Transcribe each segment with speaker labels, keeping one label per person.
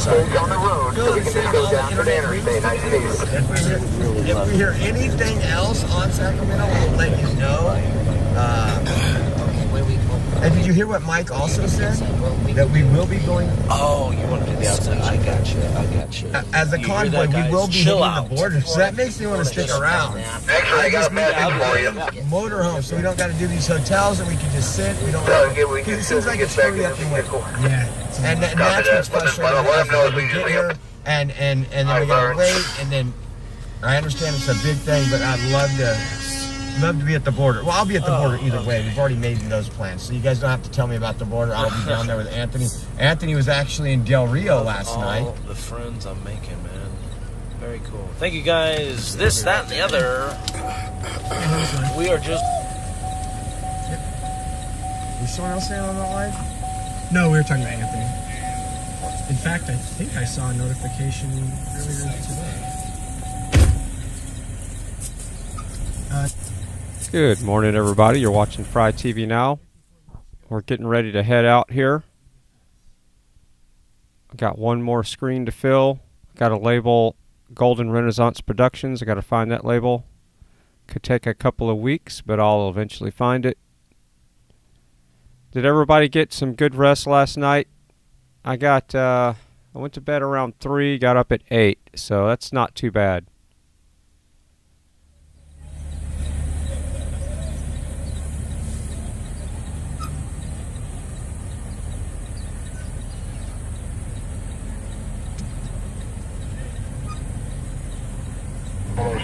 Speaker 1: stage on the road, so we can just go down to the interstate. Nice to meet you.
Speaker 2: If we hear anything else on Sacramento, we'll let you know. And did you hear what Mike also said? That we will be going...
Speaker 3: Oh, you want to do the outside? I got you.
Speaker 2: As a convoy, we will be hitting the border. So that makes me want to stick around.
Speaker 1: Make sure they got a message for you.
Speaker 2: Motorhome, so we don't got to do these hotels and we can just sit. We don't. Because it seems like it's hurry up and wait. Yeah. And that's what's frustrating. We get here and then we got to wait, and then I understand it's a big thing, but I'd love to be at the border. Well, I'll be at the border either way. We've already made those plans, so you guys don't have to tell me about the border. I'll be down there with Anthony. Anthony was actually in Del Rio last night.
Speaker 3: All the friends I'm making, man. Very cool. Thank you guys. This, that, and the other. We are just...
Speaker 2: Was someone else saying on that live?
Speaker 4: No, we were talking about Anthony. In fact, I think I saw a notification earlier today.
Speaker 5: Good morning, everybody. You're watching FryTVNow. We're getting ready to head out here. I got one more screen to fill. Got to label Golden Renaissance Productions. I got to find that label. Could take a couple of weeks, but I'll eventually find it. Did everybody get some good rest last night? I went to bed around 3, got up at 8, so that's not too bad.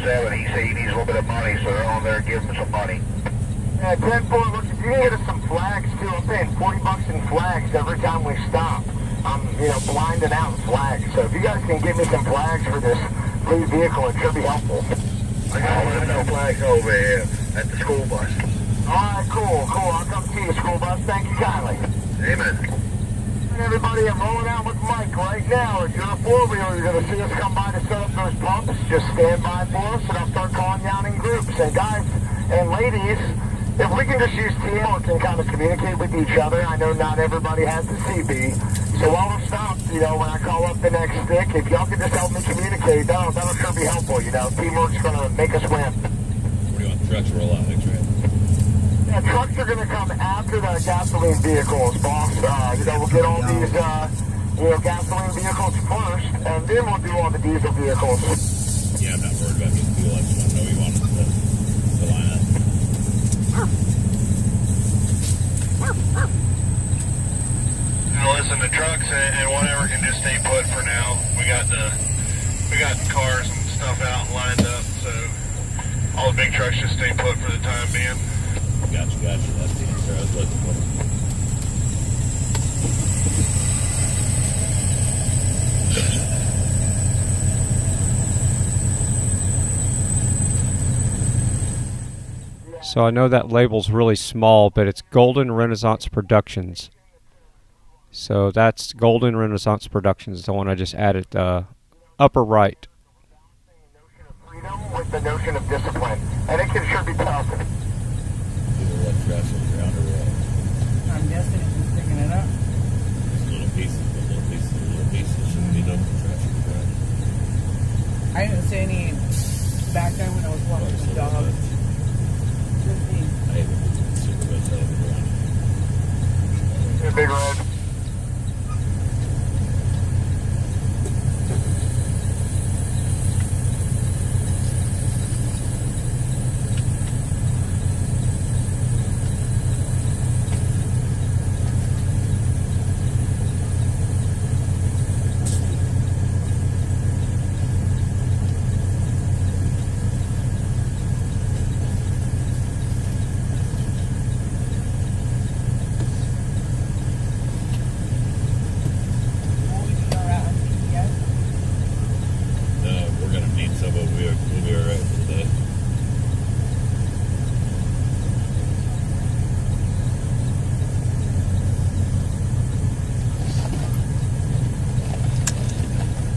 Speaker 1: He said he needs a little bit of money, so they're on there giving him some money. 10-4, look, if you can get us some flags, too, I'm paying $40 in flags every time we stop. I'm, blinding out in flags. So if you guys can give me some flags for this fleet vehicle, it should be helpful. I got no flags over here at the school bus. All right, cool. I'll come see you, school bus. Thank you kindly. Amen. Everybody, I'm rolling out with Mike right now. If you're a four-wheeler, you're going to see us come by to set up those pumps. Just stand by for us, and I'll start calling you out in groups. And guys and ladies, if we can just use teamwork and kind of communicate with each other, I know not everybody has the CB. So while we're stopped, when I call up the next stick, if y'all can just help me communicate, that'll sure be helpful. Teamwork's going to make us win.
Speaker 6: Where do you want the trucks to roll out next, right?
Speaker 1: Yeah, trucks are going to come after the gasoline vehicles, boss. We'll get all these, gasoline vehicles first, and then we'll do all the diesel vehicles.
Speaker 6: Yeah, I'm not worried about getting fuel. I just want to know you want to line up.
Speaker 7: Now listen, the trucks and whatever can just stay put for now. We got cars and stuff out lined up, so all the big trucks just stay put for the time being.
Speaker 6: Gotcha. That's the answer I was looking for.
Speaker 5: So I know that label's really small, but it's Golden Renaissance Productions. So that's Golden Renaissance Productions, the one I just added, upper right.
Speaker 1: Freedom with the notion of discipline, and it can sure be tough.
Speaker 8: I'm guessing it's just picking it up.
Speaker 6: Little pieces shouldn't be done for trash in the garage.
Speaker 8: I didn't see any back then when I was walking the dog.
Speaker 6: I haven't been supervised out of the garage.
Speaker 1: Hey, Big Red.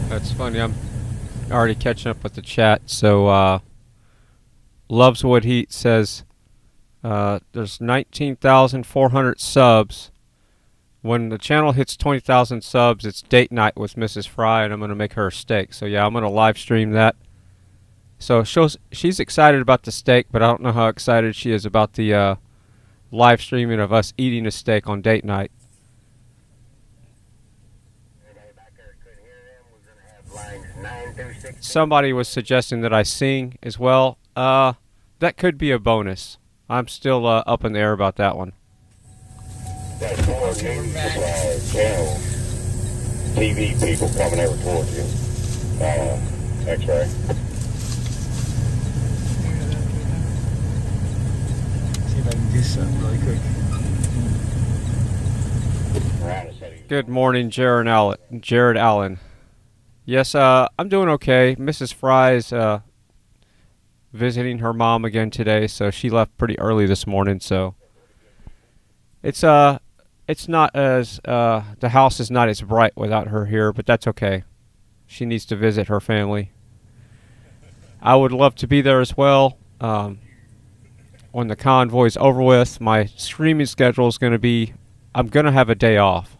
Speaker 5: That's funny. I'm already catching up with the chat. So, Loves What Heat says there's 19,400 subs, when the channel hits 20,000 subs, it's date night with Mrs. Frei, and I'm going to make her a steak. So yeah, I'm going to live stream that. So she's excited about the steak, but I don't know how excited she is about the live streaming of us eating a steak on date night. Somebody was suggesting that I sing as well. That could be a bonus. I'm still up in the air about that one.
Speaker 1: There's more news channels, TV people coming over towards you. X-ray.
Speaker 2: See if I can do something really quick.
Speaker 5: Good morning, Jared Allen. Yes, I'm doing okay. Mrs. Fry's visiting her mom again today, so she left pretty early this morning. So it's not as the house is not as bright without her here, but that's okay. She needs to visit her family. I would love to be there as well. When the convoy's over with, my streaming schedule is going to be, I'm going to have a day off.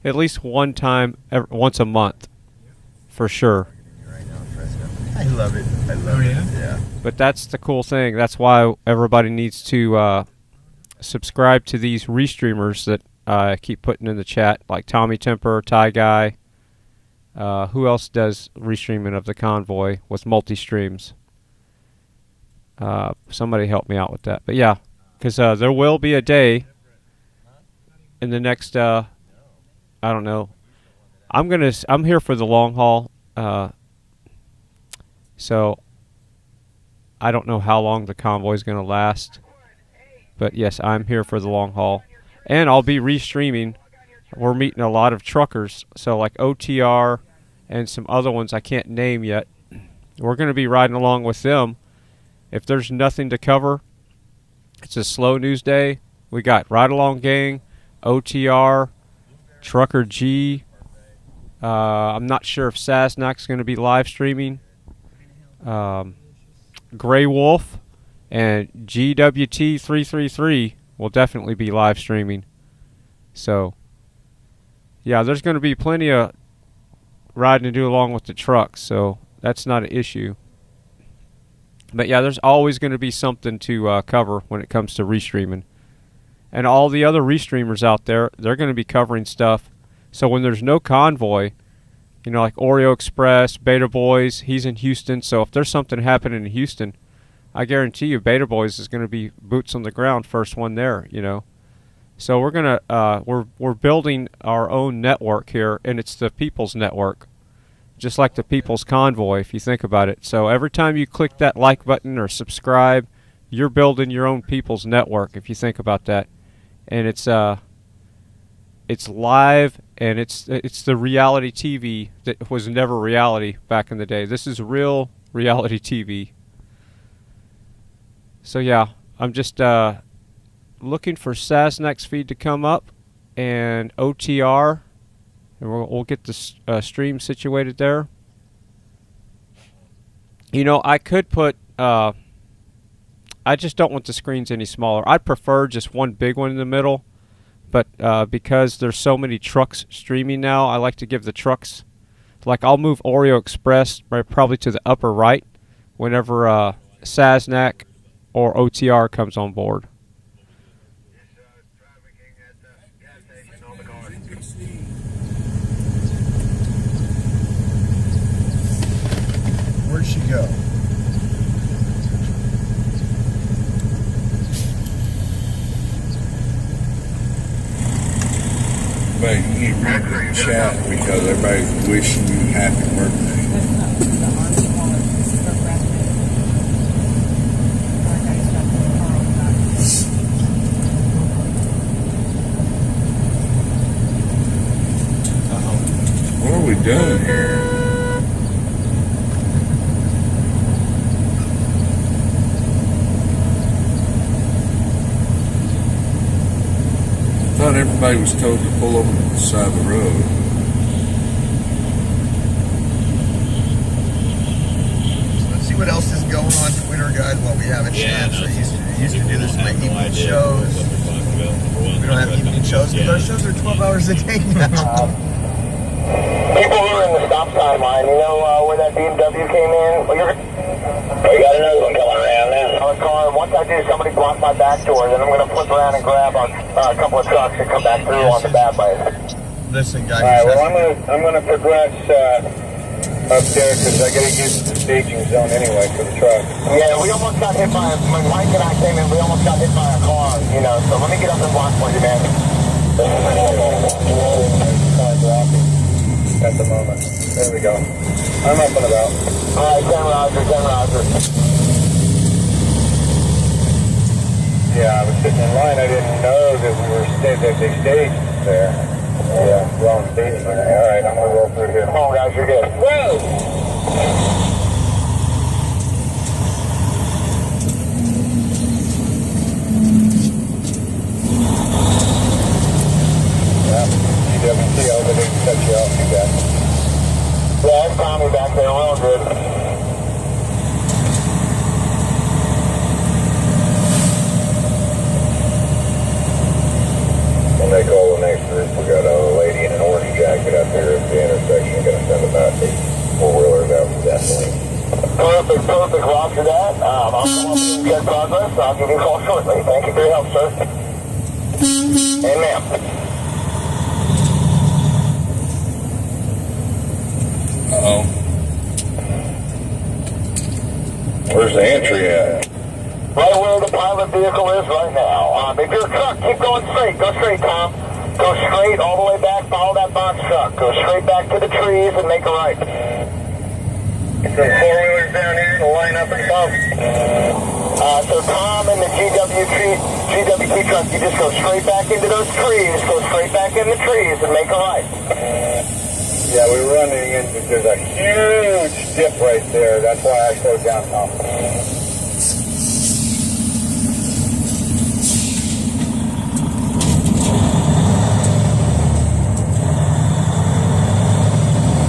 Speaker 5: At least once a month, for sure.
Speaker 2: I love it. I love it. Yeah.
Speaker 5: But that's the cool thing. That's why everybody needs to subscribe to these restreamers that I keep putting in the chat, like Tommy Temper, Ty Guy. Who else does restreaming of the convoy with multi-streams? Somebody help me out with that. But yeah, because there will be a day in the next, I don't know. I'm here for the long haul. So I don't know how long the convoy is going to last. But yes, I'm here for the long haul. And I'll be restreaming. We're meeting a lot of truckers. So like OTR and some other ones I can't name yet. We're going to be riding along with them. If there's nothing to cover, it's a slow news day. We got Ride Along Gang, OTR, Trucker G. I'm not sure if Sasnak's going to be live streaming. Grey Wolf and GWT333 will definitely be live streaming. So, yeah, there's going to be plenty of riding to do along with the trucks, so that's not an issue. But yeah, there's always going to be something to cover when it comes to restreaming. And all the other restreamers out there, they're going to be covering stuff. So when there's no convoy, you know, like Oreo Express, Beta Boyz, he's in Houston. So if there's something happening in Houston, I guarantee you Beta Boyz is going to be boots on the ground, first one there, you know. So we're going to, we're building our own network here, and it's the People's Network. Just like the People's Convoy, if you think about it. So every time you click that like button or subscribe, you're building your own People's Network, if you think about that. And it's live, and it's the reality TV that was never reality back in the day. This is real reality TV. So yeah, I'm just looking for Sasnak's feed to come up, and OTR. And we'll get the stream situated there. You know, I could put... I just don't want the screens any smaller. I'd prefer just one big one in the middle. But because there's so many trucks streaming now, I like to give the trucks... Like, I'll move Oreo Express probably to the upper right whenever Sasnak or OTR comes on board.
Speaker 2: Where'd she go?
Speaker 6: But you read the chat because everybody's wishing you happy birthday. What are we doing here? I thought everybody was told to pull over to the side of the road.
Speaker 2: So let's see what else is going on Twitter, guys, while we have a chance. I used to do this in my evening shows. We don't have evening shows because our shows are 12 hours a day now.
Speaker 1: People who are in the stop sign line, you know where that BMW came in? We got another one coming around now. On the car. Once I do, somebody block my back door, then I'm going to flip around and grab a couple of trucks and come back through on the bad way.
Speaker 2: Listen, guys.
Speaker 1: All right, well, I'm gonna progress up there because I gotta use the staging zone anyway for the truck. Yeah, we almost got hit by when Mike and I came in. We almost got hit by a car, you know. So let me get up and block for you, man. At the moment. There we go. I'm up and about. All right, 10 Roger. Yeah, I was sitting in line. I didn't know that they staged there. Yeah, wrong staging. All right, I'm gonna roll through here. Come on, guys, you're good. Whoa! GWT, I hope I didn't cut you off, you guys. Yeah, it's Tommy back there, real good. When they call the next group, we got a lady in an orange jacket out there at the intersection. Gonna send about 8 4-wheelers out from gasoline. Perfect, roger that. I'll come up and get progress. I'll give you a call shortly. Thank you for your help, sir. And ma'am.
Speaker 6: Uh-oh. Where's the entry at?
Speaker 1: Right where the pilot vehicle is right now. If you're a truck, keep going straight. Go straight, Tom. Go straight all the way back. Follow that box truck. Go straight back to the trees and make a right. Get some 4-wheelers down here to line up and bump. So Tom and the GWT truck, you just go straight back into those trees. Go straight back in the trees and make a right.
Speaker 9: Yeah, we were running into, there's a huge dip right there. That's why I slowed down, Tom.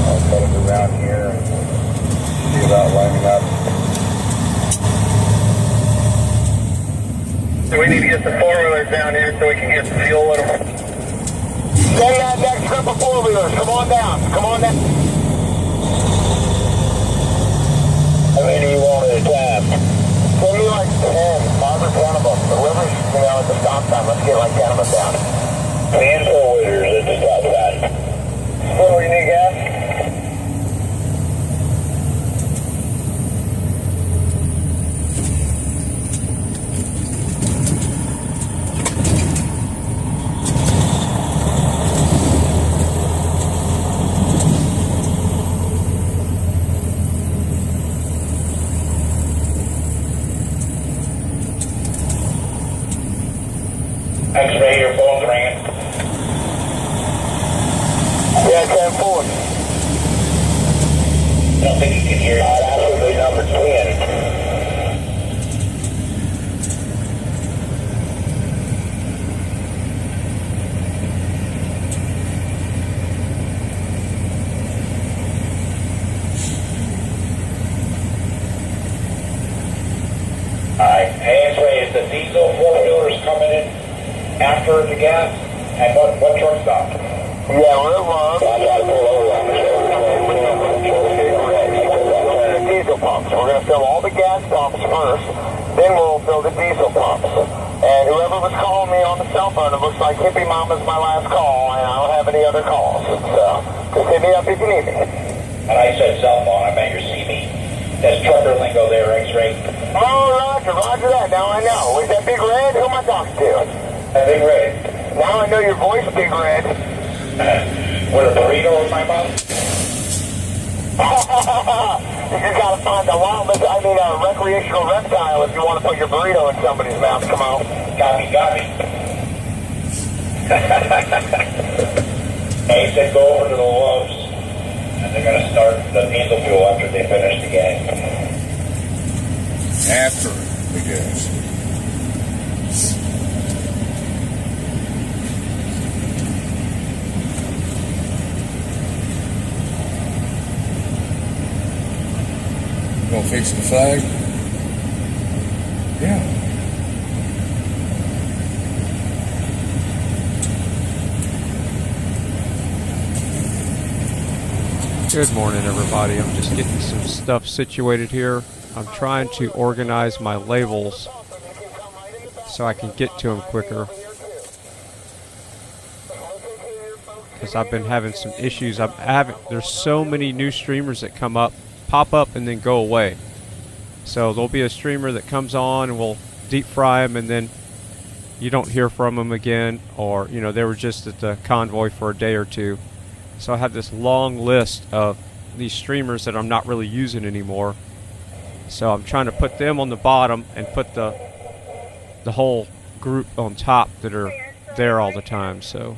Speaker 9: I'll cut it around here and see about lining up.
Speaker 1: So we need to get some 4-wheelers down here so we can get some fuel in them. Send that next group of 4-wheelers. Come on down. Come on down. How many do you want at a time? Send me like 10, 5 or 10 of them. Whoever's, at the stop sign, let's get like 10 of them down. 10 4-wheelers at the stop sign. Still, you need gas? X-ray, your phone's ringing. Yeah, 10-4. I don't think you can hear it. Absolutely number 10.
Speaker 9: Alright, X-ray, is the diesel 4-wheelers coming in after the gas? And what truck stop?
Speaker 1: Yeah, we're wrong. I got to pull over on the diesel pumps. We're going to fill all the gas pumps first, then we'll fill the diesel pumps. And whoever was calling me on the cell phone, it looks like Hippie Mama's my last call, and I don't have any other calls. So, just hit me up if you need me.
Speaker 9: And I said cell phone, I meant your CB. That's trucker lingo there, X-ray.
Speaker 1: Oh, roger that. Now I know. Is that Big Red? Who am I talking to?
Speaker 9: Big Red.
Speaker 1: Now I know your voice, Big Red.
Speaker 9: With a burrito in my mouth?
Speaker 1: You just gotta find a recreational reptile if you want to put your burrito in somebody's mouth. Come on.
Speaker 9: Got me. Hey, said go over to the Loves, and they're gonna start the diesel fuel after they finish the gas.
Speaker 6: After the gas. Gonna fix the flag? Yeah.
Speaker 5: Good morning, everybody. I'm just getting some stuff situated here. I'm trying to organize my labels so I can get to them quicker, because I've been having some issues. There's so many new streamers that pop up, and then go away. So there'll be a streamer that comes on and we'll deep fry them, and then you don't hear from them again, or they were just at the Convoy for a day or two. So I have this long list of these streamers that I'm not really using anymore. So I'm trying to put them on the bottom and put the whole group on top that are there all the time. So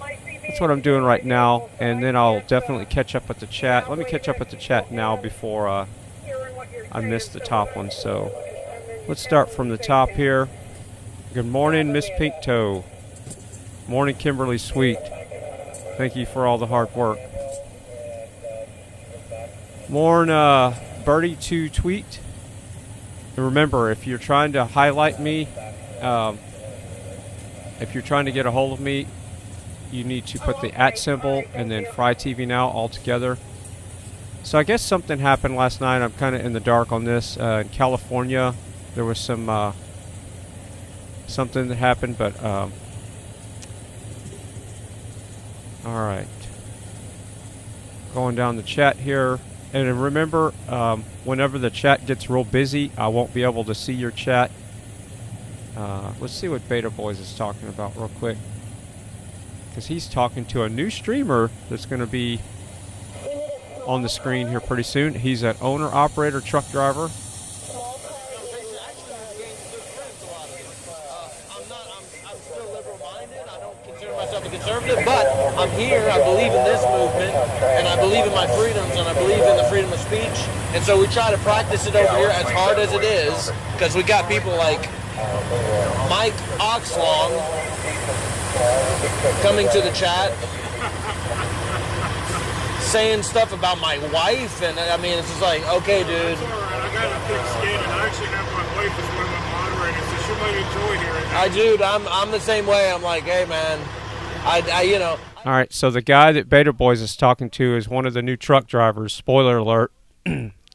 Speaker 5: that's what I'm doing right now, and then I'll definitely catch up with the chat. Let me catch up with the chat now before I miss the top one. So let's start from the top here. Good morning, Miss Pink Toe. Morning, Kimberly Sweet. Thank you for all the hard work. Morning, Birdie2 Tweet. And remember, if you're trying to highlight me, if you're trying to get a hold of me, you need to put the @ symbol and then FryTVNow all together. So I guess something happened last night. I'm kind of in the dark on this. In California, there was some something that happened, but all right. Going down the chat here. And remember, whenever the chat gets real busy, I won't be able to see your chat. Let's see what Beta Boys is talking about real quick, because he's talking to a new streamer that's going to be on the screen here pretty soon. He's an owner-operator truck driver.
Speaker 3: Conservative, but I'm here, I believe in this movement, and I believe in my freedoms, and I believe in the freedom of speech, and so we try to practice it over here as hard as it is, because we got people like Mike Oxlong coming to the chat, saying stuff about my wife, and I mean, it's just like, okay, dude.
Speaker 10: That's all right, I got a thick skin, and I actually have my wife as one of my moderators, so she might enjoy hearing that.
Speaker 3: I'm the same way. I'm like, hey, man.
Speaker 5: All right, so the guy that Beta Boys is talking to is one of the new truck drivers. Spoiler alert.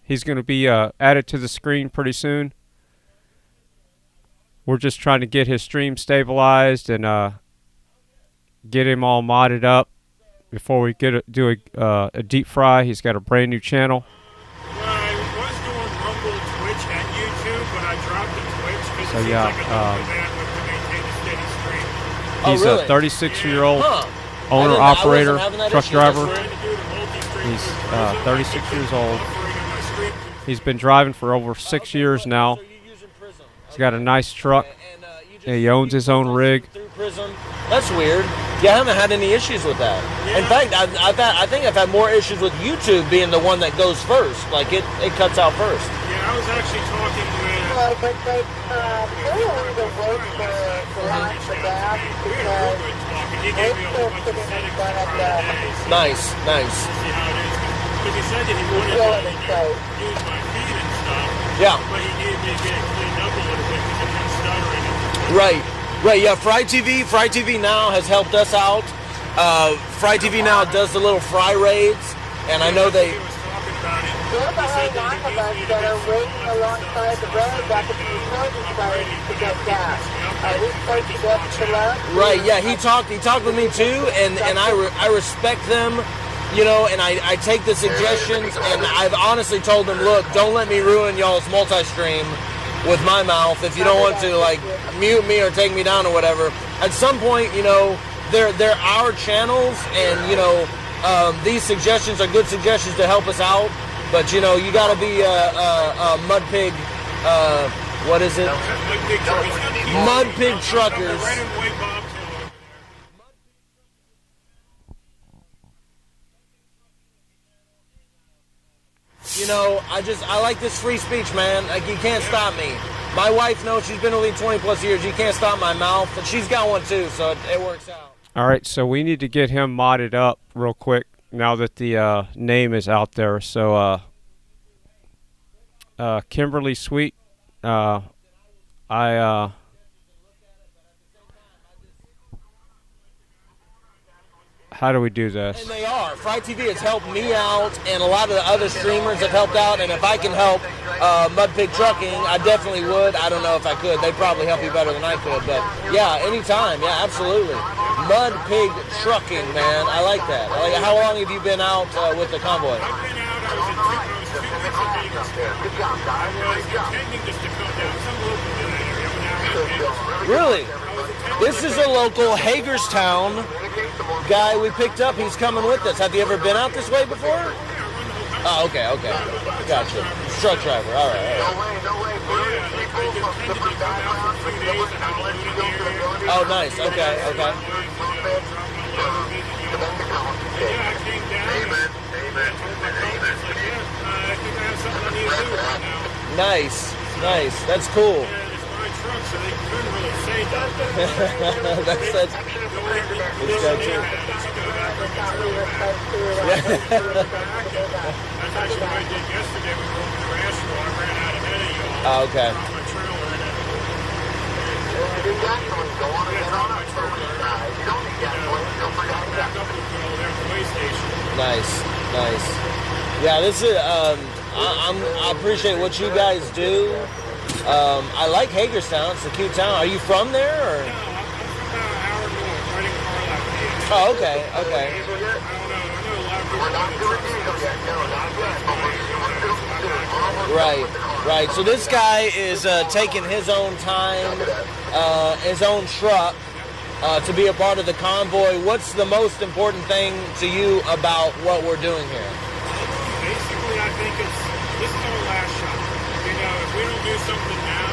Speaker 5: He's going to be added to the screen pretty soon. We're just trying to get his stream stabilized and get him all modded up before we do a deep fry. He's got a brand new channel.
Speaker 10: Well, I was doing Rumble, Twitch, and YouTube, but I dropped the Twitch because
Speaker 5: So
Speaker 10: it seems
Speaker 5: yeah,
Speaker 10: like a bandwidth to maintain a steady stream.
Speaker 5: He's
Speaker 3: really?
Speaker 5: a 36-year-old owner-operator truck driver. He's 36 years old. He's been driving for over 6 years now. He's got a nice truck. And he owns his own rig.
Speaker 3: That's weird. Yeah, I haven't had any issues with that.
Speaker 10: Yeah.
Speaker 3: In fact, I think I've had more issues with YouTube being the one that goes first. Like, it cuts out first.
Speaker 10: Yeah, I was actually talking with...
Speaker 3: Nice.
Speaker 10: See how it is. Because he said that he wanted to use my feed and stuff.
Speaker 3: Yeah.
Speaker 10: But he needed me to get it cleaned up a little bit because it kept stuttering.
Speaker 3: Right. Yeah, FryTVNow has helped us out. FryTVNow does the little fry raids, and I know they...
Speaker 11: There are a lot of us that are waiting alongside the road back at the utility site to get gas. Are we supposed to go up to love?
Speaker 3: Right, yeah, he talked with me too, and I respect them, and I take the suggestions, and I've honestly told them, look, don't let me ruin y'all's multi-stream with my mouth if you don't want to, like, mute me or take me down or whatever. At some point, they're our channels, and, these suggestions are good suggestions to help us out, but, you gotta be a mud pig, what is it? Mud pig truckers. I like this free speech, man. Like, you can't stop me. My wife knows, she's been with me 20 plus years. You can't stop my mouth, and she's got one too, so it works out.
Speaker 5: All right, so we need to get him modded up real quick now that the name is out there. So, Kimberly Sweet, I how do we do this?
Speaker 3: And they are. FryTV has helped me out, and a lot of the other streamers have helped out, and if I can help Mud Pig Trucking, I definitely would. I don't know if I could. They'd probably help you better than I could, but yeah, anytime. Yeah, absolutely. Mud Pig Trucking, man. I like that. How long have you been out with the Convoy?
Speaker 10: I've been out. I was 2 weeks in Vegas.
Speaker 1: Good job, guys.
Speaker 10: I was intending just to come down. Some local in that area, but now
Speaker 3: Really? This is a local Hagerstown guy we picked up. He's coming with us. Have you ever been out this way before? Oh, okay. Gotcha. Truck driver. All right. Oh, nice. Okay. Nice. That's cool.
Speaker 10: So they couldn't really say that.
Speaker 3: That's
Speaker 10: actually what I did yesterday. We were over to Asheville. I ran out ahead of y'all.
Speaker 3: Oh, okay.
Speaker 10: On my trailer.
Speaker 3: Nice. Yeah, this is. I appreciate what you guys do. I like Hagerstown. It's a cute town. Are you from there? Or?
Speaker 10: No, I'm from about an hour north, right in Carlisle.
Speaker 3: Oh, okay.
Speaker 10: I don't know. I know a lot of people.
Speaker 3: Right. So this guy is taking his own time, his own truck, to be a part of the convoy. What's the most important thing to you about what we're doing here?
Speaker 10: Basically, I think this is our last shot. You know, if we don't do something now,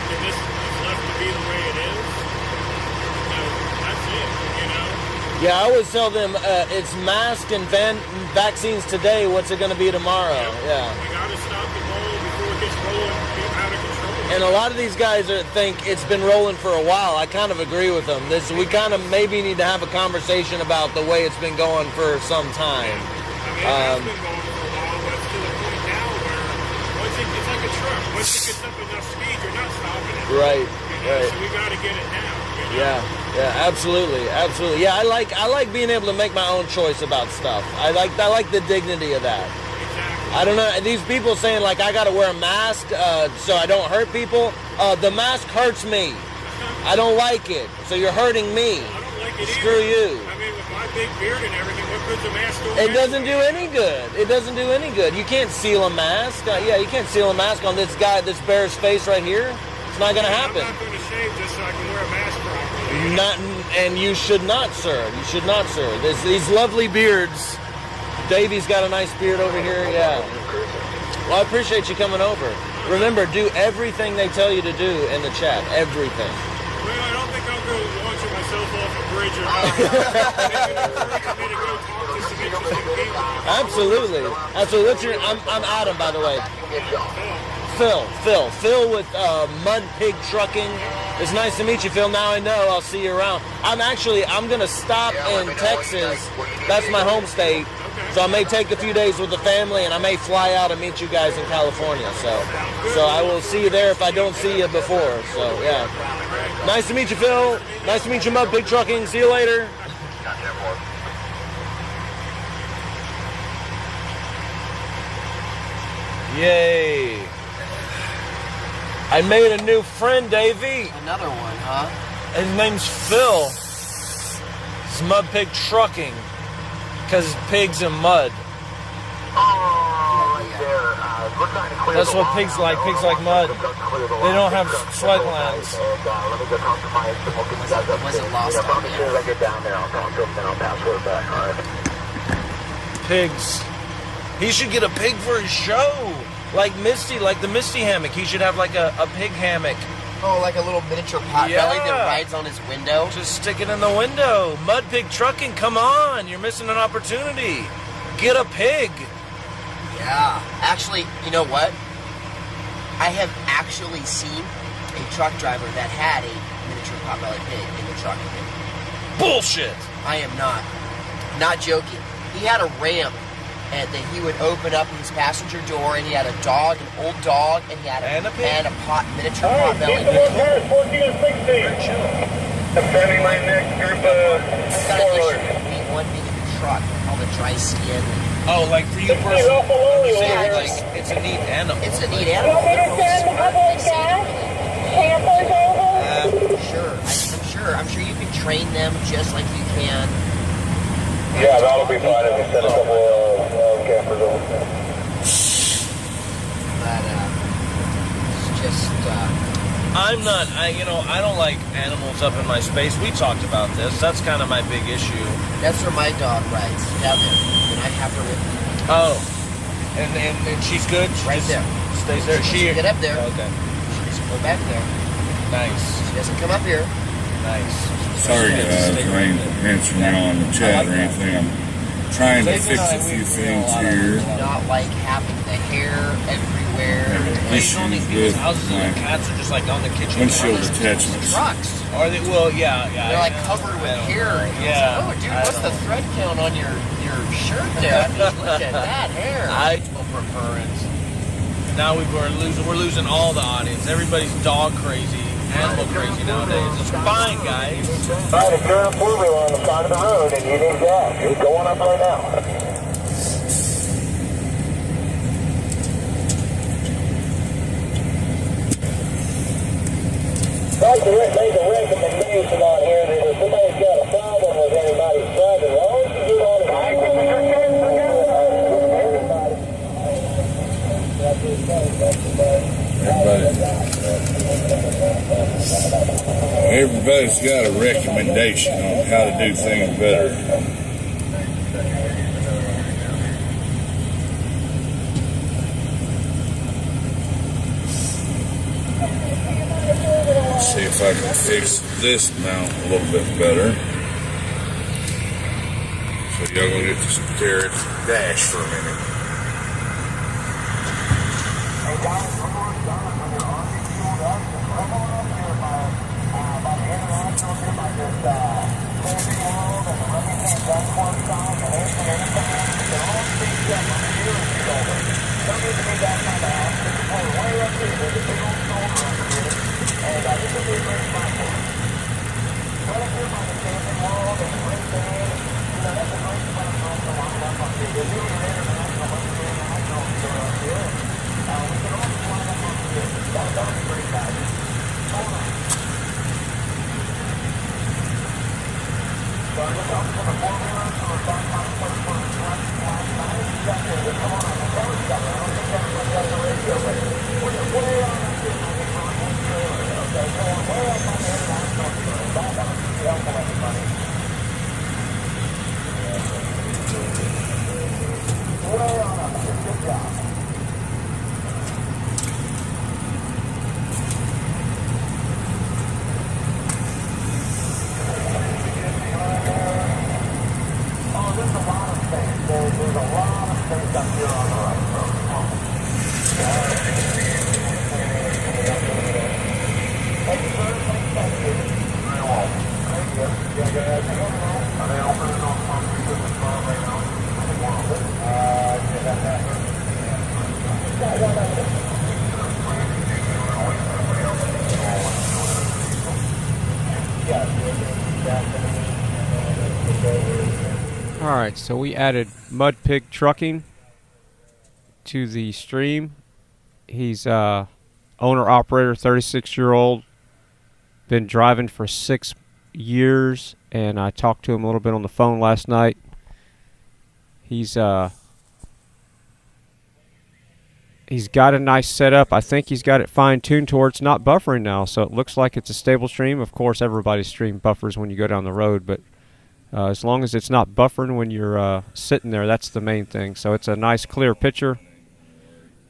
Speaker 10: then this is left to be the way it is. That's it. You know.
Speaker 3: Yeah, I always tell them it's mask and vaccines today. What's it going to be tomorrow? Yeah.
Speaker 10: We got to stop the roll before it gets rolling out of control.
Speaker 3: And a lot of these guys think it's been rolling for a while. I kind of agree with them. We kind of maybe need to have a conversation about the way it's been going for some time.
Speaker 10: I mean, it has been going for a while, but it's to the point now where it's like a truck. Once it gets up enough speed, you're not stopping it.
Speaker 3: Right.
Speaker 10: So we got to get it now. You know?
Speaker 3: Yeah, absolutely. Yeah, I like being able to make my own choice about stuff. I like the dignity of that.
Speaker 10: Exactly.
Speaker 3: I don't know, these people saying like I got to wear a mask so I don't hurt people. The mask hurts me. I don't like it. So you're hurting me.
Speaker 10: I don't like it
Speaker 3: Screw
Speaker 10: either.
Speaker 3: you.
Speaker 10: I mean, with my big beard and everything, what good's a mask doing?
Speaker 3: It doesn't do any good. It doesn't do any good. You can't seal a mask. You can't seal a mask on this bear's face right here. It's not going to happen.
Speaker 10: I'm not going to shave just so I can wear a mask properly.
Speaker 3: And you should not, sir. You should not, sir. These lovely beards. Davey's got a nice beard over here. Yeah. Well, I appreciate you coming over. Remember, do everything they tell you to do in the chat. Everything.
Speaker 10: Well, I don't think I'll go launching myself off a bridge or nothing. Me to go talk to some interesting people.
Speaker 3: Absolutely. What's your? I'm Adam, by the way. Phil with Mud Pig Trucking. It's nice to meet you, Phil. Now I know. I'll see you around. I'm going to stop in Texas. That's my home state. So I may take a few days with the family, and I may fly out and meet you guys in California. So I will see you there if I don't see you before. So, yeah. Nice to meet you, Phil. Nice to meet you, Mud Pig Trucking. See you later. Yay. I made a new friend, Davey.
Speaker 12: Another one, huh?
Speaker 3: His name's Phil. It's Mud Pig Trucking. Because pigs and mud. That's what pigs like. Pigs like mud. They don't have sweat glands.
Speaker 12: Was it lost on me?
Speaker 3: Pigs. He should get a pig for his show. Like Misty, like the Misty hammock. He should have like a pig hammock.
Speaker 12: Oh, like a little miniature potbelly that rides on his window?
Speaker 3: Just stick it in the window. Mud Pig Trucking, come on. You're missing an opportunity. Get a pig.
Speaker 12: Yeah. Actually, you know what? I have actually seen a truck driver that had a miniature potbelly pig in the truck.
Speaker 3: Bullshit.
Speaker 12: I am not joking. He had a ramp and that he would open up his passenger door, and he had a dog, an old dog, and he had a miniature potbelly.
Speaker 7: 14 and 16. The friendly line next group of 4.
Speaker 12: one being in the truck, all the dry skin.
Speaker 3: Oh, like for you personally, you say like it's a neat animal.
Speaker 12: It's a neat animal. They're real smart. They see I'm sure you can train them just like you can.
Speaker 9: Yeah, that'll be fine if we send a couple of campers over.
Speaker 12: But it's just.
Speaker 3: I'm not. I don't like animals up in my space. We talked about this. That's kind of my big issue.
Speaker 12: That's where my dog rides down there, and I have her with me.
Speaker 3: Oh, and she's good.
Speaker 12: Right there.
Speaker 3: Stays there. She
Speaker 12: get up there.
Speaker 3: Okay.
Speaker 12: She just go back there.
Speaker 3: Nice.
Speaker 12: She doesn't come up here.
Speaker 3: Nice.
Speaker 13: Sorry guys, I ain't answering y'all on the chat or anything. I'm trying to fix a few things here.
Speaker 12: Not like having the hair everywhere.
Speaker 13: Issues with my
Speaker 3: cats are just like on the kitchen
Speaker 13: windshield attachments.
Speaker 12: Trucks.
Speaker 3: Are they? Well, yeah.
Speaker 12: They're like covered with hair.
Speaker 3: Yeah.
Speaker 12: Like, oh, dude, what's the thread count on your shirt there? I mean, look at that hair.
Speaker 3: Now we're losing all the audience. Everybody's dog crazy, animal crazy nowadays. It's fine, guys.
Speaker 9: Alright, if you're in a four-wheeler on the side of the road and you need gas, you're going up right now. I'd like to make a recommendation on here that if somebody's got a problem with anybody's driving wrong, you get on the bike.
Speaker 13: Everybody's got a recommendation on how to do things better. See if I can fix this mount a little bit better. So y'all gonna get to stare at the dash for a minute.
Speaker 5: Alright, so we added Mud Pig Trucking to the stream. He's owner-operator, 36-year-old, been driving for 6 years, and I talked to him a little bit on the phone last night. He's got a nice setup. I think he's got it fine-tuned to where it's not buffering now, so it looks like it's a stable stream. Of course, everybody's stream buffers when you go down the road, but as long as it's not buffering when you're sitting there, that's the main thing. So it's a nice clear picture,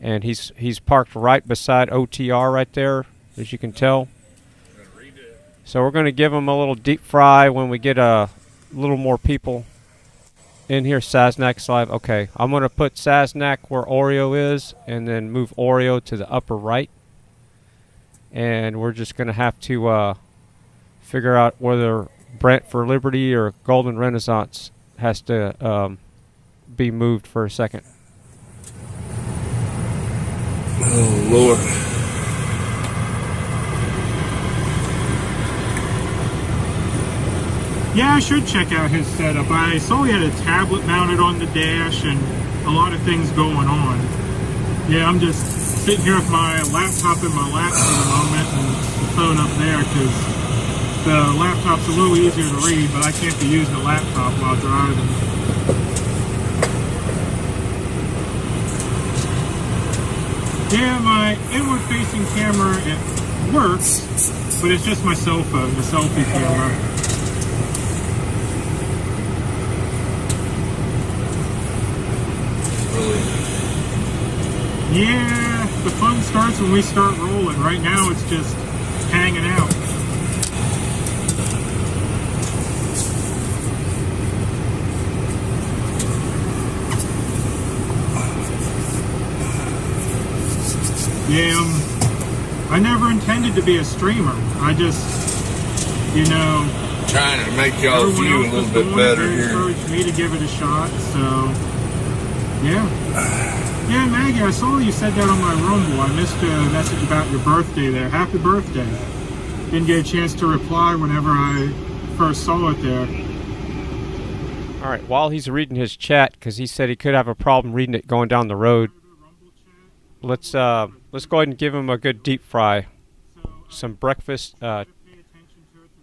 Speaker 5: and he's parked right beside OTR right there, as you can tell. So we're going to give him a little deep fry when we get a little more people in here. Sasnak live. Okay, I'm going to put Sasnak where Oreo is, and then move Oreo to the upper right. And we're just going to have to figure out whether BrantForLiberty or Golden Renaissance has to be moved for a second.
Speaker 13: Oh, Lord.
Speaker 10: Yeah, I should check out his setup. I saw he had a tablet mounted on the dash and a lot of things going on. Yeah, I'm just sitting here with my laptop in my lap for the moment and the phone up there because the laptop's a little easier to read, but I can't be using a laptop while driving. Yeah, my inward-facing camera, it works, but it's just my cell phone, the selfie camera. Yeah, the fun starts when we start rolling. Right now it's just hanging out. Yeah, I never intended to be a streamer. I just, you know,
Speaker 13: trying to make y'all feel a little bit better here.
Speaker 10: Encouraged me to give it a shot, so yeah. Yeah, Maggie, I saw you said that on my Rumble. I missed a message about your birthday there. Happy birthday. Didn't get a chance to reply whenever I first saw it there.
Speaker 5: All right, while he's reading his chat, because he said he could have a problem reading it going down the road, let's go ahead and give him a good deep fry. Some breakfast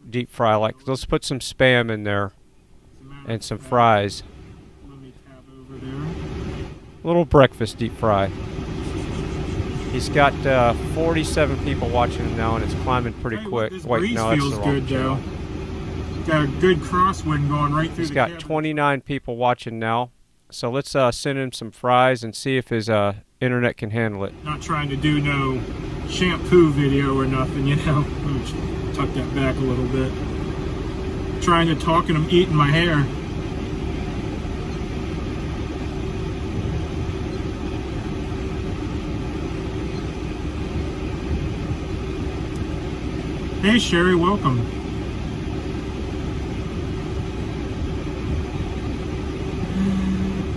Speaker 5: deep fry. Like, let's put some Spam in there and some fries. Little breakfast deep fry. He's got 47 people watching him now, and it's climbing pretty quick. Wait, no, that's the wrong channel.
Speaker 10: Got a good crosswind going right through.
Speaker 5: He's got 29 people watching now, so let's send him some fries and see if his internet can handle it.
Speaker 10: Not trying to do no shampoo video or nothing, you know. Tuck that back a little bit. Trying to talk and I'm eating my hair. Hey Sherry, welcome.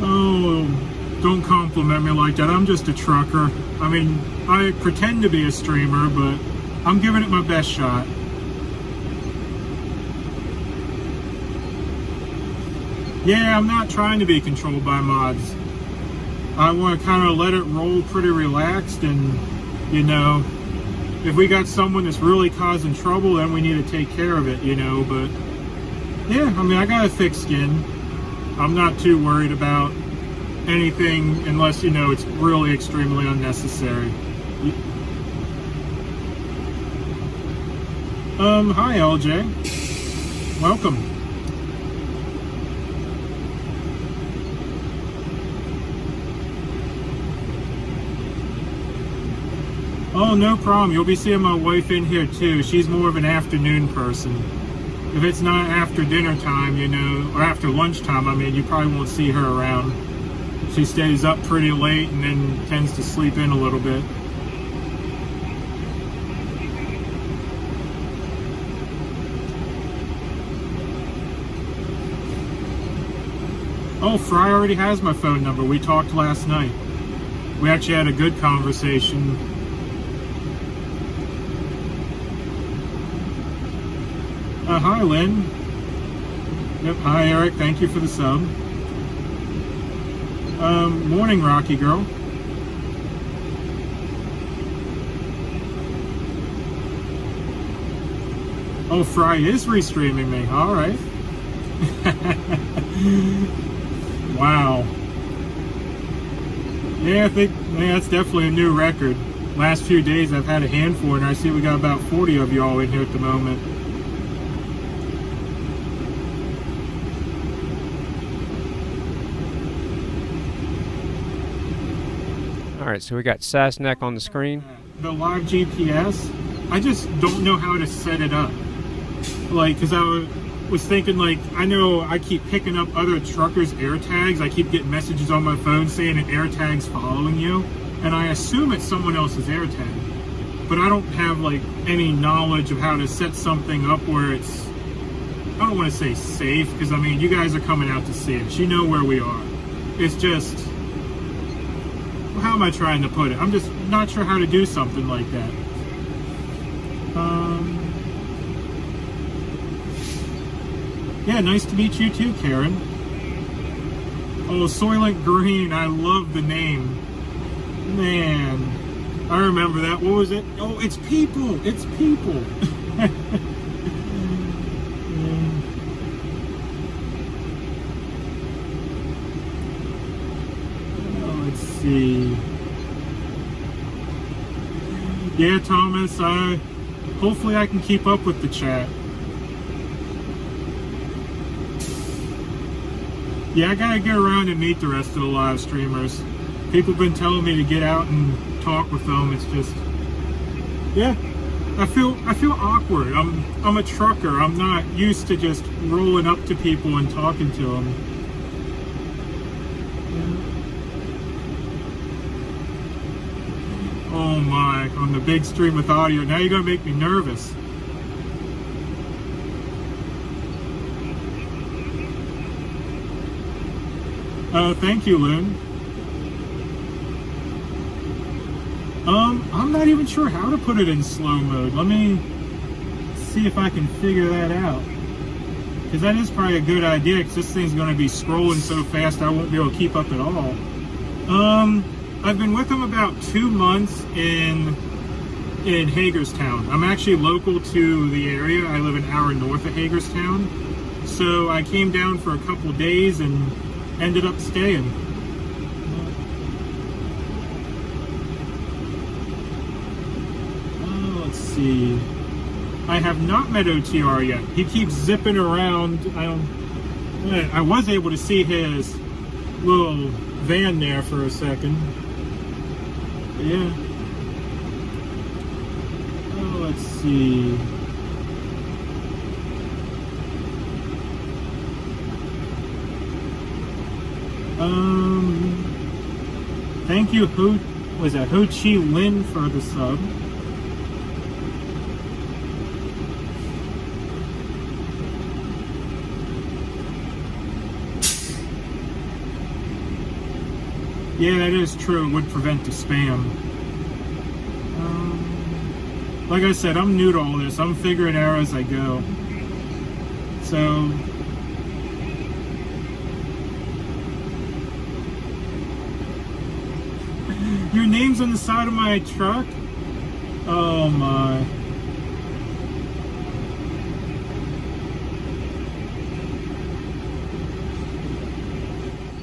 Speaker 10: Oh, don't compliment me like that. I'm just a trucker. I mean, I pretend to be a streamer, but I'm giving it my best shot. Yeah, I'm not trying to be controlled by mods. I want to kind of let it roll pretty relaxed and, you know, if we got someone that's really causing trouble, then we need to take care of it, you know, but yeah, I mean, I got a thick skin. I'm not too worried about anything unless, you know, it's really extremely unnecessary. Hi LJ. Welcome. Oh, no problem. You'll be seeing my wife in here too. She's more of an afternoon person. If it's not after dinner time, you know, or after lunchtime, I mean, you probably won't see her around. She stays up pretty late and then tends to sleep in a little bit. Oh, Fry already has my phone number. We talked last night. We actually had a good conversation. Hi, Lynn. Yep, hi, Eric. Thank you for the sub. Morning, Rocky Girl. Oh, Fry is restreaming me. All right. Wow. Yeah, I think that's definitely a new record. Last few days I've had a handful, and I see we got about 40 of you all in here at the moment.
Speaker 5: Alright, so we got Sasnak on the screen.
Speaker 10: The live GPS, I just don't know how to set it up. Like, because I was thinking, like, I know I keep picking up other truckers' air tags. I keep getting messages on my phone saying an air tag's following you. And I assume it's someone else's air tag. But I don't have, like, any knowledge of how to set something up where it's, I don't want to say safe, because, I mean, you guys are coming out to see us. You know where we are. It's just, how am I trying to put it? I'm just not sure how to do something like that. Yeah, nice to meet you too, Karen. Oh, Soylent Green, I love the name. Man, I remember that. What was it? Oh, it's people. It's people. Let's see. Yeah, Thomas, hopefully I can keep up with the chat. Yeah, I gotta get around and meet the rest of the live streamers. People have been telling me to get out and talk with them. It's just, yeah, I feel awkward. I'm a trucker. I'm not used to just rolling up to people and talking to them. Oh my, on the big stream with audio. Now you're gonna make me nervous. Thank you, Lynn. I'm not even sure how to put it in slow mode. Let me see if I can figure that out. Because that is probably a good idea, because this thing's going to be scrolling so fast I won't be able to keep up at all. I've been with them about 2 months in Hagerstown. I'm actually local to the area. I live an hour north of Hagerstown. So I came down for a couple days and ended up staying. Let's see. I have not met OTR yet. He keeps zipping around. I was able to see his little van there for a second. Yeah. Oh, let's see. Thank you, Ho Chi Lin for the sub. Yeah, that is true. It would prevent the spam. Like I said, I'm new to all this. I'm figuring it out as I go. So... Your name's on the side of my truck? Oh my.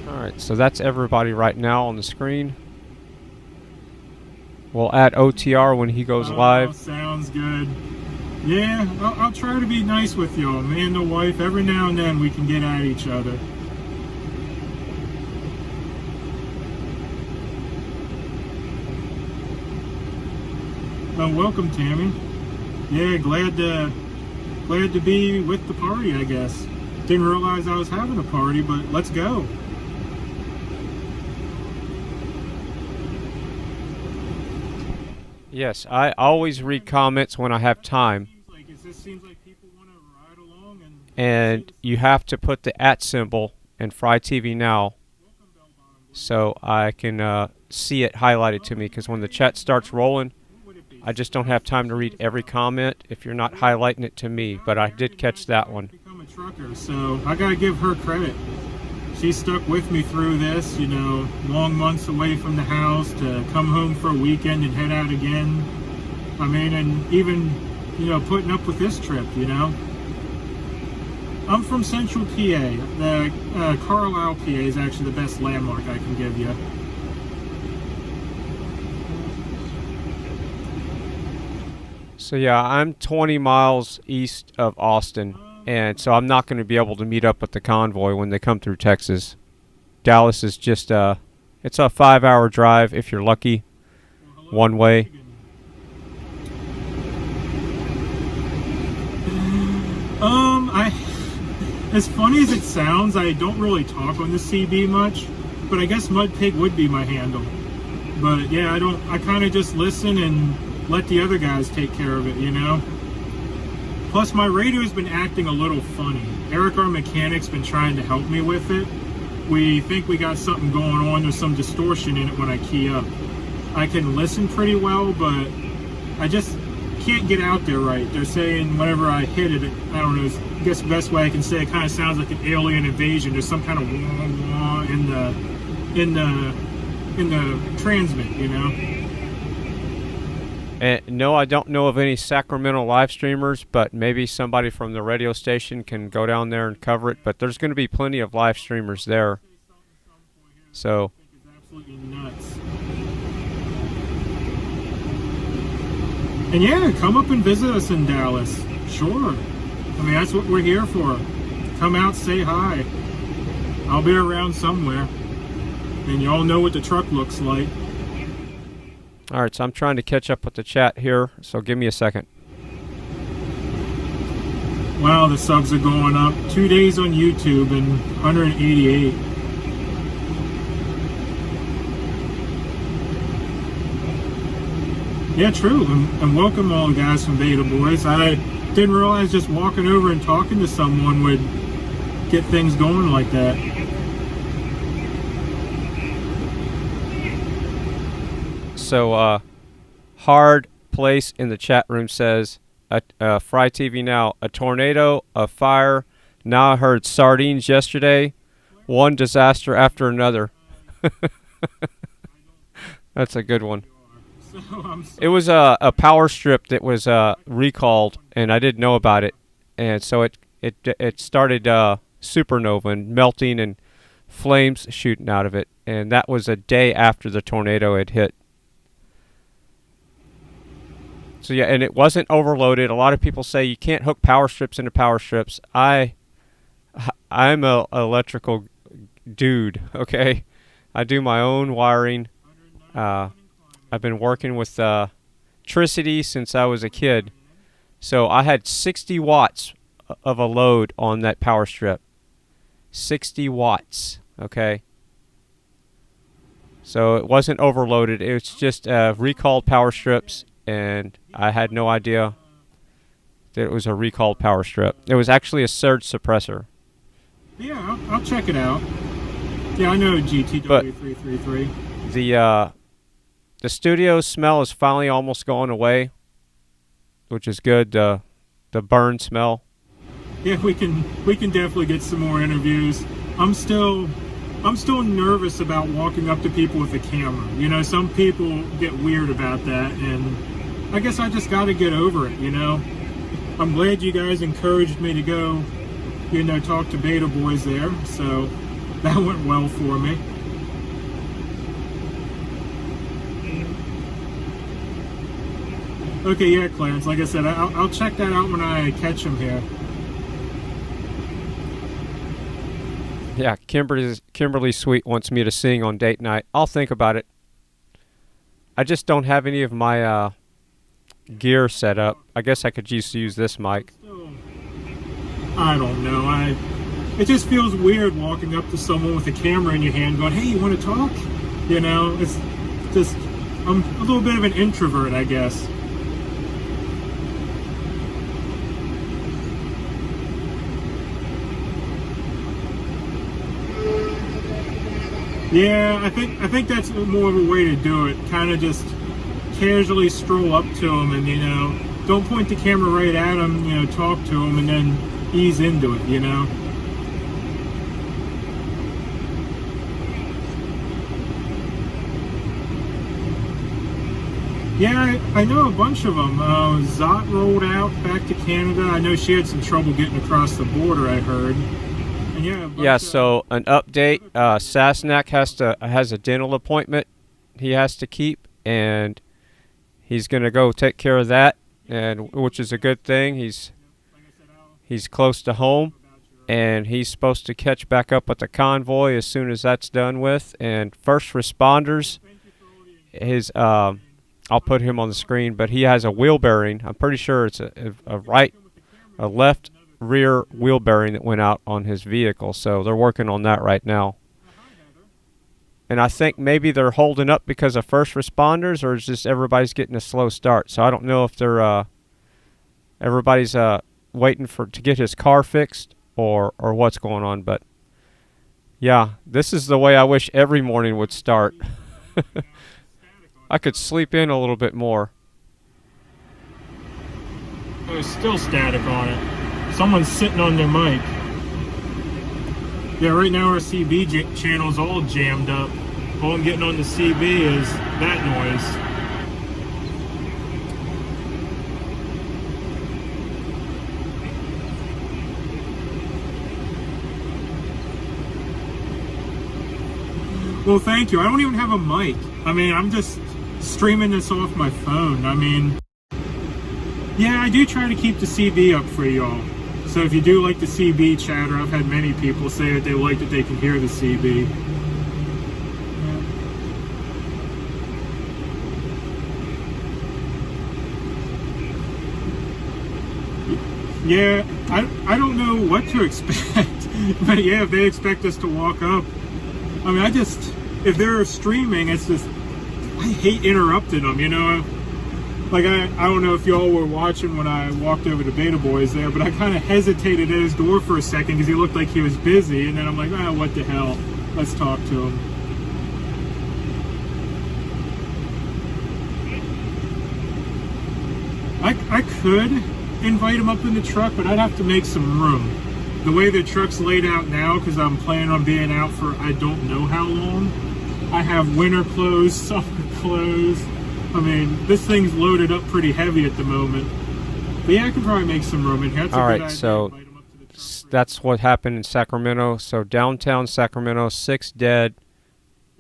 Speaker 5: Alright, so that's everybody right now on the screen. We'll add OTR when he goes live.
Speaker 10: Sounds good. Yeah, I'll try to be nice with y'all. Me and the wife, every now and then we can get at each other. Welcome, Tammy. Yeah, glad to be with the party, I guess. Didn't realize I was having a party, but let's go.
Speaker 5: Yes, I always read comments when I have time. And you have to put the @ symbol in FryTVNow so I can see it highlighted to me, because when the chat starts rolling, I just don't have time to read every comment if you're not highlighting it to me, but I did catch that one.
Speaker 10: I'm a trucker, so I gotta give her credit. She stuck with me through this, you know, long months away from the house to come home for a weekend and head out again. I mean, and even, you know, putting up with this trip, you know. I'm from Central PA. The Carlisle, PA is actually the best landmark I can give you.
Speaker 5: So yeah, I'm 20 miles east of Austin, and so I'm not going to be able to meet up with the convoy when they come through Texas. Dallas is just it's a 5-hour drive if you're lucky, one way.
Speaker 10: As funny as it sounds, I don't really talk on the CB much, but I guess Mudpig would be my handle. But yeah, I kind of just listen and let the other guys take care of it, you know? Plus, my radio's been acting a little funny. Eric, our mechanic's been trying to help me with it. We think we got something going on. There's some distortion in it when I key up. I can listen pretty well, but I just can't get out there right. They're saying whenever I hit it, I don't know, I guess the best way I can say it kind of sounds like an alien invasion. There's some kind of wah-wah in the transmit, you know?
Speaker 5: No, I don't know of any Sacramento live streamers, but maybe somebody from the radio station can go down there and cover it. But there's going to be plenty of live streamers there. So.
Speaker 10: It's absolutely nuts. And yeah, come up and visit us in Dallas. Sure. I mean, that's what we're here for. Come out, say hi. I'll be around somewhere. And you all know what the truck looks like.
Speaker 5: All right, so I'm trying to catch up with the chat here, so give me a second.
Speaker 10: Wow, the subs are going up. 2 days on YouTube and 188. Yeah, true. And welcome all the guys from Beta Boys. I didn't realize just walking over and talking to someone would get things going like that.
Speaker 5: So, Hard Place in the chat room says, FryTVNow, a tornado, a fire, now I heard sardines yesterday, one disaster after another. That's a good one. It was a power strip that was recalled, and I didn't know about it, and so it started supernova and melting and flames shooting out of it, and that was a day after the tornado had hit. So yeah, and it wasn't overloaded. A lot of people say you can't hook power strips into power strips. I'm a electrical dude, okay? I do my own wiring. I've been working with electricity since I was a kid. So I had 60 watts of a load on that power strip. 60 watts, okay? So it wasn't overloaded. It was just recalled power strips, and I had no idea that it was a recalled power strip. It was actually a surge suppressor.
Speaker 10: Yeah, I'll check it out. Yeah, I know GTW333.
Speaker 5: The studio smell is finally almost going away, which is good. The burn smell.
Speaker 10: Yeah, we can definitely get some more interviews. I'm still nervous about walking up to people with a camera. You know, some people get weird about that, and I guess I just got to get over it, you know. I'm glad you guys encouraged me to go, you know, talk to Beta Boys there, so that went well for me. Okay, yeah, Clarence, like I said, I'll check that out when I catch him here.
Speaker 5: Yeah, Kimberly Sweet wants me to sing on date night. I'll think about it. I just don't have any of my gear set up. I guess I could just use this mic.
Speaker 10: I don't know. It just feels weird walking up to someone with a camera in your hand going, hey, you want to talk? You know, it's just, I'm a little bit of an introvert, I guess. Yeah, I think that's more of a way to do it. Kind of just casually stroll up to them and, you know, don't point the camera right at them, you know, talk to them and then ease into it, you know. Yeah, I know a bunch of them. Zot rolled out back to Canada. I know she had some trouble getting across the border, I heard.
Speaker 5: Yeah, so an update, Sasnak has a dental appointment he has to keep, and he's going to go take care of that, and which is a good thing. He's close to home, and he's supposed to catch back up with the convoy as soon as that's done with. And first responders, I'll put him on the screen, but he has a wheel bearing. I'm pretty sure it's a left rear wheel bearing that went out on his vehicle, so they're working on that right now. And I think maybe they're holding up because of first responders, or it's just everybody's getting a slow start. So I don't know if they're everybody's waiting to get his car fixed or what's going on. But yeah, this is the way I wish every morning would start. I could sleep in a little bit more.
Speaker 10: There's still static on it. Someone's sitting on their mic. Yeah, right now our CB channel's all jammed up. All I'm getting on the CB is that noise. Well, thank you. I don't even have a mic. I mean, I'm just streaming this off my phone. I mean, yeah, I do try to keep the CB up for y'all. So if you do like the CB chatter, I've had many people say that they like that they can hear the CB. Yeah, I don't know what to expect. But yeah, if they expect us to walk up, I mean, if they're streaming, it's just, I hate interrupting them, you know? Like, I don't know if y'all were watching when I walked over to Beta Boys there, but I kind of hesitated at his door for a second because he looked like he was busy, and then I'm like, ah, what the hell? Let's talk to him. I could invite him up in the truck, but I'd have to make some room. The way the truck's laid out now, because I'm planning on being out for I don't know how long. I have winter clothes, summer clothes. I mean, this thing's loaded up pretty heavy at the moment. But yeah, I can probably make some room in here.
Speaker 5: All right, so that's what happened in Sacramento. So downtown Sacramento, 6 dead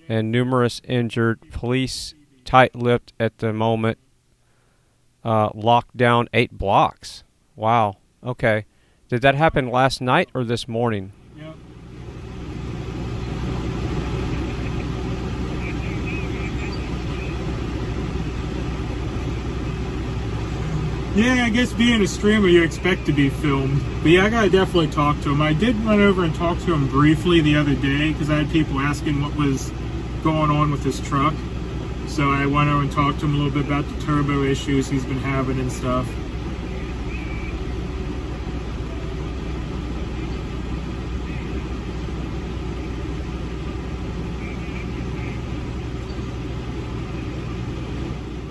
Speaker 5: and numerous injured. Police tight-lipped at the moment. Locked down 8 blocks. Wow. Okay. Did that happen last night or this morning?
Speaker 10: Yep. Yeah, I guess being a streamer, you expect to be filmed. But yeah, I gotta definitely talk to him. I did run over and talk to him briefly the other day because I had people asking what was going on with his truck. So I went over and talked to him a little bit about the turbo issues he's been having and stuff.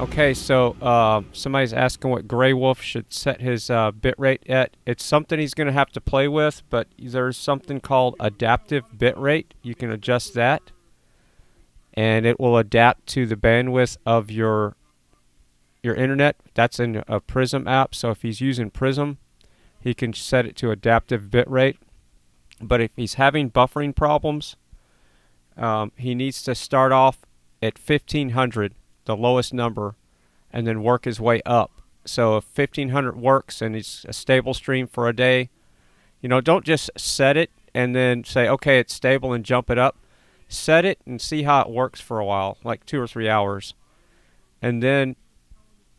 Speaker 5: Okay, so somebody's asking what Grey Wolf should set his bitrate at. It's something he's going to have to play with, but there's something called adaptive bitrate. You can adjust that, and it will adapt to the bandwidth of your internet. That's in a Prism app, so if he's using Prism, he can set it to adaptive bitrate. But if he's having buffering problems, he needs to start off at 1500, the lowest number, and then work his way up. So if 1500 works and it's a stable stream for a day, you know, don't just set it and then say, okay, it's stable and jump it up. Set it and see how it works for a while, like 2 or 3 hours, and then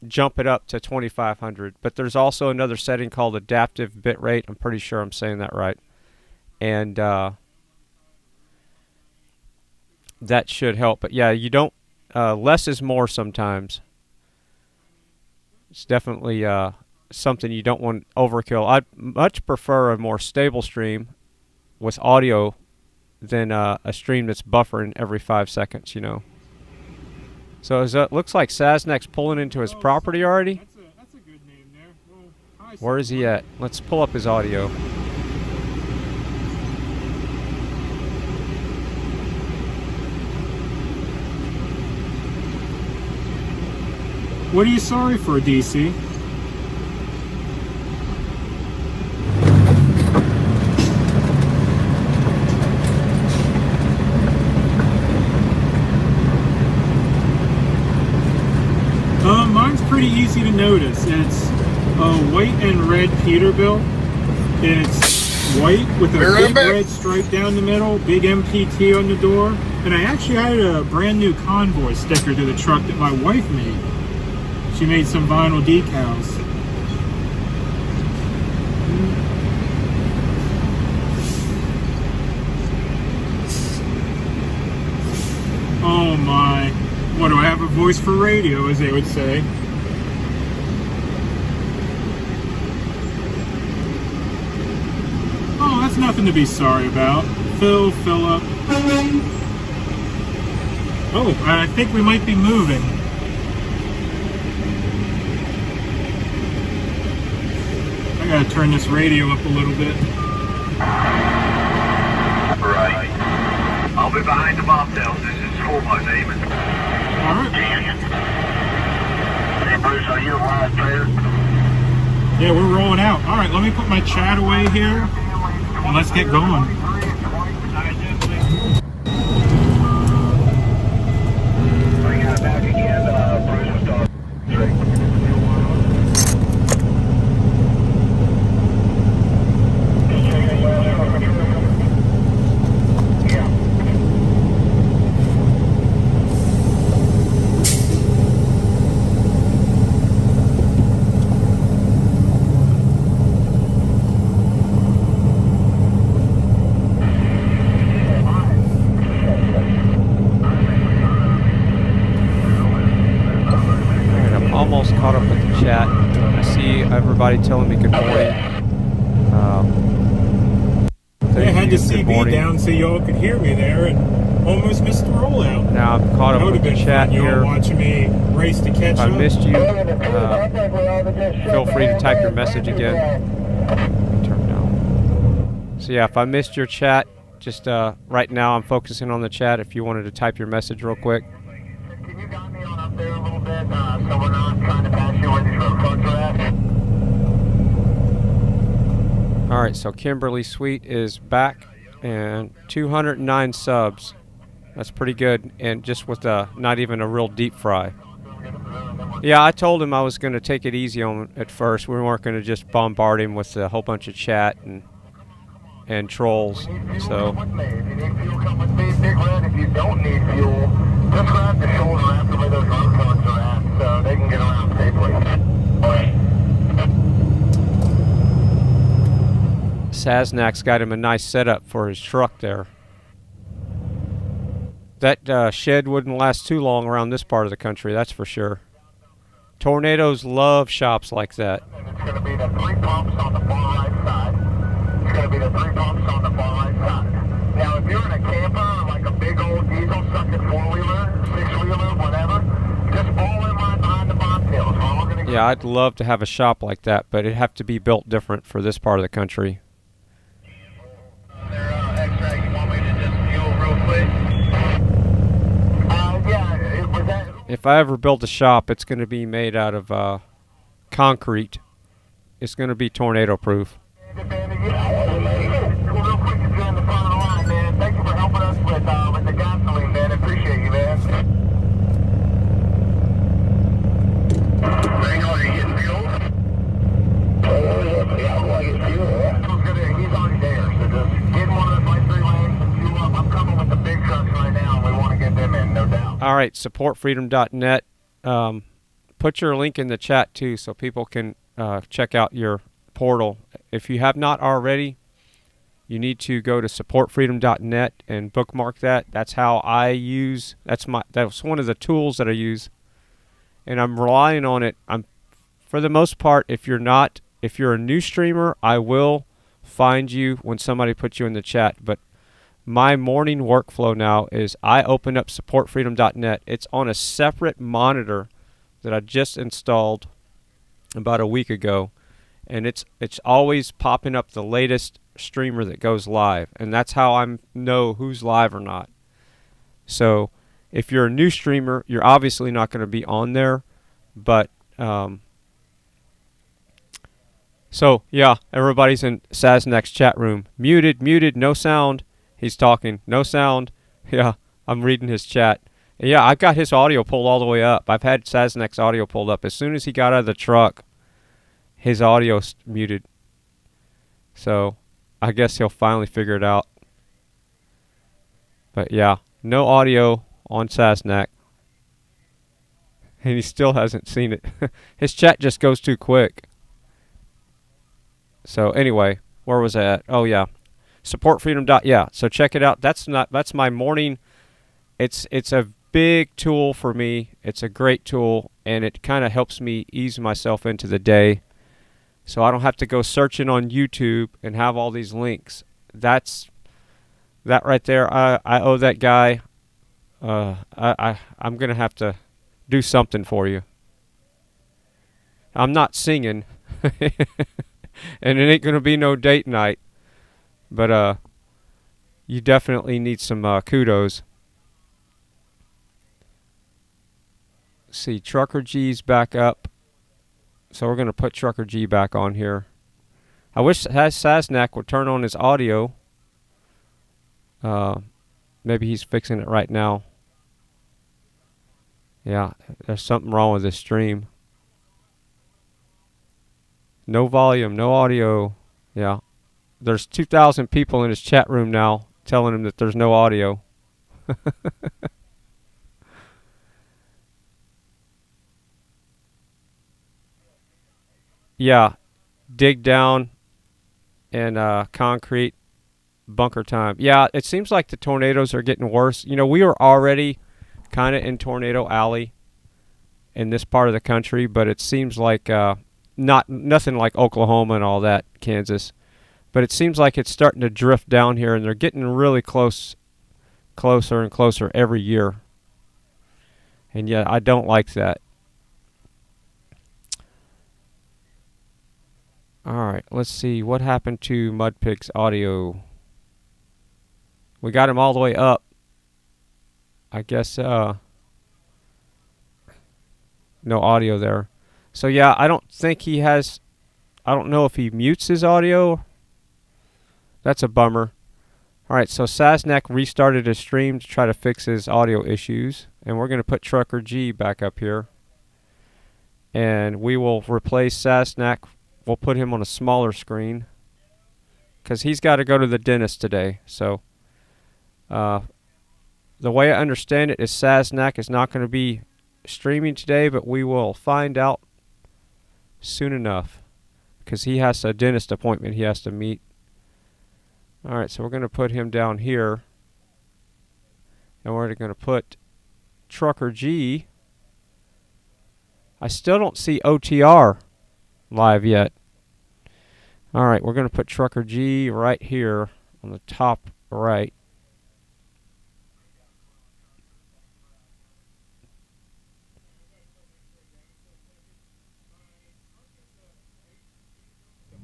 Speaker 5: jump it up to 2500. But there's also another setting called adaptive bitrate. I'm pretty sure I'm saying that right. And that should help. But yeah, you don't, less is more sometimes. It's definitely something you don't want overkill. I'd much prefer a more stable stream with audio than a stream that's buffering every 5 seconds, you know. So it looks like Sasnak's pulling into his property already.
Speaker 10: That's a good name there. Well, hi,
Speaker 5: where is he at? Let's pull up his audio.
Speaker 10: What are you sorry for, DC? Mine's pretty easy to notice. It's a white and red Peterbilt. It's white with a big red stripe down the middle, big MPT on the door, and I actually added a brand new Convoy sticker to the truck that my wife made. She made some vinyl decals. Oh my. What, do I have a voice for radio, as they would say? Oh, that's nothing to be sorry about. Fill up. Oh, I think we might be moving. I gotta turn this radio up a little bit.
Speaker 7: Right. I'll be behind the bobtails. This is Convoy, Damon.
Speaker 10: Alright.
Speaker 7: Hey, Bruce, are you alive, player?
Speaker 10: Yeah, we're rolling out. Alright, let me put my chat away here. And let's get going.
Speaker 7: I got back again. Bruce was talking.
Speaker 5: Almost caught up with the chat. I see everybody telling me good morning.
Speaker 10: I had the CB down so y'all could hear me there and almost missed the rollout.
Speaker 5: Now I'm caught up with the chat here.
Speaker 10: Watching me race to catch
Speaker 5: if
Speaker 10: up.
Speaker 5: I missed you, feel free to type your message again. Turn down. So yeah, if I missed your chat, just right now I'm focusing on the chat. If you wanted to type your message real quick.
Speaker 1: Can you got me on up there a little bit so we're not trying to pass you where these road trucks are at?
Speaker 5: Alright, so Kimberly Sweet is back and 209 subs. That's pretty good, and just with not even a real deep fry. Yeah, I told him I was going to take it easy on him at first. We weren't going to just bombard him with a whole bunch of chat and trolls. So
Speaker 1: If you don't need fuel, just grab the shoulder after where those road trucks are at so they can get around safely.
Speaker 5: Sasnak's got him a nice setup for his truck there. That shed wouldn't last too long around this part of the country, that's for sure. Tornadoes love shops like that.
Speaker 1: It's going to be the 3 pumps on the far right side. It's going to be the 3 pumps on the far right side. Now, if you're in a camper or like a big old diesel sucking 4-wheeler, 6-wheeler, whatever, just fall in line behind the bobtails.
Speaker 5: Yeah, I'd love to have a shop like that, but it'd have to be built different for this part of the country. If I ever build a shop, it's going to be made out of concrete. It's going to be tornado proof.
Speaker 1: Real quick to join the front of the line, man. Thank you for helping us with the gasoline, man. Appreciate you, man. Hang on, are you getting fuel? Yeah, I'm going to get fuel. He's already there, so just get in one of those light 3 lanes and fuel up. I'm coming with the big trucks right now, and we want to get them in, no doubt.
Speaker 5: All right, supportfreedom.net. Put your link in the chat, too, so people can check out your portal. If you have not already, you need to go to supportfreedom.net and bookmark that. That's how I use. That's one of the tools that I use, and I'm relying on it. For the most part, if you're a new streamer, I will find you when somebody puts you in the chat. But my morning workflow now is I open up supportfreedom.net. It's on a separate monitor that I just installed about a week ago. And it's always popping up the latest streamer that goes live. And that's how I know who's live or not. So if you're a new streamer, you're obviously not going to be on there. But, so, yeah, everybody's in Sasnak's chat room. Muted, no sound. He's talking, no sound. Yeah, I'm reading his chat. Yeah, I've got his audio pulled all the way up. I've had Sasnak's audio pulled up. As soon as he got out of the truck, his audio's muted. So, I guess he'll finally figure it out. But yeah, no audio on Sasnak. And he still hasn't seen it. His chat just goes too quick. So anyway, where was I at? Oh yeah. Supportfreedom. Yeah, so check it out. That's my morning. It's a big tool for me. It's a great tool, and it kind of helps me ease myself into the day. So I don't have to go searching on YouTube and have all these links. That right there, I owe that guy. I'm gonna have to do something for you. I'm not singing. And it ain't gonna be no date night. But you definitely need some kudos. See, Trucker G's back up. So we're gonna put Trucker G back on here. I wish Sasnak would turn on his audio. Maybe he's fixing it right now. Yeah, there's something wrong with this stream. No volume, no audio. Yeah. There's 2,000 people in his chat room now telling him that there's no audio. Yeah. Dig down and concrete. Bunker time. Yeah, it seems like the tornadoes are getting worse. You know, we were already kind of in Tornado Alley in this part of the country, but it seems like nothing like Oklahoma and all that, Kansas. But it seems like it's starting to drift down here, and they're getting really closer and closer every year. And yet, I don't like that. All right, let's see what happened to Mudpig's audio. We got him all the way up. I guess no audio there. So yeah, I don't think he has. I don't know if he mutes his audio. That's a bummer. All right, so Sasnak restarted his stream to try to fix his audio issues, and we're going to put Trucker G back up here. And we will replace Sasnak. We'll put him on a smaller screen because he's got to go to the dentist today. So the way I understand it is Sasnak is not going to be streaming today, but we will find out soon enough because he has a dentist appointment he has to meet. All right, so we're going to put him down here, and we're going to put Trucker G. I still don't see OTR live yet. All right, we're going to put Trucker G right here on the top right.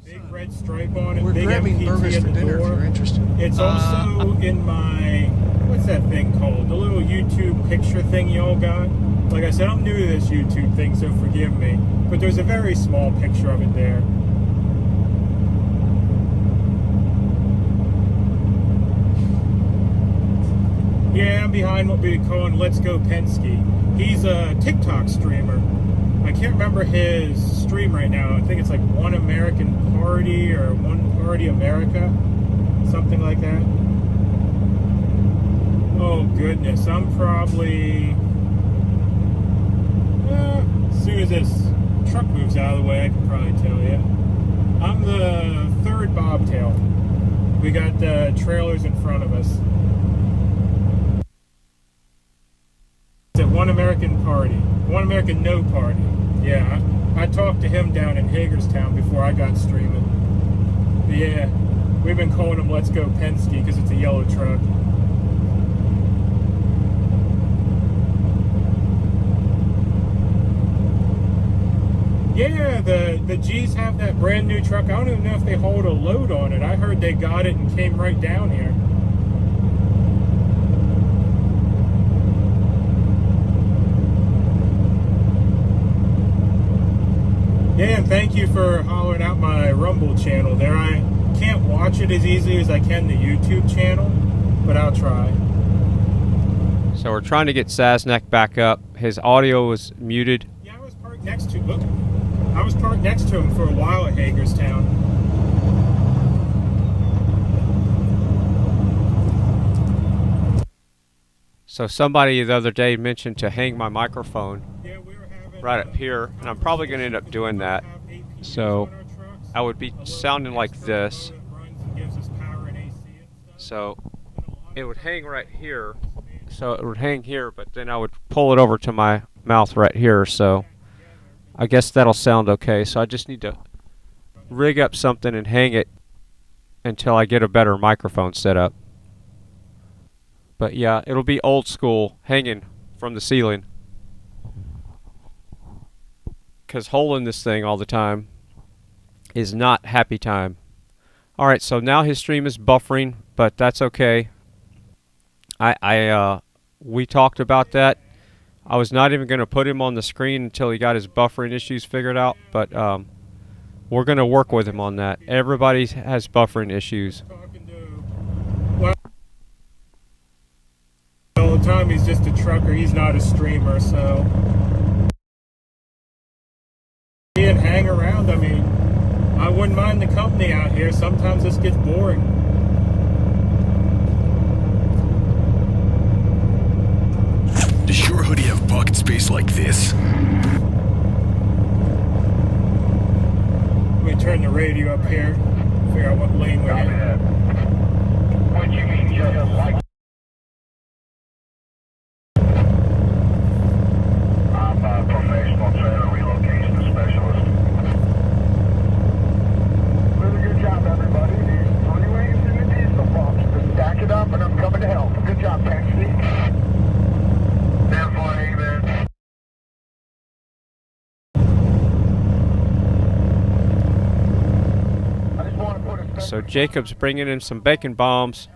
Speaker 10: Big red stripe on it.
Speaker 2: We're
Speaker 10: big
Speaker 2: grabbing
Speaker 10: MPT
Speaker 2: burgers
Speaker 10: at
Speaker 2: for
Speaker 10: the
Speaker 2: dinner
Speaker 10: door.
Speaker 2: if you're interested.
Speaker 10: It's also in my, what's that thing called? The little YouTube picture thing y'all got. Like I said, I'm new to this YouTube thing, so forgive me. But there's a very small picture of it there. Yeah, I'm behind what we call Let's Go Penske. He's a TikTok streamer. I can't remember his stream right now. I think it's like One American Party or One Party America. Something like that. Oh goodness, I'm probably... as soon as this truck moves out of the way, I can probably tell you. I'm the third bobtail. We got the trailers in front of us. It's at One American Party. One American No Party. Yeah, I talked to him down in Hagerstown before I got streaming. But yeah, we've been calling him Let's Go Penske because it's a yellow truck. Yeah, the G's have that brand new truck. I don't even know if they hold a load on it. I heard they got it and came right down here. Yeah, and thank you for hollering out my Rumble channel there. I can't watch it as easily as I can the YouTube channel, but I'll try.
Speaker 5: So we're trying to get Sasnak back up. His audio was muted.
Speaker 10: Yeah, I was parked next to him for a while at Hagerstown.
Speaker 5: So somebody the other day mentioned to hang my microphone right up here, and I'm probably going to end up doing that. So I would be sounding like this. So it would hang right here. So it would hang here, but then I would pull it over to my mouth right here. So I guess that'll sound okay. So I just need to rig up something and hang it until I get a better microphone set up. But yeah, it'll be old school, hanging from the ceiling. Because holding this thing all the time is not happy time. Alright, so now his stream is buffering, but that's okay. We talked about that. I was not even going to put him on the screen until he got his buffering issues figured out, but we're going to work with him on that. Everybody has buffering issues.
Speaker 10: All the time he's just a trucker, he's not a streamer, so and hang around. I mean, I wouldn't mind the company out here. Sometimes this gets boring.
Speaker 14: Does your hoodie have pocket space like this?
Speaker 10: Let me turn the radio up here, figure out what lane we're in.
Speaker 1: What you mean you just like? I'm a professional trailer relocation specialist. Really good job, everybody. These 3 lanes in the diesel box. Just stack it up and I'm coming to help. Good job, taxi. Stand for amen.
Speaker 5: So Jacob's bringing in some bacon bombs.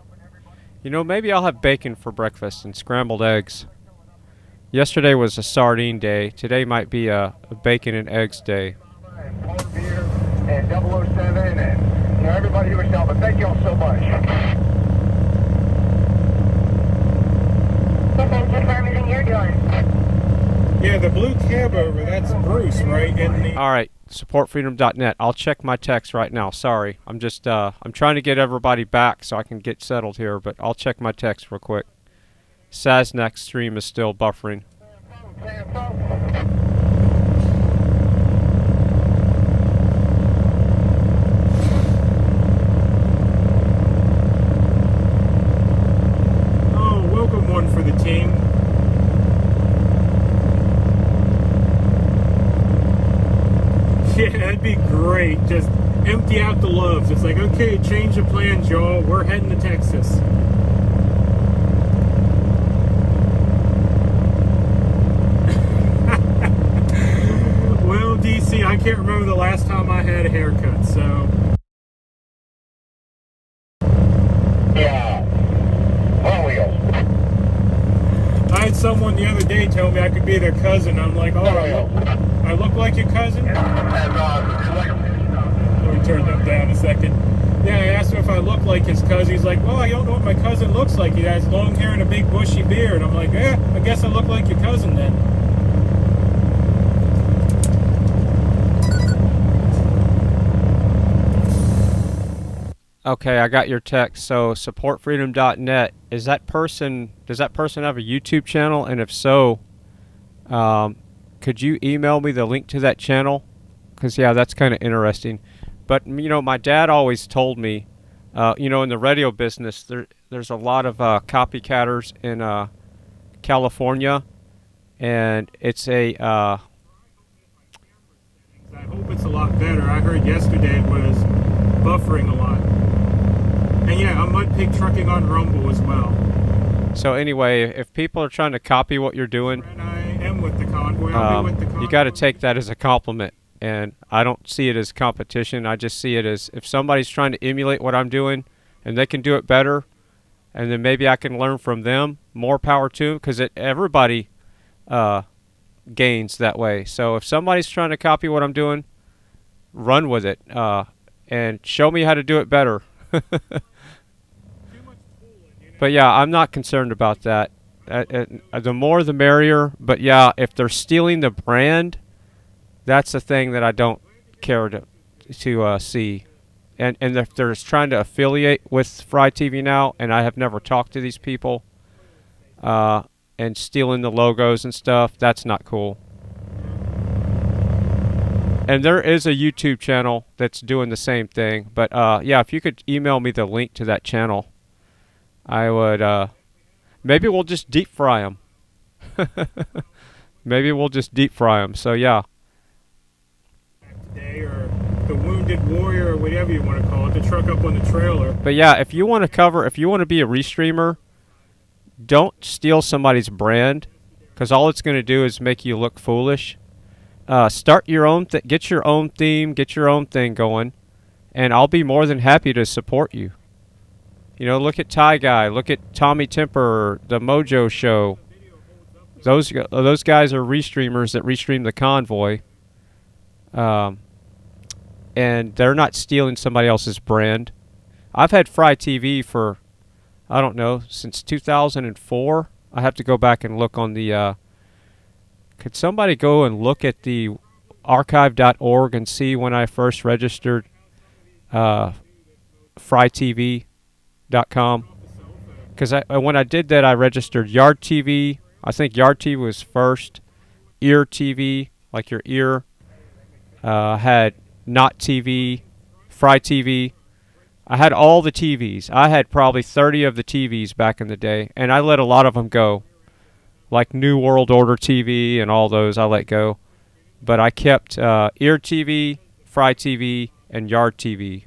Speaker 5: You know, maybe I'll have bacon for breakfast and scrambled eggs. Yesterday was a sardine day. Today might be a bacon and eggs day.
Speaker 1: Beer and 007 and everybody who was helping. Thank you all so much.
Speaker 11: Thank you for everything you're doing.
Speaker 10: Yeah, the blue cab over, that's Bruce, right?
Speaker 5: Alright, supportfreedom.net. I'll check my text right now. Sorry. I'm just, I'm trying to get everybody back so I can get settled here, but I'll check my text real quick. Sasnak stream is still buffering.
Speaker 10: Oh, welcome one for the team. Yeah, that'd be great. Just empty out the loves. It's like, okay, change the plans, y'all. We're heading to Texas. Well, DC, I can't remember the last time I had a haircut, so.
Speaker 1: Yeah. On wheels.
Speaker 10: I had someone the other day tell me I could be their cousin. I'm like, oh, I look like your cousin? Let me turn them down a second. Yeah, I asked him if I look like his cousin. He's like, well, I don't know what my cousin looks like. He has long hair and a big bushy beard. I'm like, yeah, I guess I look like your cousin then.
Speaker 5: Okay, I got your text. So supportfreedom.net, does that person have a YouTube channel? And if so, could you email me the link to that channel? Because yeah, that's kind of interesting. But you know, my dad always told me, you know, in the radio business, there's a lot of copycatters in California, and it's a.
Speaker 10: I hope it's a lot better. I heard yesterday it was buffering a lot. And yeah, I'm Mud Pig Trucking on Rumble as well.
Speaker 5: So anyway, if people are trying to copy what you're doing,
Speaker 10: and I am with the Convoy. I'll be with the Convoy.
Speaker 5: You got to take that as a compliment. And I don't see it as competition. I just see it as if somebody's trying to emulate what I'm doing and they can do it better, and then maybe I can learn from them, more power to them, because everybody gains that way. So if somebody's trying to copy what I'm doing, run with it and show me how to do it better. But yeah, I'm not concerned about that. The more the merrier. But yeah, if they're stealing the brand, that's the thing that I don't care to see. And if they're trying to affiliate with FryTVNow, and I have never talked to these people, and stealing the logos and stuff, that's not cool. And there is a YouTube channel that's doing the same thing. But yeah, if you could email me the link to that channel, I would, maybe we'll just deep fry them. Maybe we'll just deep fry them. So yeah.
Speaker 10: Or the Wounded Warrior, or whatever you want to call it, the truck up on the trailer.
Speaker 5: But yeah, if you want to be a restreamer, don't steal somebody's brand, because all it's going to do is make you look foolish. start your own, get your own theme, get your own thing going, and I'll be more than happy to support you. You know, look at Ty Guy, look at Tommy Temper, the Mojo Show. Those guys are restreamers that restream the Convoy, and they're not stealing somebody else's brand. I've had FryTV for, I don't know, since 2004. I have to go back and look on the. Could somebody go and look at the archive.org and see when I first registered FryTV.com? Because when I did that, I registered Yard TV. I think Yard TV was first. Ear TV, like your ear. Had Not TV, FryTV. I had all the TVs. I had probably 30 of the TVs back in the day, and I let a lot of them go. Like New World Order TV and all those I let go. But I kept Ear TV, FryTV, and Yard TV.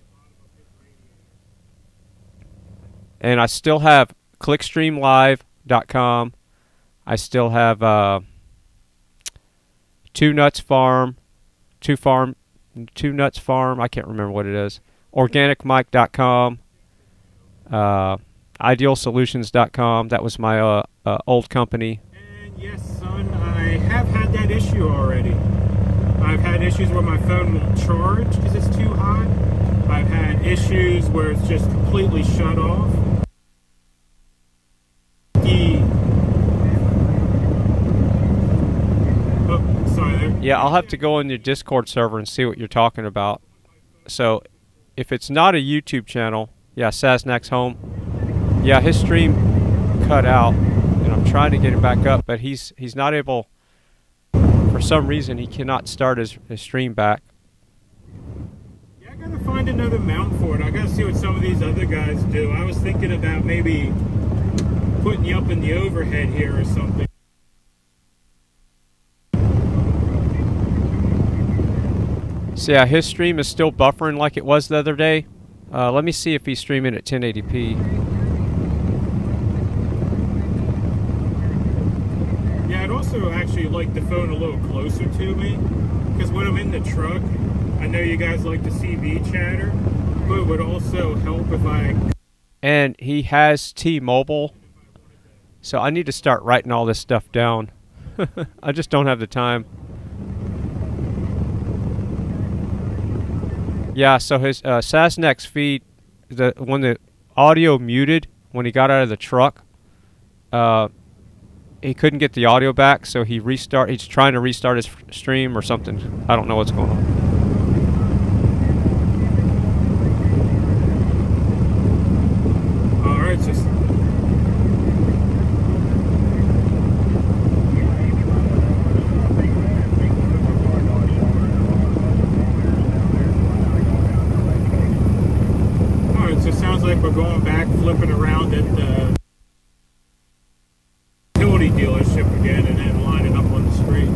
Speaker 5: And I still have clickstreamlive.com. I still have Two Nuts Farm, I can't remember what it is. Organicmic.com, idealsolutions.com. That was my old company.
Speaker 10: And yes, son, I have had that issue already. I've had issues where my phone won't charge because it's too hot. I've had issues where it's just completely shut off.
Speaker 5: Yeah, I'll have to go in your Discord server and see what you're talking about. So, if it's not a YouTube channel, yeah, Sasnak's home. Yeah, his stream cut out, and I'm trying to get it back up, but he's not able. For some reason, he cannot start his stream back.
Speaker 10: Yeah, I gotta find another mount for it. I gotta see what some of these other guys do. I was thinking about maybe putting you up in the overhead here or something.
Speaker 5: So yeah, his stream is still buffering like it was the other day. Let me see if he's streaming at 1080p.
Speaker 10: Yeah, I'd also actually like the phone a little closer to me, because when I'm in the truck, I know you guys like the CV chatter, but it would also help if I...
Speaker 5: And he has T-Mobile, so I need to start writing all this stuff down. I just don't have the time. Yeah, so his Sasnak's feed, when the audio muted when he got out of the truck, he couldn't get the audio back, so he's trying to restart his stream or something. I don't know what's going on.
Speaker 10: All right, just... Sounds like we're going back, flipping around at the utility dealership again and then lining up on the street.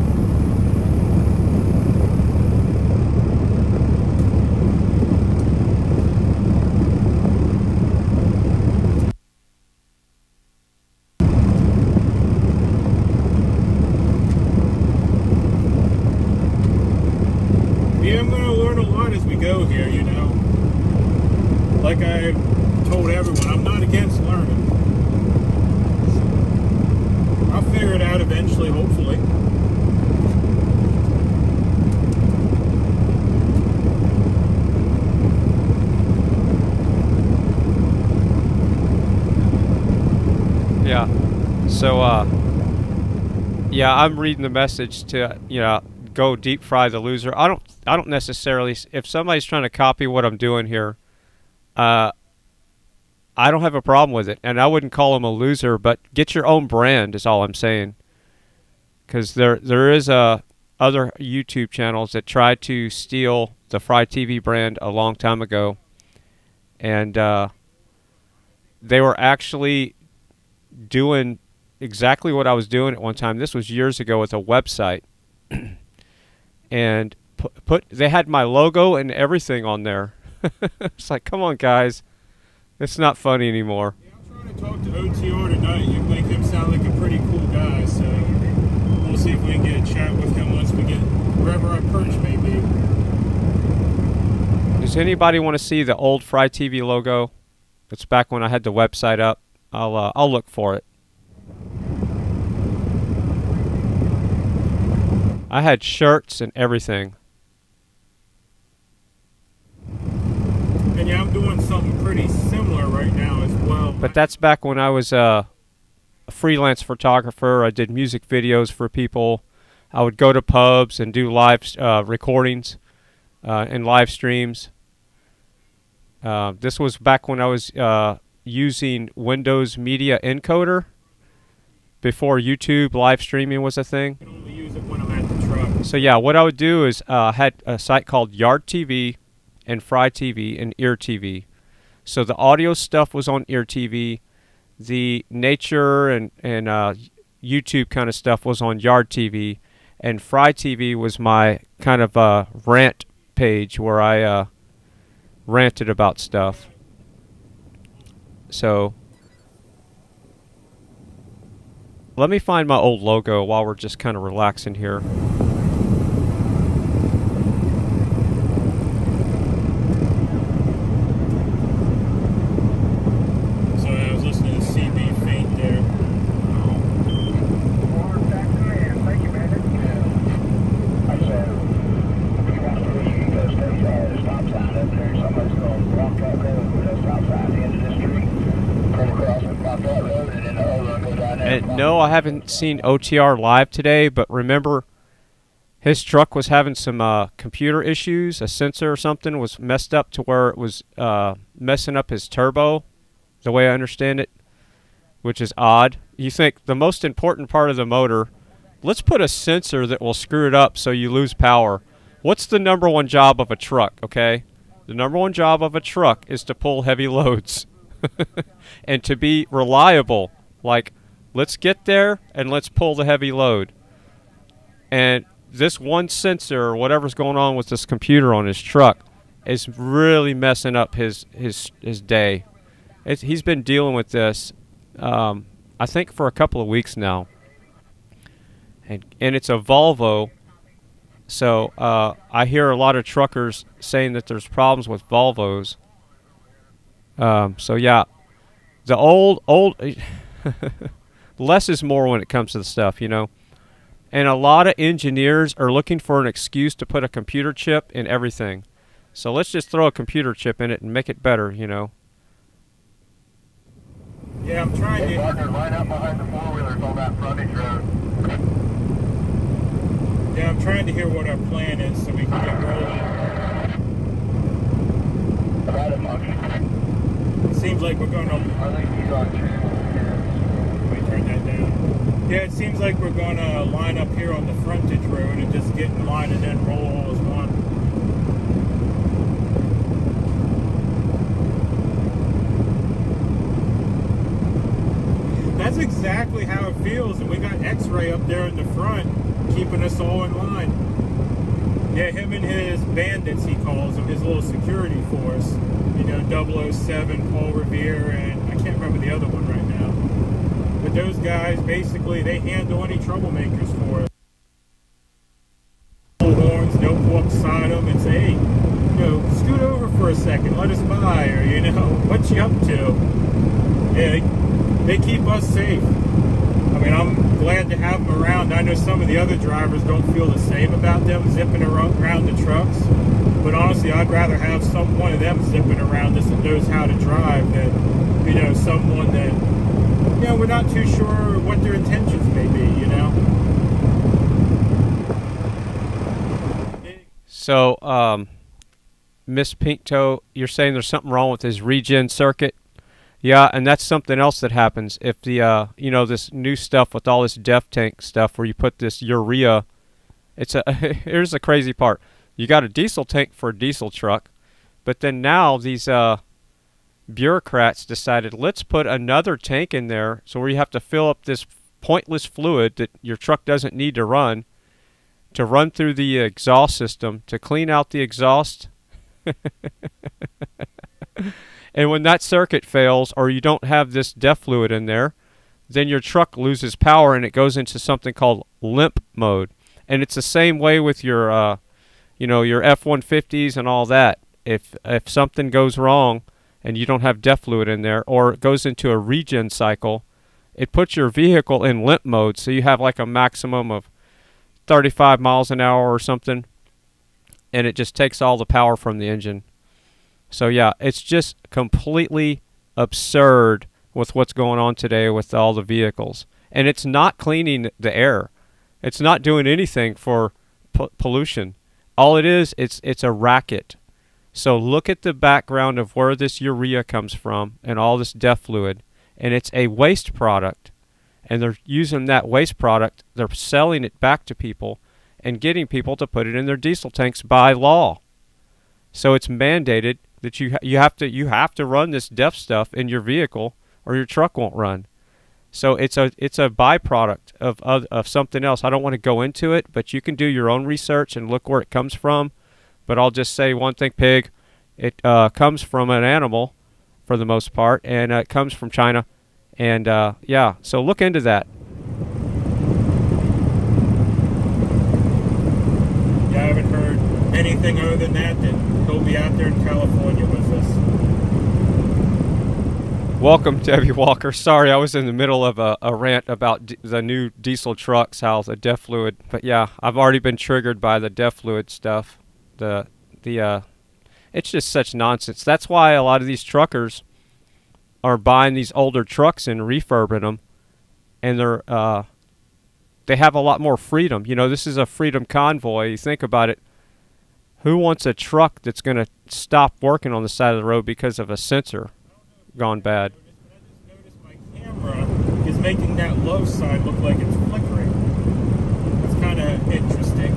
Speaker 10: Yeah, I'm going to learn a lot as we go here, you know. Like I told everyone, I'm not against learning. I'll figure it out eventually, hopefully.
Speaker 5: Yeah. So, yeah, I'm reading the message to, you know, go deep fry the loser. I don't necessarily, if somebody's trying to copy what I'm doing here, I don't have a problem with it, and I wouldn't call him a loser, but get your own brand is all I'm saying. Because there is other YouTube channels that tried to steal the FryTV brand a long time ago, and they were actually doing exactly what I was doing at one time. This was years ago with a website, and they had my logo and everything on there. It's like, come on, guys. It's not funny anymore.
Speaker 10: Yeah, I'm trying to talk to OTR tonight. You make him sound like a pretty cool guy, so we'll we'll see if we can get a chat with him once we get wherever our perch may be.
Speaker 5: Does anybody want to see the old Fry TV logo? It's back when I had the website up. I'll look for it. I had shirts and everything.
Speaker 10: And yeah, I'm doing something pretty similar right now as well.
Speaker 5: But that's back when I was a freelance photographer. I did music videos for people. I would go to pubs and do live recordings and live streams. This was back when I was using Windows Media Encoder before YouTube live streaming was a thing.
Speaker 10: I can only use it when I'm at the truck.
Speaker 5: So yeah, what I would do is I had a site called Yard TV and Fry TV and Ear TV. So the audio stuff was on Ear TV. The nature and YouTube kind of stuff was on Yard TV. And Fry TV was my kind of rant page where I ranted about stuff. So let me find my old logo while we're just kind of relaxing here. No, I haven't seen OTR live today, but remember his truck was having some computer issues. A sensor or something was messed up to where it was messing up his turbo, the way I understand it, which is odd. You think the most important part of the motor, let's put a sensor that will screw it up so you lose power. What's the number one job of a truck, okay? The number one job of a truck is to pull heavy loads and to be reliable. Like, let's get there and let's pull the heavy load. And this one sensor or whatever's going on with this computer on his truck is really messing up his day. He's been dealing with this, I think, for a couple of weeks now. And it's a Volvo. So I hear a lot of truckers saying that there's problems with Volvos. So yeah, the old less is more when it comes to the stuff, you know. And a lot of engineers are looking for an excuse to put a computer chip in everything. So let's just throw a computer chip in it and make it better, you know.
Speaker 10: Yeah, I'm trying to...
Speaker 1: line up behind the four-wheelers on that frontage road.
Speaker 10: Yeah, I'm trying to hear what our plan is so we can get rolling.
Speaker 1: About a month.
Speaker 10: It seems like we're going to...
Speaker 1: I think he's on channel.
Speaker 10: Turn that down. Yeah, it seems like we're going to line up here on the frontage road and just get in line and then roll all as one. That's exactly how it feels, and we got X-Ray up there in the front keeping us all in line. Yeah, him and his bandits, he calls them, his little security force. You know, 007, Paul Revere, and I can't remember the other one right now. But those guys, basically, they handle any troublemakers for us. Horns, they'll go upside them and say, hey, you know, scoot over for a second, let us by, or, you know, what you up to? Yeah, they keep us safe. I mean, I'm glad to have them around. I know some of the other drivers don't feel the same about them zipping around the trucks. But honestly, I'd rather have one of them zipping around us that knows how to drive than, you know, someone that, you know, we're not too sure what their intentions may be, you know.
Speaker 5: So, Miss Pinktoe, you're saying there's something wrong with his regen circuit? Yeah, and that's something else that happens if the you know, this new stuff with all this def tank stuff where you put this urea. It's here's the crazy part. You got a diesel tank for a diesel truck, but then now these bureaucrats decided, let's put another tank in there so where you have to fill up this pointless fluid that your truck doesn't need to run through the exhaust system to clean out the exhaust. And when that circuit fails or you don't have this DEF fluid in there, then your truck loses power and it goes into something called limp mode. And it's the same way with your, your F-150s and all that. If something goes wrong and you don't have DEF fluid in there, or it goes into a regen cycle, it puts your vehicle in limp mode, so you have like a maximum of 35 miles an hour or something, and it just takes all the power from the engine. So yeah, it's just completely absurd with what's going on today with all the vehicles. And it's not cleaning the air. It's not doing anything for pollution. All it is, it's a racket. So look at the background of where this urea comes from and all this DEF fluid. And it's a waste product. And they're using that waste product, they're selling it back to people and getting people to put it in their diesel tanks by law. So it's mandated that you have to run this DEF stuff in your vehicle or your truck won't run. So it's a byproduct of something else. I don't want to go into it, but you can do your own research and look where it comes from. But I'll just say one thing, pig. It comes from an animal for the most part, and it comes from China. And yeah, so look into that.
Speaker 10: Yeah, I haven't heard anything other than that he'll be out there in California with us.
Speaker 5: Welcome, Debbie Walker. Sorry, I was in the middle of a rant about the new diesel trucks, how the DEF fluid. But yeah, I've already been triggered by the DEF fluid stuff. It's just such nonsense. That's why a lot of these truckers are buying these older trucks and refurbing them, and they have a lot more freedom. You know, this is a freedom convoy. You think about it. Who wants a truck that's going to stop working on the side of the road because of a sensor gone bad?
Speaker 10: I just noticed my camera is making that low side look like it's flickering. That's kind of interesting.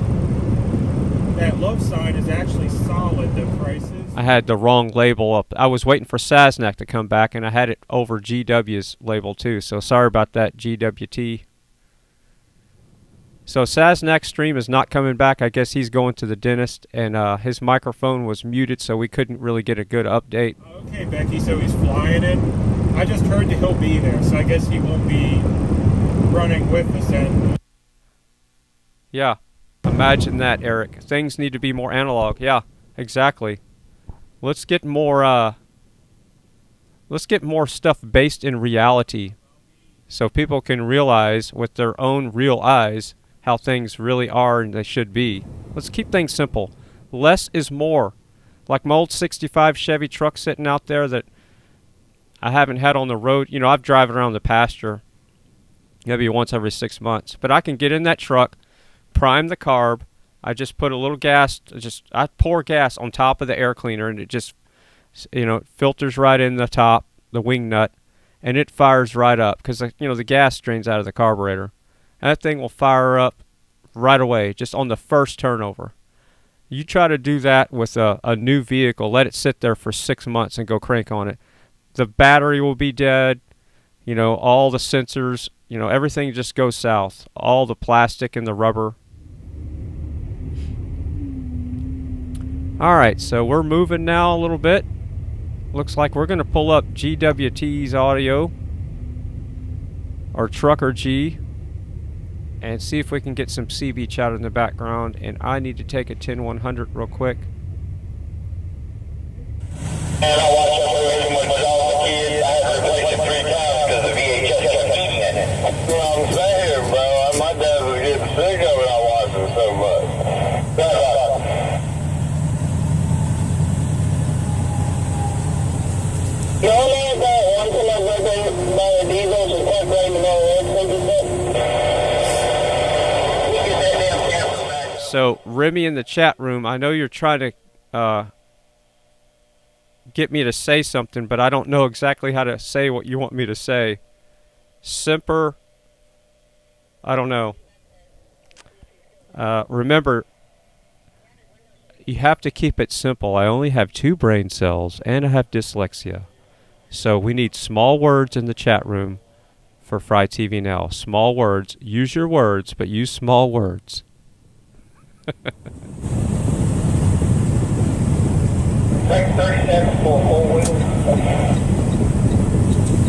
Speaker 10: That low side is actually solid, the prices.
Speaker 5: I had the wrong label up. I was waiting for Sasnak to come back, and I had it over GW's label too. So sorry about that, GWT. So Sasnak's stream is not coming back. I guess he's going to the dentist, and his microphone was muted, so we couldn't really get a good update.
Speaker 10: Okay, Becky, so he's flying in. I just heard that he'll be there, so I guess he won't be running with us then.
Speaker 5: Yeah, imagine that, Eric. Things need to be more analog. Yeah, exactly. Let's get more stuff based in reality, so people can realize with their own real eyes how things really are and they should be. Let's keep things simple. Less is more. Like my old 65 Chevy truck sitting out there that I haven't had on the road. You know, I've driven around the pasture maybe once every 6 months. But I can get in that truck, prime the carb. I just put a little gas, I pour gas on top of the air cleaner, and it just, it filters right in the top, the wing nut, and it fires right up because, the gas drains out of the carburetor. That thing will fire up right away, just on the first turnover. You try to do that with a new vehicle, let it sit there for 6 months and go crank on it. The battery will be dead, all the sensors, everything just goes south. All the plastic and the rubber. Alright, so we're moving now a little bit. Looks like we're going to pull up GWT's audio, or Trucker G, and see if we can get some sea beach out in the background. And I need to take a 10-100 real quick.
Speaker 9: And I watched Operation with all the kids. I had to replace it 3 times because the VHS kept eating it. That's what I'm saying, bro. My dad was getting sick of it. I watched it so much. No, one time I broke by a diesel, so quite right in the middle of it.
Speaker 5: So, Remy in the chat room, I know you're trying to get me to say something, but I don't know exactly how to say what you want me to say. Semper, I don't know. Remember, you have to keep it simple. I only have 2 brain cells, and I have dyslexia. So we need small words in the chat room for FryTVNow. Small words. Use your words, but use small words.
Speaker 9: Take 30 seconds for 4 wheels.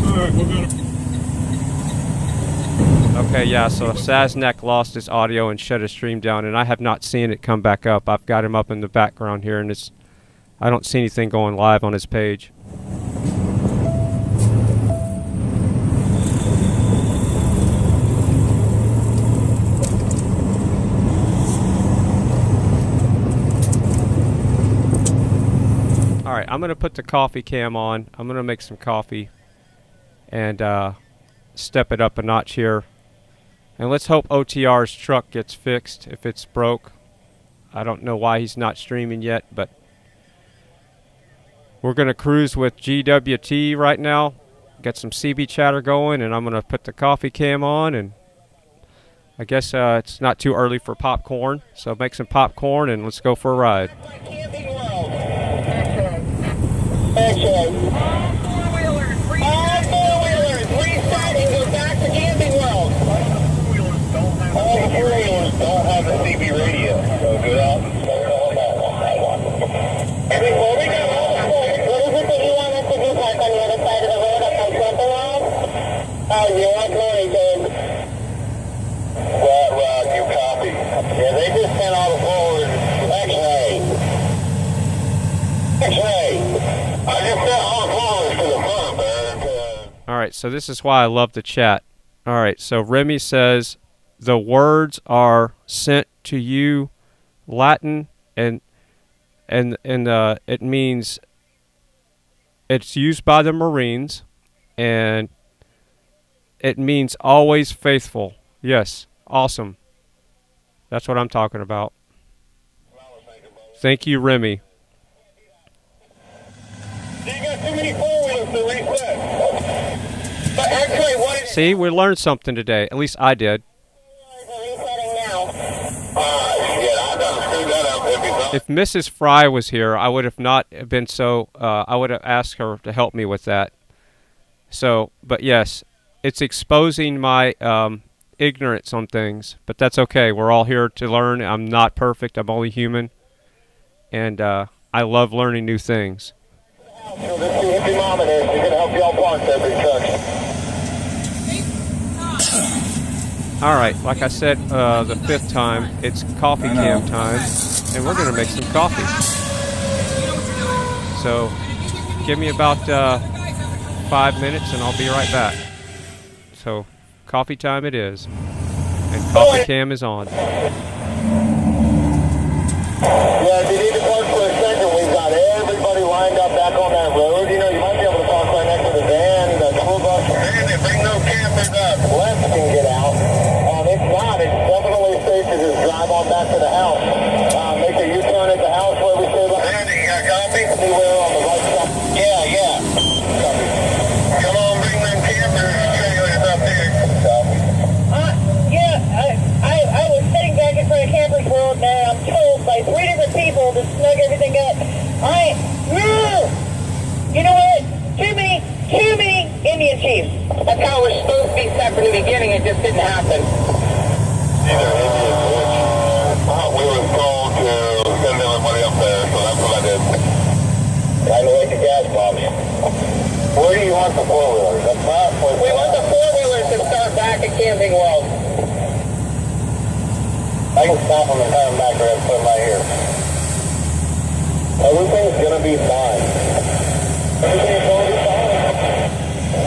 Speaker 10: Alright, we're gonna...
Speaker 5: Okay, yeah, so Sasnak lost his audio and shut his stream down, and I have not seen it come back up. I've got him up in the background here, and I don't see anything going live on his page. Alright, I'm going to put the coffee cam on. I'm going to make some coffee and step it up a notch here. And let's hope OTR's truck gets fixed if it's broke. I don't know why he's not streaming yet, but we're going to cruise with GWT right now. Get some CB chatter going, and I'm going to put the coffee cam on. And I guess it's not too early for popcorn, so make some popcorn and let's go for a ride.
Speaker 9: Four-wheelers, restart and go back to Camping World. All the four-wheelers don't have a CB radio, so go out and start on that one. Before we go, what is it that you want us to do, park on the other side of the road up on Camping World? Oh, you want money, babe? Right, you copy. Yeah, they just sent all the forward X-ray. I just sent all the forwards to the front, man.
Speaker 5: Alright, so this is why I love the chat. Alright, so Remy says the words are sent to you Latin and it means it's used by the Marines and it means always faithful. Yes, awesome. That's what I'm talking about. Thank you, Remy.
Speaker 9: You got too many four-wheelers to reset. But actually, what is...
Speaker 5: See, we learned something today. At least I did. If Mrs. Frei was here, I would have not been so... I would have asked her to help me with that. So, but yes, it's exposing my ignorance on things. But that's okay. We're all here to learn. I'm not perfect. I'm only human. And I love learning new things. Alright, like I said the fifth time, it's coffee cam time, and we're going to make some coffee. So, give me about 5 minutes and I'll be right back. So, coffee time it is. And coffee cam is on.
Speaker 9: Yeah, if you need to park for a second, we've got everybody lined up back on that road. You know, you might be able to park right next to the van, the tour bus. They bring no campers up. Left can get out. If not, it's definitely safe to just drive on back to the house. Make a U-turn at the house where we stay. Randy, you got coffee? Anywhere on the right side. Yeah. Copy. Come on, bring them campers. Trailers up there. Copy. I was sitting back in front of Campers World now. I'm told by 3 different people to snug everything up. You know what? Too many Indian chiefs. That's how it was supposed to be set from the beginning. It just didn't happen. Either Indian we were told to send everybody up there, so that's what I did. Time to wait the gas bombs. Where do you want the four-wheelers? We want the four-wheelers to start back at Camping World. I can stop them and turn them back there and put them right here. Everything's going to be fine. Everything's going to be fine.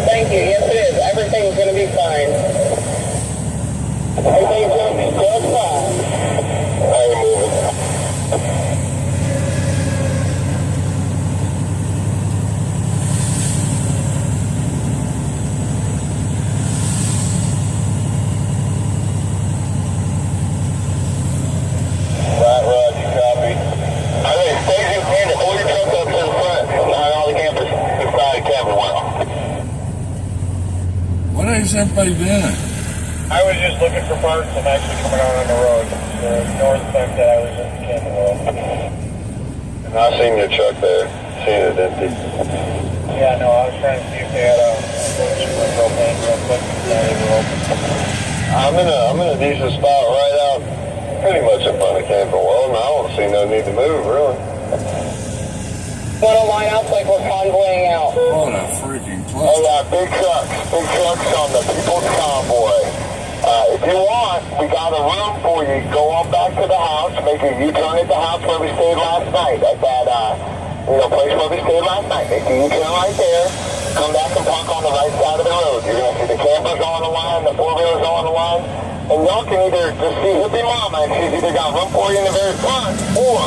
Speaker 9: Thank you. Yes, it is. Everything's going to be fine. Everything's going to be just fine. I'm moving.
Speaker 13: What is everybody doing?
Speaker 7: I was just looking for parts. I'm actually coming out on the road. So north back that I was in Camping World.
Speaker 9: I seen your truck there. Seen it empty.
Speaker 7: Yeah, no, I was trying to see if they had a propane real quick.
Speaker 9: I'm in a decent spot right out pretty much in front of Camping World, and I don't see no need to move, really. Want to line up like we're convoying out.
Speaker 13: What a freaking cluster.
Speaker 9: Oh, yeah, big trucks on the People's Convoy. If you want, we got a room for you. Go on back to the house, make a U-turn at the house where we stayed last night. At that, place where we stayed last night. Make a U-turn right there. Come back and park on the right side of the road. You're going to see the campers on the line, the four-wheelers on the line. And y'all can either just see Hippie Mama and she's either got room for you in the very front, or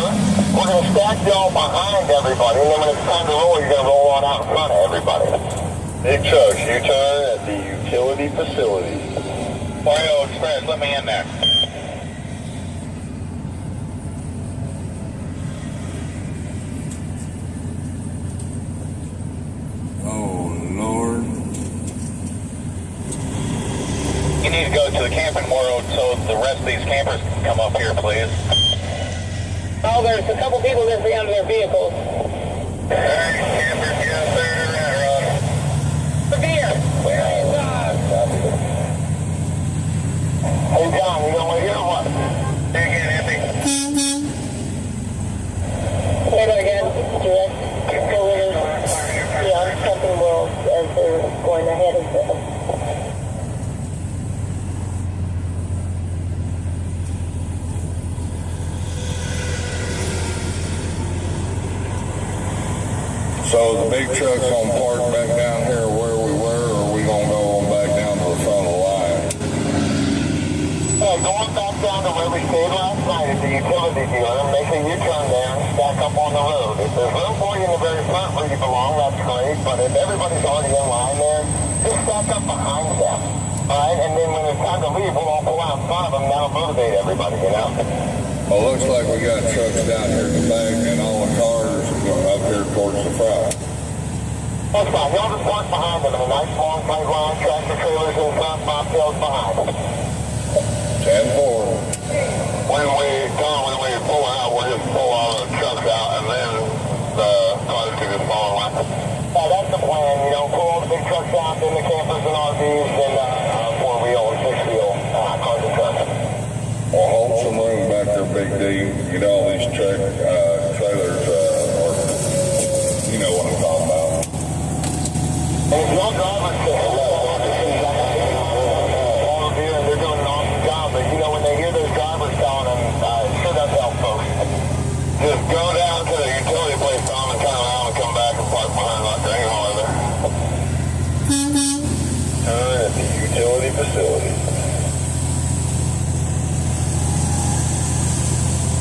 Speaker 9: we're going to stack y'all behind everybody. And then when it's time to roll, you're going to roll on out in front of everybody.
Speaker 7: Big trucks, U-turn at the utility facility. Oreo Express, let me in there.
Speaker 13: Oh, Lord.
Speaker 7: You need to go to the camping world so the rest of these campers can come up here, please.
Speaker 11: Oh, there's a couple people that are under their vehicles.
Speaker 7: Campers, yes, they're right,
Speaker 11: Severe. Where is
Speaker 9: Hey, John, you gonna wait here or what?
Speaker 7: Say again, Hippie.
Speaker 11: Say that again, direct go-winners. Yeah, camping world as they're going ahead of them.
Speaker 13: So the big truck's gonna park back down here where we were, or are we gonna go on back down to the front of the line?
Speaker 9: Going back down to where we stayed last night at the utility dealer, make a U-turn there and stack up on the road. If there's room for you in the very front where you belong, that's great, but if everybody's already in line there, just stack up behind them. Alright, and then when it's time to leave, we'll all pull out in front of them, that'll motivate everybody, you know?
Speaker 13: Well, looks like we got trucks down here in the back and all the cars going up here towards the front.
Speaker 9: That's fine, y'all just park behind them in a nice long tight line, tractor trailers in front, bobtails behind.
Speaker 13: 10-4.
Speaker 9: When we pull out, we'll just pull all the trucks out and then the cars can just follow line. That's the plan, pull all the big trucks out, then the campers and RVs, then four-wheel and six-wheel cars and trucks.
Speaker 13: Well, hold some room back there, Big D. Get all these trailers, or you know what I'm talking about.
Speaker 9: And if your drivers say hello, and they're doing an awesome job, but when they hear those drivers calling them, it sure does help folks. Just go down to the utility place, Tom, and turn around and come back and park behind like there ain't hardly there.
Speaker 7: At the utility facility.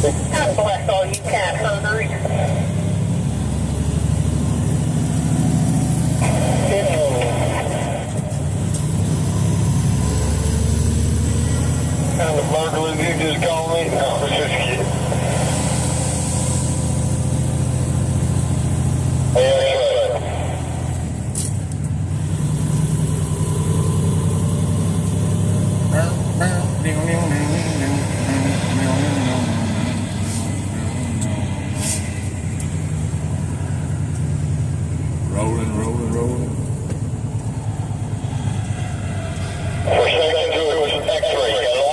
Speaker 11: God bless all you cat hunters.
Speaker 9: Kind of burglars you just called me? No, I was just kidding.
Speaker 13: Rolling.
Speaker 9: First thing I do is an X-ray, hello?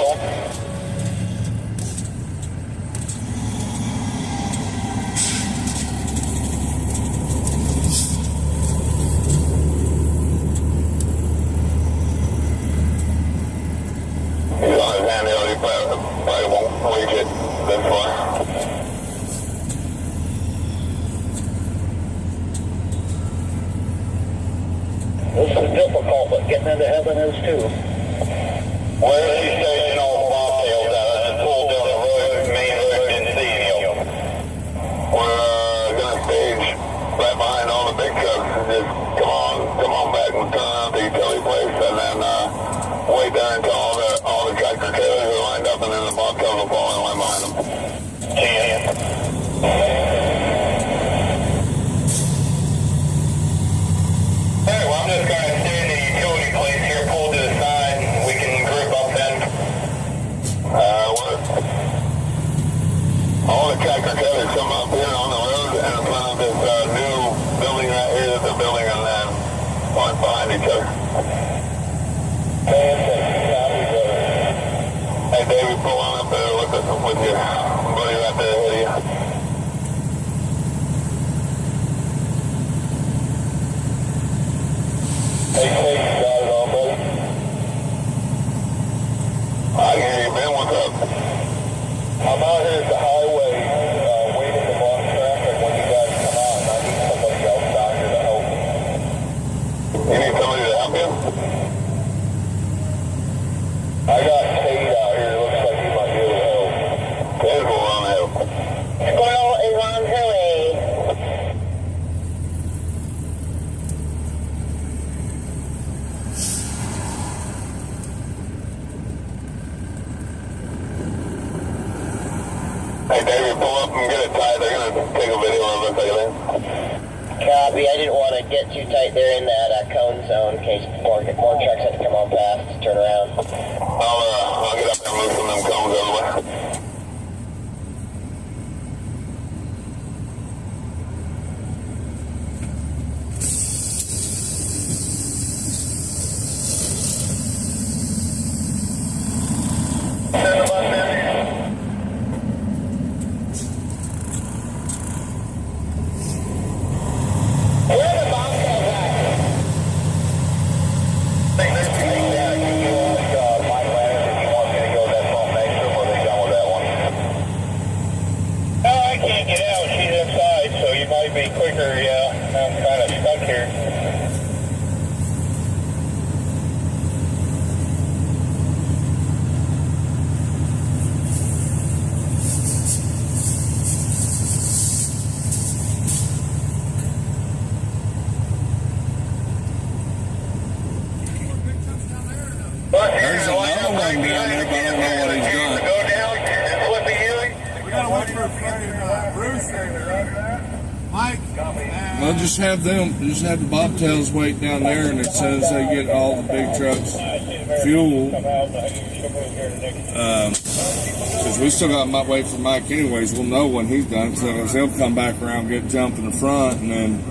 Speaker 9: He's on his hand, he probably won't reach it this far.
Speaker 7: This is difficult, but getting into heaven is too.
Speaker 9: Where is he stationed all the bobtails at? I just pulled down the road, main road, didn't see any of them. We're going to stage right behind all the big trucks and just come on back and turn around the utility place and then wait there until all the tractor trailers are lined up and then the bobtails will fall in line behind them. Alright, well I'm just going to stay in the utility place here, pull to the side, we can group up then. All the tractor trailers come up here on the road and in front of this new building right here that they're building and then park behind each other. Hey David, pull on up there with your buddy right there ahead of you. Hey, you got it all, buddy? I'm out here at the highway waiting to block traffic when you guys come out, and I need somebody else down here to help me. You need somebody to help you? I got Tate out here. It looks like he might be able to help. Tate will run help.
Speaker 11: Squirrel is on her way.
Speaker 9: Hey, David, pull up and get it tight. They're going to take a video of it, take it in.
Speaker 11: Copy. I didn't want to get too tight there in that cone zone in case more trucks had to come on past to turn around.
Speaker 9: I'll get up there and move some of them cones out of the way.
Speaker 13: There's another one down there, but I don't know what he's done.
Speaker 10: We gotta wait for a fucking Bruce Mike.
Speaker 13: Well, just have the bobtails wait down there, and as soon as they get all the big trucks fuel, because we still got to wait for Mike anyways. We'll know when he's done, so he'll come back around, get jumped in the front, and then.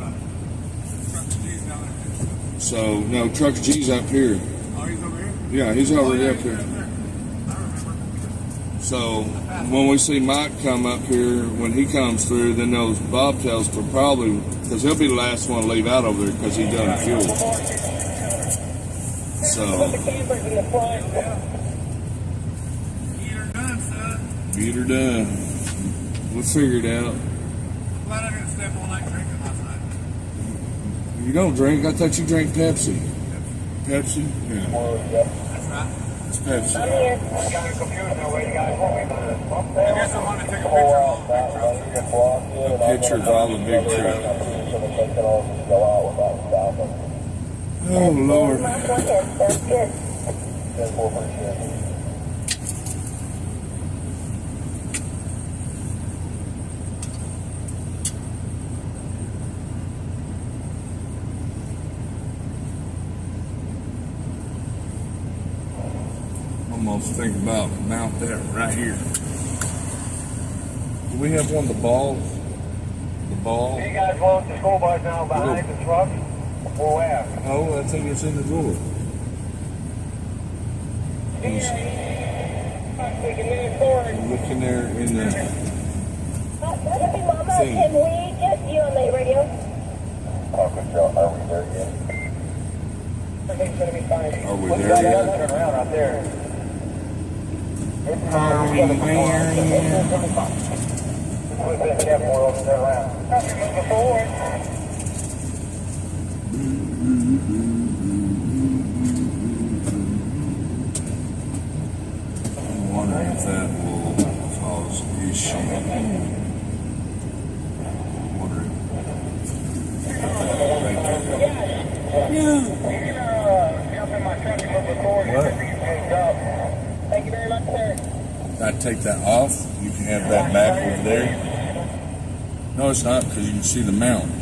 Speaker 13: So no, Truck G's up here.
Speaker 10: Oh, he's over here?
Speaker 13: Yeah, he's already up here. So when we see Mike come up here, when he comes through, then those bobtails will probably, because he'll be the last one to leave out over there because he's done fuel. So. Get her done. We'll figure it out.
Speaker 10: Glad I didn't step all night drinking last night.
Speaker 13: You don't drink? I thought you drank Pepsi. Pepsi? Yeah.
Speaker 10: That's right.
Speaker 13: It's Pepsi.
Speaker 10: I guess I want to take a picture of all the big trucks.
Speaker 13: A picture of all the big trucks. Oh, Lord. Almost think about mount that right here. Do we have one of the balls? The ball?
Speaker 1: You guys load the school bus now behind the truck? Or where?
Speaker 13: Oh, I think it's in the drawer. Look in there in the thing.
Speaker 11: Can we get you on the radio?
Speaker 9: Oh, good job. Are we there yet?
Speaker 1: Everything's going to be fine.
Speaker 13: Are we there yet?
Speaker 1: Turn around out there.
Speaker 13: Are we there yet? I'm wondering if that will cause issue. I'm wondering. What?
Speaker 11: Thank you very much, sir.
Speaker 13: If I take that off, you can have that back over there. No, it's not, because you can see the mount.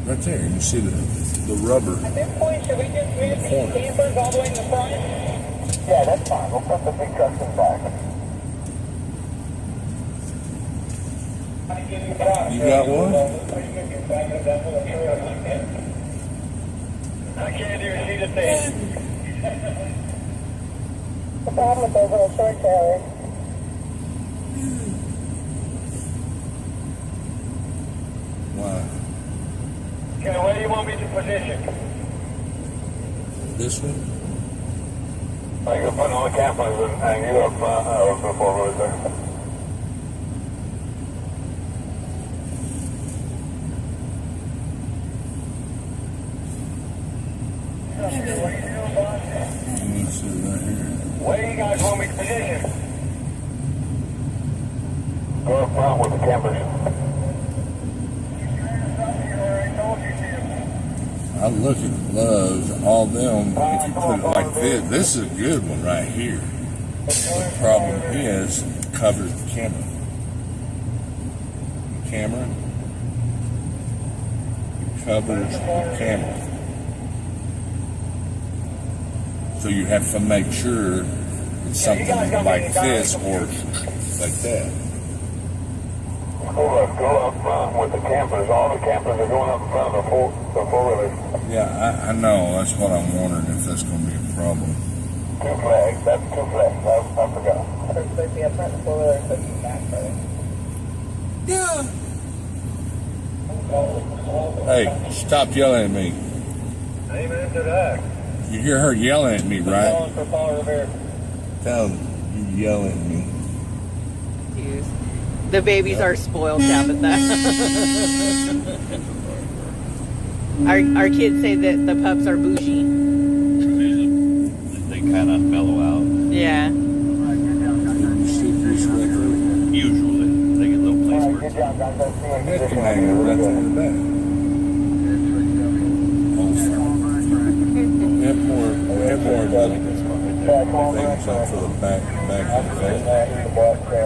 Speaker 13: Right there, you can see the rubber.
Speaker 11: At this point, should we just move these campers all the way in the front?
Speaker 1: Yeah, that's fine. We'll put the big trucks in back.
Speaker 13: You got one?
Speaker 1: I can't even see the thing.
Speaker 11: The problem with those little short trailers.
Speaker 13: Why?
Speaker 1: Okay, where do you want me to position?
Speaker 13: This one?
Speaker 9: Thank you for putting all the cameras and you up the four-wheelers there. Where do you guys want me to position? Go up front with the campers.
Speaker 13: I look at the gloves, all them, if you put it like this is a good one right here. The problem is, it covers the camera. The camera, it covers the camera. So you have to make sure it's something like this or like that.
Speaker 9: Go up front with the campers. All the campers are going up in front of the four-wheelers.
Speaker 13: Yeah, I know. That's what I'm wondering if that's going to be a problem.
Speaker 9: 2 flags. That's 2 flags. I forgot.
Speaker 11: They're supposed to be up front of the four-wheeler, but you back further.
Speaker 13: Yeah. Hey, stop yelling at me.
Speaker 9: Amen to that.
Speaker 13: You hear her yelling at me, right?
Speaker 9: Calling for Paul Rivera.
Speaker 13: Tell them you yelling at me.
Speaker 15: The babies are spoiled, Tabitha. Our kids say that the pups are bougie.
Speaker 6: They kind of mellow out.
Speaker 15: Yeah.
Speaker 6: Usually. They get little place where
Speaker 13: We have more things up for the back of the phone.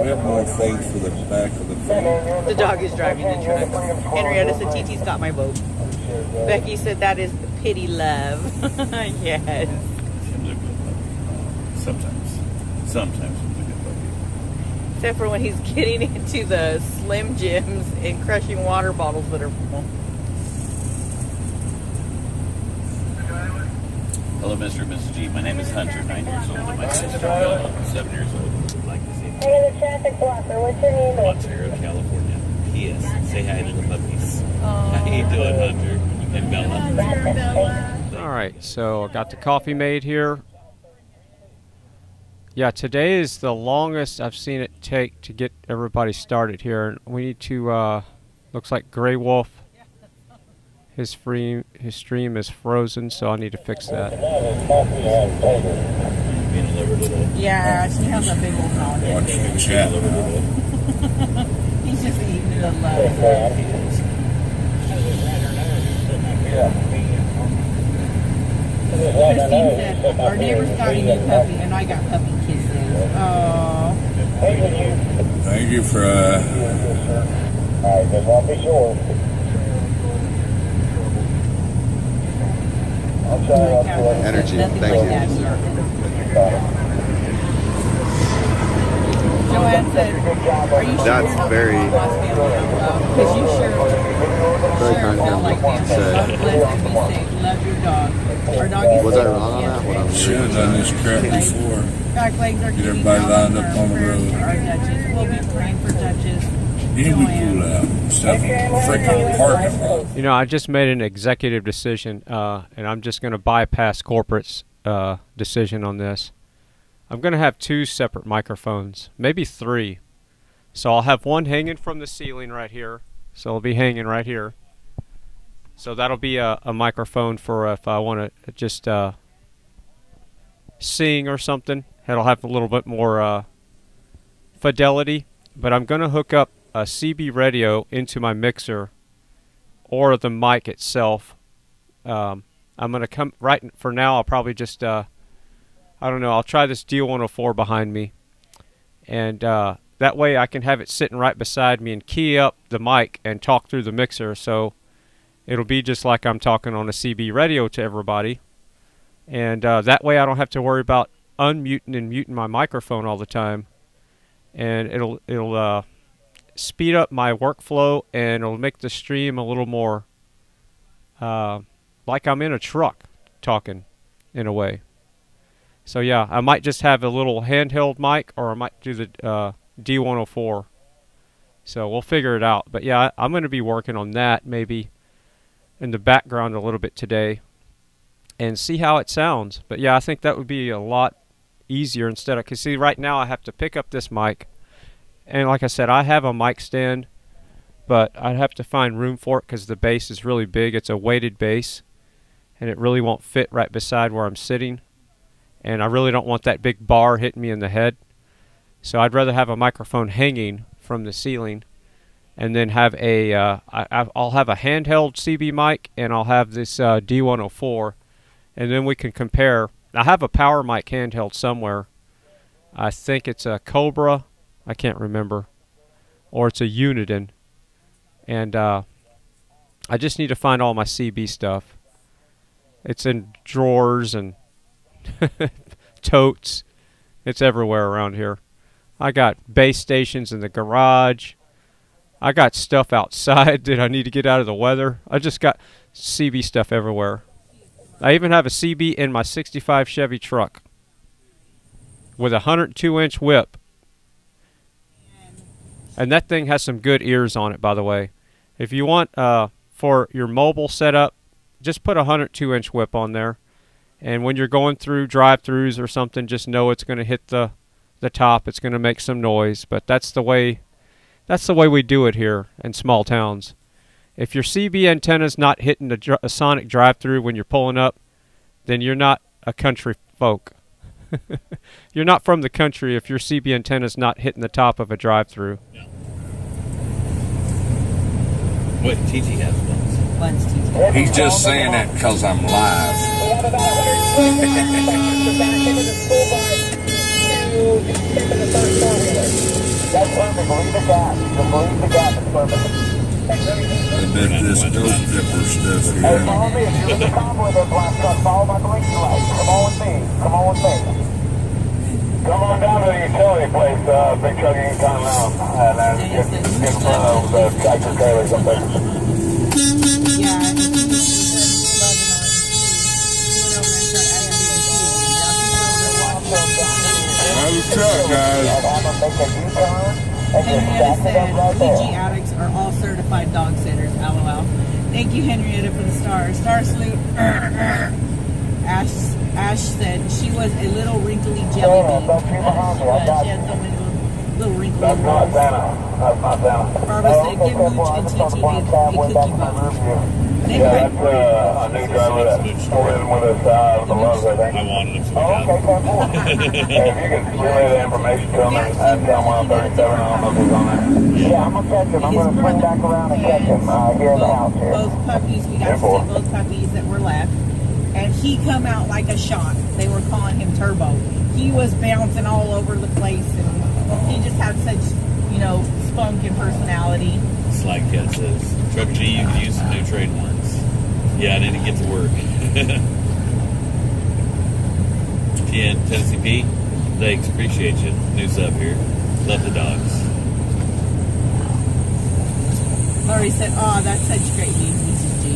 Speaker 13: We have more things for the back of the phone.
Speaker 15: The dog is driving the truck. Henrietta said, TT's got my boat. Becky said, that is pity love. Yes.
Speaker 6: Sometimes it's a good puppy.
Speaker 15: Except for when he's getting into the Slim Jims and crushing water bottles that are full.
Speaker 6: Hello, Mr. and Mrs. G. My name is Hunter, 9 years old, and my sister, Bella, 7 years old. Would like to say
Speaker 11: Hey, the traffic blocker. What's your name?
Speaker 6: Ontario, California. P.S. Say hi to the puppies. How you doing, Hunter and Bella?
Speaker 5: All right, so I got the coffee made here. Yeah, today is the longest I've seen it take to get everybody started here. We need to, looks like Grey Wolf. His stream is frozen, so I need to fix that.
Speaker 15: Yeah, she has a big old mouth.
Speaker 13: Watch the chat.
Speaker 15: He's just eating the love. Christine said, our neighbor's got a new puppy, and I got puppy kisses. Oh.
Speaker 13: Thank you for,
Speaker 9: Alright, just want to be sure.
Speaker 2: Energy, thank you.
Speaker 15: Joanne said, are you sure
Speaker 2: That's very
Speaker 15: because you
Speaker 2: very kind of him
Speaker 15: like
Speaker 2: to say.
Speaker 15: God bless and be safe. Love your dog. Our dog is
Speaker 2: Was I wrong on that? What I'm
Speaker 13: should have done this crap before.
Speaker 15: Back legs are
Speaker 13: Get everybody lined up on the road.
Speaker 15: Our Duchess. We'll be praying for Duchess.
Speaker 13: Then we pull out instead of freaking parking lot.
Speaker 5: You know, I just made an executive decision, and I'm just going to bypass corporate's decision on this. I'm going to have 2 separate microphones, maybe 3. So I'll have one hanging from the ceiling right here. So it'll be hanging right here. So that'll be a microphone for if I want to just sing or something. It'll have a little bit more fidelity. But I'm going to hook up a CB radio into my mixer or the mic itself. I'm going to come right for now. I'll probably just I don't know, I'll try this D104 behind me, and that way I can have it sitting right beside me and key up the mic and talk through the mixer, so it'll be just like I'm talking on a CB radio to everybody, and that way I don't have to worry about unmuting and muting my microphone all the time, and it'll speed up my workflow, and it'll make the stream a little more like I'm in a truck talking in a way. So yeah, I might just have a little handheld mic, or I might do the D104. So we'll figure it out. But yeah, I'm going to be working on that maybe in the background a little bit today and see how it sounds. But yeah, I think that would be a lot easier instead of, because see right now I have to pick up this mic, and like I said, I have a mic stand, but I'd have to find room for it because the base is really big. It's a weighted base, and it really won't fit right beside where I'm sitting, and I really don't want that big bar hitting me in the head. So I'd rather have a microphone hanging from the ceiling, and then have a I'll have a handheld CB mic, and I'll have this D104, and then we can compare. I have a power mic handheld somewhere. I think it's a Cobra, I can't remember, or it's a Uniden, and I just need to find all my CB stuff. It's in drawers and totes. It's everywhere around here. I got base stations in the garage. I got stuff outside that I need to get out of the weather. I just got CB stuff everywhere. I even have a CB in my 65 Chevy truck with a 102-inch whip. And that thing has some good ears on it, by the way. If you want for your mobile setup, just put a 102-inch whip on there. And when you're going through drive-thrus or something, just know it's going to hit the top. It's going to make some noise, but that's the way we do it here in small towns. If your CB antenna's not hitting a sonic drive-thru when you're pulling up, then you're not a country folk. You're not from the country if your CB antenna's not hitting the top of a drive-thru.
Speaker 6: Yeah. What, TT has ones?
Speaker 15: One's TT.
Speaker 13: He's just saying that because I'm live.
Speaker 1: That's perfect. Believe the gap. Believe the gap is perfect.
Speaker 13: I bet this dope dipper stuff here.
Speaker 1: Hey, follow me. If you're in the convoy, those black trucks, follow my blinking lights. Come on with me. Come on with me. Come on down to the utility place. Big truck, you can come around. And then get in front of the tractor trailers up there.
Speaker 13: Truck, guys.
Speaker 15: Henrietta said PG addicts are all certified dog sitters. LOL. Thank you, Henrietta, for the stars. Star Sleep. Ash said she was a little wrinkly jelly bean. She had so many little wrinkly
Speaker 1: That's not Santa. That's not Santa.
Speaker 15: Barbara said, give Mooch and TT a cookie box.
Speaker 1: Yeah, that's a new driver that's living with us with the loves, I think.
Speaker 6: I wanted him to
Speaker 1: cool. Hey, if you can relay the information to him and tell him 137, I don't know if he's on there. Yeah, I'm going to catch him. I'm going to swing back around and catch him here in the house here.
Speaker 15: Both puppies, we got to see both puppies that were left. And he come out like a shot. They were calling him Turbo. He was bouncing all over the place, and he just had such, spunk and personality.
Speaker 6: Slack Cat says, Truck G, you can use some new trademarks. Yeah, I need to get to work. Tennessee P, thanks, appreciate you. New sub here. Love the dogs.
Speaker 15: Laurie said, oh, that's such great news, Mrs. G.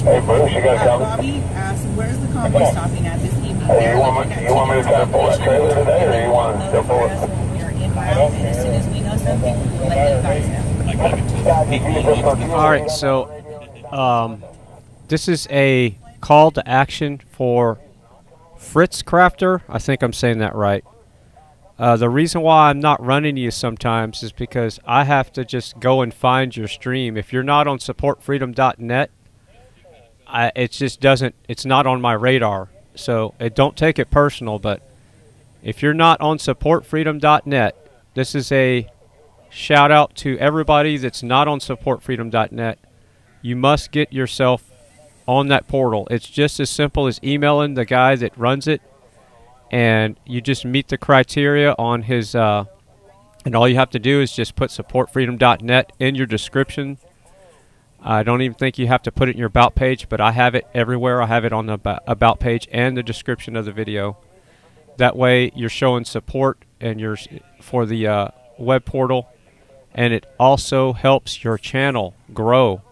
Speaker 1: Hey, Bruce, you got a comment?
Speaker 15: Bobby asked, where's the convoy stopping at this evening?
Speaker 1: Hey, you want me to try to pull that trailer today, or you want to still pull it?
Speaker 15: We're inbound, and as soon as we know something, we'll let you guys know.
Speaker 5: All right, so this is a call to action for Fritz Crafter. I think I'm saying that right. The reason why I'm not running you sometimes is because I have to just go and find your stream. If you're not on supportfreedom.net, it just doesn't. It's not on my radar. So don't take it personal. But if you're not on supportfreedom.net, this is a shout out to everybody that's not on supportfreedom.net. You must get yourself on that portal. It's just as simple as emailing the guy that runs it, and you just meet the criteria on his and all you have to do is just put supportfreedom.net in your description. I don't even think you have to put it in your about page, but I have it everywhere. I have it on the about page and the description of the video. That way you're showing support and you're for the web portal, and it also helps your channel grow.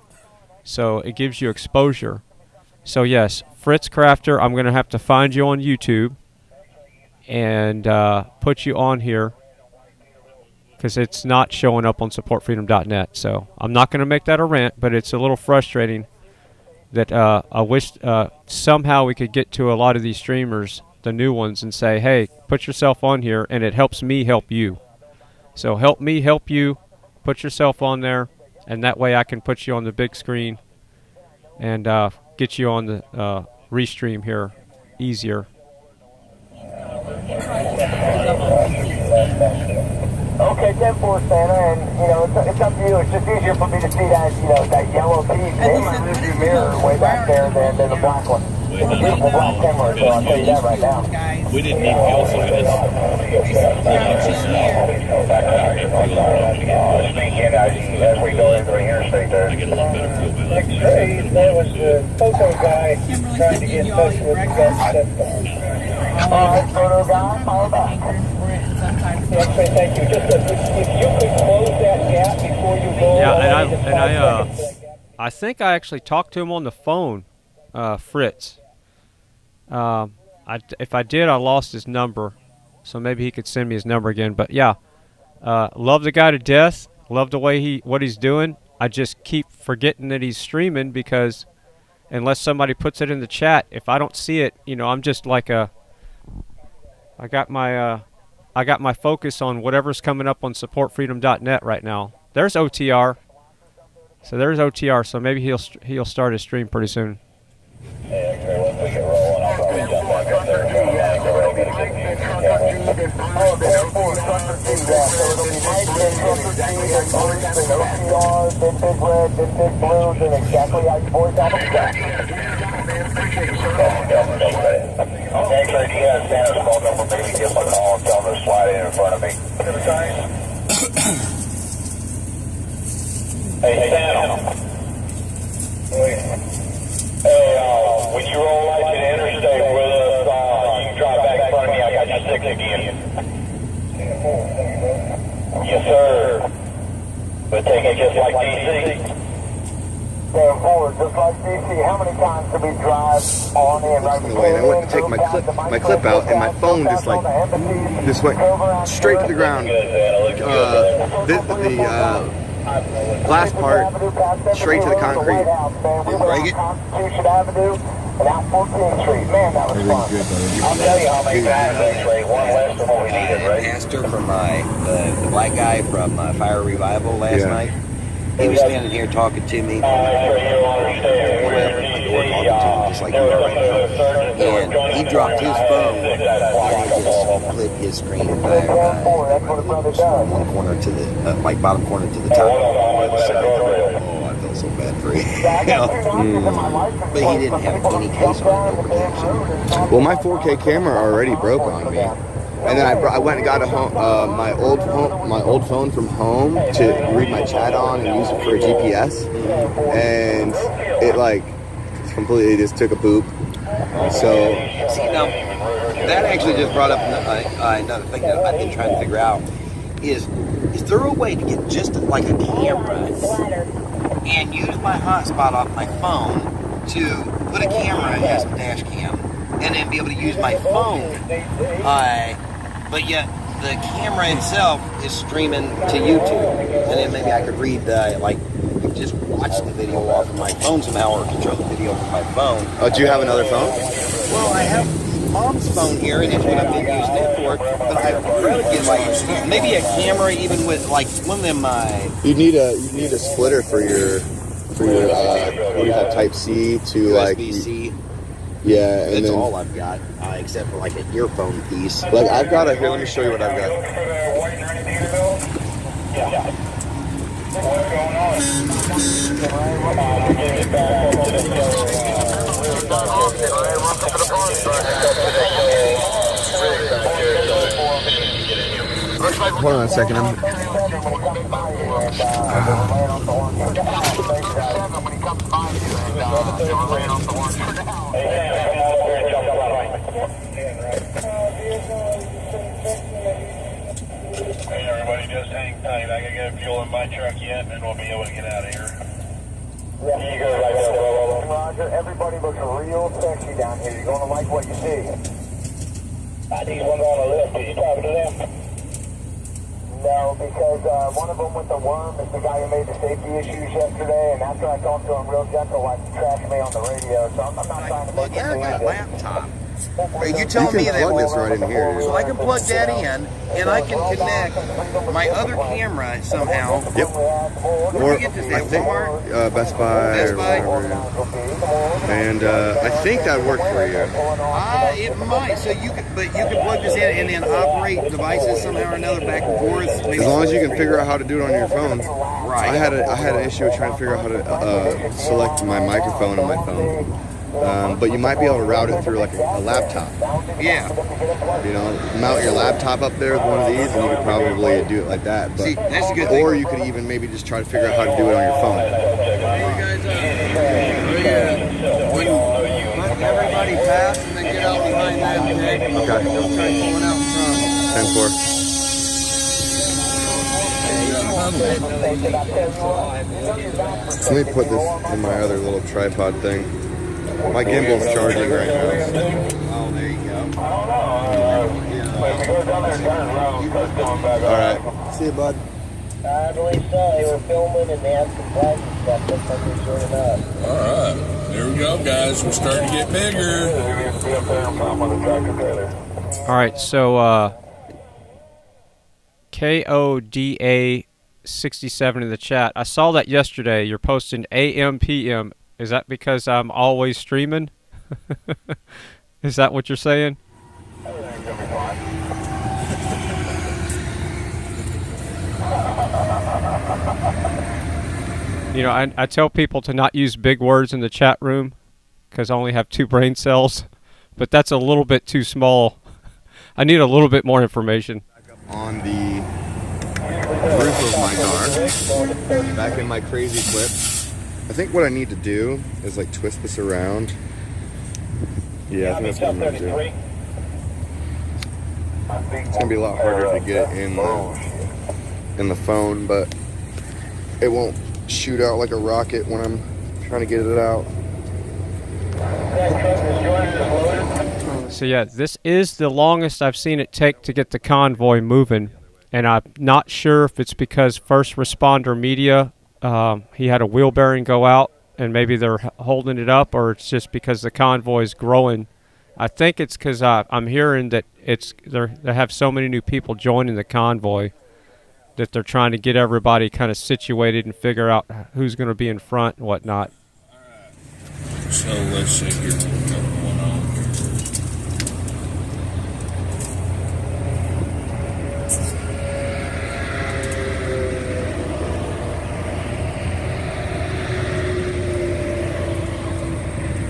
Speaker 5: So it gives you exposure. So yes, Fritz Crafter, I'm going to have to find you on YouTube and put you on here because it's not showing up on supportfreedom.net. So I'm not going to make that a rant, but it's a little frustrating that I wish somehow we could get to a lot of these streamers, the new ones, and say, hey, put yourself on here, and it helps me help you. So help me help you. Put yourself on there, and that way I can put you on the big screen and get you on the restream here easier.
Speaker 1: Okay, 10-4 Santa, and it's up to you. It's just easier for me to see that that yellow piece in my rearview mirror way back there than the black one. It's a beautiful black camera, so I'll tell you that right now.
Speaker 6: We didn't need fuel, so we just
Speaker 1: as we go into the interstate there.
Speaker 6: I get a little better fuel mileage.
Speaker 1: That was the photo guy trying to get in touch with you guys. Photo guy, follow back. Actually, thank you. Just if you could close that gap before you go.
Speaker 5: Yeah, and I think I actually talked to him on the phone, Fritz. If I did, I lost his number, so maybe he could send me his number again. But yeah, love the guy to death. Love the way what he's doing. I just keep forgetting that he's streaming because unless somebody puts it in the chat, if I don't see it, I'm just like I got my focus on whatever's coming up on supportfreedom.net right now. There's OTR. So there's OTR. So maybe he'll start his stream pretty soon.
Speaker 9: Hey, Santa. When you roll out to the interstate with us, you can drive back in front of me. I got you 6 again. Yes, sir. But take it just like DC.
Speaker 1: Going forward, just like DC. How many times did we drive on in right before?
Speaker 16: I went to take my clip out, and my phone just went straight to the ground. The glass part straight to the concrete. Didn't break it.
Speaker 9: I'll tell you how many times actually, one less than what we needed, right?
Speaker 17: Pastor from the black guy from Fire Revival last night. He was standing here talking to me. Just like you are right now. And he dropped his phone and he just split his screen from one corner to the bottom corner to the top. Oh, I feel so bad for you. But he didn't have any case on no protection.
Speaker 16: Well, my 4K camera already broke on me. And then I went and got my old phone from home to read my chat on and use it for a GPS, and it completely just took a poop. So
Speaker 17: see, now that actually just brought up another thing that I've been trying to figure out is there a way to get just like a camera and use my hotspot off my phone to put a camera as a dash cam and then be able to use my phone, but yet the camera itself is streaming to YouTube, and then maybe I could read just watch the video off of my phone somehow, or control the video from my phone.
Speaker 16: Oh, do you have another phone?
Speaker 17: Well, I have Mom's phone here, and that's what I've been using it for. But I'd rather get maybe a camera, even with one of them.
Speaker 16: You need a splitter for your you have Type C to
Speaker 17: USB-C.
Speaker 16: Yeah, and
Speaker 17: that's
Speaker 16: then
Speaker 17: all I've got, except for an earphone piece.
Speaker 16: I've got here. Let me show you what I've got.
Speaker 9: What's going on?
Speaker 16: Hold on a second.
Speaker 9: Hey, everybody, just hang tight. I gotta get fuel in my truck yet, and then we'll be able to get out of here.
Speaker 1: You go right there, Roger. Everybody looks real sexy down here. You're going to like what you see.
Speaker 9: I need one on the lift. Did you talk to them?
Speaker 1: No, because one of them with the worm is the guy who made the safety issues yesterday, and after I talked to him real gentle, like, trashed me on the radio, so I'm not trying to make
Speaker 17: Yeah, I got a laptop. Are you
Speaker 16: You
Speaker 17: telling
Speaker 16: can
Speaker 17: me that
Speaker 16: plug this right in here.
Speaker 17: so I can plug that in and I can connect my other camera somehow?
Speaker 16: Yep.
Speaker 17: Where
Speaker 16: Or
Speaker 17: do you get this
Speaker 16: I
Speaker 17: at?
Speaker 16: think
Speaker 17: Walmart?
Speaker 16: Best Buy.
Speaker 17: Best
Speaker 16: or
Speaker 17: Buy?
Speaker 16: whatever. And I think that worked for you.
Speaker 17: It might. So you can, but you can plug this in and then operate devices somehow or another back and forth. Maybe
Speaker 16: As long as you can figure out how to do it on your phone.
Speaker 17: Right.
Speaker 16: I had an issue with trying to figure out how to select my microphone on my phone. But you might be able to route it through like a laptop.
Speaker 17: Yeah.
Speaker 16: You know, mount your laptop up there with one of these, and you could probably do it like that. But,
Speaker 17: See, that's a good thing.
Speaker 16: or you could even maybe just try to figure out how to do it on your phone.
Speaker 2: Let everybody pass and then get out behind them, okay?
Speaker 16: Okay.
Speaker 2: Try pulling out front.
Speaker 16: 10-4. Let me put this in my other little tripod thing. My gimbal's charging right now.
Speaker 17: Oh, there you go.
Speaker 16: Alright. See you, bud.
Speaker 1: I believe so. They were filming and they had some flags and stuff. Looks like they're sorting up.
Speaker 13: All right. There we go, guys. We're starting to get bigger.
Speaker 5: All right, so KODA67 in the chat. I saw that yesterday. You're posting AM, PM. Is that because I'm always streaming? Is that what you're saying? You know, I tell people to not use big words in the chat room because I only have 2 brain cells, but that's a little bit too small. I need a little bit more information.
Speaker 16: On the roof of my car, back in my crazy clip. I think what I need to do is like twist this around. Yeah, I think that's what I'm gonna do. It's gonna be a lot harder to get it in the phone, but it won't shoot out like a rocket when I'm trying to get it out.
Speaker 5: So yeah, this is the longest I've seen it take to get the convoy moving, and I'm not sure if it's because first responder media, he had a wheel bearing go out and maybe they're holding it up, or it's just because the convoy is growing. I think it's because I'm hearing that they have so many new people joining the convoy that they're trying to get everybody kind of situated and figure out who's going to be in front and whatnot.
Speaker 13: So let's see here what's going on here.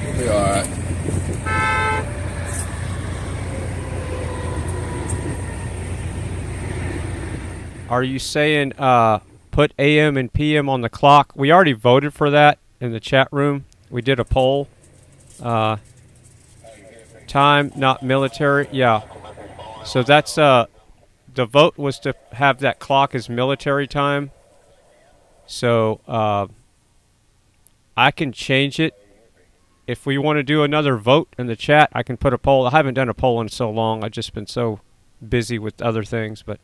Speaker 13: We'll be all right.
Speaker 5: Are you saying put AM and PM on the clock? We already voted for that in the chat room. We did a poll. Time, not military. Yeah. So that's the vote was to have that clock as military time. So I can change it. If we want to do another vote in the chat, I can put a poll. I haven't done a poll in so long. I've just been so busy with other things, but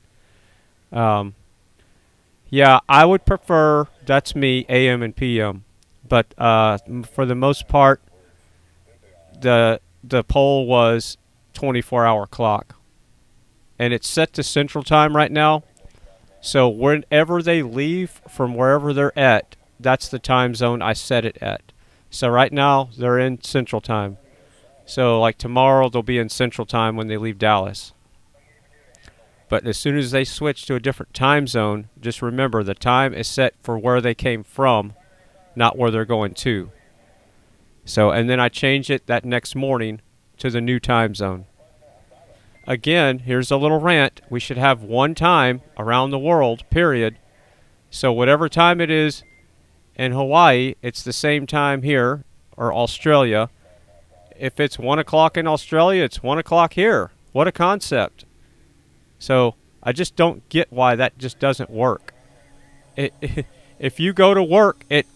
Speaker 5: yeah, I would prefer, that's me, AM and PM. But for the most part, the poll was 24-hour clock. And it's set to Central Time right now. So whenever they leave from wherever they're at, that's the time zone I set it at. So right now, they're in Central Time. So like tomorrow, they'll be in Central Time when they leave Dallas. But as soon as they switch to a different time zone, just remember the time is set for where they came from, not where they're going to. So, and then I change it that next morning to the new time zone. Again, here's a little rant. We should have one time around the world, period. So whatever time it is in Hawaii, it's the same time here, or Australia. If it's 1 o'clock in Australia, it's 1 o'clock here. What a concept. So I just don't get why that just doesn't work. If you go to work at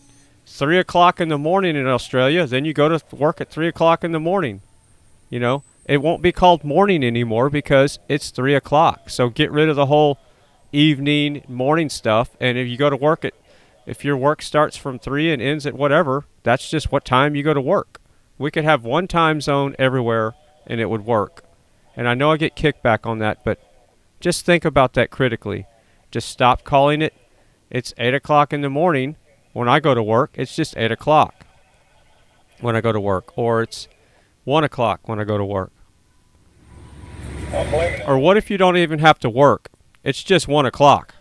Speaker 5: 3 o'clock in the morning in Australia, then you go to work at 3 o'clock in the morning. You know, it won't be called morning anymore because it's 3 o'clock. So get rid of the whole evening, morning stuff. And if you go to work if your work starts from 3 and ends at whatever, that's just what time you go to work. We could have one time zone everywhere and it would work. And I know I get kickback on that, but just think about that critically. Just stop calling it. It's 8 o'clock in the morning when I go to work. It's just 8 o'clock when I go to work. Or it's 1 o'clock when I go to work. Or what if you don't even have to work? It's just 1 o'clock.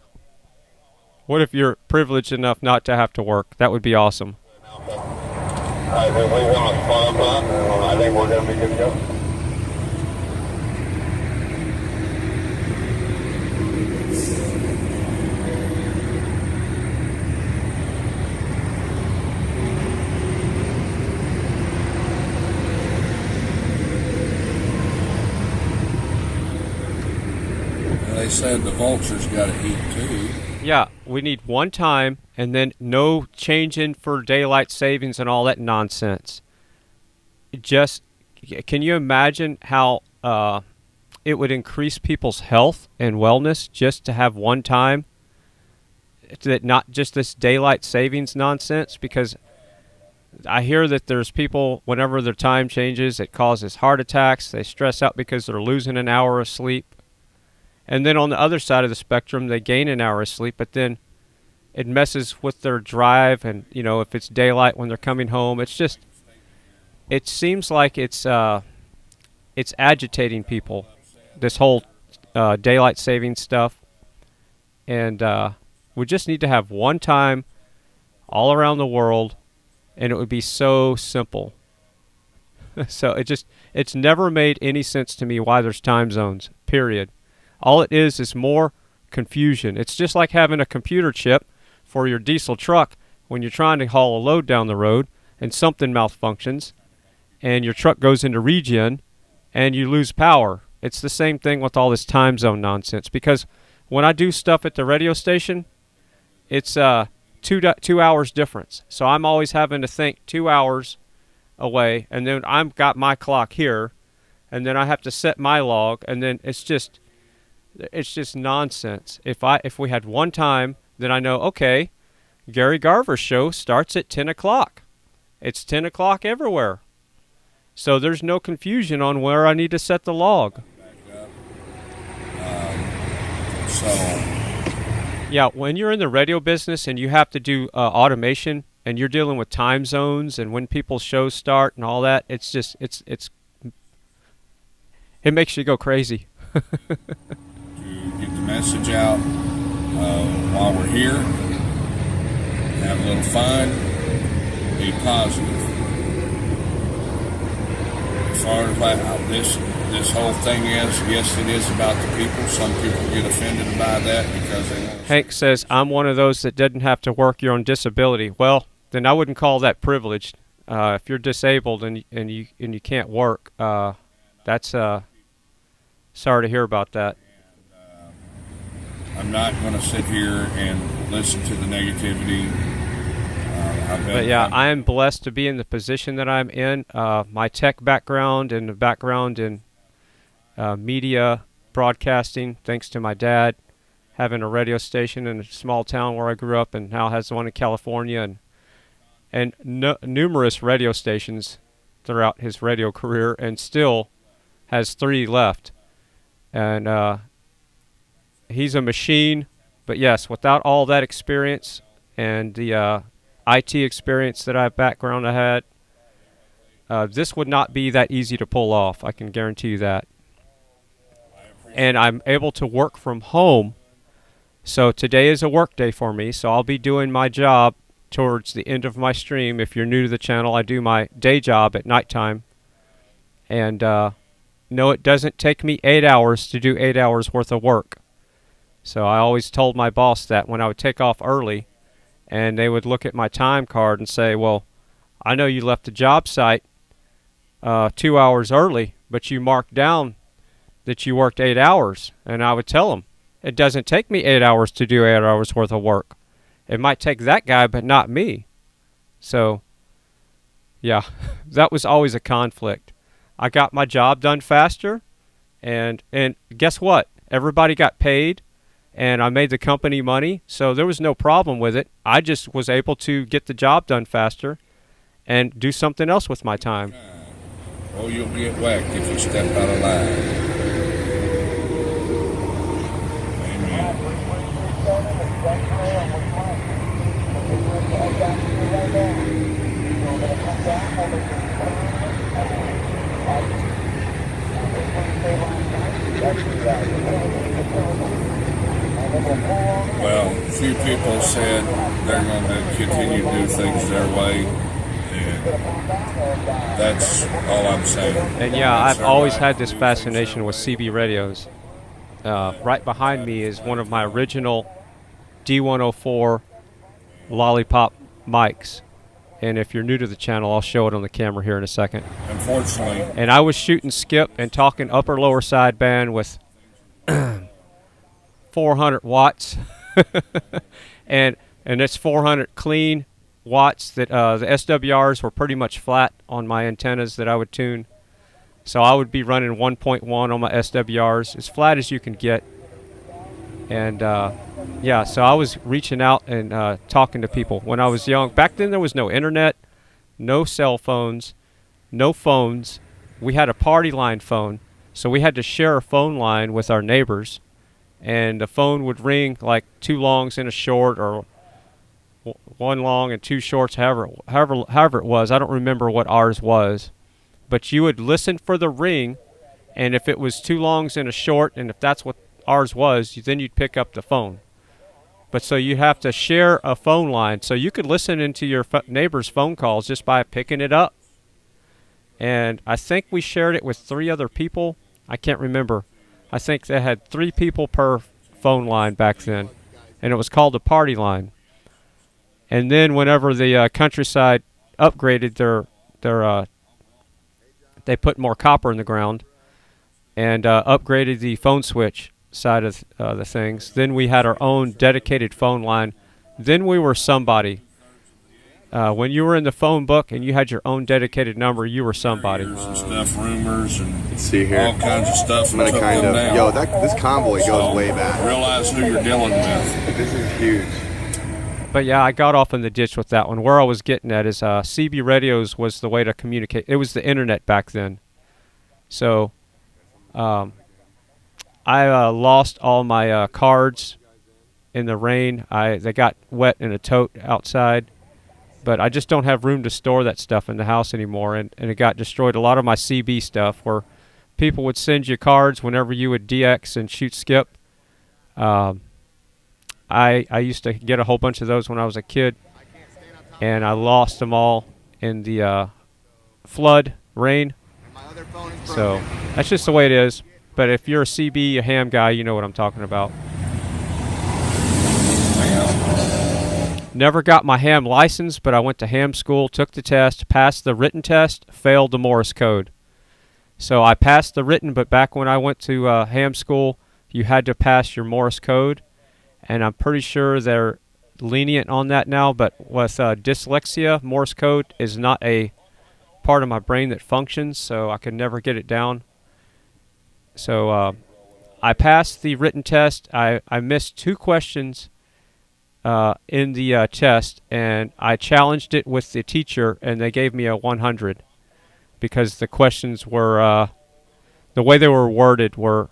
Speaker 5: What if you're privileged enough not to have to work? That would be awesome.
Speaker 9: We want to spawn up, I think we're going to be good to go.
Speaker 13: They said the vultures got to eat too.
Speaker 5: Yeah, we need one time and then no changing for daylight savings and all that nonsense. Just, can you imagine how it would increase people's health and wellness just to have one time? That not just this daylight savings nonsense, because I hear that there's people, whenever their time changes, it causes heart attacks. They stress out because they're losing an hour of sleep. And then on the other side of the spectrum, they gain an hour of sleep, but then it messes with their drive. And, you know, if it's daylight when they're coming home, it's just, it seems like it's agitating people, this whole daylight saving stuff. And we just need to have one time all around the world, and it would be so simple. So it's never made any sense to me why there's time zones, period. All it is more confusion. It's just like having a computer chip for your diesel truck when you're trying to haul a load down the road and something malfunctions and your truck goes into regen and you lose power. It's the same thing with all this time zone nonsense, because when I do stuff at the radio station, it's 2 hours difference. So I'm always having to think 2 hours away, and then I've got my clock here, and then I have to set my log, and then it's just nonsense. If we had one time, then I know, okay, Gary Garver's show starts at 10 o'clock. It's 10 o'clock everywhere. So there's no confusion on where I need to set the log. Yeah, when you're in the radio business and you have to do automation and you're dealing with time zones and when people's shows start and all that, it's just, it makes you go crazy.
Speaker 13: Get the message out while we're here, have a little fun, be positive. As far as this whole thing is, yes, it is about the people. Some people get offended by that because they want to.
Speaker 5: Hank says, I'm one of those that didn't have to work. You're on disability. Well, then I wouldn't call that privileged. If you're disabled and you can't work, that's sorry to hear about that.
Speaker 13: I'm not going to sit here and listen to the negativity.
Speaker 5: But yeah, I am blessed to be in the position that I'm in. My tech background and the background in media broadcasting, thanks to my dad having a radio station in a small town where I grew up, and now has one in California, and numerous radio stations throughout his radio career, and still has 3 left. And he's a machine. But yes, without all that experience and the IT experience that I had, this would not be that easy to pull off. I can guarantee you that. And I'm able to work from home. So today is a work day for me. So I'll be doing my job towards the end of my stream. If you're new to the channel, I do my day job at nighttime. And no, it doesn't take me 8 hours to do 8 hours worth of work. So I always told my boss that when I would take off early, and they would look at my time card and say, well, I know you left the job site 2 hours early, but you marked down that you worked 8 hours. And I would tell them, it doesn't take me 8 hours to do 8 hours worth of work. It might take that guy, but not me. So, yeah, that was always a conflict. I got my job done faster, and guess what? Everybody got paid, and I made the company money, so there was no problem with it. I just was able to get the job done faster and do something else with my time.
Speaker 13: Oh, you'll get whacked if you step out of line. Well, a few people said they're going to continue to do things their way, and that's all I'm saying.
Speaker 5: And yeah, I've always had this fascination with CB radios. Right behind me is one of my original D104 Lollipop mics. And if you're new to the channel, I'll show it on the camera here in a second.
Speaker 13: Unfortunately.
Speaker 5: And I was shooting skip and talking upper lower sideband with 400 watts. and it's 400 clean watts that the SWRs were pretty much flat on my antennas that I would tune. So I would be running 1.1 on my SWRs, as flat as you can get. And yeah, so I was reaching out and talking to people when I was young. Back then there was no internet, no cell phones, no phones. We had a party line phone, so we had to share a phone line with our neighbors. And the phone would ring like 2 longs and a short, or 1 long and 2 shorts, however it was. I don't remember what ours was. But you would listen for the ring, and if it was 2 longs and a short, and if that's what ours was, then you'd pick up the phone. But so you have to share a phone line. So you could listen into your neighbor's phone calls just by picking it up. And I think we shared it with 3 other people. I can't remember. I think they had 3 people per phone line back then, and it was called a party line. And then whenever the countryside upgraded they put more copper in the ground and upgraded the phone switch side of the things. Then we had our own dedicated phone line. Then we were somebody. When you were in the phone book and you had your own dedicated number, you were somebody.
Speaker 13: And stuff, rumors, and
Speaker 16: let's see here.
Speaker 13: All kinds of stuff.
Speaker 16: I'm gonna kind of, yo, this convoy goes way back.
Speaker 13: Realize who you're dealing with.
Speaker 16: This is huge.
Speaker 5: But yeah, I got off in the ditch with that one. Where I was getting at is CB radios was the way to communicate. It was the internet back then. So I lost all my cards in the rain. They got wet in a tote outside. But I just don't have room to store that stuff in the house anymore. And it got destroyed. A lot of my CB stuff where people would send you cards whenever you would DX and shoot skip. I used to get a whole bunch of those when I was a kid, and I lost them all in the flood rain. So that's just the way it is. But if you're a CB, a ham guy, you know what I'm talking about. Never got my ham license, but I went to ham school, took the test, passed the written test, failed the Morse code. So I passed the written, but back when I went to ham school, you had to pass your Morse code. And I'm pretty sure they're lenient on that now, but with dyslexia, Morse code is not a part of my brain that functions, so I can never get it down. So I passed the written test. I missed 2 questions in the test, and I challenged it with the teacher, and they gave me a 100 because the questions were, the way they were worded were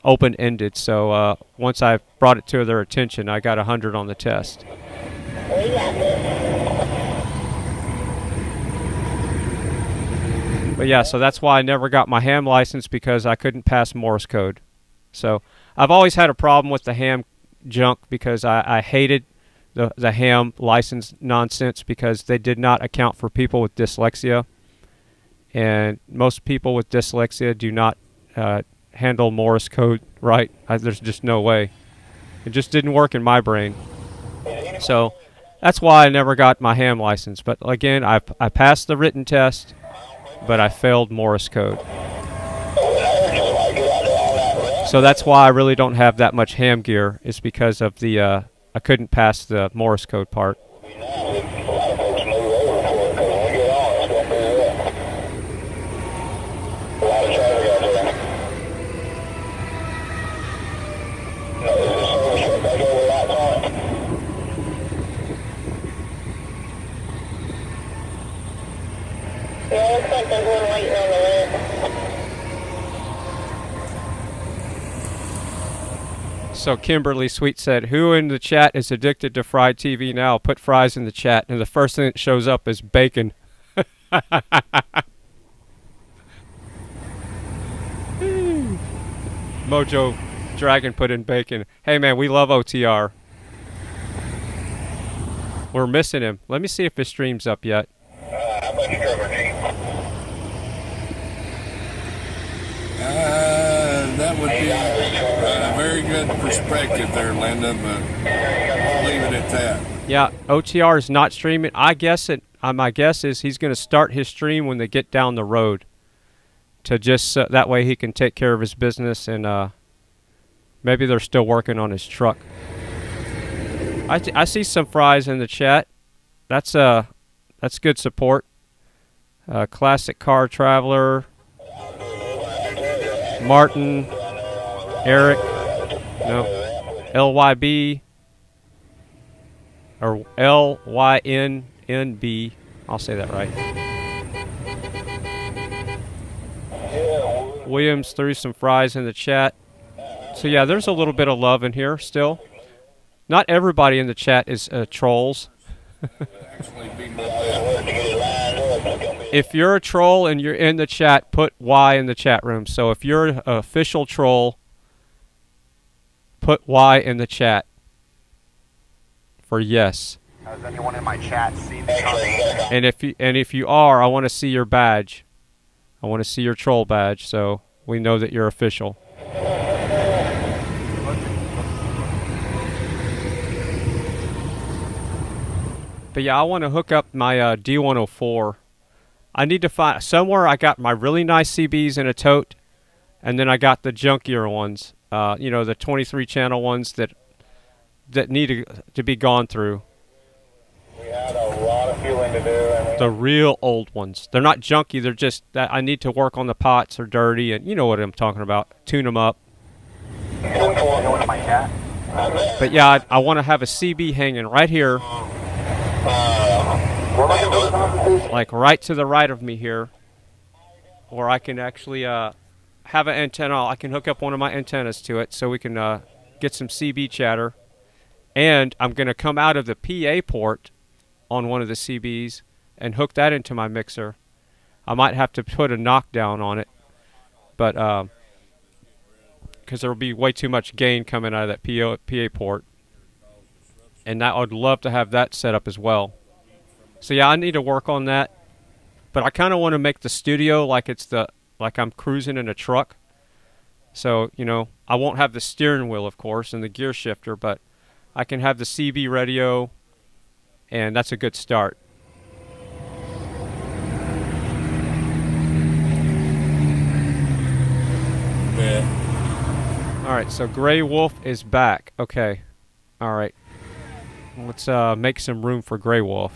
Speaker 5: open-ended. So once I brought it to their attention, I got 100 on the test. But yeah, so that's why I never got my ham license, because I couldn't pass Morse code. So I've always had a problem with the ham junk, because I hated the ham license nonsense, because they did not account for people with dyslexia. And most people with dyslexia do not handle Morse code right. There's just no way. It just didn't work in my brain. So that's why I never got my ham license. But again, I passed the written test, but I failed Morse code. So that's why I really don't have that much ham gear, is because of the I couldn't pass the Morse code part. So Kimberly Sweet said, who in the chat is addicted to fried TV now? Put fries in the chat. And the first thing that shows up is bacon. Mojo Dragon put in bacon. Hey man, we love OTR. We're missing him. Let me see if his stream's up yet.
Speaker 9: How much cover, G?
Speaker 13: That would be a very good perspective there, Linda, but I'll leave it at that.
Speaker 5: Yeah, OTR is not streaming. I guess my guess is he's going to start his stream when they get down the road, to just that way he can take care of his business, and maybe they're still working on his truck. I see some fries in the chat. That's good support. Classic Car Traveler, Martin, Eric, no, LYB, or LYNNB. I'll say that right. Williams threw some fries in the chat. So yeah, there's a little bit of love in here still. Not everybody in the chat is trolls. If you're a troll and you're in the chat, put Y in the chat room. So if you're an official troll, put Y in the chat for yes.
Speaker 1: Has anyone in my chat seen the comment?
Speaker 5: And if you are, I want to see your badge. I want to see your troll badge, so we know that you're official. But yeah, I want to hook up my D104. I need to find somewhere. I got my really nice CBs in a tote, and then I got the junkier ones. You know, the 23 channel ones that need to be gone through.
Speaker 9: We had a lot of fueling to do.
Speaker 5: The real old ones. They're not junky. They're just that I need to work on the pots. They're dirty, and you know what I'm talking about. Tune them up. But yeah, I want to have a CB hanging right here. Like right to the right of me here, where I can actually have an antenna. I can hook up one of my antennas to it so we can get some CB chatter. And I'm going to come out of the PA port on one of the CBs and hook that into my mixer. I might have to put a knockdown on it, but because there will be way too much gain coming out of that PA port. And I would love to have that set up as well. So yeah, I need to work on that. But I kind of want to make the studio like like I'm cruising in a truck. So, you know, I won't have the steering wheel, of course, and the gear shifter, but I can have the CB radio, and that's a good start.
Speaker 13: Yeah.
Speaker 5: All right, so Grey Wolf is back. Okay. All right. Let's make some room for Grey Wolf.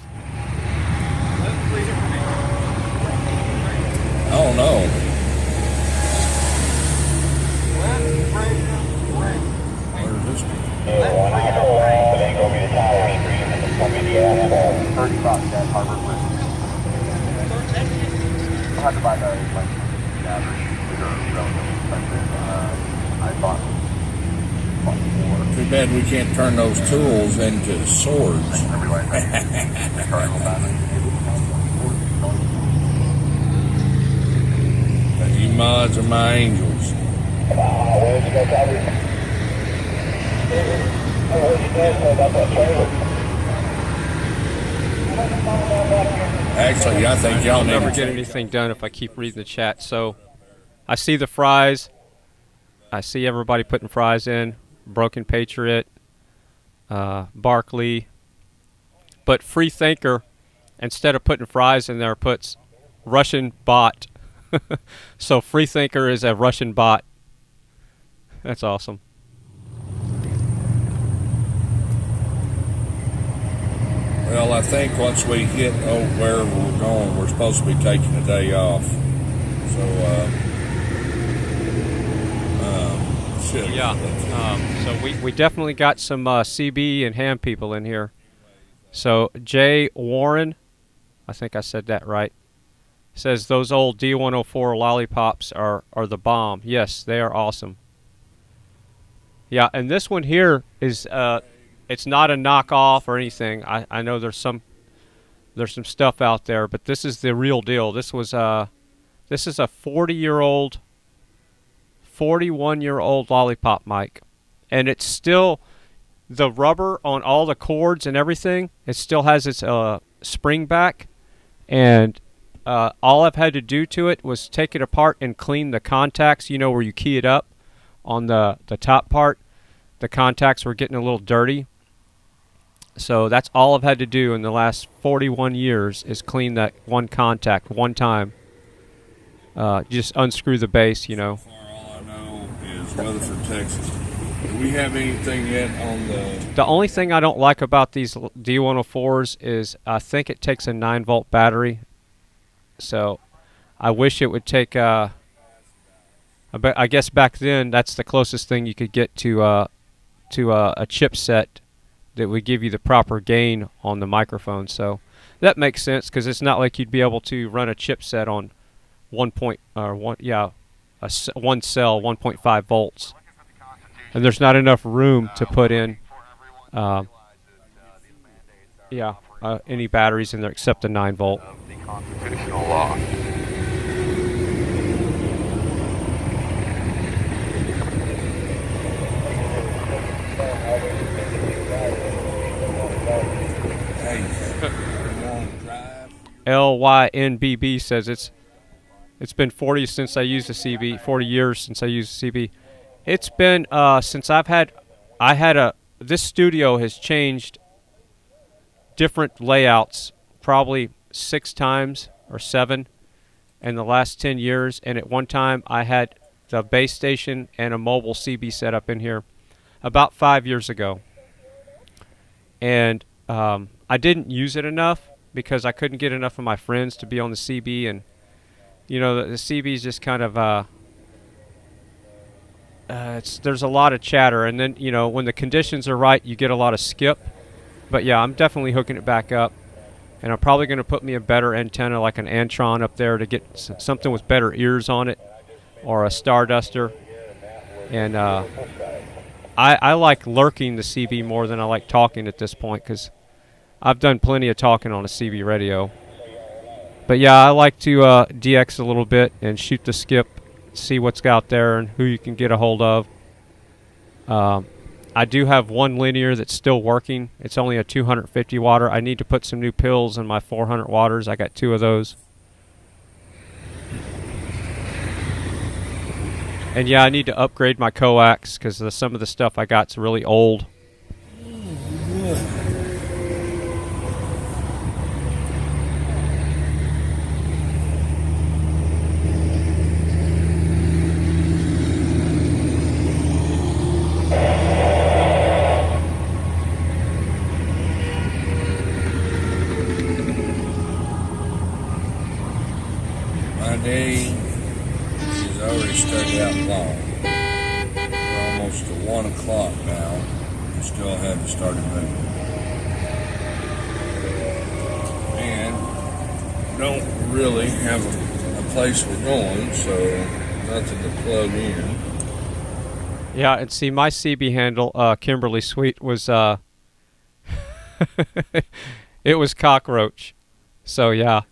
Speaker 13: I don't know. Too bad we can't turn those tools into swords. You mods are my angels. Actually, I think y'all
Speaker 5: I'll never
Speaker 13: need to
Speaker 5: get anything done if I keep reading the chat. So I see the fries. I see everybody putting fries in. Broken Patriot, Barkley. But Free Thinker, instead of putting fries in there, puts Russian bot. So Free Thinker is a Russian bot. That's awesome.
Speaker 13: Well, I think once we hit where we're going, we're supposed to be taking a day off. So,
Speaker 5: yeah. So we definitely got some CB and ham people in here. So Jay Warren, I think I said that right, says those old D104 lollipops are the bomb. Yes, they are awesome. Yeah, and this one here is it's not a knockoff or anything. I know there's some stuff out there, but this is the real deal. This is a 41-year-old lollipop mic, and it's still the rubber on all the cords and everything. It still has its spring back, and all I've had to do to it was take it apart and clean the contacts. You know where you key it up on the top part. The contacts were getting a little dirty. So that's all I've had to do in the last 41 years is clean that one contact one time. Just unscrew the base, you know.
Speaker 13: So far, all I know is Weatherford, Texas. Do we have anything yet on the...
Speaker 5: The only thing I don't like about these D104s is I think it takes a 9-volt battery. So I wish it would take... I guess back then that's the closest thing you could get to a chipset that would give you the proper gain on the microphone. So that makes sense because it's not like you'd be able to run a chipset on one cell 1.5 volts, and there's not enough room to put in any batteries in there except the 9-volt.
Speaker 9: The constitutional law.
Speaker 5: LYNBB says it's been 40 since I used the CB, 40 years since I used the CB. It's been since this studio has changed different layouts probably 6 times or 7 in the last 10 years, and at one time I had the base station and a mobile CB set up in here about 5 years ago. And I didn't use it enough because I couldn't get enough of my friends to be on the CB, and you know the CB is just kind of there's a lot of chatter, and then you know when the conditions are right you get a lot of skip. But yeah, I'm definitely hooking it back up, and I'm probably going to put me a better antenna like an Antron up there to get something with better ears on it, or a Starduster. And I like lurking the CB more than I like talking at this point because I've done plenty of talking on a CB radio. But yeah, I like to DX a little bit and shoot the skip, see what's out there and who you can get a hold of. I do have one linear that's still working. It's only a 250 watter. I need to put some new pills in my 400 watters. I got 2 of those. And yeah, I need to upgrade my coax because some of the stuff I got's really old.
Speaker 13: My day is already started out long. We're almost to 1 o'clock now. We still haven't started moving. And don't really have a place we're going, so nothing to plug in.
Speaker 5: Yeah, and see, my CB handle, Kimberly Sweet, was it was Cockroach. So yeah.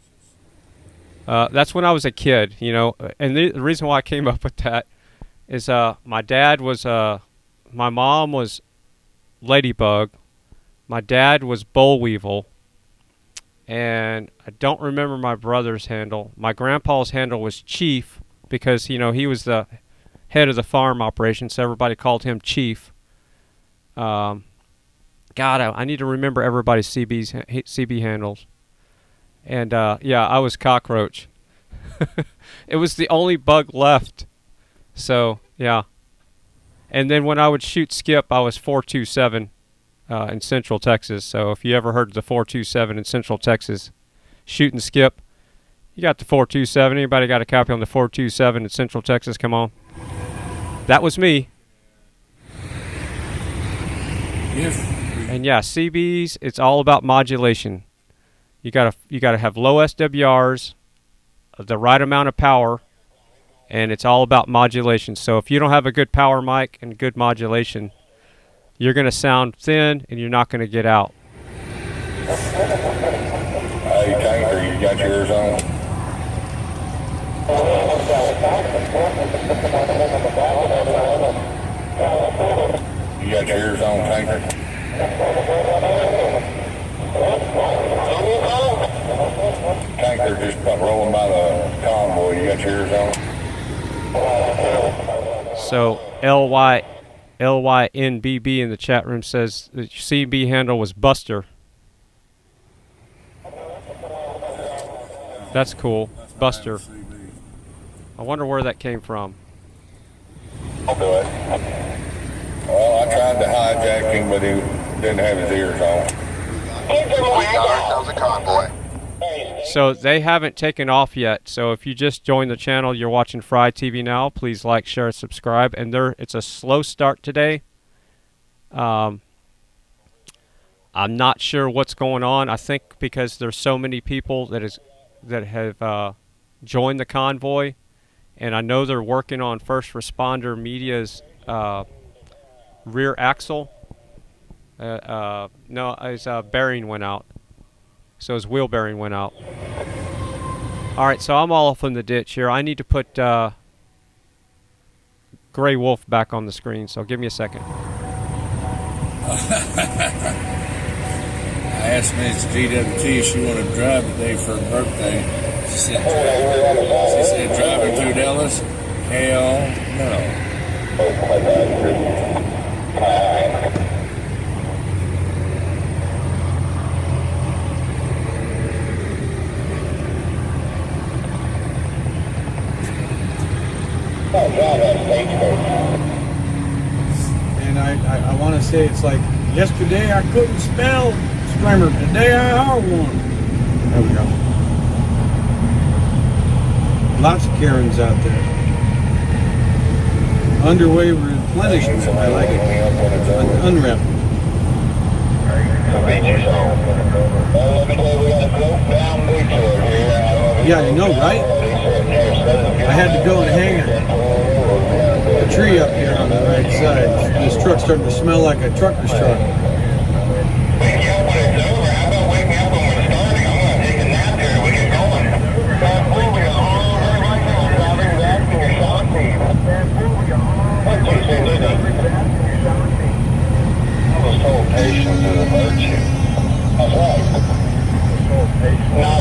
Speaker 5: That's when I was a kid, you know, and the reason why I came up with that is my dad was, my mom was Ladybug, my dad was Bollweevil, and I don't remember my brother's handle. My grandpa's handle was Chief because, you know, he was the head of the farm operation, so everybody called him Chief. God, I need to remember everybody's CB handles. And yeah, I was Cockroach. It was the only bug left. So yeah. And then when I would shoot skip, I was 427 in Central Texas. So if you ever heard of the 427 in Central Texas shooting skip, you got the 427. Anybody got a copy on the 427 in Central Texas? Come on. That was me. And yeah, CBs, it's all about modulation. You gotta have low SWRs, the right amount of power, and it's all about modulation. So if you don't have a good power mic and good modulation, you're going to sound thin and you're not going to get out.
Speaker 9: Hey, Tanker, you got yours on? You got yours on, Tanker? Tanker just rolling by the convoy. You got yours on?
Speaker 5: So LYNBB in the chat room says the CB handle was Buster. That's cool. Buster. I wonder where that came from.
Speaker 9: I'll do it. Well, I tried to hijack him, but he didn't have his ears on. We got ourselves a convoy.
Speaker 5: So they haven't taken off yet. So if you just joined the channel, you're watching FryTVNow. Please like, share, subscribe. And it's a slow start today. I'm not sure what's going on. I think because there's so many people that have joined the convoy, and I know they're working on First Responder Media's rear axle. No, his bearing went out. So his wheel bearing went out. Alright, so I'm all off in the ditch here. I need to put Grey Wolf back on the screen, so give me a second.
Speaker 13: I asked Miss GWT if she wanted to drive today for her birthday. She said, driving through Dallas? Hell no.
Speaker 4: And I want to say it's like, yesterday I couldn't spell Screamer, today I are one. There we go. Lots of Karens out there. Underway replenishment, I like it. Unwrap. Yeah, I know, right? I had to go and hang a tree up here on the right side. This truck's starting to smell like a trucker's truck.
Speaker 9: I was told patience is a virtue. That's right. No,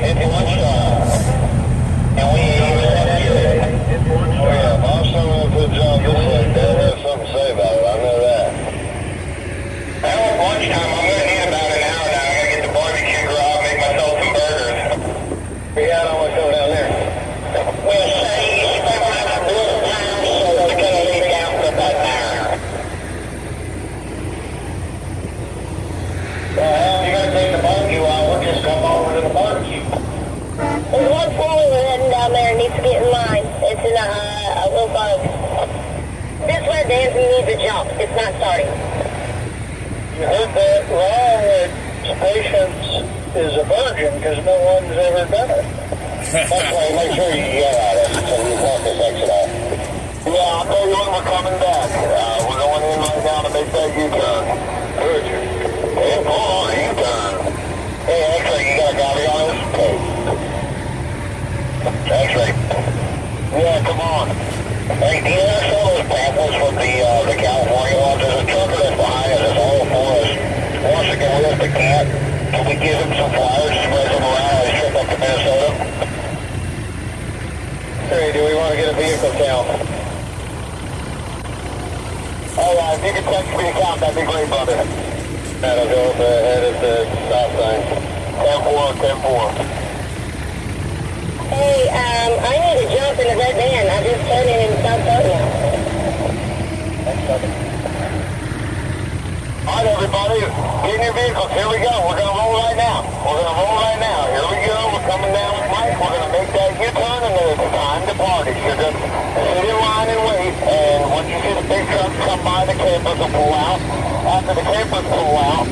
Speaker 9: it's lunchtime. And we ain't even had it. Yeah, Bob's doing a good job. This way, Dad has something to say about it. I know that. Well, it's lunchtime. I'm going to need about an hour now. I got to get the barbecue grill out, make myself some burgers. Yeah, I don't want to go down there. Well, say, you spent my little time, so we're going to leave out for about an hour. Well, you got to take the barbecue out. We'll just come over to the barbecue.
Speaker 11: There's one four-wheeler heading down there. Needs to get in line. It's in a little bug. This red dancing needs a jump. It's not starting.
Speaker 9: You heard that wrong. Patience is a virgin because no one's ever done it. That's why make sure you yell at it so you walk this exit off. Yeah, I'll tell you when we're coming back. We're going in right now to make that U-turn. Good. Hey, pull on a U-turn. Hey, X-ray, you got a copy on this? Okay. X-ray. Yeah, come on. Hey, do you ever saw those pamphlets from the California ones? There's a trucker that's behind us. It's all for us. Wants to go with us, but can't. Can we give him some flyers, spread them around on his trip up to Minnesota? Hey, do we want to get a vehicle count? Alright, if you could text me the count, that'd be great, brother. That'll go up ahead of the stop sign. 10-4, 10-4.
Speaker 11: Hey, I need to jump in the red van. I just turned in South Dakota.
Speaker 9: Alright, everybody, get in your vehicles. Here we go. We're going to roll right now. Here we go. We're coming down with Mike. We're going to make that U-turn, and then it's time to party. You're just sit in line and wait, and once you see the big trucks come by, the campers will pull out. After the campers pull out,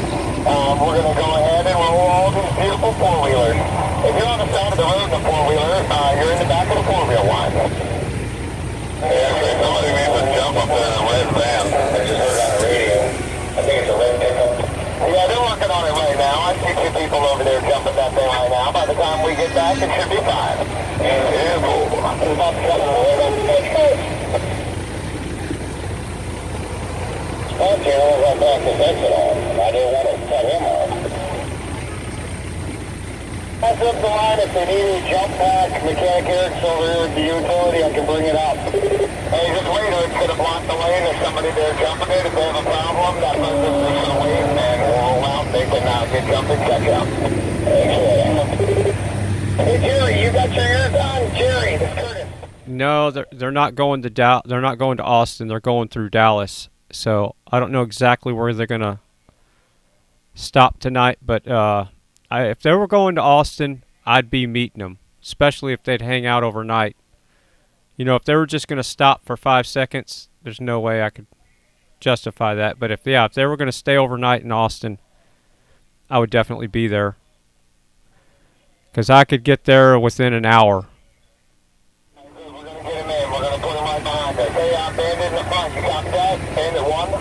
Speaker 9: we're going to go ahead and roll all these beautiful four-wheelers. If you're on the side of the road in the four-wheeler, you're in the back of the four-wheel line. we get back, it should be fine. Well, Gerald went back to exit on. I didn't want to cut him off. That's up the line. If they need any jump pack, mechanic Eric's over here at the utility, I can bring it up. Hey, just wait, it's going to block the lane. There's somebody there jumping it. If they have a problem, that person's just going to wait and we'll roll out. They can get jumping, check out. Hey, Jerry, you got your ears on? Jerry, this is Curtis.
Speaker 5: No, they're not going to they're not going to Austin. They're going through Dallas. So I don't know exactly where they're gonna stop tonight. But if they were going to Austin, I'd be meeting them, especially if they'd hang out overnight. You know, if they were just gonna stop for 5 seconds, there's no way I could justify that. But if they were gonna stay overnight in Austin, I would definitely be there. Because I could get there within an hour.
Speaker 9: We're going to get him in. We're going to put him right behind us. Hey, Bandit in the front. You copy that? Bandit 1?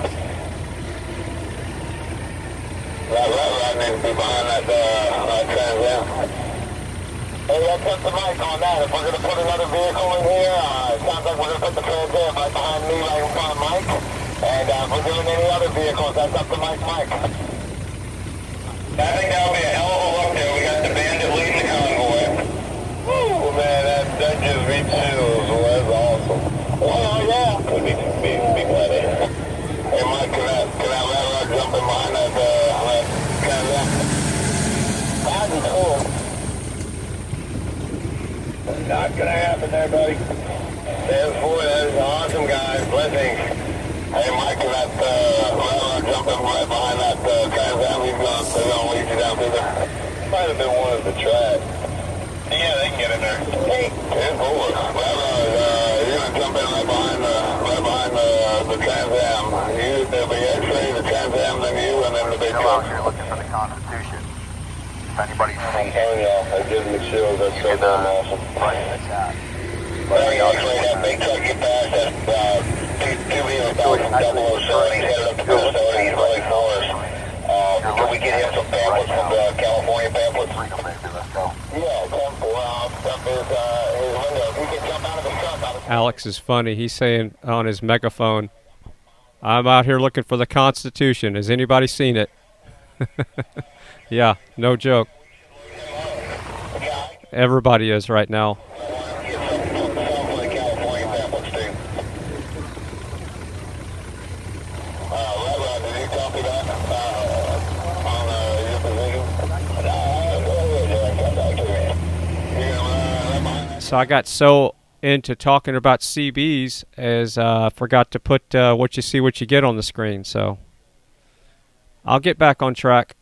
Speaker 9: Right needs to be behind that Trans Am. Hey, let's put the mic on that. If we're going to put another vehicle in here, it sounds like we're going to put the Trans Am right behind me, right in front of Mike. And if we're doing any other vehicles, that's up to Mike. I think that'll be a hell of a look there. We got the Bandit leading the convoy. Woo, man, that just reached seals. Well, that's awesome. Oh, yeah. Could be plenty. Hey, Mike, can that railroad jump in behind that Trans Am? That'd be cool. Not gonna happen there, buddy. There's 4. That is awesome, guys. Blessings. Hey, Mike, can that railroad jump in right behind that Trans Am? They're gonna lead you down through there. Might have been one of the track. Yeah, they can get in there. Hey, 10-4. Railroad, you're gonna jump in right behind the Trans Am. There'll be X-ray, the Trans Am, then you, and then the big truck. You're looking for the Constitution. If anybody's I'm telling y'all, that gives me chills. That's so damn awesome. Right in the chat. X-ray, that big truck you passed, that two vehicles from 007, he's headed up to the facility, he's really forced. Can we get him some pamphlets from the California pamphlets? Let's go. Yeah, 10-4. Stuff is his window. If he can jump out of his truck.
Speaker 5: Alex is funny. He's saying on his megaphone, I'm out here looking for the Constitution. Has anybody seen it? Yeah, no joke. Everybody is right now. So I got so into talking about CBs as I forgot to put what you see, what you get on the screen. So I'll get back on track.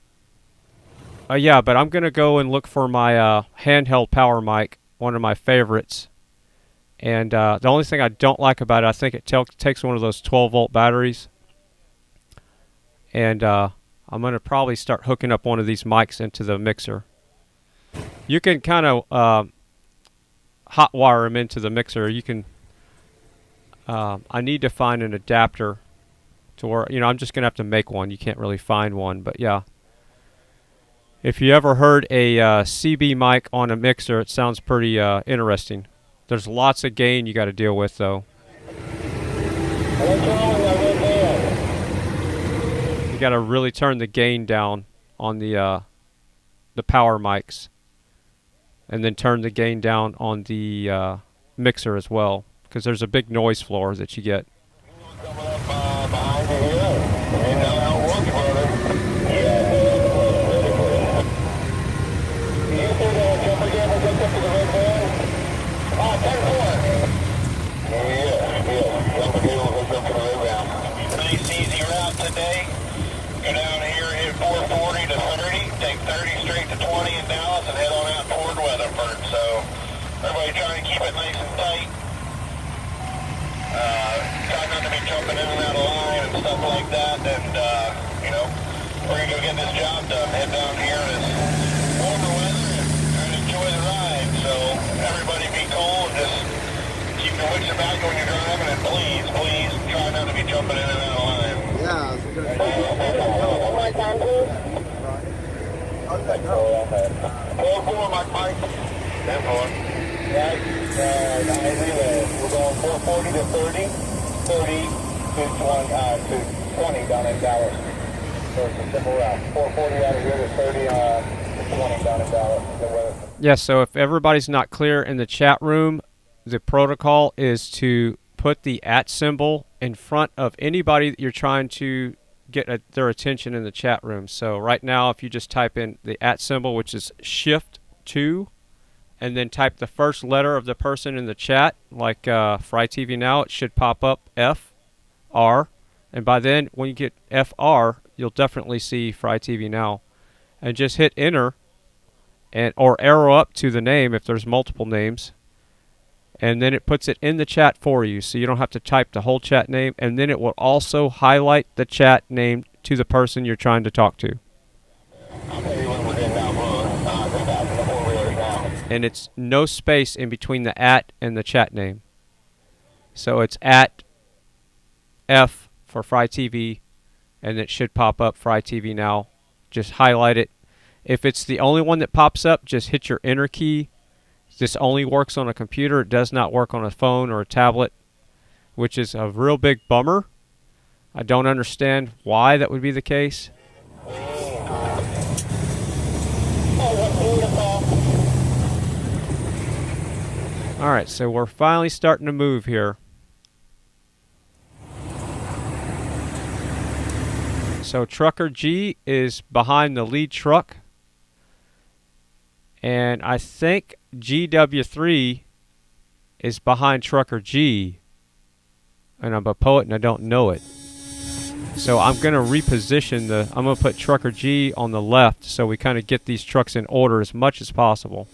Speaker 5: Yeah, but I'm going to go and look for my handheld power mic, one of my favorites. And the only thing I don't like about it, I think it takes one of those 12-volt batteries. And I'm going to probably start hooking up one of these mics into the mixer. You can kind of hot wire them into the mixer. You can. I need to find an adapter to where, you know, I'm just going to have to make one. You can't really find one, but yeah. If you ever heard a CB mic on a mixer, it sounds pretty interesting. There's lots of gain you got to deal with, though. You got to really turn the gain down on the power mics, and then turn the gain down on the mixer as well, because there's a big noise floor that you get.
Speaker 9: Nice easy route today. Go down here, hit 440 to 30, take 30 straight to 20 in Dallas, and head on out toward Weatherford. So everybody trying to keep it nice and tight. Try not to be jumping in and out of line and stuff like that. And you know, we're gonna go get this job done. Head down here in this warmer weather and enjoy the ride. So everybody be cool and just keep your wits about you when you're driving, and please try not to be jumping in and out of line.
Speaker 16: Yeah.
Speaker 9: One more time, please. We're going 440 to 30, 30 to 20 down in Dallas. So it's a simple route. 440 out of here to 30 to 20 down in Dallas.
Speaker 5: Yeah, so if everybody's not clear in the chat room, the protocol is to put the @ symbol in front of anybody that you're trying to get their attention in the chat room. So right now, if you just type in the @ symbol, which is Shift 2, and then type the first letter of the person in the chat, like FryTVNow, it should pop up FR. And by then, when you get FR, you'll definitely see FryTVNow. And just hit enter, or arrow up to the name if there's multiple names. And then it puts it in the chat for you, so you don't have to type the whole chat name. And then it will also highlight the chat name to the person you're trying to talk to. And it's no space in between the @ and the chat name. So it's @F for FryTV, and it should pop up FryTVNow. Just highlight it. If it's the only one that pops up, just hit your enter key. This only works on a computer. It does not work on a phone or a tablet, which is a real big bummer. I don't understand why that would be the case. Alright, so we're finally starting to move here. So Trucker G is behind the lead truck. And I think GW3 is behind Trucker G. And I'm a poet and I don't know it. So I'm going to reposition I'm going to put Trucker G on the left so we kind of get these trucks in order as much as possible.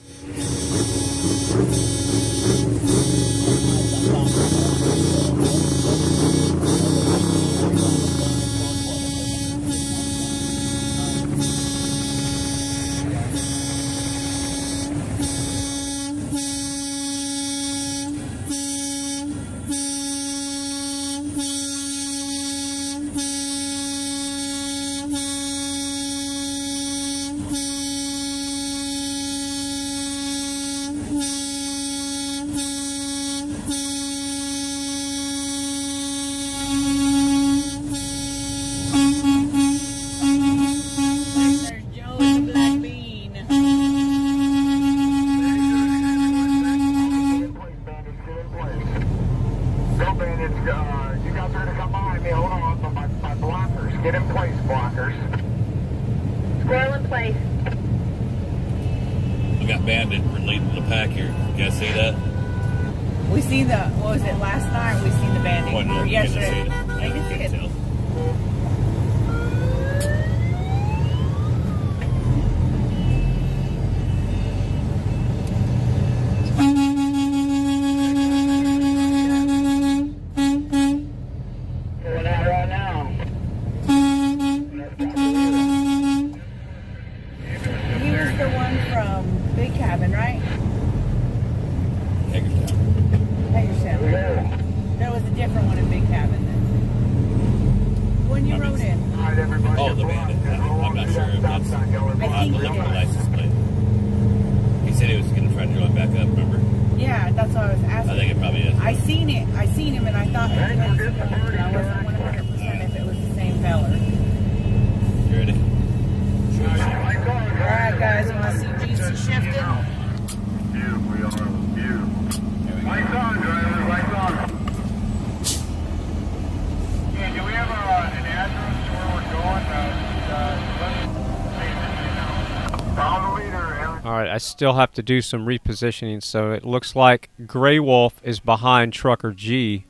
Speaker 5: I still have to do some repositioning, so it looks like Grey Wolf is behind Trucker G.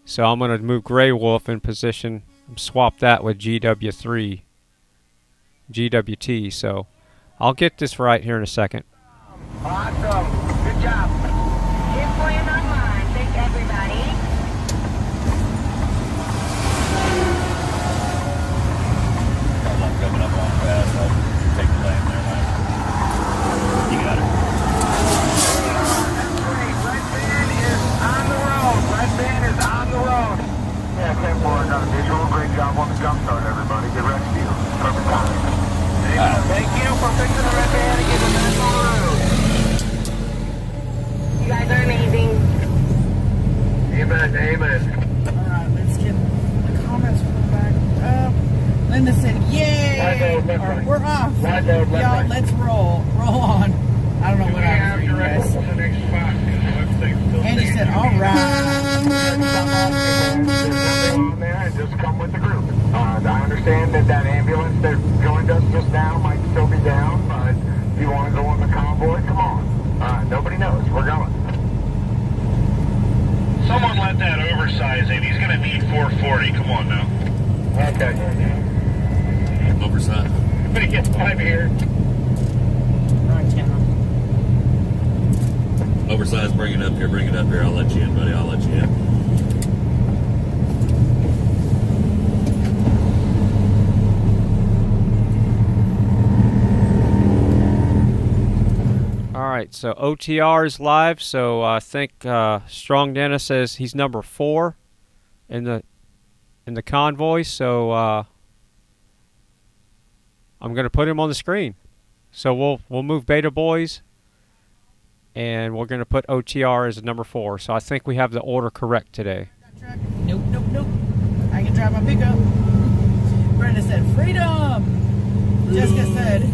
Speaker 5: So I'm going to move Grey Wolf in position, swap that with GW3, GWT. So I'll get this right here in a second.
Speaker 11: Awesome. Good job. Keep playing online. Thanks, everybody.
Speaker 6: I'm coming up on fast. I'll take the lane there, Mike. You got it.
Speaker 9: That's great. Red Band is on the road. Red Band is on the road. Yeah, 10-4, got a visual. Great job on the jump start, everybody. Good rescue. Perfect time. Thank you.
Speaker 1: for fixing the repair and getting back on the road.
Speaker 11: You guys are amazing.
Speaker 1: Amen, amen.
Speaker 15: Alright, let's get the comments from back up. Linda said, yay! Or, we're off. Y'all, let's roll. Roll on. I don't know what I'm reading, guys. Andy said, alright.
Speaker 1: Just come with the group. I understand that ambulance that joined us just now might still be down, but if you want to go on the convoy, come on. Nobody knows. We're going.
Speaker 7: Someone let that oversize in. He's going to need 440. Come on now.
Speaker 1: Okay.
Speaker 6: Oversize.
Speaker 7: But he gets 5 here.
Speaker 15: Wrong channel.
Speaker 6: Oversize, bring it up here, bring it up here. I'll let you in, buddy. I'll let you in.
Speaker 5: All right, so OTR is live. So I think Strong Dennis says he's number 4 in the convoy. So I'm going to put him on the screen. So we'll move Beta Boys, and we're going to put OTR as number 4. So I think we have the order correct today.
Speaker 15: Nope, nope, nope. I can drive my pickup. Brenda said, freedom! Jessica said,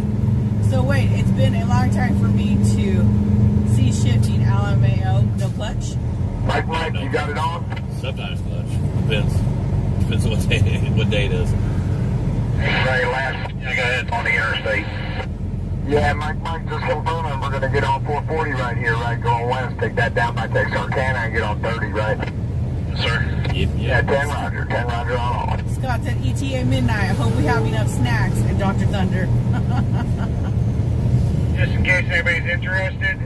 Speaker 15: so wait, it's been a long time for me to see shifting LMAO, no clutch?
Speaker 1: Mike, you got it on?
Speaker 6: Sometimes clutch. Depends on what day it is.
Speaker 1: Right, last. I got it on the interstate. Yeah, Mike just confirming we're going to get on 440 right here, right, going west. Take that down by Texarkana and get on 30, right?
Speaker 7: Yes, sir.
Speaker 1: Yeah, 10 Roger on all.
Speaker 15: Scott said, ETA midnight. I hope we have enough snacks at Dr. Thunder.
Speaker 7: Just in case anybody's interested,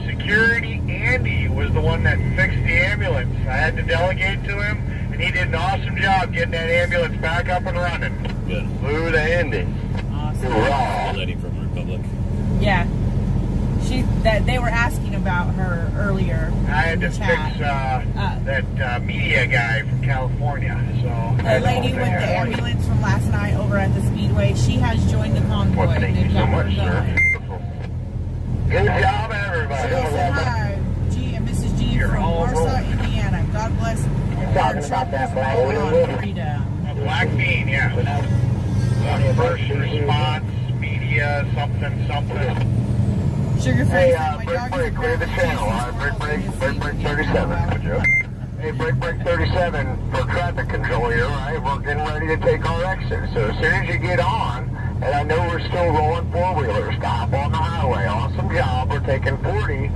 Speaker 7: Security Andy was the one that fixed the ambulance. I had to delegate to him, and he did an awesome job getting that ambulance back up and running.
Speaker 6: Good.
Speaker 1: Move to Andy.
Speaker 15: Awesome.
Speaker 6: The lady from Republic.
Speaker 15: Yeah. They were asking about her earlier.
Speaker 7: I had to fix that media guy from California. So
Speaker 15: the lady with the ambulance from last night over at the Speedway, she has joined the convoy.
Speaker 1: Well, thank you so much, sir. Good job, everybody.
Speaker 15: She said hi, G and Mrs. G from Warsaw, Indiana. God bless our truckers rolling on freedom.
Speaker 7: A black bean, yeah. First response, media, something.
Speaker 15: Sugar
Speaker 1: Hey,
Speaker 15: my dog
Speaker 1: break, clear the channel. Break 37. Hey, break 37 for traffic control here, right? We're getting ready to take our exit. So as soon as you get on, and I know we're still rolling four-wheelers, stop on the highway. Awesome job. We're taking 40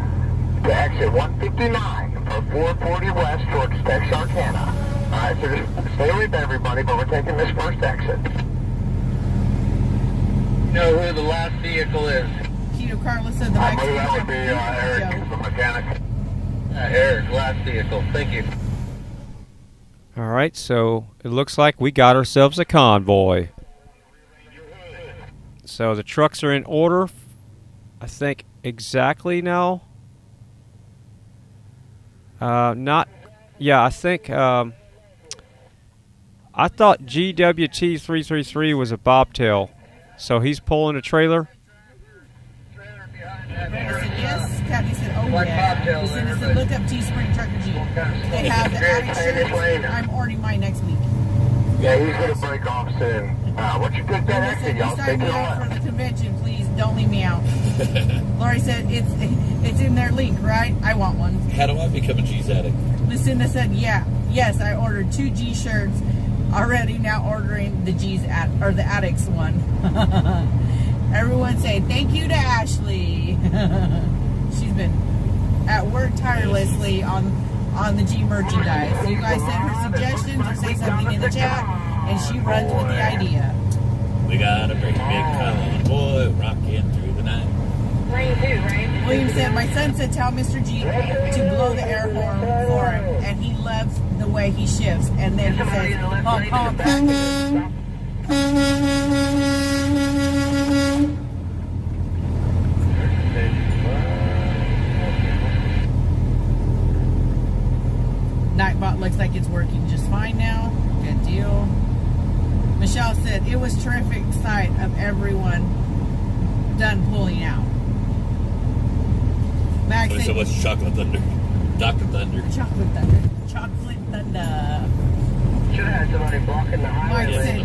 Speaker 1: to exit 159 for 440 west towards Texarkana. All right, so just stay with everybody, but we're taking this first exit. Know who the last vehicle is?
Speaker 15: Tito Carlos said the next
Speaker 1: that would be Eric, the mechanic. Eric, last vehicle. Thank you.
Speaker 5: All right, so it looks like we got ourselves a convoy. So the trucks are in order, I think exactly now. I think I thought GWT333 was a bobtail, so he's pulling a trailer.
Speaker 15: Brenda said yes. Kathy said, oh yeah. Lucinda said, look up Teespring Trucker G. They have the attic shirts. I'm ordering mine next week.
Speaker 1: Yeah, he's going to break off soon. Once you take that exit, y'all stay to the
Speaker 15: out
Speaker 1: left.
Speaker 15: for the convention, please. Don't leave me out. Lori said, it's in their link, right? I want one.
Speaker 6: How do I become a G's addict?
Speaker 15: Lucinda said, yeah. Yes, I ordered 2 G shirts already. Now ordering the the addicts one. Everyone say thank you to Ashley. She's been at work tirelessly on the G merchandise. So you guys send her suggestions or say something in the chat, and she runs with the idea.
Speaker 6: We got a great big convoy rocking through the night.
Speaker 15: William said, my son said tell Mr. G to blow the air horn for him, and he loves the way he shifts. And then he says, honk, honk. Nightbot looks like it's working just fine now. Good deal. Michelle said, it was terrific sight of everyone done pulling out. Max
Speaker 6: So
Speaker 15: said,
Speaker 6: much chocolate thunder. Dr. Thunder.
Speaker 15: Chocolate thunder. Chocolate thunder.
Speaker 1: Should have had somebody blocking the highway.
Speaker 15: Mike said,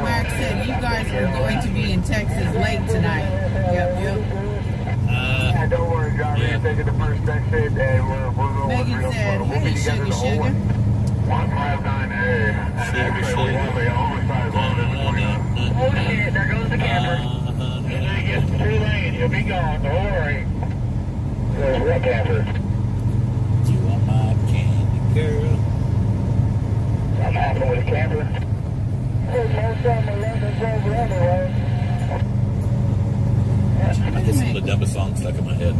Speaker 15: Max said, you guys are going to be in Texas late tonight. Yep.
Speaker 1: Yeah, don't worry, driver. You're taking the first exit, and we're going.
Speaker 15: Megan said, hey, sugar.
Speaker 1: 159A. Oh shit, there goes the camper. As soon as he gets to 2 lanes, he'll be gone. Don't worry. There's that camper.
Speaker 6: You are my candy girl.
Speaker 1: Something happened with the camper. There's no time to run this over anyway.
Speaker 6: I get some of the dumbest songs stuck in my head.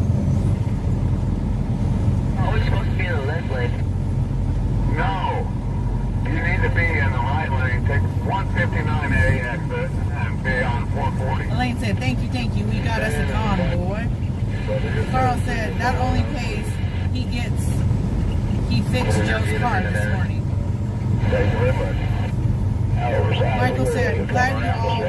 Speaker 1: Oh, we're supposed to be in the left lane. No. You need to be in the right lane. Take 159A exit and be on 440.
Speaker 15: Elaine said, thank you. We got us a convoy. Carl said, that only pays he fixed Joe's car this morning.
Speaker 1: Thank you very much.
Speaker 15: Michael said, glad you all were...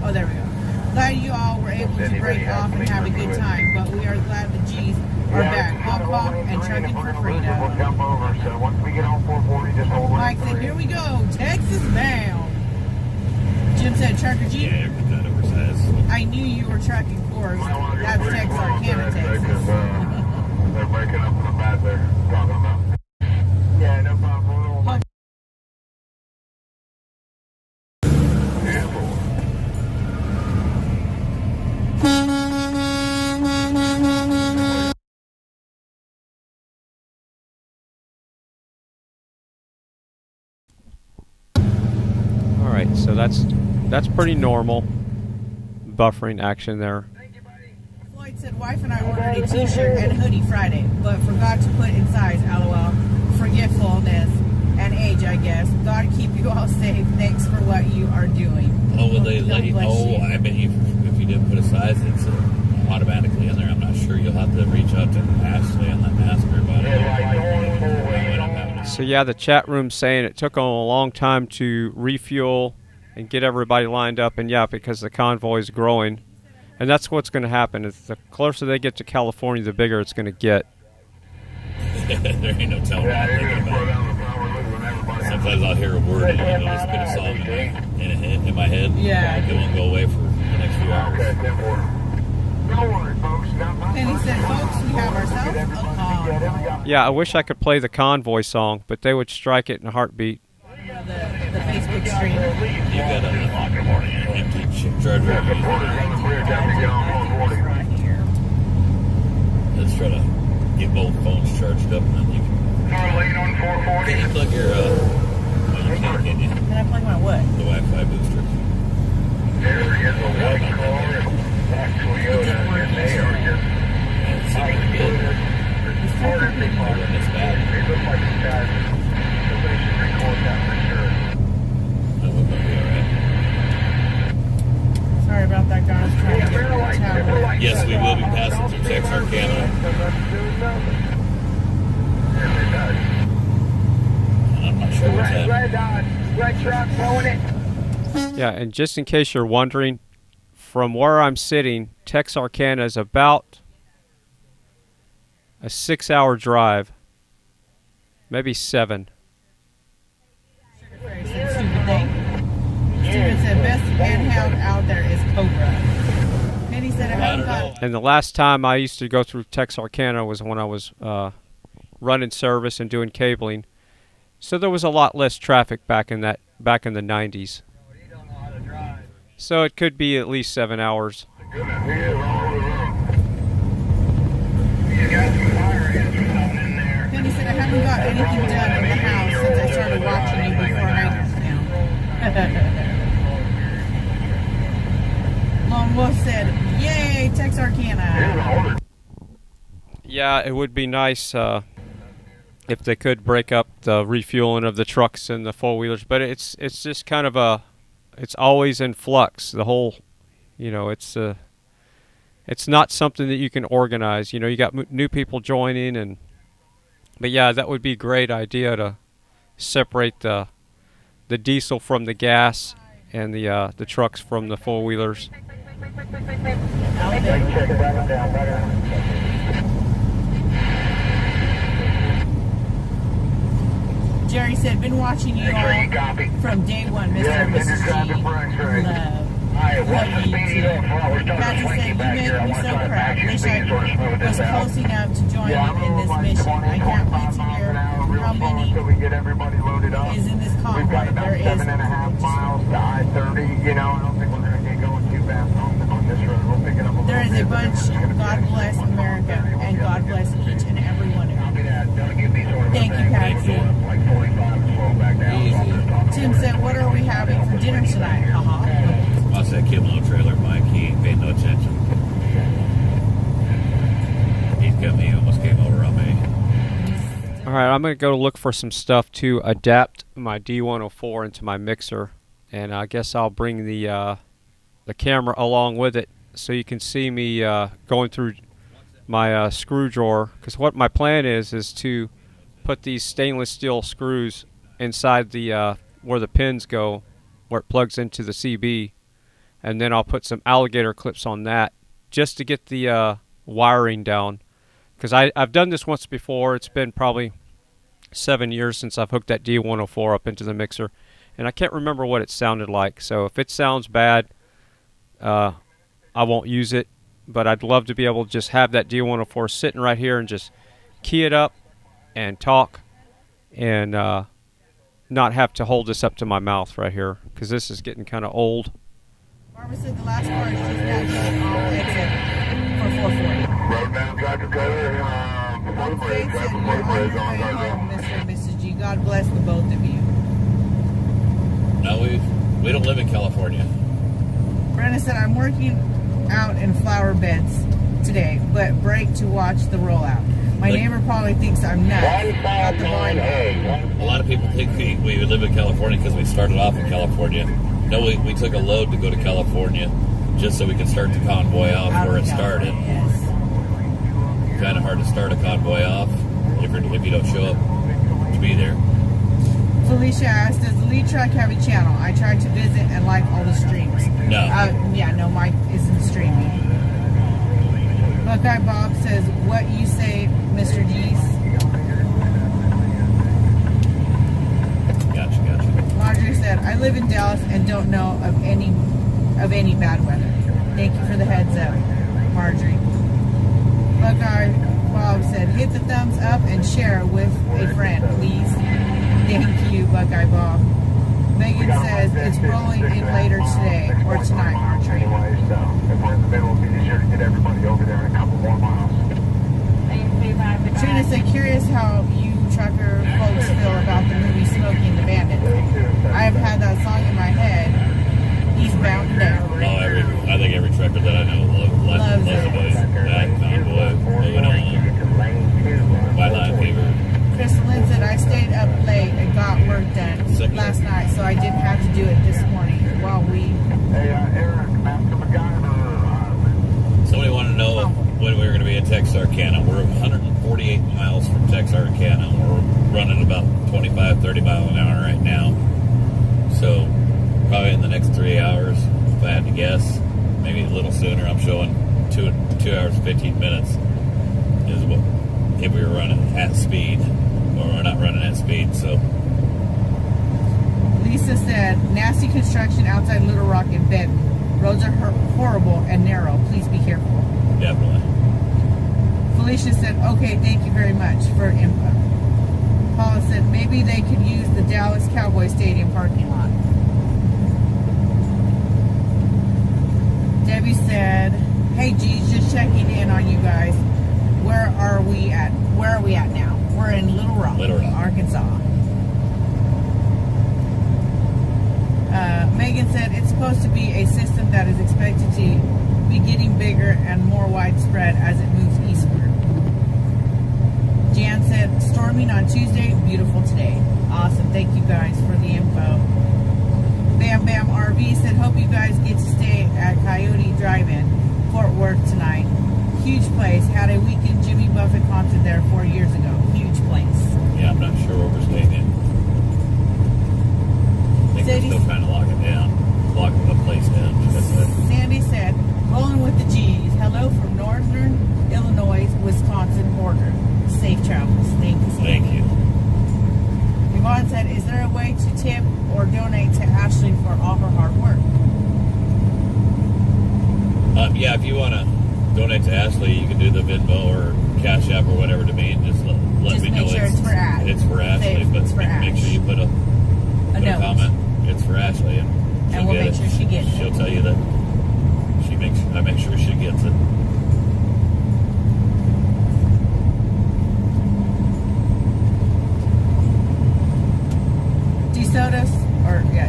Speaker 15: Oh, there we go. Glad you all were able to break off and have a good time, but we are glad the G's are back. Hop and trucking for freedom. Mike said, here we go, Texas bound. Jim said, Trucker Jeep.
Speaker 6: Yeah, that oversized.
Speaker 15: I knew you were trucking course. That's Texarkana, Texas.
Speaker 1: They're breaking up in the bad there. Talking about. Yeah, no problem.
Speaker 5: Alright, so that's pretty normal buffering action there.
Speaker 15: Floyd said, wife and I ordered a t-shirt and hoodie Friday, but forgot to put in size, lol. Forgetfulness and age, I guess. God keep you all safe. Thanks for what you are doing.
Speaker 6: Oh, will they let you?
Speaker 15: Bless
Speaker 6: Oh,
Speaker 15: you.
Speaker 6: I bet you if you didn't put a size, it's automatically in there. I'm not sure. You'll have to reach out to Ashley and let me ask her about it.
Speaker 5: So yeah, the chat room's saying it took them a long time to refuel and get everybody lined up, and yeah, because the convoy is growing. And that's what's going to happen. Is the closer they get to California, the bigger it's going to get.
Speaker 6: There ain't no telling what I'm thinking about. Sometimes I'll hear a word and it'll just put a song in my head.
Speaker 15: Yeah.
Speaker 6: It won't go away for the next few hours.
Speaker 15: And he said, folks, we have ourselves a convoy.
Speaker 5: Yeah, I wish I could play the convoy song, but they would strike it in a heartbeat.
Speaker 15: The Facebook stream.
Speaker 6: You got an empty charger. Let's try to get both phones charged up, and then you can. Can you plug your well, you can't, can you?
Speaker 15: Can I plug my what?
Speaker 6: The Wi-Fi booster.
Speaker 1: There is a white car, black Toyota, and they are just high speed. It's bad. They look like it's bad. Somebody should record that for sure.
Speaker 6: That would be alright.
Speaker 15: Sorry about that, guys. Trying to get the tower.
Speaker 6: Yes, we will be passing through Texarkana. I'm not sure what's happening.
Speaker 1: Red truck blowing it.
Speaker 5: Yeah, and just in case you're wondering, from where I'm sitting, Texarkana is about a 6-hour drive, maybe 7.
Speaker 15: Stupid thing. Steven said, best handheld out there is Cobra. And he said, I haven't got...
Speaker 5: And the last time I used to go through Texarkana was when I was running service and doing cabling. So there was a lot less traffic back in the 90s. So it could be at least 7 hours.
Speaker 15: And he said, I haven't got anything done in the house since I started watching you before I Lone Wolf said, yay, Texarkana.
Speaker 5: Yeah, it would be nice if they could break up the refueling of the trucks and the four-wheelers, but it's just kind of it's always in flux. The whole, it's not something that you can organize. You got new people joining, but yeah, that would be a great idea to separate the the diesel from the gas and the trucks from the four-wheelers.
Speaker 15: Jerry said, been watching you all from day one, Mr. and Mrs. G. Love you too. Patty said, you make me so proud. Wish I was close enough to join you in this mission. I can't wait to hear how many is in this convoy.
Speaker 1: We've got about 7.5 miles to I-30. You know, I don't think we're going to get going too fast on this road. We'll pick it up a
Speaker 15: there is a bunch. God bless America, and God bless each and every one of you. Thank you, Patsy. Tim said, what are we having for dinner tonight?
Speaker 6: I said, kid on the trailer, Mike. He ain't paying no attention. He almost came over on me.
Speaker 5: Alright, I'm going to go look for some stuff to adapt my D104 into my mixer. And I guess I'll bring the camera along with it so you can see me going through my screw drawer. Because what my plan is to put these stainless steel screws inside the where the pins go, where it plugs into the CB. And then I'll put some alligator clips on that just to get the wiring down. Because I've done this once before. It's been probably 7 years since I've hooked that D104 up into the mixer. And I can't remember what it sounded like. So if it sounds bad, I won't use it. But I'd love to be able to just have that D104 sitting right here and just key it up and talk. And not have to hold this up to my mouth right here. Because this is getting kind of old.
Speaker 15: Barbara said the last part is just now getting all exit for 440.
Speaker 1: Roadbound tractor trailer,
Speaker 15: Faith said you're on your way home, Mr. and Mrs. G. God bless the both of you.
Speaker 6: No, we don't live in California.
Speaker 15: Brenda said, I'm working out in flower beds today, but break to watch the rollout. My neighbor probably thinks I'm nuts. Got the volume.
Speaker 6: A lot of people think we live in California because we started off in California. No, we took a load to go to California just so we could start the convoy off where it started.
Speaker 15: Yes.
Speaker 6: Kind of hard to start a convoy off if you don't show up to be there.
Speaker 15: Felicia asked, does the lead truck have a channel? I tried to visit and like all the streams.
Speaker 6: No.
Speaker 15: Yeah, no, Mike isn't streaming. Buckeye Bob says, what you say, Mr. D's?
Speaker 6: Gotcha.
Speaker 15: Marjorie said, I live in Dallas and don't know of any bad weather. Thank you for the heads up, Marjorie. Buckeye Bob said, hit the thumbs up and share with a friend, please. Thank you, Buckeye Bob. Megan says, it's rolling in later today or tonight, Marjorie.
Speaker 1: Anyway, so if we're in the middle, we'll be sure to get everybody over there in a couple more miles.
Speaker 15: Trina said, curious how you trucker folks feel about the movie Smokey and the Bandit. I have had that song in my head. He's bound down.
Speaker 6: Oh, I think every trucker that I know loves it. That convoy, moving on. White Line Fever.
Speaker 15: Crystal Lynn said, I stayed up late and got work done last night, so I didn't have to do it this morning while we...
Speaker 1: Hey, Eric, Master MacGyver.
Speaker 6: Somebody wanted to know when we were going to be in Texarkana. We're 148 miles from Texarkana. We're running about 25, 30 miles an hour right now. So probably in the next 3 hours, if I had to guess, maybe a little sooner. I'm showing 2 hours, 15 minutes is what if we were running at speed. Well, we're not running at speed, so.
Speaker 15: Lisa said, nasty construction outside Little Rock and Benton. Roads are horrible and narrow. Please be careful.
Speaker 6: Definitely.
Speaker 15: Felicia said, okay, thank you very much for input. Paula said, maybe they could use the Dallas Cowboy Stadium parking lot. Debbie said, hey, geez, just checking in on you guys. Where are we at? Where are we at now? We're in Little Rock, Arkansas. Megan said it's supposed to be a system that is expected to be getting bigger and more widespread as it moves eastward. Jan said, storming on Tuesday, beautiful today. Awesome, thank you guys for the info. Bam Bam RV said, hope you guys get to stay at Coyote Drive-In, Fort Worth tonight. Huge place. Had a weekend Jimmy Buffett concert there 4 years ago. Huge place.
Speaker 6: Yeah, I'm not sure where we're staying in.
Speaker 15: for all her hard work.
Speaker 6: Yeah, if you want to donate to Ashley, you can do the Venmo or Cash App or whatever to me, and just let me know
Speaker 15: make sure it's for Ashley.
Speaker 6: It's for Ashley, but make sure you put a comment. It's for Ashley, and
Speaker 15: we'll make sure she gets it.
Speaker 6: She'll tell you that I make sure she gets it.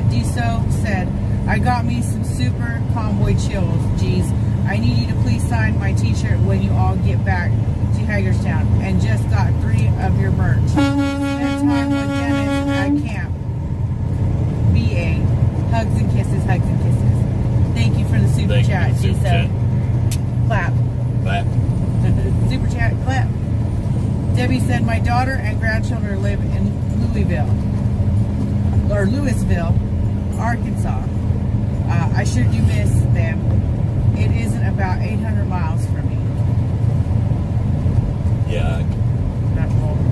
Speaker 15: DSO said, I got me some super Convoy chills. Geez, I need you to please sign my t-shirt when you all get back to Hagerstown, and just got 3 of your merch. Spend time with Dennis at camp. BA. Hugs and kisses, hugs and kisses. Thank you for the super chat, DSO. Clap.
Speaker 6: Clap.
Speaker 15: Super chat, clap. Debbie said, my daughter and grandchildren live in Louisville, Arkansas. I sure do miss them. It isn't about 800 miles from me.
Speaker 6: Yeah.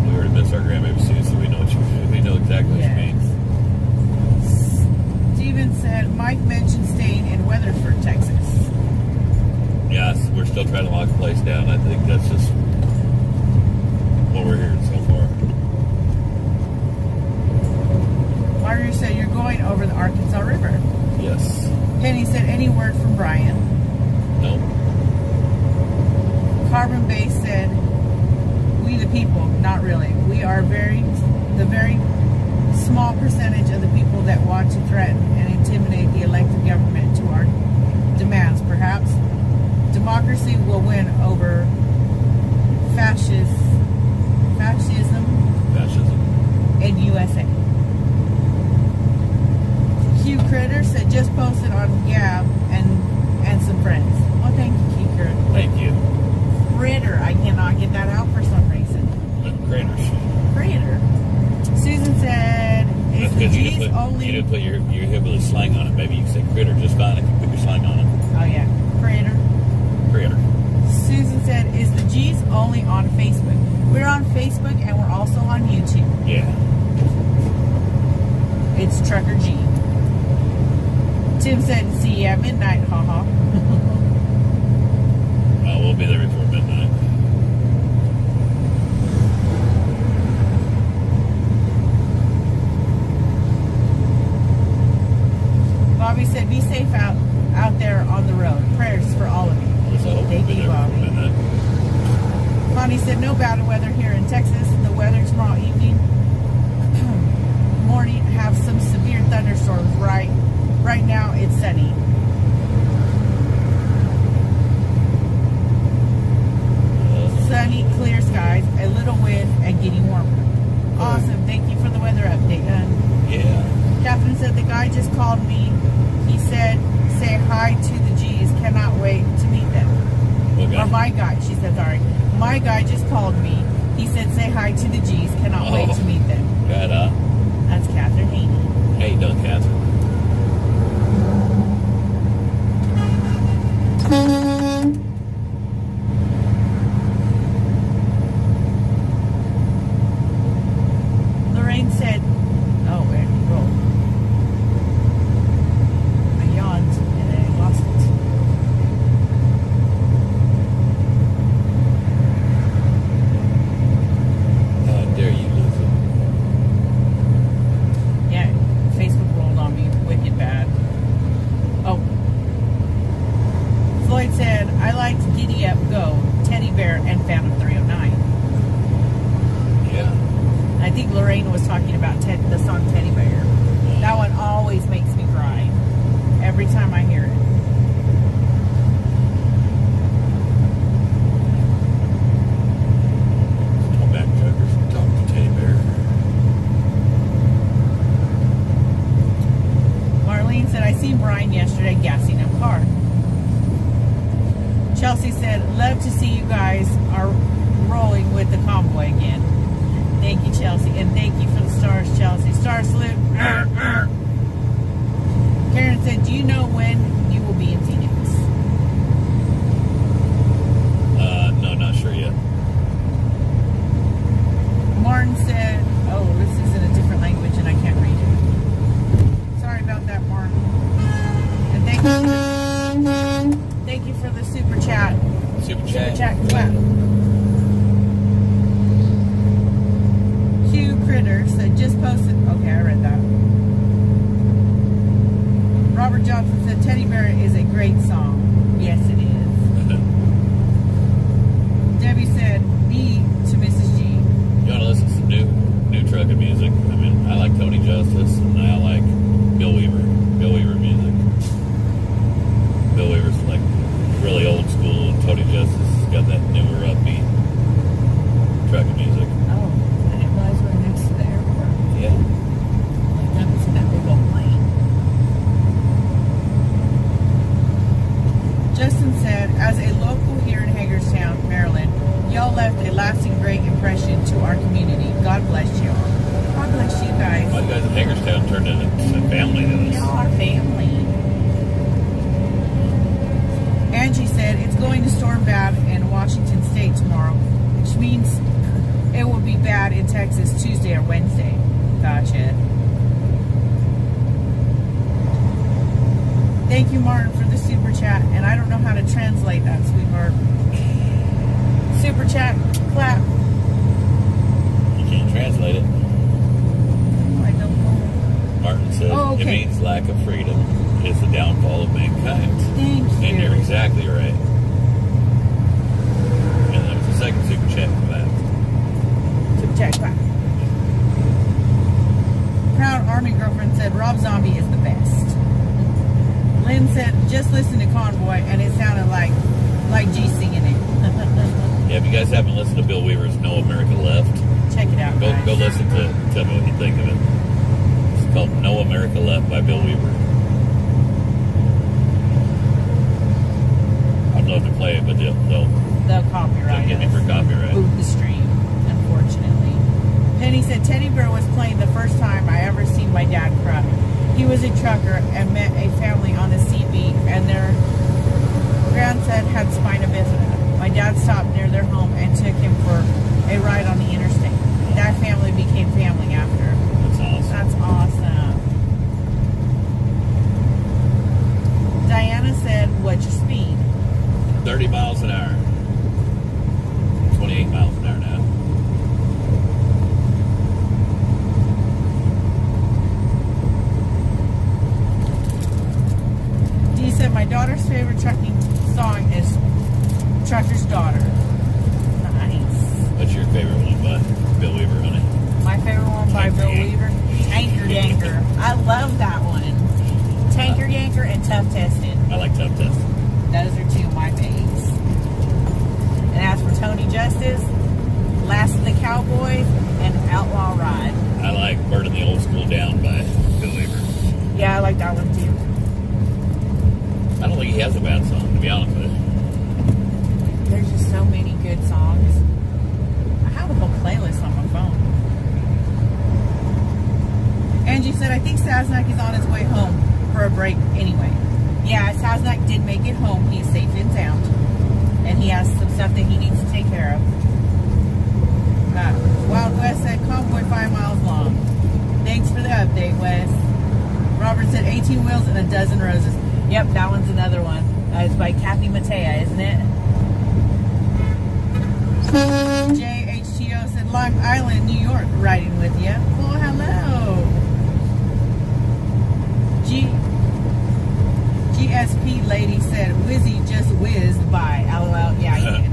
Speaker 6: We already miss our grandbaby Sue, so we know exactly what she means.
Speaker 15: Steven said, Mike mentioned staying in Weatherford, Texas.
Speaker 6: Yes, we're still trying to lock the place down. I think that's just what we're hearing so far.
Speaker 15: Margaret said, you're going over the Arkansas River.
Speaker 6: Yes.
Speaker 15: Penny said, any word from Brian?
Speaker 6: No.
Speaker 15: Carbon Base said, we the people, not really. We are the very small percentage of the people that want to threaten and intimidate the elected government to our demands. Perhaps democracy will win over fascism in USA. Q Critter said, just posted on Gab and some friends. Well, thank you, Q Critter.
Speaker 6: Thank you.
Speaker 15: Critter, I cannot get that out for some reason. Critter. Susan said, is the G's only...
Speaker 6: You didn't put your hillbilly slang on it. Maybe you can say critter just fine if you put your slang on it.
Speaker 15: Oh, yeah. Critter. Susan said, is the G's only on Facebook? We're on Facebook and we're also on YouTube.
Speaker 6: Yeah.
Speaker 15: It's Trucker G. Tim said, see you at midnight, haha.
Speaker 6: Well, we'll be there before midnight.
Speaker 15: Bobby said, be safe out there on the road. Prayers for all of you. Thank you, Bobby. Connie said, no bad weather here in Texas. The weather tomorrow evening, morning, have some severe thunderstorms. Right now, it's sunny. Sunny, clear skies, a little wind, and getting warmer. Awesome. Thank you for the weather update, hon.
Speaker 6: Yeah.
Speaker 15: Catherine said, the guy just called me. He said, say hi to the G's. Cannot wait to meet them.
Speaker 6: Okay.
Speaker 15: Or my guy, she said, sorry. My guy just called me. He said, say hi to the G's. Cannot wait to meet them.
Speaker 6: Good,
Speaker 15: That's Catherine Haney.
Speaker 6: How you doing, Catherine?
Speaker 15: Lorraine said, oh, where did he go? I yawned and I lost it.
Speaker 6: How dare you lose it?
Speaker 15: Yeah, Facebook rolled on me wicked bad. Oh. Floyd said, I liked Giddy Up Go, Teddy Bear, and Phantom 309.
Speaker 6: Yeah.
Speaker 15: I think Lorraine was talking about the song Teddy Bear. That one always makes me cry. Every time I hear it.
Speaker 6: Come back, truckers, and talk to Teddy Bear.
Speaker 15: Marlene said, I seen Brian yesterday gassing up car. Chelsea said, love to see you guys are rolling with the convoy again. Thank you, Chelsea. And thank you for the stars, Chelsea. Star salute. Karen said, do you know when you will be in Phoenix?
Speaker 6: No, not sure yet.
Speaker 15: Martin said, oh, this is in a different language and I can't read it. Sorry about that, Martin. just posted. Okay, I read that. Robert Johnson said Teddy Bear is a great song. Yes, it is. Debbie said, me to Mrs. G.
Speaker 6: You want to listen to some new trucking music? I mean, I like Tony Justice, and I like Bill Weaver music. Bill Weaver's like really old school, and Tony Justice has got that newer upbeat trucking music.
Speaker 15: Oh, I didn't realize we were next to the airport.
Speaker 6: Yeah.
Speaker 15: That was that big old plane. Justin said, as a local here in Hagerstown, Maryland, y'all left a lasting great impression to our community. God bless you. God bless you guys.
Speaker 6: Well, you guys in Hagerstown turned into family to us.
Speaker 15: Y'all are family. Angie said, it's going to storm bad in Washington State tomorrow, which means it will be bad in Texas Tuesday or Wednesday. Gotcha. Thank you, Martin, for the super chat. And I don't know how to translate that, sweetheart. Super chat, clap.
Speaker 6: You can't translate it.
Speaker 15: I don't know.
Speaker 6: Martin said,
Speaker 15: okay.
Speaker 6: It means lack of freedom is the downfall of mankind.
Speaker 15: Thank you.
Speaker 6: And you're exactly right. And that was the second super chat for that.
Speaker 15: Super chat, clap. Proud Army Girlfriend said, Rob Zombie is the best. Lynn said, just listen to Convoy, and it sounded like G singing it.
Speaker 6: Yeah, if you guys haven't listened to Bill Weaver's No America Left,
Speaker 15: check it out,
Speaker 6: Go listen to it. Tell me what you think of it. It's called No America Left by Bill Weaver. I'd love to play it, but they'll
Speaker 15: copyright
Speaker 6: get me for copyright.
Speaker 15: Boot the stream, unfortunately. Penny said, Teddy Bear was playing the first time I ever seen my dad cry. He was a trucker and met a family on the CB, and their grandson had spina bifida. My dad stopped near their home and took him for a ride on the interstate. That family became family after.
Speaker 6: That's awesome.
Speaker 15: That's awesome. Diana said, what's your speed?
Speaker 6: 30 miles an hour. 28 miles an hour now.
Speaker 15: Dee said, my daughter's favorite trucking song is Trucker's Daughter. Nice.
Speaker 6: What's your favorite one by Bill Weaver, honey?
Speaker 15: My favorite one by Bill Weaver? Tanker Yanker. I love that one. Tanker Yanker and Tough Tested.
Speaker 6: I like Tough Tested.
Speaker 15: Those are two of my faves. And as for Tony Justice, Last of the Cowboys and Outlaw Ride.
Speaker 6: I like Burning the Old School Down by Bill Weaver.
Speaker 15: Yeah, I like that one too.
Speaker 6: I don't think he has a bad song, to be honest with you.
Speaker 15: There's just so many good songs. I have a whole playlist on my phone. Angie said, I think Sasnak is on his way home for a break anyway. Yeah, Sasnak did make it home. He's safe and sound. And he has some stuff that he needs to take care of. Wild West said, Convoy 5 miles long. Thanks for the update, Wes. Robert said, 18 wheels and a dozen roses. Yep, that one's another one. It's by Kathy Mattea, isn't it? JHTO said, Long Island, New York, riding with you. Oh, hello. GSP lady said, Wizzy just whizzed by. LOL. Yeah, he did.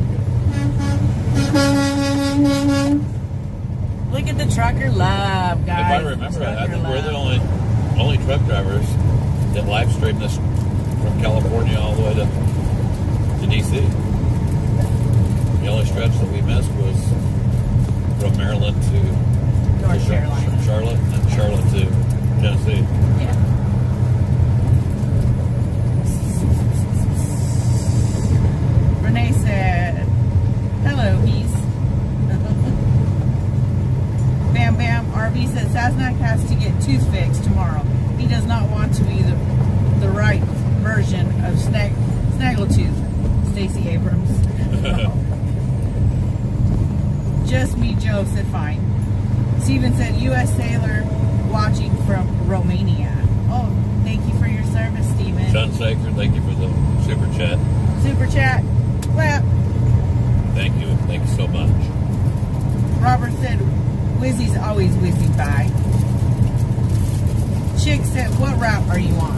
Speaker 15: Look at the trucker love, guys.
Speaker 6: If I remember right, I think we're the only truck drivers that live stream this from California all the way to DC. The only stretch that we missed was from Maryland to
Speaker 15: North Carolina,
Speaker 6: Charlotte, and Charlotte to Tennessee.
Speaker 15: Yeah. Renee said, hello, he's. Bam Bam RV said Sasnak has to get tooth fixed tomorrow. He does not want to be the right version of Snaggletooth. Stacey Abrams. Just me, Joe said fine. Steven said U.S. sailor watching from Romania. Oh, thank you for your service, Steven.
Speaker 6: Sean Saker, thank you for the super chat.
Speaker 15: Super chat. Clap.
Speaker 6: Thank you so much.
Speaker 15: Robert said, Wizzy's always whizzing by. Chick said, what route are you on?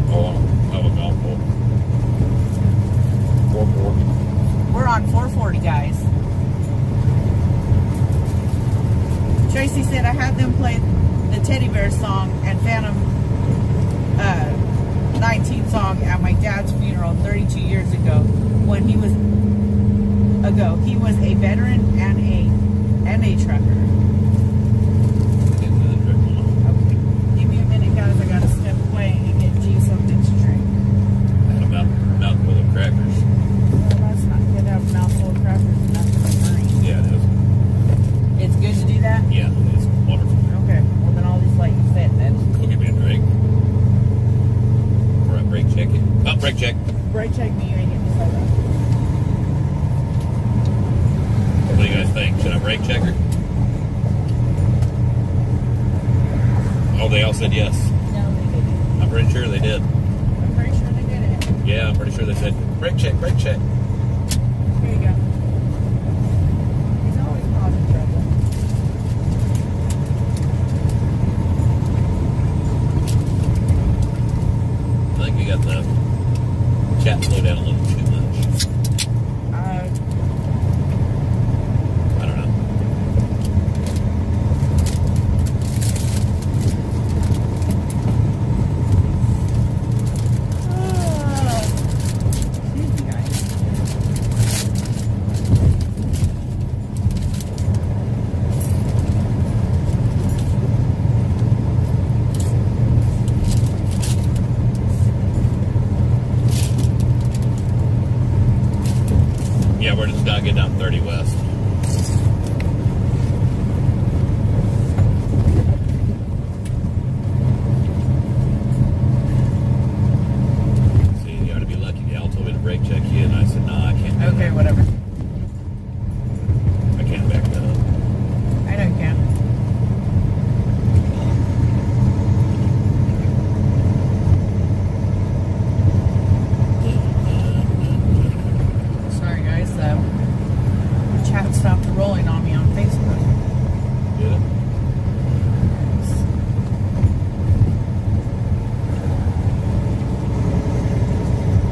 Speaker 6: Oh, I was on 440.
Speaker 15: We're on 440, guys. Tracy said, I had them play the Teddy Bear song and Phantom 19 song at my dad's funeral 32 years ago when he was a veteran and a trucker. Okay. Give me a minute, guys. I gotta step away and get G something to drink.
Speaker 6: I had a mouthful of crackers.
Speaker 15: Well, that's not good to have a mouthful of crackers and nothing but money.
Speaker 6: Yeah, it is.
Speaker 15: It's good to do that?
Speaker 6: Yeah, it's wonderful.
Speaker 15: Okay. Well, then I'll just let you sit then.
Speaker 6: Go give me a drink. Or a brake check it. Oh, brake check.
Speaker 15: Brake check me, you ain't getting soda.
Speaker 6: What do you guys think? Should I brake check her? Oh, they all said yes.
Speaker 15: No, they didn't.
Speaker 6: I'm pretty sure they did.
Speaker 15: I'm pretty sure they did it.
Speaker 6: Yeah, I'm pretty sure they said brake check, brake check.
Speaker 15: Here you go. He's always causing trouble.
Speaker 6: I think you got the chat slowed down a little too much. I don't know.
Speaker 15: Excuse me, guys.
Speaker 6: Yeah, we're just gonna get down 30 west. See, you ought to be lucky. Gal told me to brake check you, and I said, no, I can't do
Speaker 15: Okay,
Speaker 6: that.
Speaker 15: whatever.
Speaker 6: I can't back that up.
Speaker 15: I know you can. Sorry, guys. Chat stopped rolling on me on Facebook.
Speaker 6: Yeah.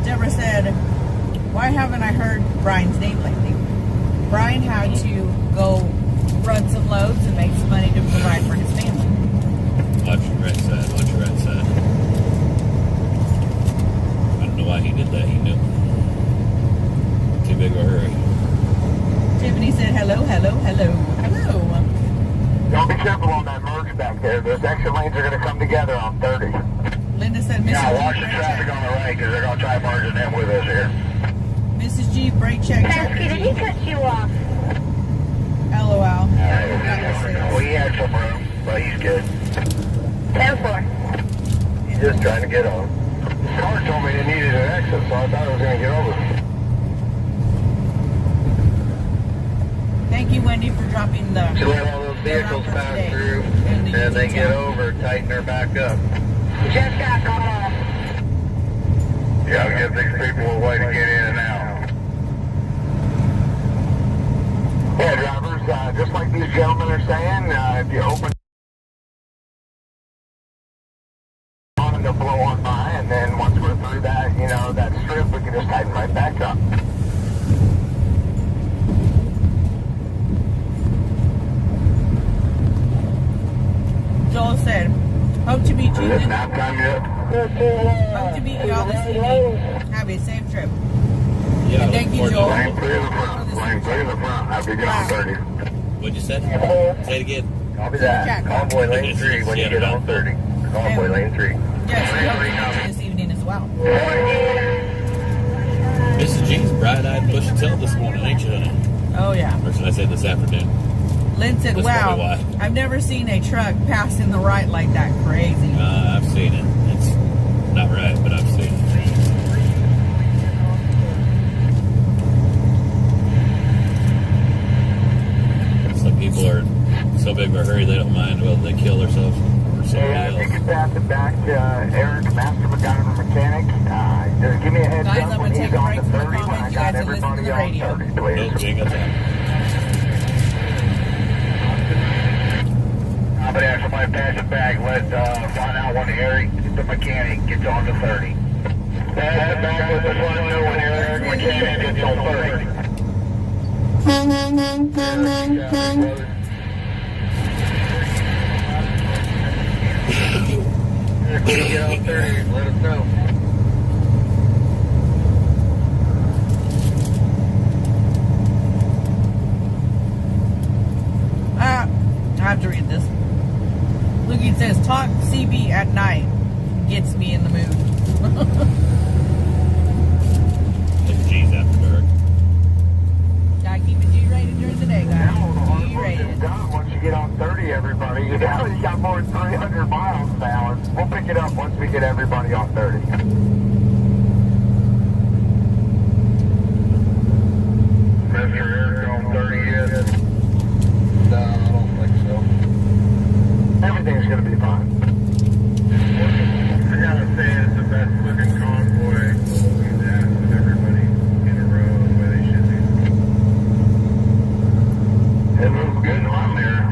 Speaker 15: Deborah said, why haven't I heard Brian's name lately? Brian had to go run some loads and make some money to provide for his family.
Speaker 6: Watch your right side, watch your right side. I don't know why he did that. He knew. Too big of a hurry.
Speaker 15: Tiffany said, hello, hello, hello, hello.
Speaker 1: Y'all be careful on that merge back there. Those exit lanes are going to come together on 30.
Speaker 15: Linda said, Mrs.
Speaker 1: Yeah,
Speaker 15: G,
Speaker 1: watch the
Speaker 15: brake
Speaker 1: traffic
Speaker 15: check.
Speaker 1: on the right because they're going to try merging in with us here.
Speaker 15: Mrs. G, brake check.
Speaker 11: Pesky, did he cut you off?
Speaker 15: LOL.
Speaker 1: Well, he had some room, but he's good.
Speaker 11: 10-4.
Speaker 1: He's just trying to get on. The car told me it needed an exit, so I thought I was going to get over.
Speaker 15: Thank you, Wendy, for dropping the...
Speaker 1: To let all those vehicles pass through, and they get over, tighten her back up.
Speaker 11: Just got caught off.
Speaker 1: Yeah, I'll give these people a way to get in and out. Yeah, drivers, just like these gentlemen are saying, if you open on and they'll blow on by, and then once we're through that, that strip, we can just tighten right back up.
Speaker 15: Joel said, hope to meet you.
Speaker 1: Is it nap time yet?
Speaker 15: Hope to meet you all this evening. Have a safe trip.
Speaker 6: Yeah,
Speaker 15: And thank you, Joel.
Speaker 1: Lane 3 in the front. Lane 3 in the front. After you get on 30.
Speaker 6: What'd you say? Say it again.
Speaker 1: Copy that. Convoy lane 3 when you get on 30. Convoy lane 3.
Speaker 15: Yes, we hope to meet you this evening as well.
Speaker 6: Mrs. G's bright-eyed bushy tail this morning, ain't you, honey?
Speaker 15: Oh, yeah.
Speaker 6: Or should I say this afternoon?
Speaker 15: Lynn said,
Speaker 6: That's
Speaker 15: wow,
Speaker 6: probably why.
Speaker 15: I've never seen a truck pass in the right like that. Crazy.
Speaker 6: I've seen it. It's not right, but I've seen it. Some people are so big of a hurry they don't mind whether they kill themselves or somebody
Speaker 1: Hey,
Speaker 6: else.
Speaker 1: you can pass it back to Eric, Master MacGyver Mechanic. Just give me a heads
Speaker 15: Guys,
Speaker 1: up
Speaker 15: I'm
Speaker 1: when
Speaker 15: going to
Speaker 1: he's
Speaker 15: take a
Speaker 1: on
Speaker 15: break
Speaker 1: to
Speaker 15: from the
Speaker 1: 30 when I
Speaker 15: comments. You
Speaker 1: got
Speaker 15: guys are listening to
Speaker 1: everybody
Speaker 15: the
Speaker 1: on
Speaker 15: radio.
Speaker 1: 30, please.
Speaker 6: Nope, you ain't got time.
Speaker 1: but find out when the mechanic gets on to 30. Head back with the front know when Eric mechanic gets on 30. Eric, when you get on 30, let us know.
Speaker 15: I have to read this. Look, it says, talk CB at night gets me in the mood.
Speaker 6: G's after dark.
Speaker 15: Gotta keep it G-rated during the day, guys. G-rated.
Speaker 1: Once you get on 30, everybody, you got more than 300 miles now. We'll pick it up once we get everybody on 30. Mr. Eric on 30 yet? No, I don't think so. Everything's going to be fine. I gotta say, it's the best looking convoy we've had with everybody in a row the way they should be. It moves good on there.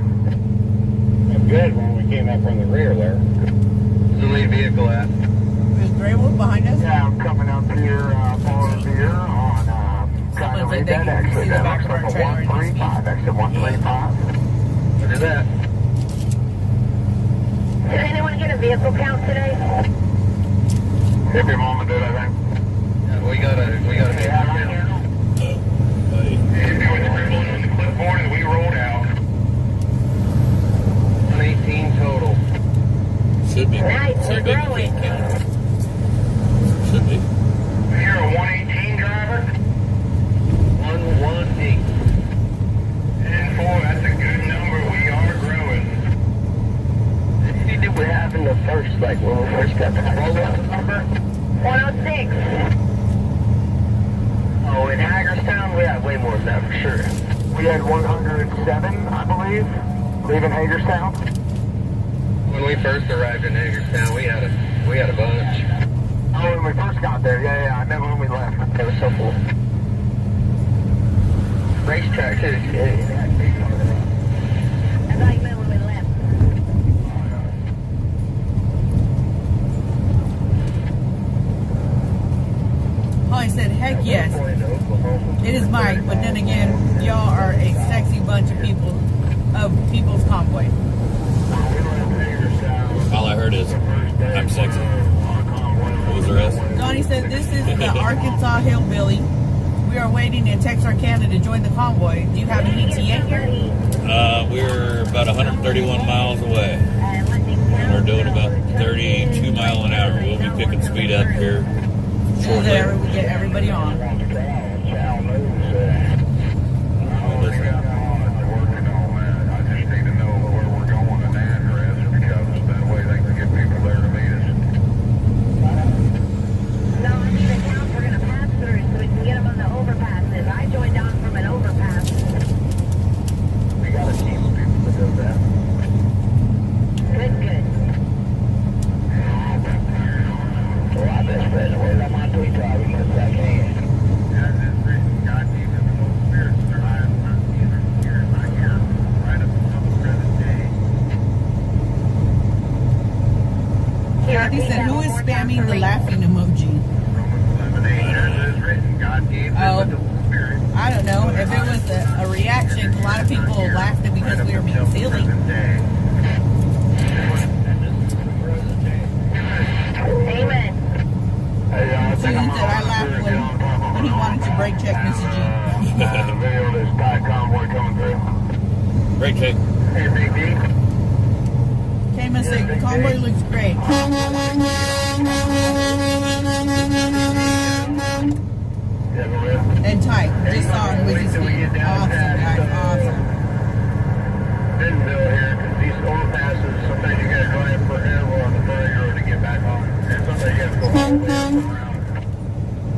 Speaker 1: It's good when we came up from the rear there. Where's the lead vehicle at?
Speaker 15: Is Greywood behind us?
Speaker 1: Yeah, I'm coming up here, following here on kind of that exit. That looks like a 135, exit 135. Look at that.
Speaker 11: Did anyone get a vehicle count today?
Speaker 1: If your mama did, I think. Yeah, we got a vehicle count. If you were scribbling on the clipboard and we rolled out. 118 total.
Speaker 6: Should be.
Speaker 11: Nice, we're growing.
Speaker 6: Should be.
Speaker 1: You're a 118 driver? 118. And 4, that's a good number. We are growing. Did we have in the first, like when we first got the number?
Speaker 11: 106.
Speaker 1: Oh, in Hagerstown, we had way more than that for sure. We had 107, I believe, leaving Hagerstown. When we first arrived in Hagerstown, we had a bunch. Oh, when we first got there, yeah, I remember when we left. It was so cool. Racetrack, too. Yeah.
Speaker 11: I thought you meant when we left.
Speaker 15: Oh, I said, heck yes. It is Mike, but then again, y'all are a sexy bunch of people's convoy.
Speaker 6: All I heard is, I'm sexy. What was the rest?
Speaker 15: Donnie said, this is the Arkansas Hillbilly. We are waiting in Texarkana to join the convoy. Do you have an ETA here?
Speaker 6: We're about 131 miles away. And we're doing about 32 miles an hour. We'll be picking speed up here shortly.
Speaker 15: We get everybody on. Kathy said, who is spamming the laughing emoji? Oh, I don't know. If it was a reaction, a lot of people laughed at because we were being silly.
Speaker 11: Amen.
Speaker 15: Susan said, I laughed when he wanted to brake check Mrs. G.
Speaker 1: Video of this guy convoy coming through.
Speaker 6: Brake check.
Speaker 1: Hey, Big D.
Speaker 15: Cayman said, the convoy looks great. And tight. Just saw on WYSIWYG. Awesome, guys. Awesome.
Speaker 1: Didn't Bill here, because these overpasses, sometimes you gotta drive forever on the Prairie Road to get back on. And sometimes you have to go all the way up and around.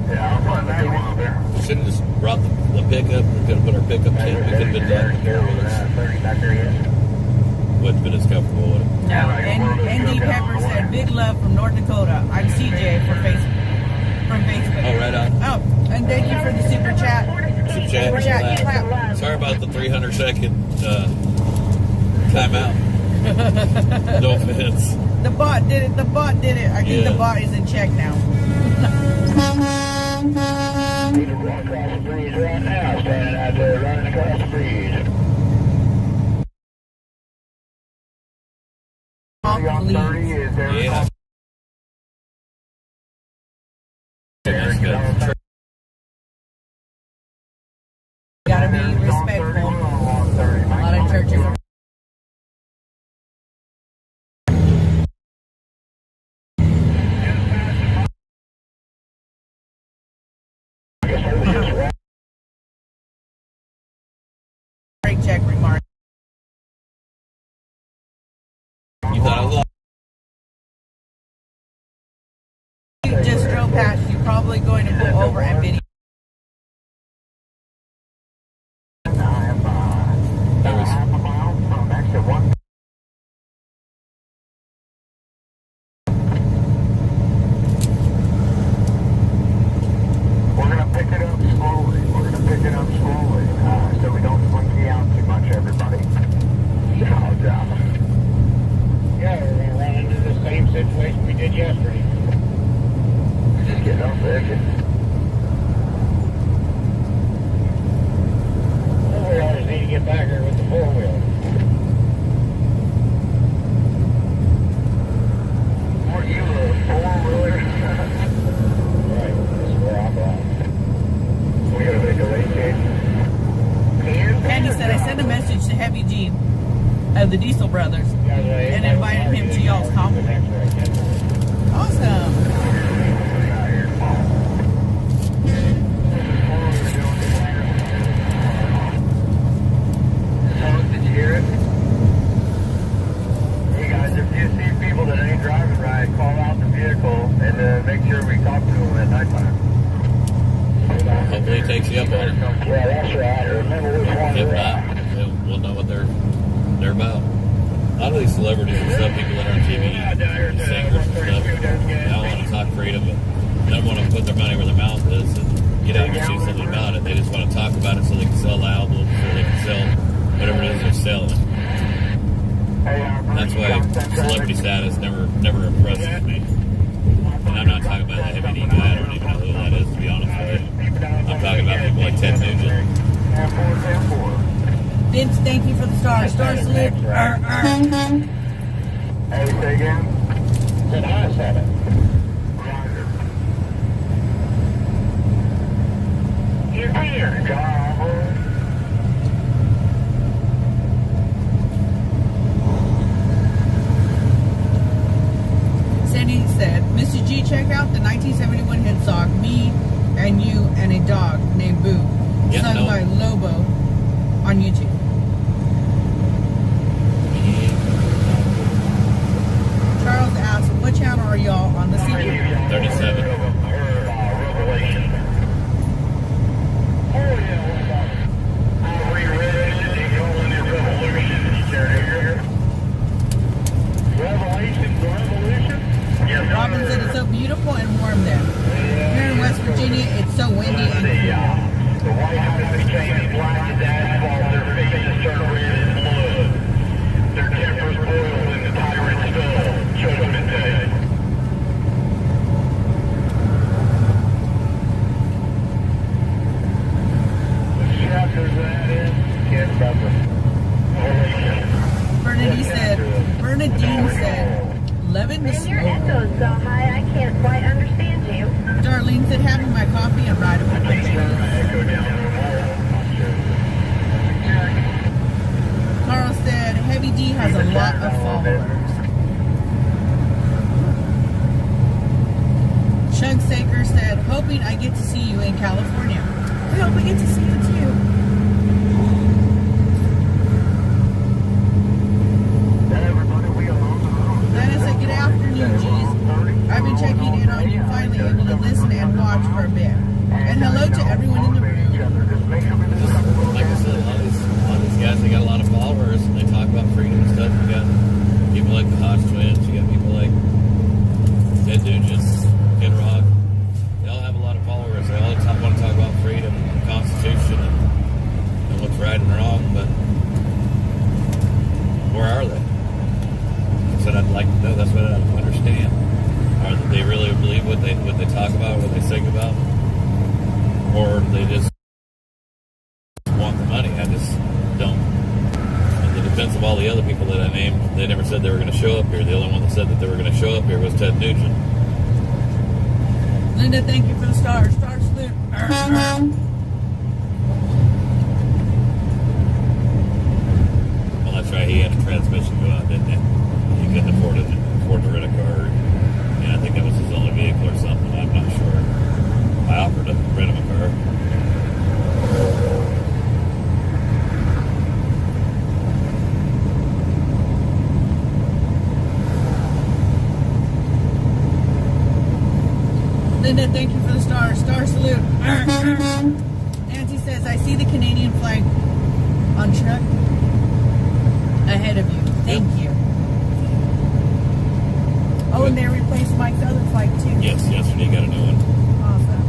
Speaker 1: Yeah, I'll find that one out there.
Speaker 6: Shouldn't have just brought the pickup. We could have put our pickup in. We could have been driving there with us. Wouldn't have been as comfortable with it.
Speaker 15: No, ND Pepper said, big love from North Dakota. I'm CJ from Facebook.
Speaker 6: Oh, right on.
Speaker 15: Oh, and thank you for the super chat.
Speaker 6: Super chat.
Speaker 15: Clap.
Speaker 6: Sorry about the 300-second timeout. No offense.
Speaker 15: The bot did it. The bot did it. I think the bot is in check now.
Speaker 1: Need to run across the breeze right now. Standing out there running across the breeze. On 30 is there.
Speaker 6: Yeah.
Speaker 15: Gotta be respectful. A lot of churches are. Brake check remark.
Speaker 6: You thought I was
Speaker 15: You just drove past. You're probably going to pull over and video.
Speaker 1: Situation we did yesterday. Just getting off the exit. Well, we always need to get back here with the four-wheel. Are you a four-wheeler? Right, this is where I'm at. We gotta make a late change.
Speaker 15: Candy said I sent a message to Heavy G of the Diesel Brothers and invited him to y'all's convoy. Awesome.
Speaker 1: Did you hear it? Hey guys, if you see people that ain't driving right, call out the vehicle and make sure we talk to them at nighttime.
Speaker 6: Hopefully he takes you up on it.
Speaker 1: Yeah, that's right. Remember which one
Speaker 6: If not, we'll know what they're about. A lot of these celebrities and stuff, people that are on TV, singers and stuff, they all want to talk freedom, but they don't want to put their money where their mouth is and get out and do something about it. They just want to talk about it so they can sell the album, so they can sell whatever it is they're selling. That's why celebrity status never impresses me. And I'm not talking about that Heavy D guy. I don't even know who that is, to be honest with you. I'm talking about people like Ted Nugent.
Speaker 15: Vince, thank you for the star. Star salute.
Speaker 1: Hey, say again? Said I said it. You're here.
Speaker 15: Sandy said, Mr. G, check out the 1971 hit song, Me and You and a Dog Named Boo, sung by Lobo on YouTube. Charles asked, what channel are y'all on the CD?
Speaker 6: 37.
Speaker 15: Robin said it's so beautiful and warm there. Here in West Virginia, it's so windy and cool.
Speaker 1: The White House became black as asphalt, their faces turned red as blood. Their tempers boiled in the tyrant's skull, Judgment Day. The chapters that is, can't remember.
Speaker 15: Bernadine said, loving the smoke.
Speaker 11: Your echo's so high, I can't quite understand you.
Speaker 15: Darlene said, having my coffee and riding with my cheese. Carl said, Heavy D has a lot of followers. Chunk Saker said, hoping I get to see you in California. We hope we get to see you too. Lana said, good afternoon, G's. I've been checking in on you, finally able to listen and watch for a bit. And hello to everyone in the room.
Speaker 6: Like I said, a lot of these guys, they got a lot of followers and they talk about freedom and stuff. You got people like the Hodge Twins, you got people like Ted Nugent, Kid Rock. They all have a lot of followers. They all want to talk about freedom and the Constitution and what's right and wrong, but where are they? defense of all the other people that I named, they never said they were going to show up here. The only one that said that they were going to show up here was Ted Nugent.
Speaker 15: Linda, thank you for the star salute.
Speaker 6: Well, that's right. He had a transmission go out, didn't he? He couldn't afford to rent a car. Yeah, I think that was his only vehicle or something. I'm not sure. I offered to rent him a car.
Speaker 15: Linda, thank you for the star salute. Nancy says, I see the Canadian flag on truck ahead of you. Thank you. Oh, and they replaced Mike's other flag too.
Speaker 6: Yes, yesterday got a new one.
Speaker 15: Awesome.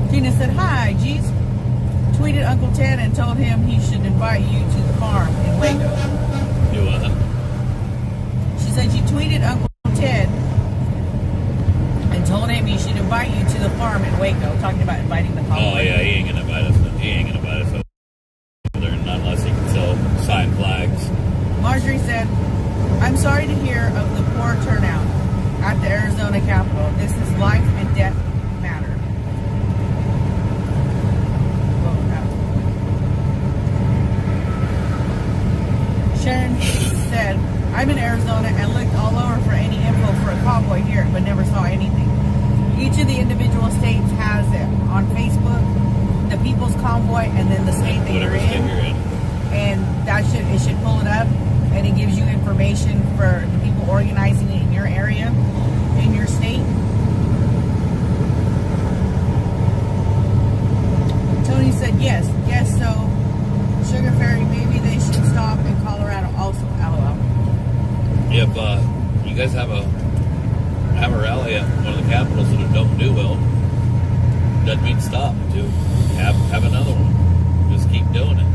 Speaker 15: Tina said, hi, G's. Tweeted Uncle Ted and told him he should invite you to the farm in Waco.
Speaker 6: Do what?
Speaker 15: She said you tweeted Uncle Ted and told him he should invite you to the farm in Waco, talking about inviting the convoy.
Speaker 6: Oh, yeah, he ain't going to invite us. He ain't going to invite us over there, not unless he can sell signed flags.
Speaker 15: Marjorie said, I'm sorry to hear of the poor turnout at the Arizona Capitol. This is life and death matter. Sharon said, I'm in Arizona and looked all over for any info for a convoy here, but never saw anything. Each of the individual states has it on Facebook, the People's Convoy, and then the state that you're in. And it should pull it up, and it gives you information for the people organizing it in your area, in your state. Tony said, yes, so Sugar Ferry, maybe they should stop in Colorado also, LOL.
Speaker 6: If you guys have a rally at one of the capitals that don't do well, doesn't mean stop. To have another one. Just keep doing it.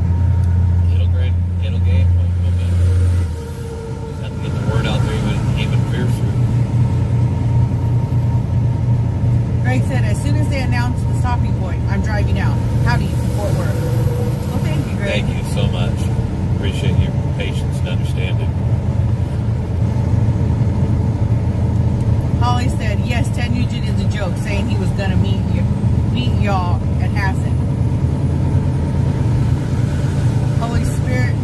Speaker 6: It'll gain momentum. Just have to get the word out there even fiercer.
Speaker 15: Greg said, as soon as they announce the stopping point, I'm driving out. Howdy, Fort Worth. Well, thank you, Greg.
Speaker 6: Thank you so much. Appreciate your patience and understanding.
Speaker 15: Holly said, yes, Ted Nugent is a joke, saying he was going to meet y'all at Hassan. Holy Spirit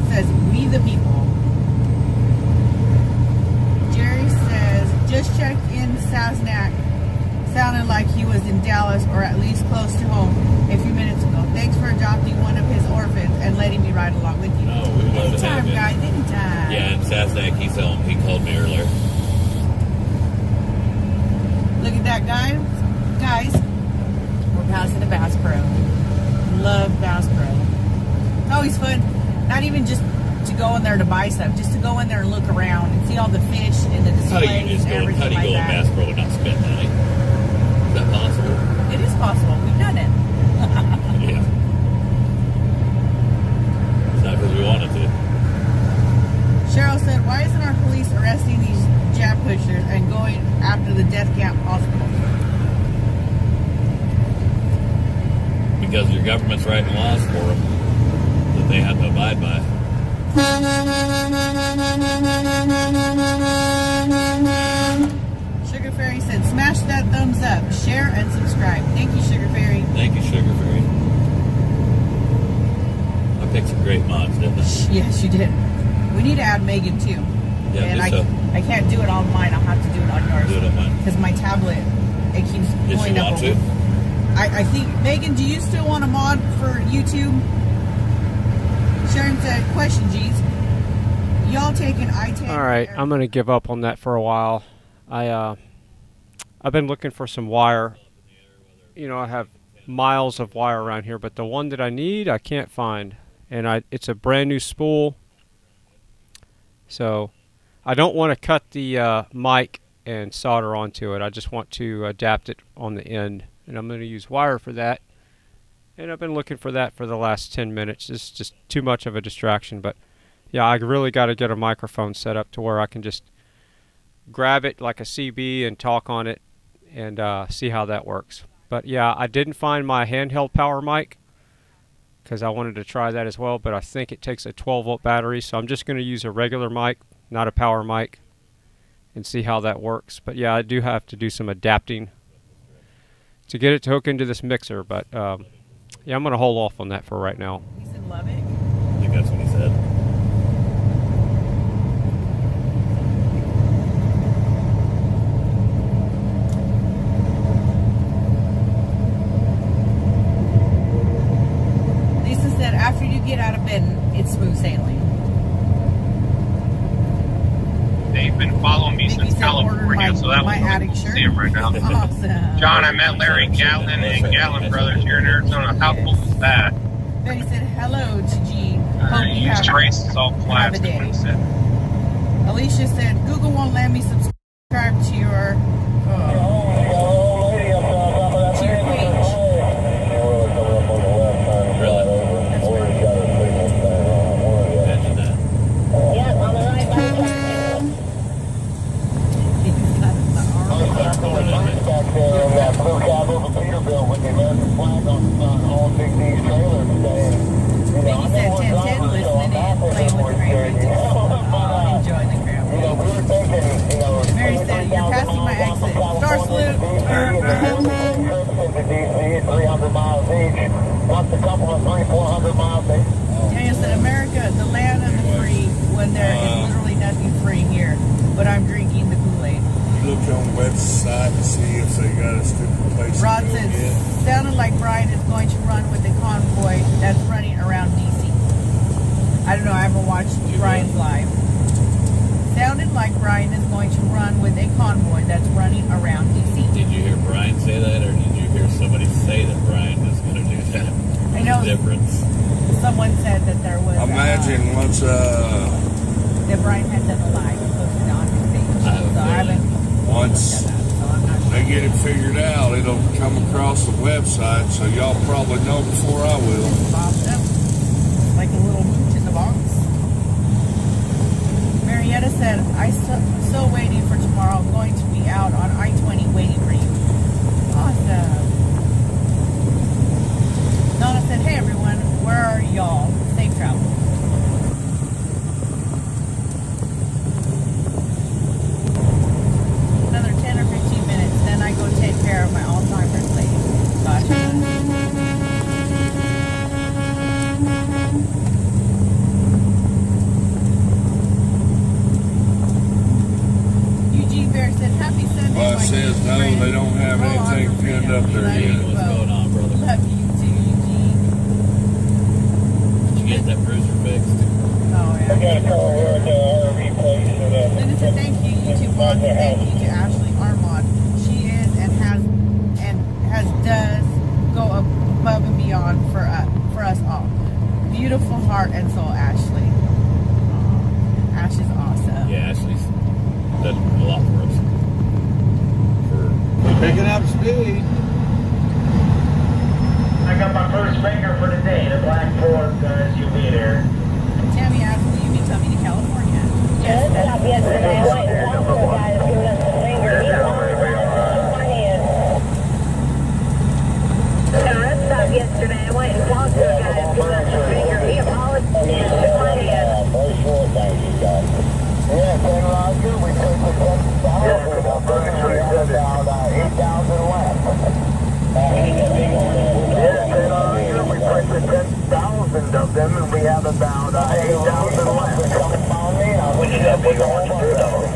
Speaker 15: says, we the people. Jerry says, just checked in Sasnak. Sounded like he was in Dallas or at least close to home a few minutes ago. Thanks for adopting one of his orphans and letting me ride along with you.
Speaker 6: No, we would love to have him.
Speaker 15: Anytime, guys, anytime.
Speaker 6: Yeah, in Sasnak, he's home. He called me earlier.
Speaker 15: Look at that, guys. We're passing a Bass Pro. Love Bass Pro. It's always fun. Not even just to go in there to buy stuff, just to go in there and look around and see all the fish and the displays and everything
Speaker 6: How do you go in Bass Pro and not spend money? Is that possible?
Speaker 15: It is possible. We've done it.
Speaker 6: Yeah. It's not because we wanted to.
Speaker 15: Cheryl said, why isn't our police arresting these jab pushers and going after the death camp hospitals?
Speaker 6: Because your government's writing laws for them that they have to abide by.
Speaker 15: Sugar Fairy said, smash that thumbs up, share, and subscribe. Thank you, Sugar Fairy.
Speaker 6: Thank you, Sugar Fairy. I picked some great mods, didn't I?
Speaker 15: Yes, you did. We need to add Megan, too.
Speaker 6: Yeah,
Speaker 15: and I can't do it on mine. I'll have to do it on yours.
Speaker 6: Do it on mine.
Speaker 15: Because my tablet, it keeps going up.
Speaker 6: Did you want to?
Speaker 15: I think, Megan, do you still want a mod for YouTube? Sharon said, question, G's. Y'all taking I-10?
Speaker 5: All right, I'm going to give up on that for a while. I've been looking for some wire. You know, I have miles of wire around here, but the one that I need, I can't find. And it's a brand new spool. So I don't want to cut the mic and solder onto it. I just want to adapt it on the end. And I'm going to use wire for that. And I've been looking for that for the last 10 minutes. It's just too much of a distraction. But yeah, I really got to get a microphone set up to where I can just grab it like a CB and talk on it and see how that works. But yeah, I didn't find my handheld power mic because I wanted to try that as well, but I think it takes a 12-volt battery, so I'm just going to use a regular mic, not a power mic, and see how that works. But yeah, I do have to do some adapting to get it to hook into this mixer, but yeah, I'm going to hold off on that for right now.
Speaker 15: He said love it.
Speaker 6: I think that's what he said.
Speaker 15: Lisa said after you get out of bed, it's smooth sailing.
Speaker 18: They've been following me since California, so that was really cool to see them right now.
Speaker 15: Awesome.
Speaker 18: John, I met Larry Gallon and Gallon Brothers here in Arizona. How cool is that?
Speaker 15: Betty said hello to G. Hope you
Speaker 18: Used traces all
Speaker 15: have a day. Alicia said Google won't let me subscribe to your page. Vicky said 1010 listening in, playing with the grandbabies. Enjoying the grandbabies. Mary said, you're passing my exit. Star salute. Daniel said, America, the land of the free, when there is literally nothing free here. But I'm drinking the Kool-Aid.
Speaker 13: Look on the website and see if they got a stupid place.
Speaker 15: Rod said, sounded like Brian is going to run with the convoy that's running around DC. I don't know, I haven't watched Brian's live. Sounded like Brian is going to run with a convoy that's running around DC.
Speaker 6: Did you hear Brian say that, or did you hear somebody say that Brian is going to do that?
Speaker 15: I know.
Speaker 6: Difference.
Speaker 15: Someone said that there was.
Speaker 13: Imagine once
Speaker 15: that Brian had done a live and posted it on his page. So I haven't.
Speaker 13: Once they get it figured out, it'll come across the website, so y'all probably know before I will.
Speaker 15: Popped up like a little mooch in the box. Marietta said, I'm still waiting for tomorrow. I'm going to be out on I-20 waiting for you. Awesome. Donna said, hey everyone, where are y'all? Safe travel. Another 10 or 15 minutes, then I go take care of my Alzheimer's lady. Gotcha. Eugene Bear said, happy Sunday.
Speaker 13: Well, it says no, they don't have anything pinned up there yet.
Speaker 6: What's going on, brother?
Speaker 15: Love you too, Eugene.
Speaker 6: Did you get that bruiser fixed?
Speaker 15: Oh, yeah.
Speaker 9: I got a car here at the RV place.
Speaker 15: Linda said, thank you, YouTube Blog, and thank you to Ashley Armand. She is and does go above and beyond for us all. Beautiful heart and soul, Ashley. Ash is awesome.
Speaker 6: Yeah, Ashley's done a lot for us.
Speaker 4: Picking up speed.
Speaker 9: I got my first finger for the day, the Black Ford SUV there.
Speaker 15: Tammy asked, will you be coming to California?
Speaker 11: Yes, that's yesterday. One of the guys giving us the finger. He wanted to stopped yesterday. I went and talked to the guy and giving us the finger. He apologized to money.
Speaker 9: Very short, thank you, guys. Yeah, Ken Roger, we took the 10,000 up there, and we have about 8,000 left. Yeah, Ken Roger, we put the 10,000 of them, and we have about 8,000 left. Which is a big orange those.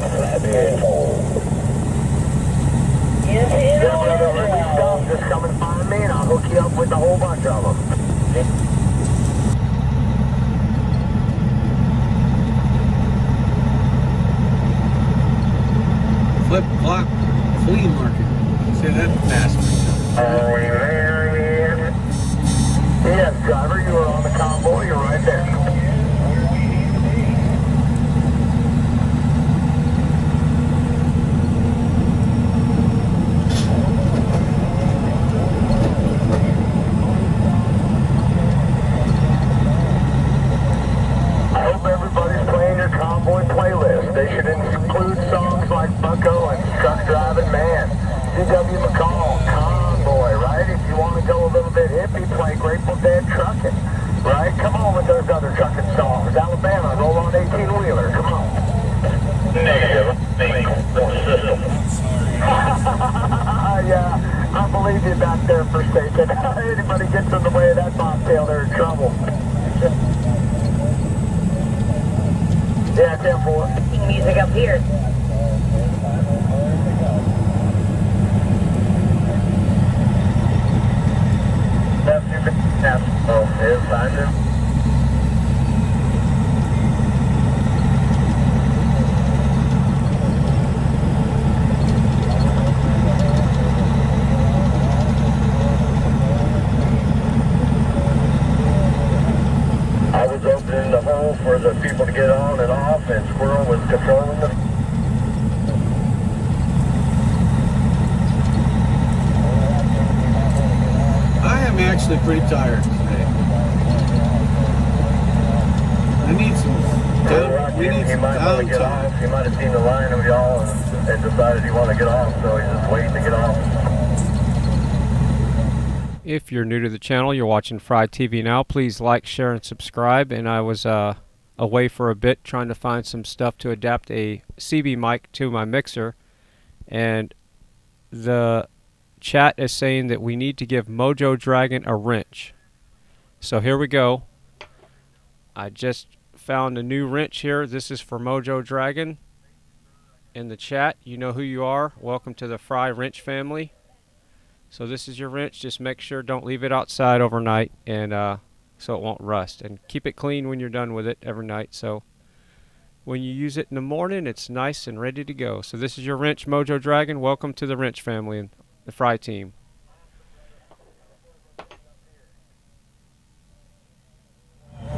Speaker 9: Just come and find me, and I'll hook you up with a whole bunch of them.
Speaker 4: Flip flop flea market. Say that fast.
Speaker 9: Are we there yet? Yes, driver, you are on the convoy. You're right there.
Speaker 1: Bucko and truck driving man. C.W. McCall, Convoy, right? If you want to go a little bit hippie, play Grateful Dead trucking, right? Come on with those other trucking songs. Alabama, roll on 18-wheeler, come on.
Speaker 9: Negative. System.
Speaker 1: Yeah, I believe you back there for station. Anybody gets in the way of that bobtail, they're in trouble. Yeah, 10-4.
Speaker 11: Music up here.
Speaker 1: That's you can have. Oh, it's fine.
Speaker 9: I was opening the hole for the people to get on and off, and Squirrel was controlling them.
Speaker 4: I am actually pretty tired today. I need some
Speaker 9: We need some downtime. He might have seen the line of y'all and decided he wanted to get off, so he's just waiting to get off.
Speaker 5: If you're new to the channel, you're watching FryTVNow, please like, share, and subscribe. And I was away for a bit trying to find some stuff to adapt a CB mic to my mixer. And the chat is saying that we need to give Mojo Dragon a wrench. So here we go. I just found a new wrench here. This is for Mojo Dragon. In the chat, you know who you are. Welcome to the Fry Wrench family. So this is your wrench. Just make sure don't leave it outside overnight, and so it won't rust. And keep it clean when you're done with it every night. So when you use it in the morning, it's nice and ready to go. So this is your wrench, Mojo Dragon. Welcome to the wrench family and the Fry team.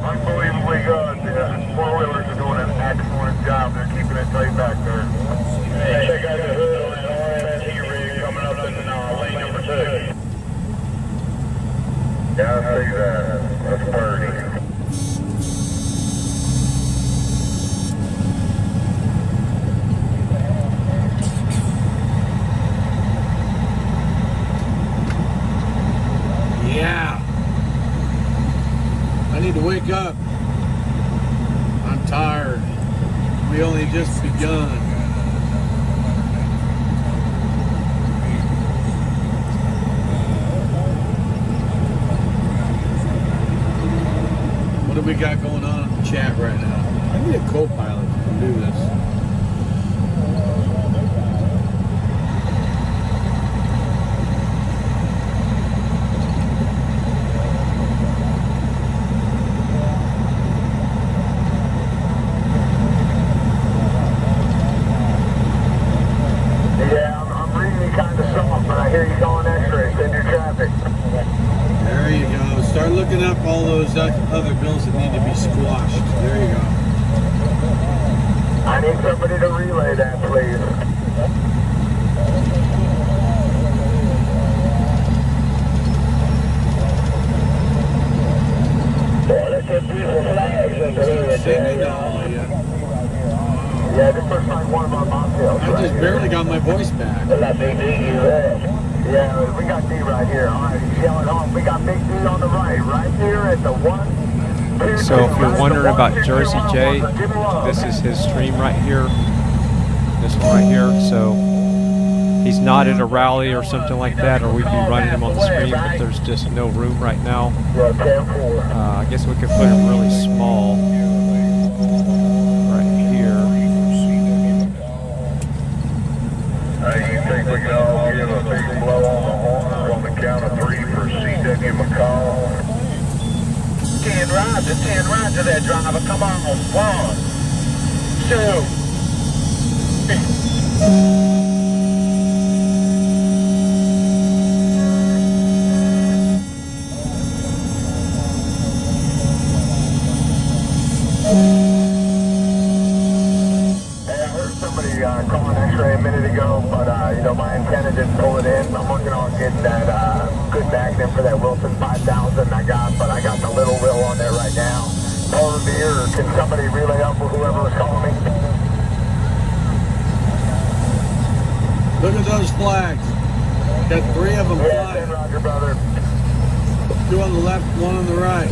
Speaker 9: Unbelievably good. The four-wheelers are doing an excellent job. They're keeping it tight back there. Hey, check out the hood on that RNT rig coming up in lane number 2. Yeah, I see that. That's pretty.
Speaker 4: Yeah. I need to wake up. I'm tired. We only just begun. What do we got going on in the chat right now? I need a co-pilot to do this. Looking up all those other bills that need to be squashed. There you go.
Speaker 1: I need somebody to relay that, please. Yeah, this looks like one of our mocktails.
Speaker 4: I just barely got my voice back.
Speaker 1: Yeah, we got D right here. All right, he's yelling on. We got Big D on the right here at the 1, 2,
Speaker 5: So if you're wondering about Jersey J, this is his stream right here. This one right here. So he's not at a rally or something like that, or we'd be running him on the screen, but there's just no room right now. I guess we could put him really small right here.
Speaker 9: You think we can all give a big blow on the horn on the count of 3 for C.W. McCall? 10 roger there, driver. Come on. 1, 2.
Speaker 1: Calling X-ray a minute ago, but you know, my antenna didn't pull it in. I'm working on getting that good magnet for that Wilson 5000 I got, but I got the little wheel on there right now. Paul Revere, can somebody relay up with whoever was calling me?
Speaker 4: Look at those flags. Got 3 of them flying.
Speaker 1: Roger, brother.
Speaker 4: 2 on the left, 1 on the right.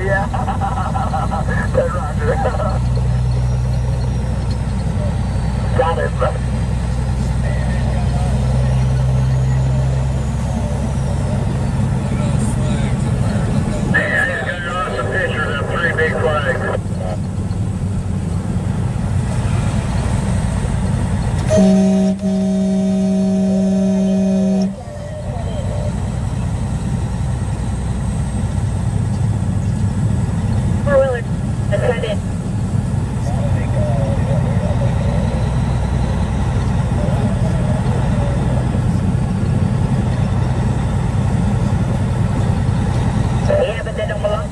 Speaker 1: Yeah. Roger. Got it, brother. Hey, I just got draw some pictures of 3 big flags.
Speaker 11: Four-wheeler, let's head in. Yeah, but they don't belong.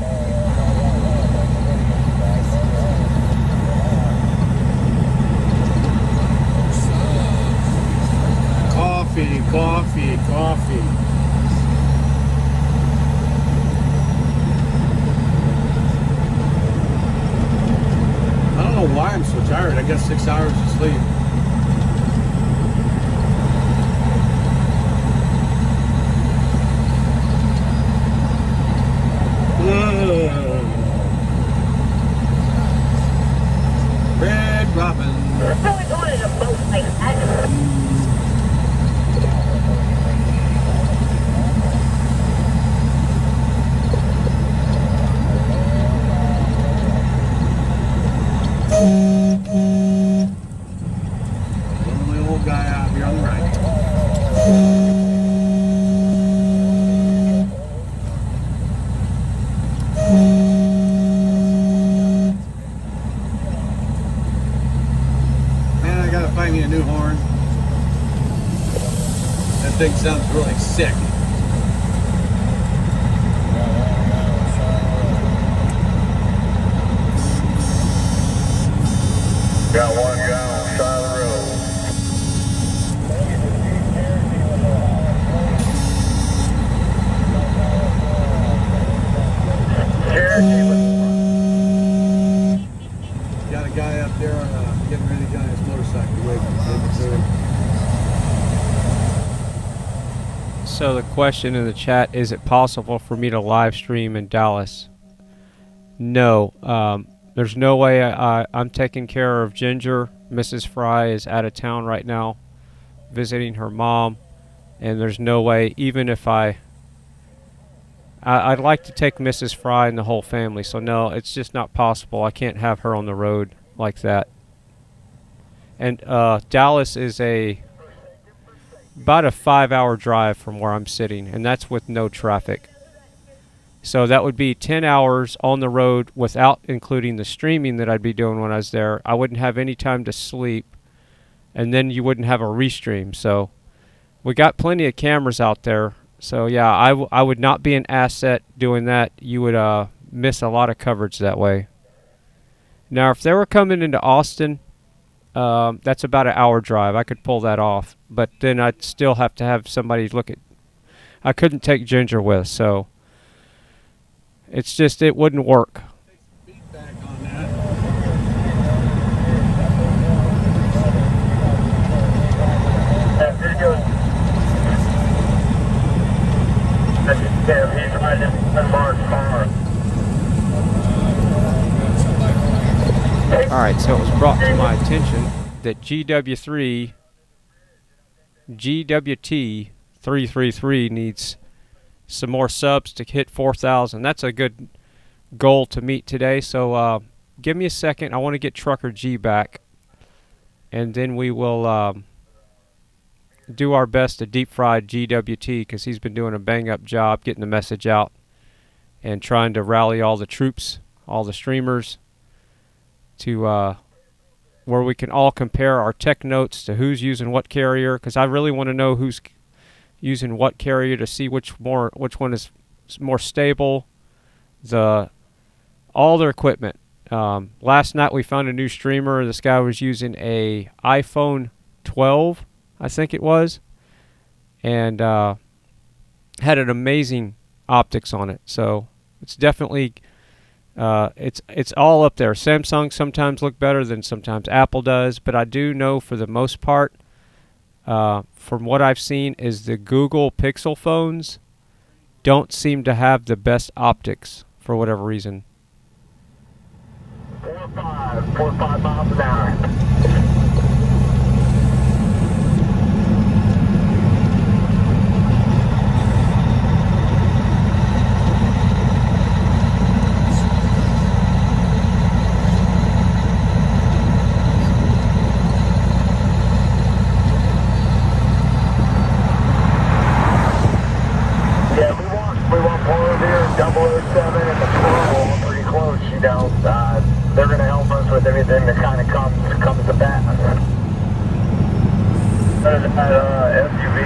Speaker 4: Coffee, coffee, coffee. I don't know why I'm so tired. I got 6 hours of sleep. Red Robin.
Speaker 11: I've always wanted a boat like that.
Speaker 4: Lonely old guy out here on the right. Man, I gotta find me a new horn. That thing sounds really sick.
Speaker 1: Got one guy on the side of the road.
Speaker 4: Got a guy up there getting ready to get on his motorcycle. Waiting to him.
Speaker 5: So the question in the chat, is it possible for me to live stream in Dallas? No. There's no way. I'm taking care of Ginger. Mrs. Frei is out of town right now, visiting her mom, and there's no way, even if I'd like to take Mrs. Frei and the whole family, so no, it's just not possible. I can't have her on the road like that. And Dallas is about a 5-hour drive from where I'm sitting, and that's with no traffic. So that would be 10 hours on the road without including the streaming that I'd be doing when I was there. I wouldn't have any time to sleep, and then you wouldn't have a restream. So we got plenty of cameras out there. So yeah, I would not be an asset doing that. You would miss a lot of coverage that way. Now, if they were coming into Austin, that's about an hour drive. I could pull that off, but then I'd still have to have somebody look at. I couldn't take Ginger with, so. It's just, it wouldn't work. Alright, so it was brought to my attention that GWT333 needs some more subs to hit 4,000. That's a good goal to meet today. So give me a second. I want to get Trucker G back, and then we will do our best to deep fry GWT, because he's been doing a bang up job getting the message out and trying to rally all the troops, all the streamers, to where we can all compare our tech notes to who's using what carrier, because I really want to know who's using what carrier to see which one is more stable, all their equipment. Last night we found a new streamer. This guy was using a iPhone 12, I think it was, and had an amazing optics on it. So it's definitely it's all up there. Samsung sometimes look better than sometimes Apple does, but I do know for the most part, from what I've seen, is the Google Pixel phones don't seem to have the best optics for whatever reason.
Speaker 1: 45 miles an hour. They're going to help us with everything that kind of comes to pass. SUV.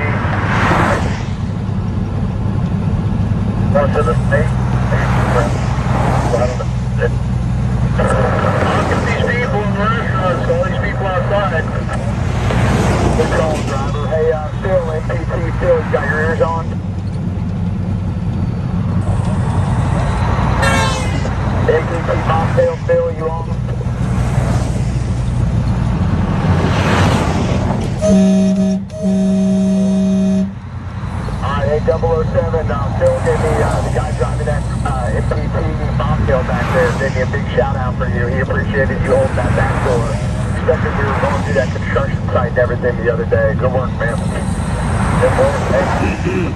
Speaker 1: What's in the state? Look at these people in the restaurants, all these people outside. Good call, driver. Hey, Phil, MPT, Phil, you got your ears on? MPT, Bob, Phil, you on? Alright, hey, 007, Phil gave me, the guy driving that MPT bobtail back there, gave me a big shout out for you. He appreciated you holding that back door, especially we were going through that construction site and everything the other day. Good work, man. Good work, man. Thank you.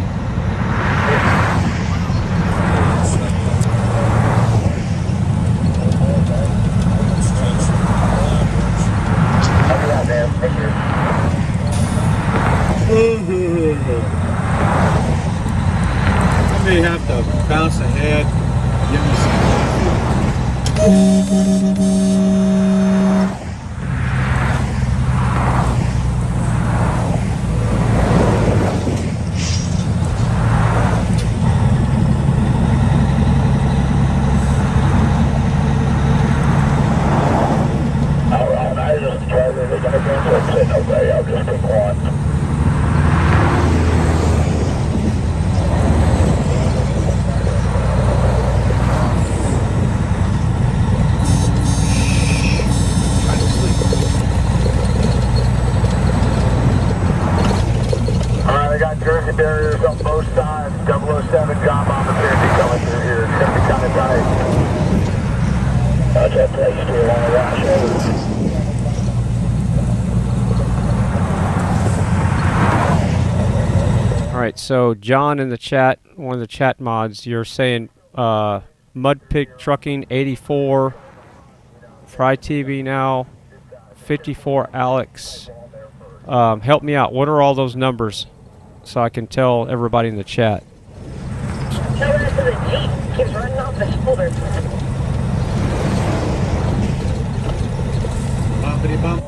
Speaker 4: I may have to bounce ahead, give me some coffee.
Speaker 5: So John in the chat, one of the chat mods, you're saying Mudpig Trucking 84, FryTVNow 54 Alex. Help me out. What are all those numbers so I can tell everybody in the chat?
Speaker 11: The rest of the Jeep keeps running off the shoulder.
Speaker 4: Bumpity bump.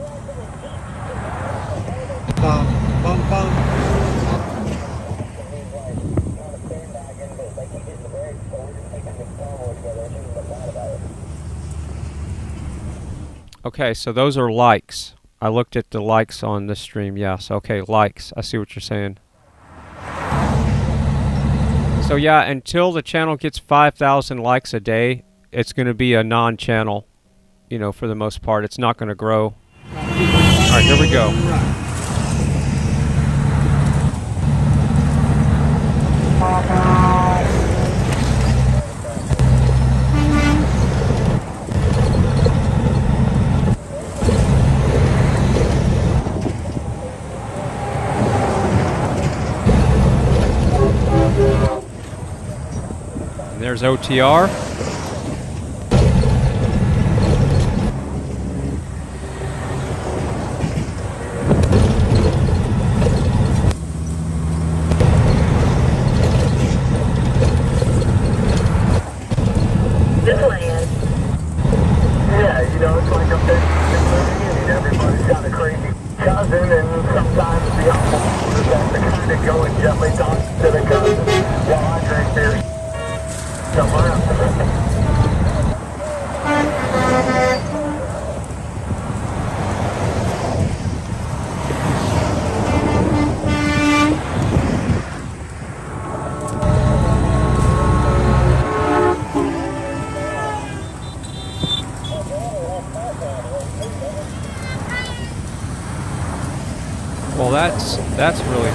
Speaker 4: Bum, bum, bum.
Speaker 5: Okay, so those are likes. I looked at the likes on this stream. Yes, okay, likes. I see what you're saying. So yeah, until the channel gets 5,000 likes a day, it's going to be a non-channel, you know, for the most part. It's not going to grow. All right, here we go. There's OTR.
Speaker 1: Yeah, you know, it's like a big movie. Everybody's got a crazy cousin, and sometimes the uncle has to kind of go and gently talk to the cousin while I drink beer somewhere else.
Speaker 5: Well, that's really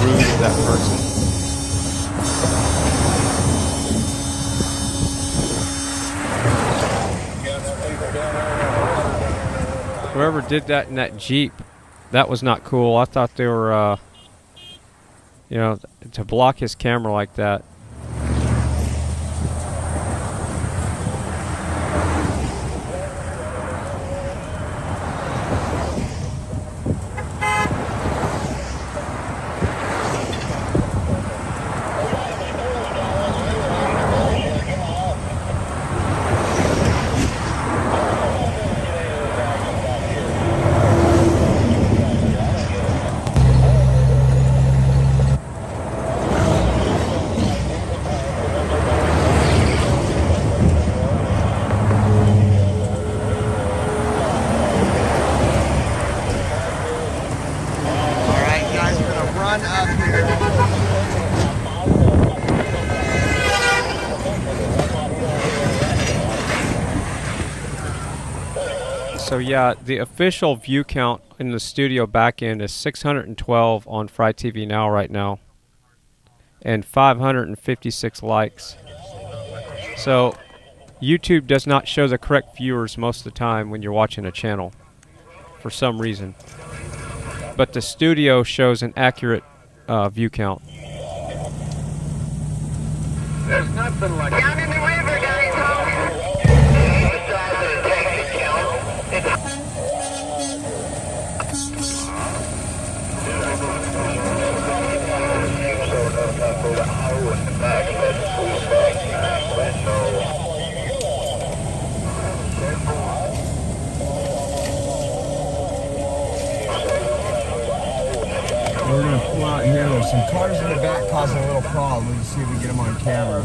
Speaker 5: rude of that person. Whoever did that in that Jeep, that was not cool. I thought they were, you know, to block his camera like that. So yeah, the official view count in the studio backend is 612 on FryTVNow right now, and 556 likes. So YouTube does not show the correct viewers most of the time when you're watching a channel, for some reason. But the studio shows an accurate view count.
Speaker 1: There's nothing like down in the river, guys.
Speaker 2: We're going to pull out here. There's some cars in the back causing a little problem. We'll just see if we can get them on camera.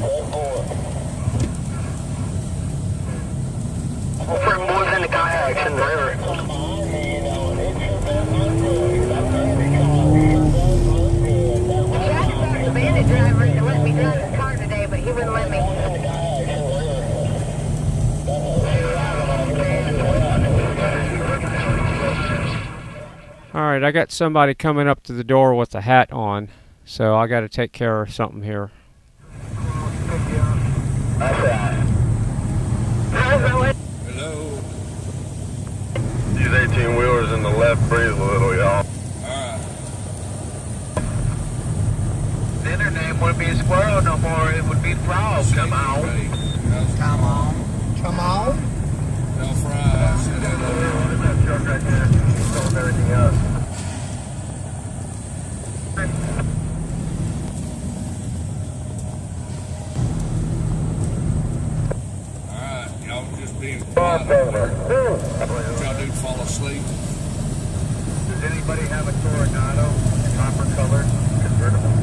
Speaker 1: Friend boys in the kayaks in the river. The bandit driver to let me drive his car today, but he wouldn't let me.
Speaker 5: Alright, I got somebody coming up to the door with a hat on, so I got to take care of something here.
Speaker 9: Hello. These 18-wheelers in the left breathe a little, y'all.
Speaker 1: Then her name wouldn't be a squirrel no more, it would be Frog. Come on. Come on. Come on.
Speaker 13: No fries.
Speaker 1: That truck right there. Sold everything else.
Speaker 13: Alright, y'all just being quiet. Y'all do fall asleep.
Speaker 1: Does anybody have a Toronado, copper colored, convertible?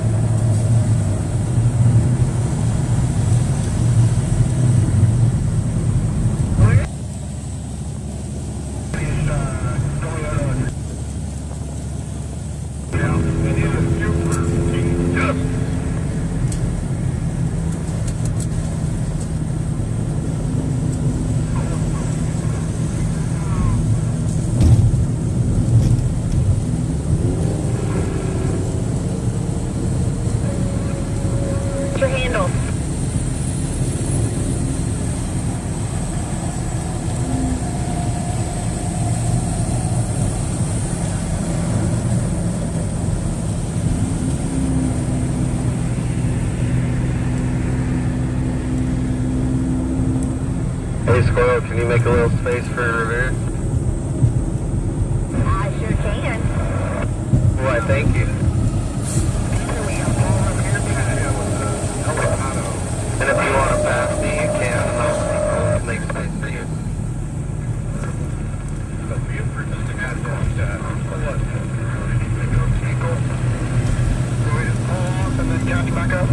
Speaker 9: Squirrel, can you make a little space for Revere?
Speaker 11: I sure can.
Speaker 9: Why, thank you. And if you want to pass me, you can, and I'll make space for you.
Speaker 1: And then count you back up.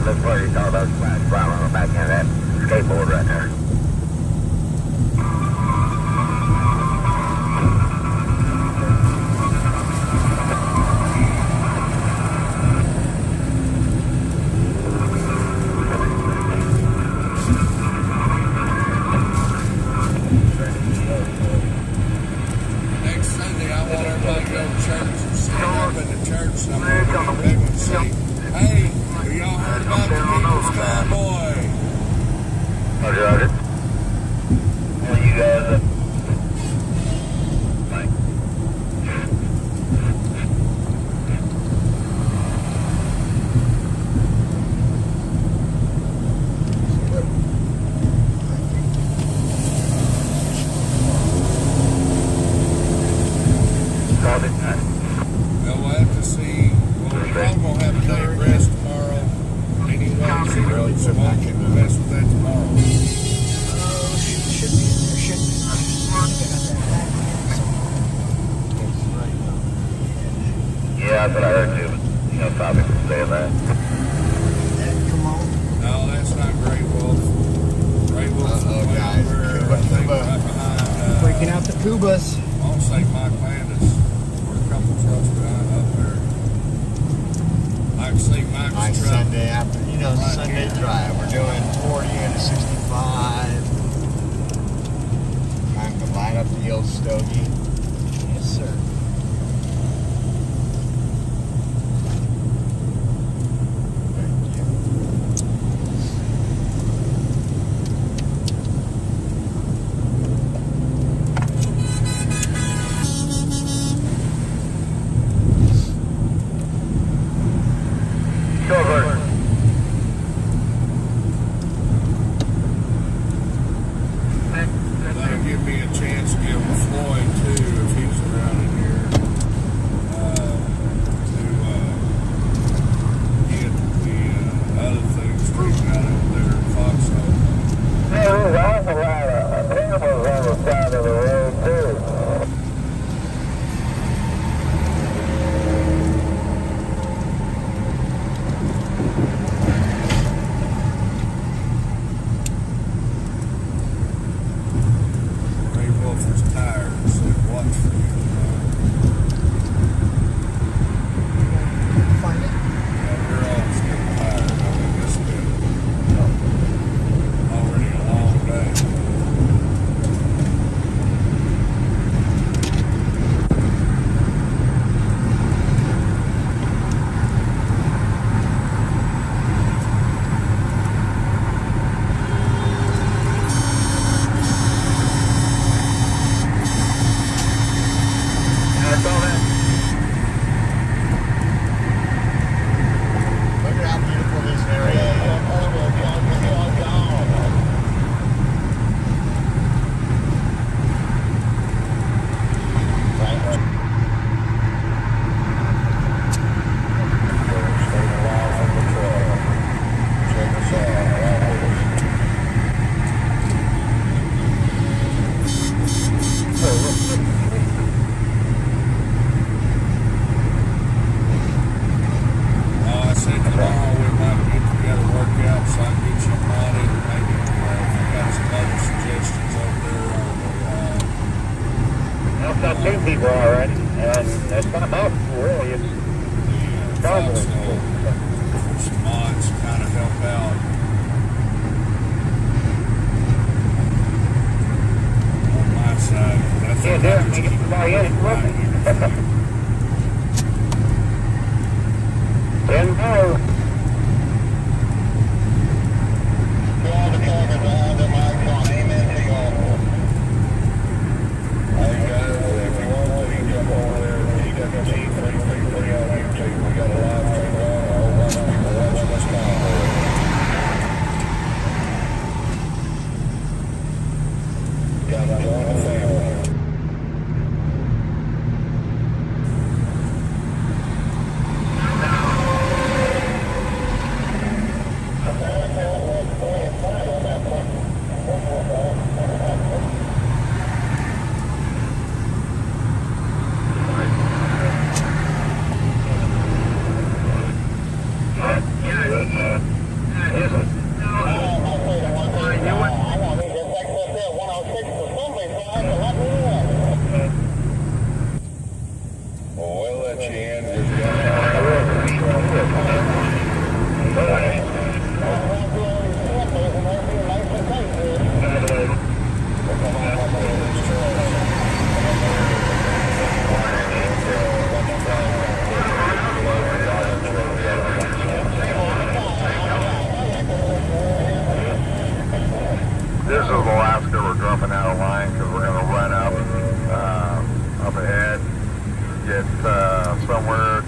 Speaker 9: Look for you, all those flags flying on the back end of that skateboard right there.
Speaker 13: heard somebody say, hey, have y'all heard about the People's Convoy?
Speaker 1: Roger. Well, you guys,
Speaker 13: We'll have to see. Well, we're probably going to have a day of rest tomorrow anyway, so I can mess with that tomorrow.
Speaker 1: yeah, that's what I heard too. You know, topic was saying that.
Speaker 13: No, that's not Great Wolf. Great Wolf's over there, I think, right behind.
Speaker 2: Breaking out the Kubas.
Speaker 13: I'll say Mike Landis. We're a couple trucks behind up there. I can see Mike's truck.
Speaker 2: Sunday after, Sunday drive. We're doing 40 and a 65. Time to light up the old stogie. Yes, sir.
Speaker 13: That'll give me a chance to give Floyd too, if he's around in here, to get the other things straightened out over there in Foxhole.
Speaker 1: Yeah, there's also a lot of animals on the side of the road too.
Speaker 13: Ray Wolf is tired, so watch for you.
Speaker 2: Find it.
Speaker 13: Yeah, we're all getting tired. I mean, it's been already a long day.
Speaker 1: That's all that.
Speaker 2: Look at how beautiful this area is.
Speaker 13: I said tomorrow we might get together, work out, so I can get you money, and maybe if you got some other suggestions over there on the,
Speaker 1: I've got two people already, and it's not helpful really. It's
Speaker 13: Foxhole, for some mods to kind of help out. On my side, 'cause I think I just keep right here.
Speaker 1: Didn't know.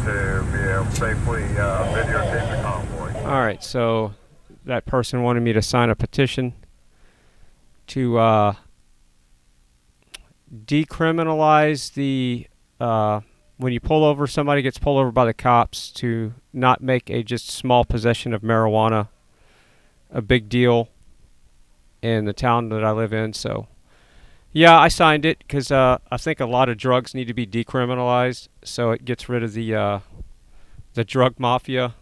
Speaker 19: to be able to safely videotape the convoy.
Speaker 5: All right, so that person wanted me to sign a petition to decriminalize the when you pull over, somebody gets pulled over by the cops, to not make a just small possession of marijuana a big deal in the town that I live in. So yeah, I signed it because I think a lot of drugs need to be decriminalized, so it gets rid of the drug mafia.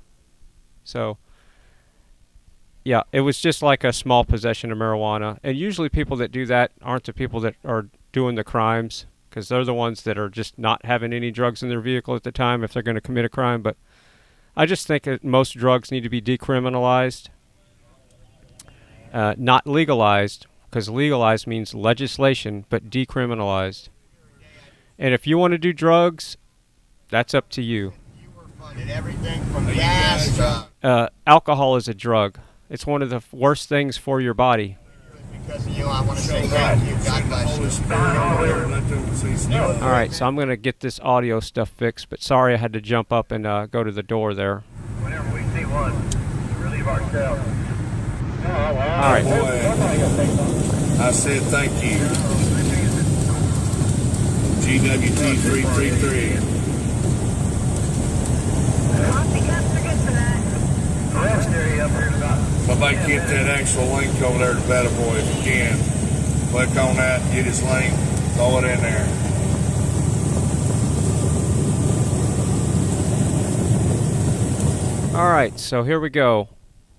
Speaker 5: So yeah, it was just like a small possession of marijuana, and usually people that do that aren't the people that are doing the crimes, because they're the ones that are just not having any drugs in their vehicle at the time if they're going to commit a crime. But I just think that most drugs need to be decriminalized, not legalized, because legalized means legislation, but decriminalized. And if you want to do drugs, that's up to you.
Speaker 2: Everything from gas to
Speaker 5: alcohol is a drug. It's one of the worst things for your body.
Speaker 2: because of you, I want to say thank you. God bless you.
Speaker 5: All right, so I'm going to get this audio stuff fixed, but sorry I had to jump up and go to the door there.
Speaker 1: Whenever we see one, we relieve ourselves.
Speaker 5: All right.
Speaker 13: I said thank you. GWT333. Somebody get that actual link over there to Better Boy if you can. Click on that, get his link, throw it in there.
Speaker 5: All right, so here we go.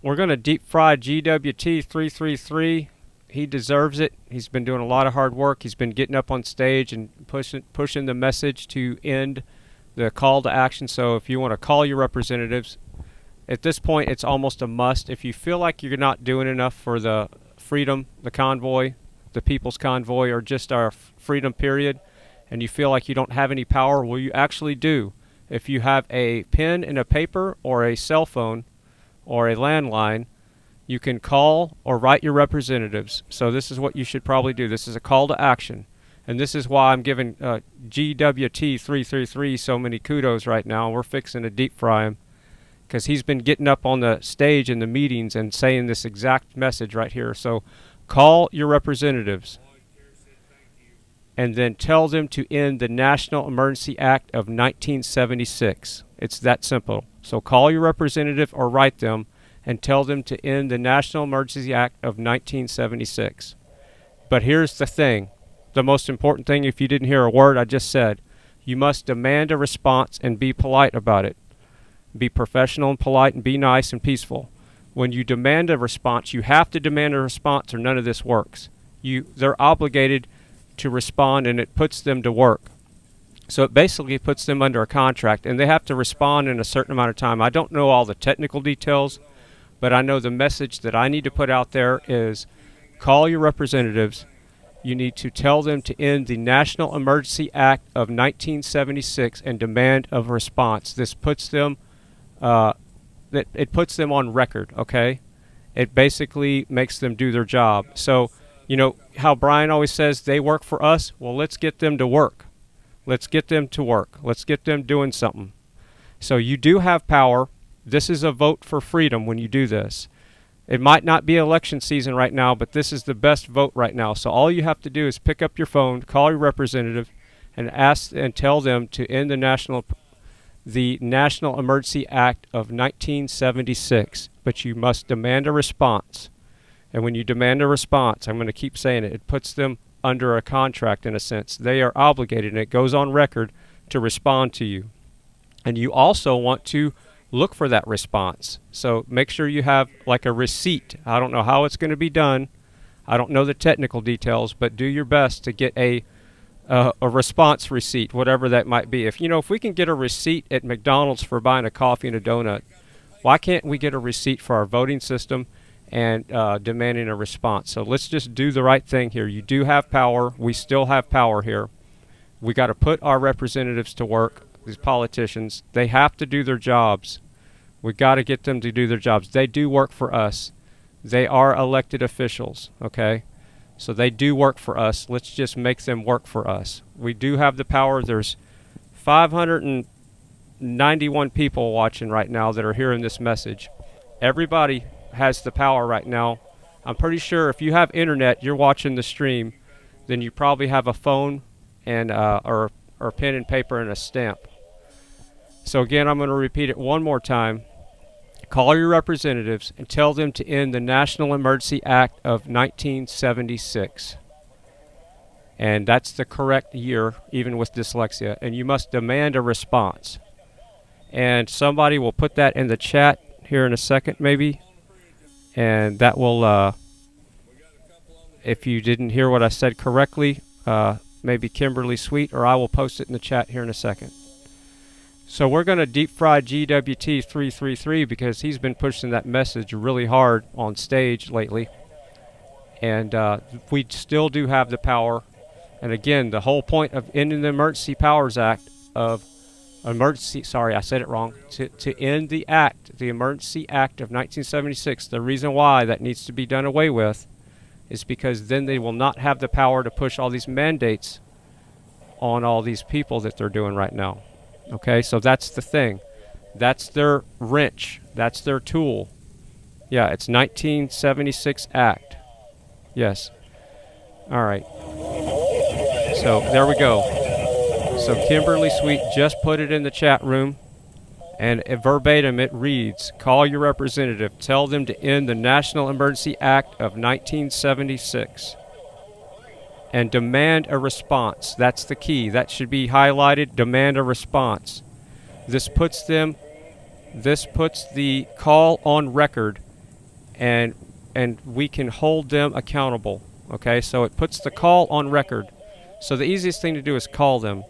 Speaker 5: We're going to deep fry GWT333. He deserves it. He's been doing a lot of hard work. He's been getting up on stage and pushing the message to end the call to action. So if you want to call your representatives, at this point it's almost a must. If you feel like you're not doing enough for the freedom, the convoy, the people's convoy, or just our freedom period, and you feel like you don't have any power, well, you actually do. If you have a pen and a paper or a cell phone or a landline, you can call or write your representatives. So this is what you should probably do. This is a call to action. And this is why I'm giving GWT333 so many kudos right now. We're fixing to deep fry him, because he's been getting up on the stage in the meetings and saying this exact message right here. So call your representatives and then tell them to end the National Emergency Act of 1976. It's that simple. So call your representative or write them and tell them to end the National Emergency Act of 1976. But here's the thing, the most important thing, if you didn't hear a word I just said, you must demand a response and be polite about it. Be professional and polite and be nice and peaceful. When you demand a response, you have to demand a response or none of this works. They're obligated to respond, and it puts them to work. So it basically puts them under a contract, and they have to respond in a certain amount of time. I don't know all the technical details, but I know the message that I need to put out there is call your representatives. You need to tell them to end the National Emergency Act of 1976 and demand a response. This puts them it puts them on record, okay? It basically makes them do their job. So, you know how Brian always says they work for us? Well, let's get them to work. Let's get them to work. Let's get them doing something. So you do have power. This is a vote for freedom when you do this. It might not be election season right now, but this is the best vote right now. So all you have to do is pick up your phone, call your representative, and ask and tell them to end the National Emergency Act of 1976. But you must demand a response. And when you demand a response, I'm going to keep saying it, it puts them under a contract in a sense. They are obligated, and it goes on record to respond to you. And you also want to look for that response. So make sure you have like a receipt. I don't know how it's going to be done. I don't know the technical details, but do your best to get a response receipt, whatever that might be. If we can get a receipt at McDonald's for buying a coffee and a donut, why can't we get a receipt for our voting system and demanding a response? So let's just do the right thing here. You do have power. We still have power here. We got to put our representatives to work. These politicians, they have to do their jobs. We got to get them to do their jobs. They do work for us. They are elected officials, okay? So they do work for us. Let's just make them work for us. We do have the power. There's 500 and 91 people watching right now that are hearing this message. Everybody has the power right now. I'm pretty sure if you have internet, you're watching the stream, then you probably have a phone and or pen and paper and a stamp. So again, I'm going to repeat it one more time. Call your representatives and tell them to end the National Emergency Act of 1976. And that's the correct year, even with dyslexia. And you must demand a response. And somebody will put that in the chat here in a second, maybe. And that will, if you didn't hear what I said correctly, maybe Kimberly Sweet, or I will post it in the chat here in a second. So we're going to deep fry GWT333 because he's been pushing that message really hard on stage lately. And we still do have the power. And again, the whole point of ending the Emergency Powers Act of Emergency, sorry, I said it wrong, to end the act, the Emergency Act of 1976, the reason why that needs to be done away with is because then they will not have the power to push all these mandates on all these people that they're doing right now. Okay, so that's the thing. That's their wrench. That's their tool. Yeah, it's 1976 Act. Yes. All right. So there we go. So Kimberly Sweet just put it in the chat room, and verbatim it reads, call your representative, tell them to end the National Emergency Act of 1976 and demand a response. That's the key. That should be highlighted, demand a response. This puts the call on record, and we can hold them accountable. Okay, so it puts the call on record. So the easiest thing to do is call them,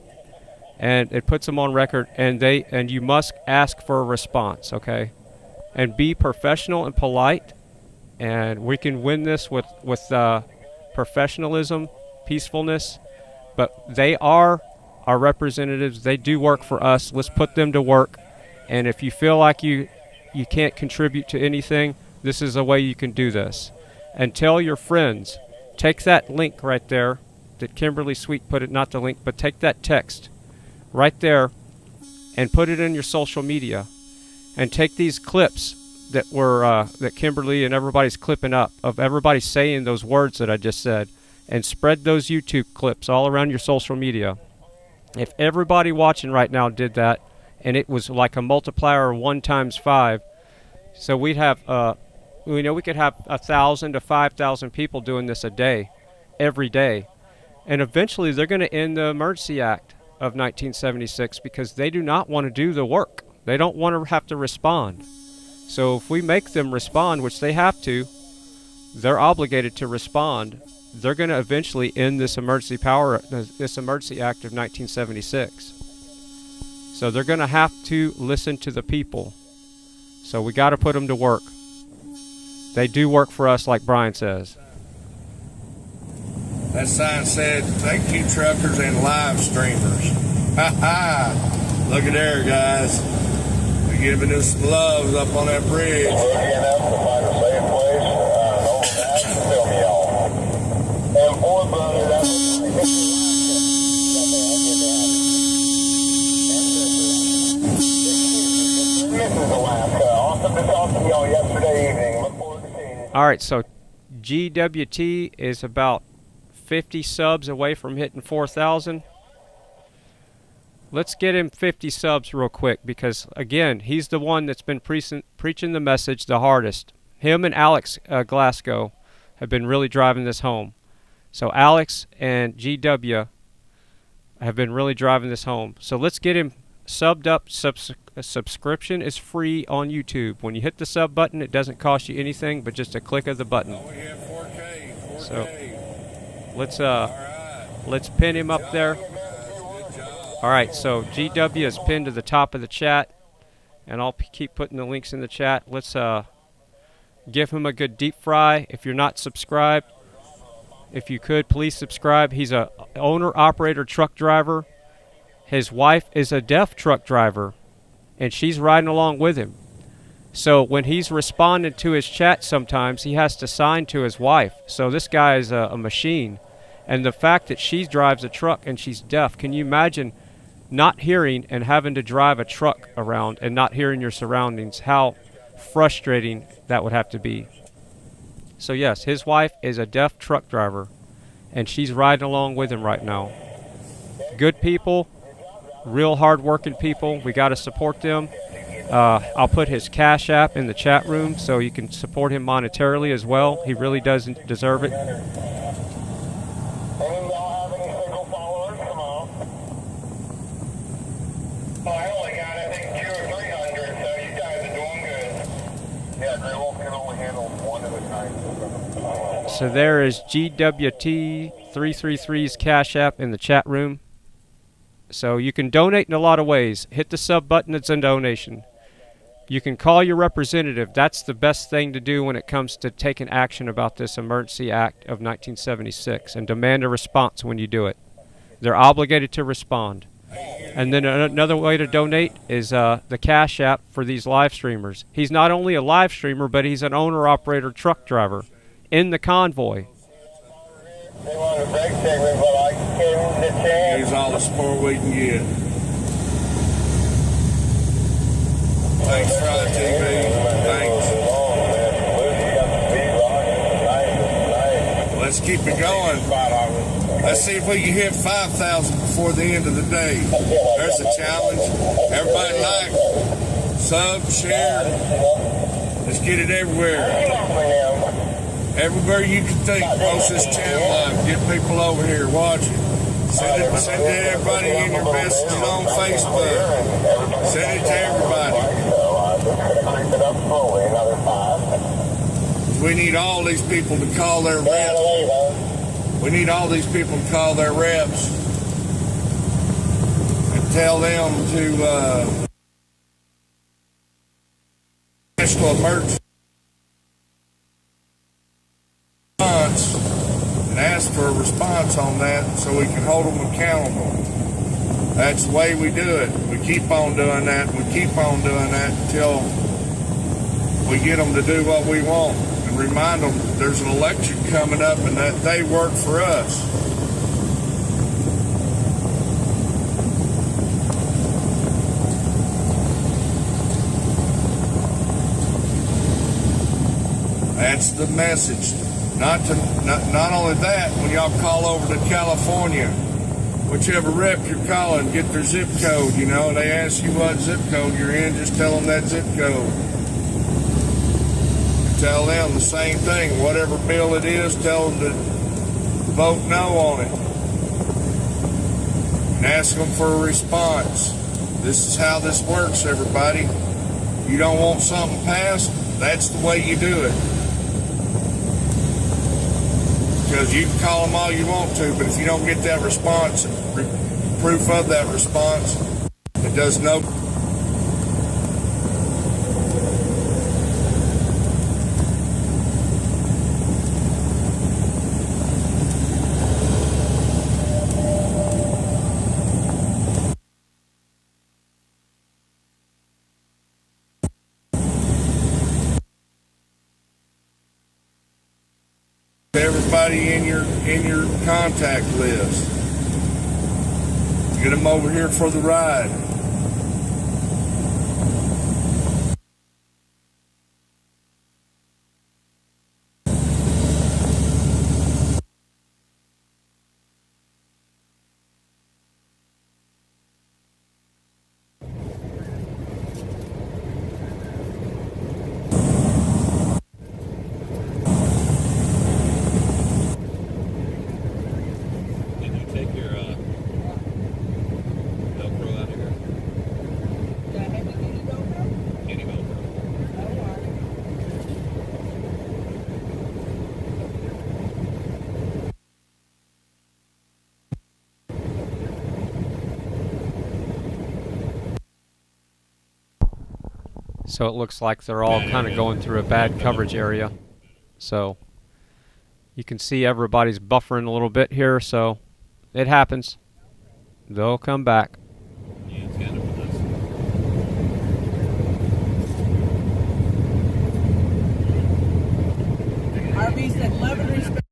Speaker 5: and it puts them on record, and you must ask for a response. Okay, and be professional and polite, and we can win this with professionalism, peacefulness. But they are our representatives. They do work for us. Let's put them to work. And if you feel like you can't contribute to anything, this is a way you can do this. And tell your friends. Take that link right there that Kimberly Sweet put it, not the link, but take that text right there and put it in your social media. And take these clips that were that Kimberly and everybody's clipping up of everybody saying those words that I just said, and spread those YouTube clips all around your social media. If everybody watching right now did that, and it was like a multiplier of 1 times 5, so we'd have we could have 1,000 to 5,000 people doing this a day, every day. And eventually they're going to end the Emergency Act of 1976 because they do not want to do the work. They don't want to have to respond. So if we make them respond, which they have to, they're obligated to respond. They're going to eventually end this Emergency Act of 1976. So they're going to have to listen to the people. So we got to put them to work. They do work for us, like Brian says.
Speaker 13: That sign said, thank you, truckers and live streamers. Ha ha! Look at there, guys. They're giving us some love up on that bridge.
Speaker 5: All right, so GWT is about 50 subs away from hitting 4,000. Let's get him 50 subs real quick because, again, he's the one that's been preaching the message the hardest. Him and Alex Glasgow have been really driving this home. So Alex and GW have been really driving this home. So let's get him subbed up. A subscription is free on YouTube. When you hit the sub button, it doesn't cost you anything but just a click of the button. So let's pin him up there. All right, so GW is pinned to the top of the chat, and I'll keep putting the links in the chat. Let's give him a good deep fry. If you're not subscribed, if you could, please subscribe. He's a owner-operator truck driver. His wife is a deaf truck driver, and she's riding along with him. So when he's responding to his chat sometimes, he has to sign to his wife. So this guy is a machine. And the fact that she drives a truck and she's deaf, can you imagine not hearing and having to drive a truck around and not hearing your surroundings, how frustrating that would have to be. So yes, his wife is a deaf truck driver, and she's riding along with him right now. Good people, real hard-working people. We got to support them. I'll put his Cash App in the chat room so you can support him monetarily as well. He really does deserve it. So there is GWT333's Cash App in the chat room. So you can donate in a lot of ways. Hit the sub button, it's a donation. You can call your representative. That's the best thing to do when it comes to taking action about this Emergency Act of 1976, and demand a response when you do it. They're obligated to respond. And then another way to donate is the Cash App for these live streamers. He's not only a live streamer, but he's an owner-operator truck driver in the convoy.
Speaker 13: Here's all the support we can get. Thanks, FryTV. Thanks. Let's keep it going. Let's see if we can hit 5,000 before the end of the day. There's a challenge. Everybody like, sub, share. Let's get it everywhere. Everywhere you can think, post this channel up. Get people over here watching. Send it to everybody in your messages on Facebook. Send it to everybody. We need all these people to call their reps. We need all these people to call their reps and tell them to national emergency response and ask for a response on that so we can hold them accountable. That's the way we do it. We keep on doing that. We keep on doing that until we get them to do what we want. And remind them there's an election coming up and that they work for us. That's the message. Not only that, when y'all call over to California, whichever rep you're calling, get their zip code, you know. They ask you what zip code you're in, just tell them that zip code. Tell them the same thing. Whatever bill it is, tell them to vote no on it. And ask them for a response. This is how this works, everybody. You don't want something passed? That's the way you do it. Because you can call them all you want to, but if you don't get that response, proof of that response, it does no. Everybody in your contact list. Get them over here for the ride.
Speaker 5: So it looks like they're all kind of going through a bad coverage area. So you can see everybody's buffering a little bit here, so it happens. They'll come back.
Speaker 15: RV said love and respect.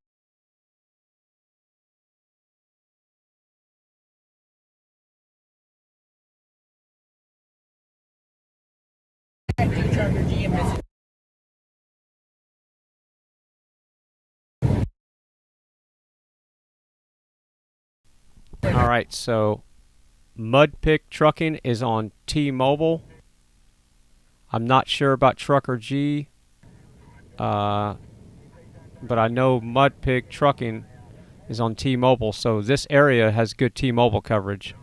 Speaker 15: Trucker G and Missy.
Speaker 5: All right, so Mudpig Trucking is on T-Mobile. I'm not sure about Trucker G, but I know Mudpig Trucking is on T-Mobile, so this area has good T-Mobile coverage.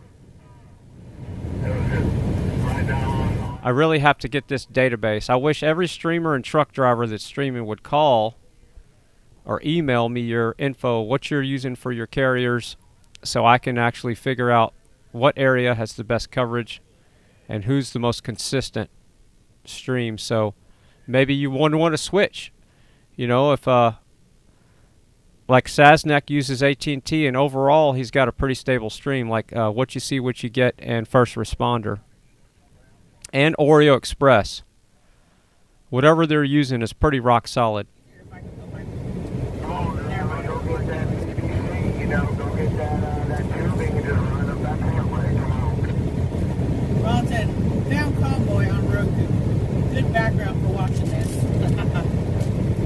Speaker 5: I really have to get this database. I wish every streamer and truck driver that's streaming would call or email me your info, what you're using for your carriers, so I can actually figure out what area has the best coverage and who's the most consistent stream. So maybe you want to switch. You know, if like Sasnak uses AT&T, and overall he's got a pretty stable stream, like What You See, What You Get, and First Responder, and Oreo Express. Whatever they're using is pretty rock solid.
Speaker 15: Ron said, found Convoy on Roku. Good background for watching this.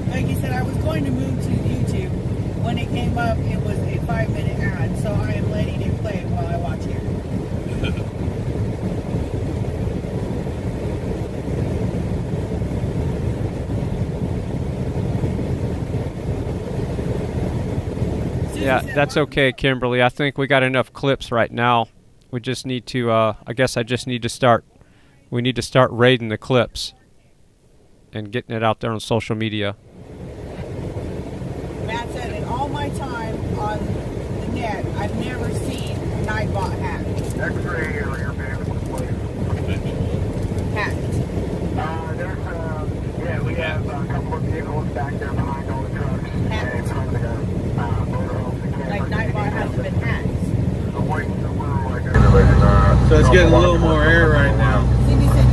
Speaker 15: Like he said, I was going to move to YouTube. When it came up, it was a 5-minute ad, so I am letting it play while I watch here.
Speaker 5: Yeah, that's okay, Kimberly. I think we got enough clips right now. We just need to, I guess I just need to start, we need to start raiding the clips and getting it out there on social media.
Speaker 15: Matt said, in all my time on the net, I've never seen Nightbot hacked.
Speaker 1: X-ray or your vehicle place.
Speaker 15: Hacked.
Speaker 1: Yeah, we have a couple of vehicles back there behind all the trucks.
Speaker 15: Hacked.
Speaker 1: And some of the motorhomes and campers.
Speaker 15: Like Nightbot hasn't been hacked.
Speaker 4: So it's getting a little more air right now.
Speaker 15: Cindy said,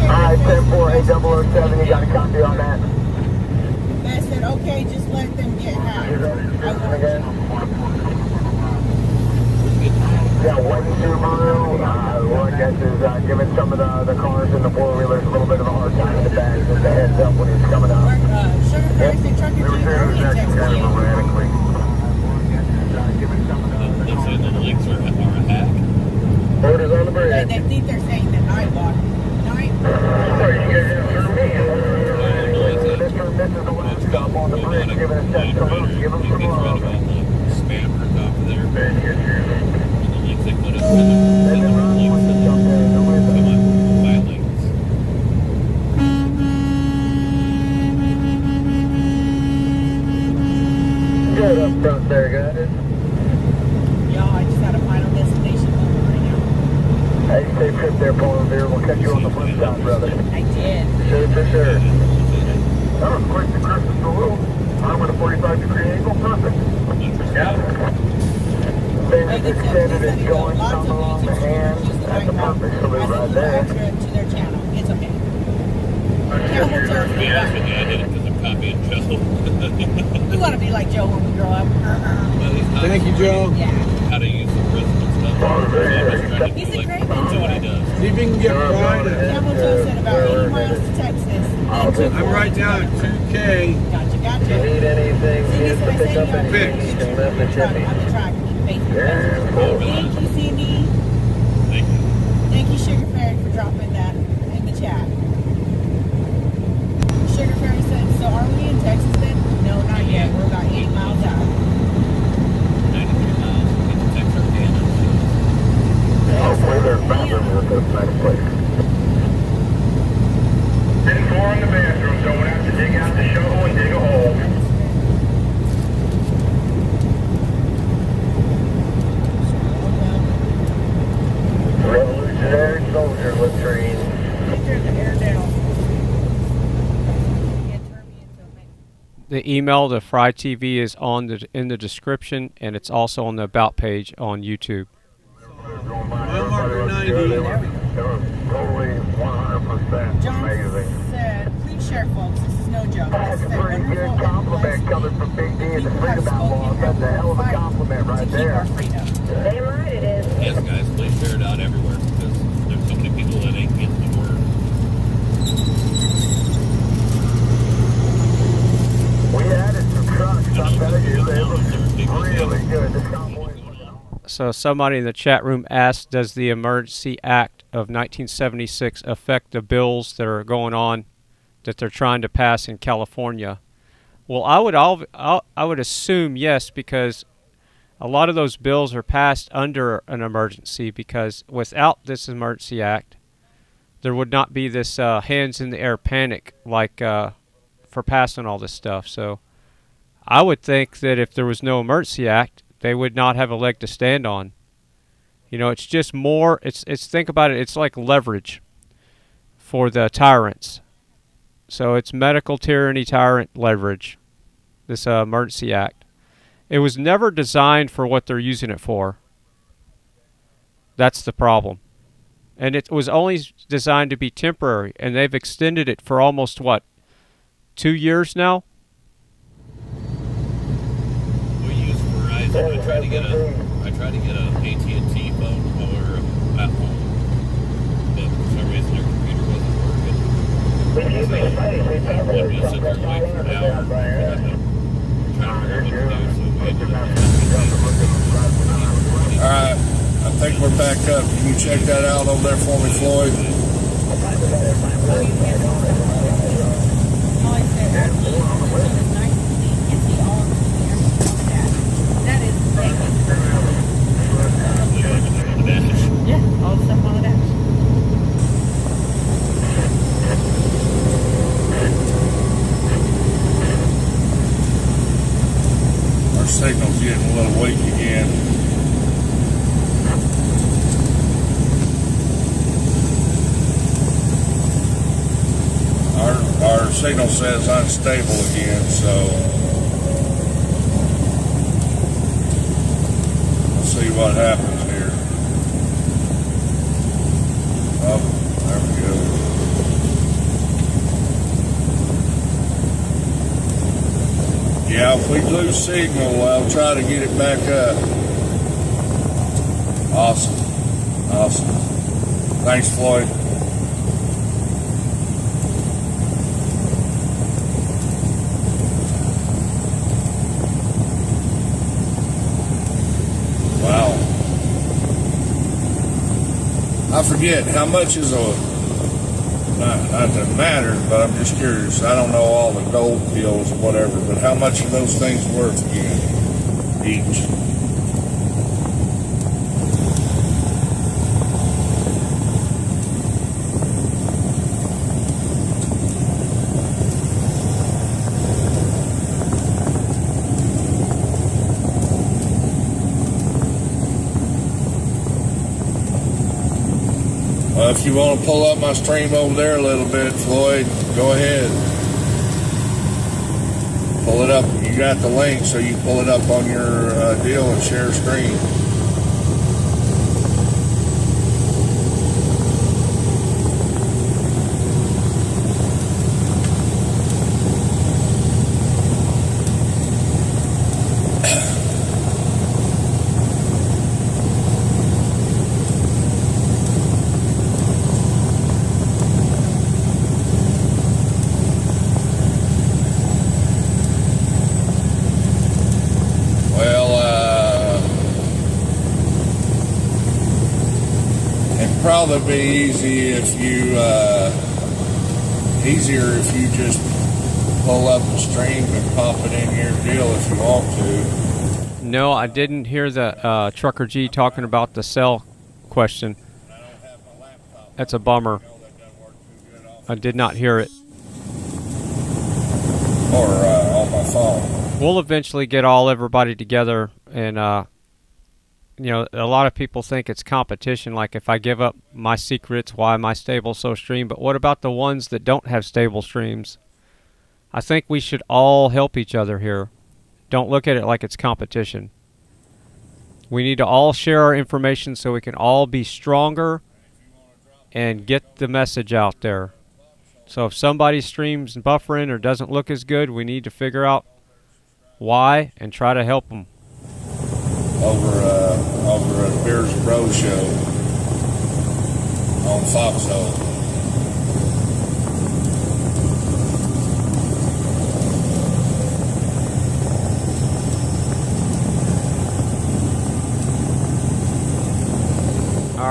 Speaker 1: Alright, 10-4-8007, you got a copy on that?
Speaker 15: Matt said, okay, just let them get hacked.
Speaker 1: Yeah, one Subaru, I guess is giving some of the cars and the four-wheelers a little bit of a hard time in the back, just a heads up when he's coming up.
Speaker 15: Sugar Christ and Trucker G, Early text you.
Speaker 6: They say the links are a hack.
Speaker 1: Orders on the bridge.
Speaker 15: They think they're saying that Nightbot.
Speaker 1: Sorry, you guys didn't hear me. Mr. and Mrs. the last stop on the bridge, giving us that salute. Give them some love.
Speaker 6: Spammer top of there.
Speaker 1: Very good,
Speaker 6: And the links they put up to my links.
Speaker 1: Good up front there, guys.
Speaker 15: Y'all, I just had a final destination right now.
Speaker 1: Hey, safe trip there, Paul Revere. We'll catch you on the flip side, brother.
Speaker 15: I did.
Speaker 1: Sure, for sure. That was quick to Christmas salute. I'm with a 45-degree angle. Perfect. Yeah. Finish extended and going some along the hand. That's a perfect salute right there.
Speaker 15: To their channel. It's okay.
Speaker 6: I did it because I'm copying Joe.
Speaker 15: We want to be like Joe when we grow up.
Speaker 4: Thank you, Joe.
Speaker 15: Yeah.
Speaker 6: How to use the prism and stuff.
Speaker 15: He's a great man.
Speaker 6: Do what he does.
Speaker 4: See if you can get right.
Speaker 15: Camel Joe said about 80 miles to Texas.
Speaker 4: I'm right down at 2K.
Speaker 15: Gotcha.
Speaker 1: If you need anything, need to pick up anything, you can let the chippy.
Speaker 15: On the track.
Speaker 1: Yeah,
Speaker 15: Thank you, Cindy.
Speaker 6: Thank you.
Speaker 15: Thank you, Sugar Fairy, for dropping that in the chat. Sugar Fairy said, so are we in Texas then? No, not yet. We're about 8 miles out.
Speaker 6: 93 miles to get to Texarkana.
Speaker 1: hopefully there's bathrooms at this next place. 10-4 in the bathroom, so we'll have to dig out the shovel and dig a hole. Revolutionary soldier latrine.
Speaker 5: The email to Fry TV is in the description, and it's also on the About page on YouTube.
Speaker 4: Mile marker 90.
Speaker 1: Totally 100% amazing.
Speaker 15: Said, please share, folks. This is no joke.
Speaker 1: That's a pretty good compliment coming from Big D in the Freakout Law. That's a hell of a compliment right there.
Speaker 11: Damn right it is.
Speaker 6: Yes, guys, please share it out everywhere because there's so many people that ain't getting the word.
Speaker 5: So somebody in the chat room asked, does the Emergency Act of 1976 affect the bills that are going on that they're trying to pass in California? Well, I would assume yes, because a lot of those bills are passed under an emergency, because without this Emergency Act, there would not be this hands in the air panic like for passing all this stuff. So I would think that if there was no Emergency Act, they would not have a leg to stand on. You know, it's just more, it's think about it, it's like leverage for the tyrants. So it's medical tyranny, tyrant leverage, this Emergency Act. It was never designed for what they're using it for. That's the problem. And it was only designed to be temporary, and they've extended it for almost, what, 2 years now?
Speaker 6: We use Verizon. I tried to get a AT&T phone while we were at home, but for some reason their computer wasn't working. So I wanted to sit there and wait for an hour for them to try to figure out what to do. So we ended up
Speaker 13: All right, I think we're back up. Can you check that out over there for me, Floyd?
Speaker 15: Yeah, all the stuff on the dash.
Speaker 13: Our signal's getting a little weak again. Our signal says unstable again, so we'll see what happens here. Oh, there we go. Yeah, if we lose signal, I'll try to get it back up. Awesome. Awesome. Thanks, Floyd. Wow. I forget, how much is a, not that it matters, but I'm just curious. I don't know all the gold pills or whatever, but how much are those things worth again, each? If you want to pull up my stream over there a little bit, Floyd, go ahead. Pull it up. You got the link, so you pull it up on your deal and share screen. Probably be easier if you just pull up the stream and pop it in your deal if you want to.
Speaker 5: No, I didn't hear the Trucker G talking about the cell question. That's a bummer. I did not hear it.
Speaker 13: Or on my phone.
Speaker 5: We'll eventually get everybody together, and you know, a lot of people think it's competition, like if I give up my secrets, why am I stable so stream? But what about the ones that don't have stable streams? I think we should all help each other here. Don't look at it like it's competition. We need to all share our information so we can all be stronger and get the message out there. So if somebody streams buffering or doesn't look as good, we need to figure out why and try to help them.
Speaker 13: Over at Bears Bros Show on Foxhole.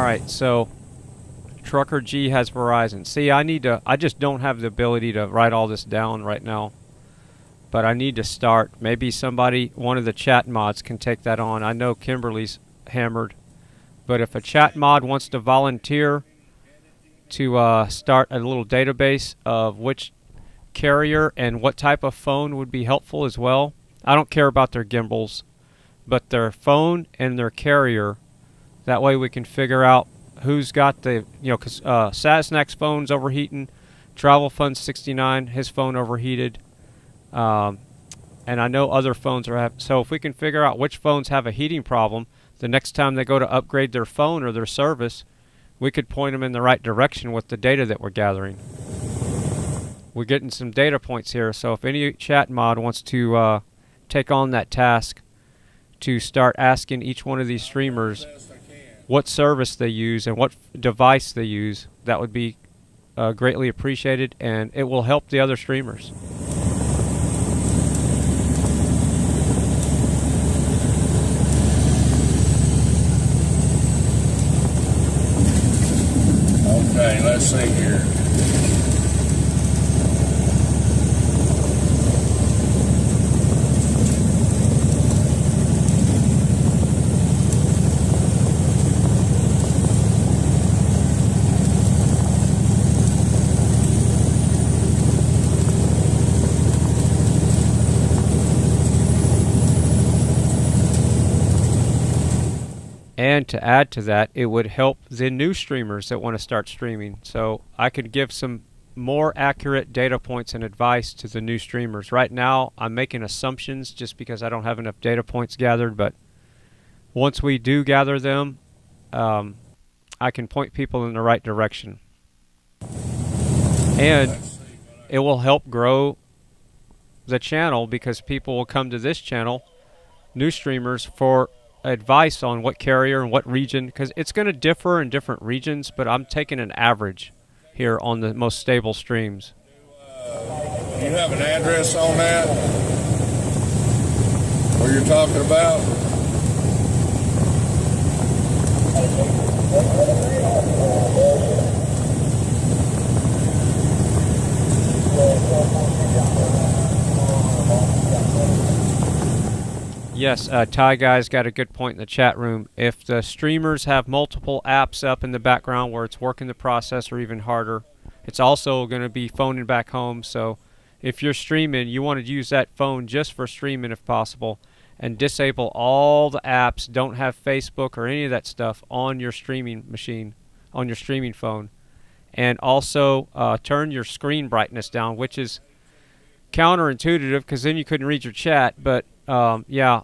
Speaker 5: right, so Trucker G has Verizon. See, I just don't have the ability to write all this down right now. But I need to start. Maybe somebody, one of the chat mods can take that on. I know Kimberly's hammered. But if a chat mod wants to volunteer to start a little database of which carrier and what type of phone would be helpful as well. I don't care about their gimbals, but their phone and their carrier. That way we can figure out who's got the, because Sasnak's phone's overheating. Travel Fund 69, his phone overheated. And I know other phones are so if we can figure out which phones have a heating problem, the next time they go to upgrade their phone or their service, we could point them in the right direction with the data that we're gathering. We're getting some data points here, so if any chat mod wants to take on that task to start asking each one of these streamers what service they use and what device they use, that would be greatly appreciated, and it will help the other streamers.
Speaker 13: Okay, let's see here.
Speaker 5: And to add to that, it would help the new streamers that want to start streaming. So I could give some more accurate data points and advice to the new streamers. Right now, I'm making assumptions just because I don't have enough data points gathered. But once we do gather them, I can point people in the right direction. And it will help grow the channel because people will come to this channel, new streamers, for advice on what carrier and what region, because it's going to differ in different regions, but I'm taking an average here on the most stable streams.
Speaker 13: Do you have an address on that? Where you're talking about?
Speaker 5: Yes, Ty Guy's got a good point in the chat room. If the streamers have multiple apps up in the background where it's working the processor even harder, it's also going to be phoning back home. So if you're streaming, you want to use that phone just for streaming if possible, and disable all the apps. Don't have Facebook or any of that stuff on your streaming machine, on your streaming phone. And also turn your screen brightness down, which is counterintuitive because then you couldn't read your chat. But yeah,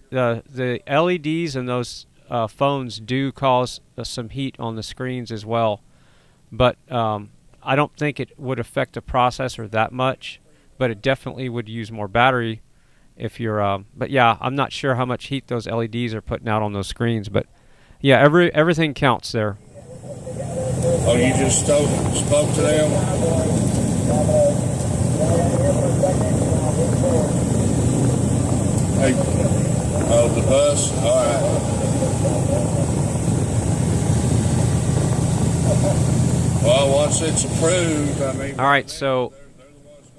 Speaker 5: the LEDs in those phones do cause some heat on the screens as well. But I don't think it would affect the processor that much, but it definitely would use more battery if you're but yeah, I'm not sure how much heat those LEDs are putting out on those screens, but yeah, everything counts there.
Speaker 13: Oh, you just spoke to them? Hey, oh, the bus? All right. Well, once it's approved, I mean...
Speaker 5: All right, so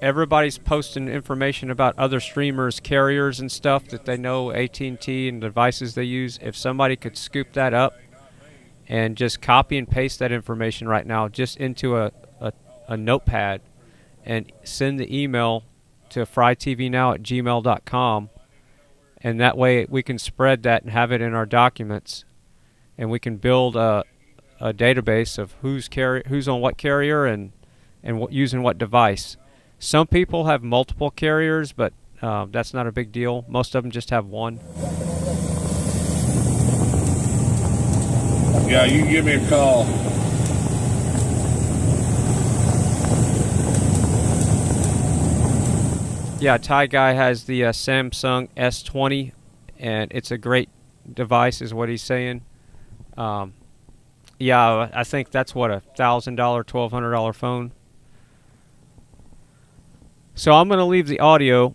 Speaker 5: everybody's posting information about other streamers, carriers and stuff that they know, AT&T and devices they use. If somebody could scoop that up and just copy and paste that information right now just into a notepad and send the email to FryTVNow@gmail.com, and that way we can spread that and have it in our documents, and we can build a database of who's on what carrier and using what device. Some people have multiple carriers, but that's not a big deal. Most of them just have one.
Speaker 13: Yeah, you can give me a call.
Speaker 5: Yeah, Ty Guy has the Samsung S20, and it's a great device is what he's saying. Yeah, I think that's what, $1,000, $1,200 phone. So I'm going to leave the audio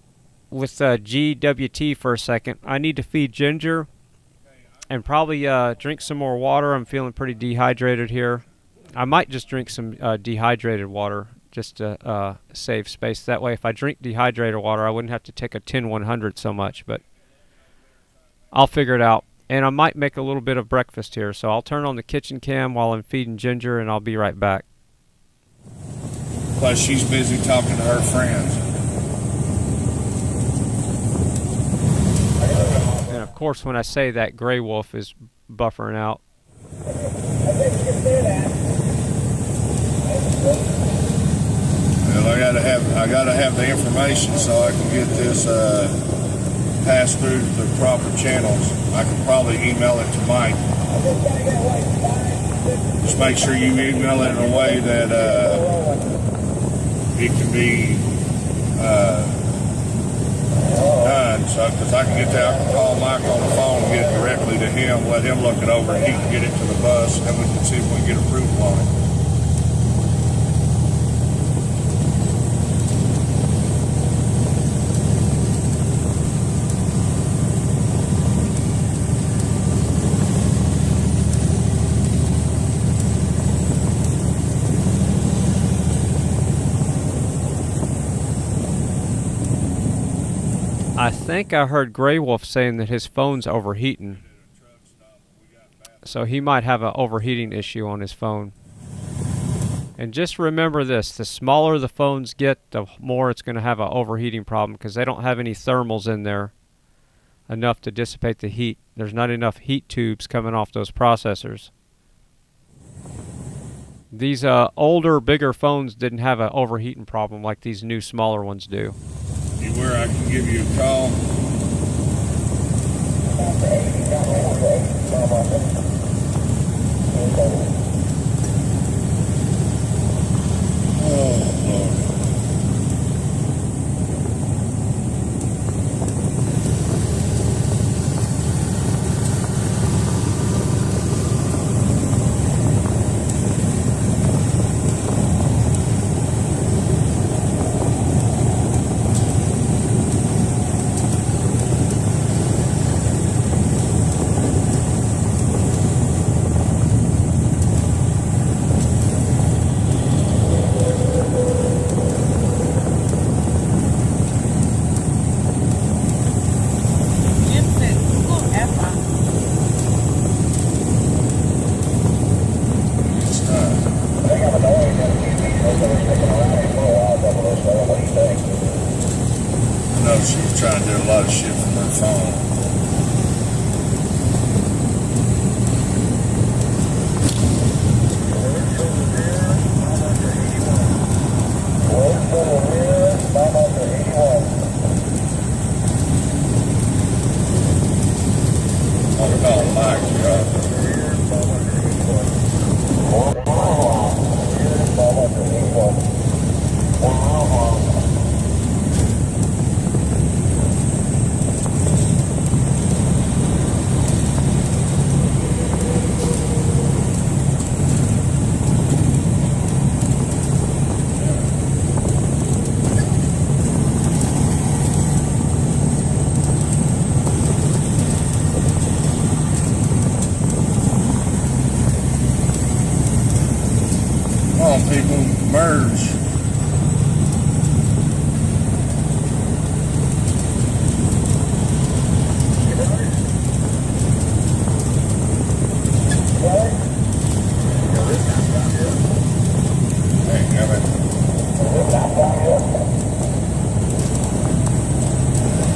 Speaker 5: with GWT for a second. I need to feed Ginger, And probably drink some more water. I'm feeling pretty dehydrated here. I might just drink some dehydrated water just to save space. That way, if I drink dehydrated water, I wouldn't have to take a 10-100 so much. But I'll figure it out. And I might make a little bit of breakfast here. So I'll turn on the kitchen cam while I'm feeding Ginger, and I'll be right back.
Speaker 13: Plus, she's busy talking to her friends.
Speaker 5: And of course, when I say that, Grey Wolf is buffering out.
Speaker 13: Well, I gotta have the information so I can get this passed through the proper channels. I can probably email it to Mike. Just make sure you email it in a way that it can be done. So, because I can get that, I can call Mike on the phone and get it directly to him, let him look it over, and he can get it to the bus, and then we can see if we can get approval on it.
Speaker 5: I think I heard Grey Wolf saying that his phone's overheating. So he might have an overheating issue on his phone. And just remember this, the smaller the phones get, the more it's going to have an overheating problem because they don't have any thermals in there enough to dissipate the heat. There's not enough heat tubes coming off those processors. These older, bigger phones didn't have an overheating problem like these new, smaller ones do.
Speaker 13: Where I can give you a call. Oh, Lord.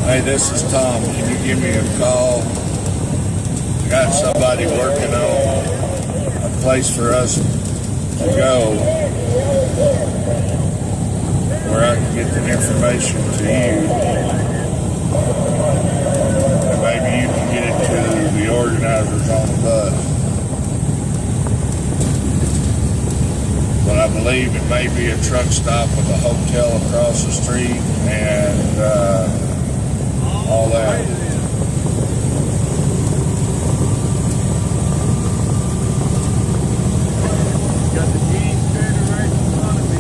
Speaker 13: Hey, this is Tom. Can you give me a call? I got somebody working on a place for us to go where I can get the information to you. And maybe you can get it to the organizers on the bus. But I believe it may be a truck stop with a hotel across the street and all that.
Speaker 4: Got the jeans turning right in front of me.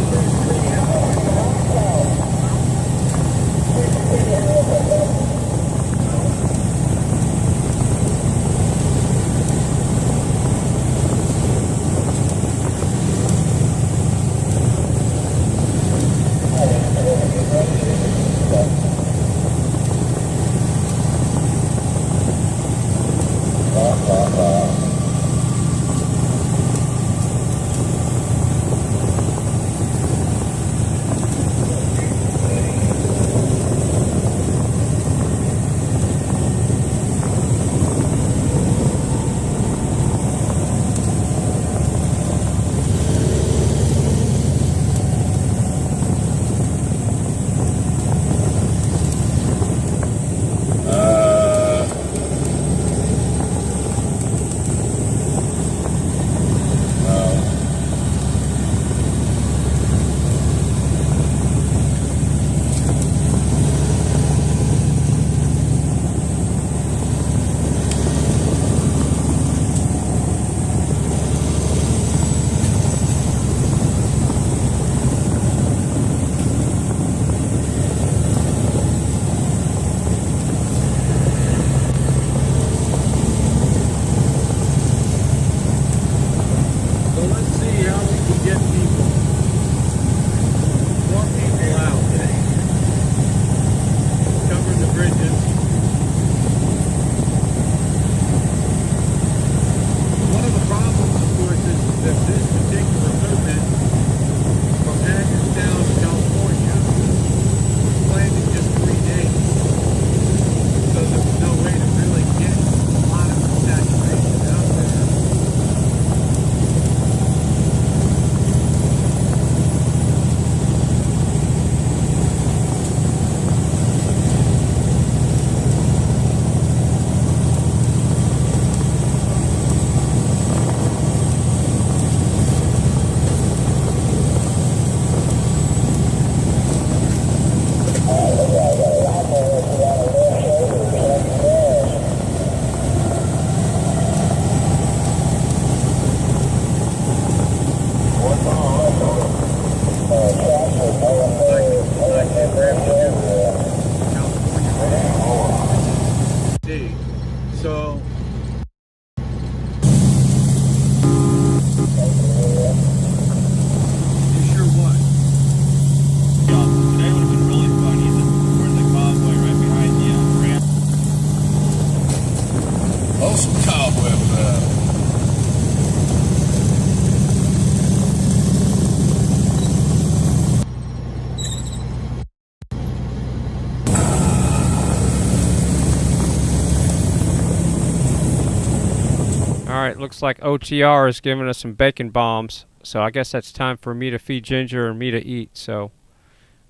Speaker 5: Alright, looks like OTR is giving us some bacon bombs. So I guess that's time for me to feed Ginger and me to eat. So,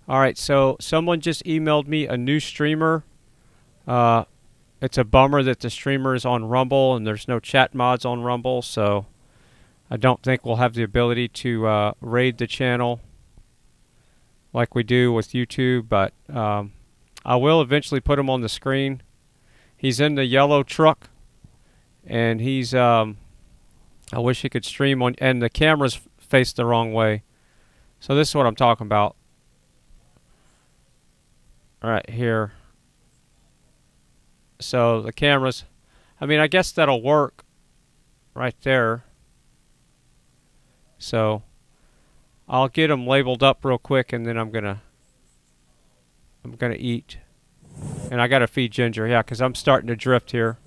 Speaker 5: alright, so someone just emailed me a new streamer. It's a bummer that the streamer is on Rumble and there's no chat mods on Rumble. So I don't think we'll have the ability to raid the channel like we do with YouTube. But I will eventually put him on the screen. He's in the yellow truck. And he's, I wish he could stream on, and the camera's faced the wrong way. So this is what I'm talking about. Right here. So the camera's, I mean, I guess that'll work right there. So I'll get them labeled up real quick, and then I'm gonna eat. And I gotta feed Ginger, yeah, because I'm starting to drift here.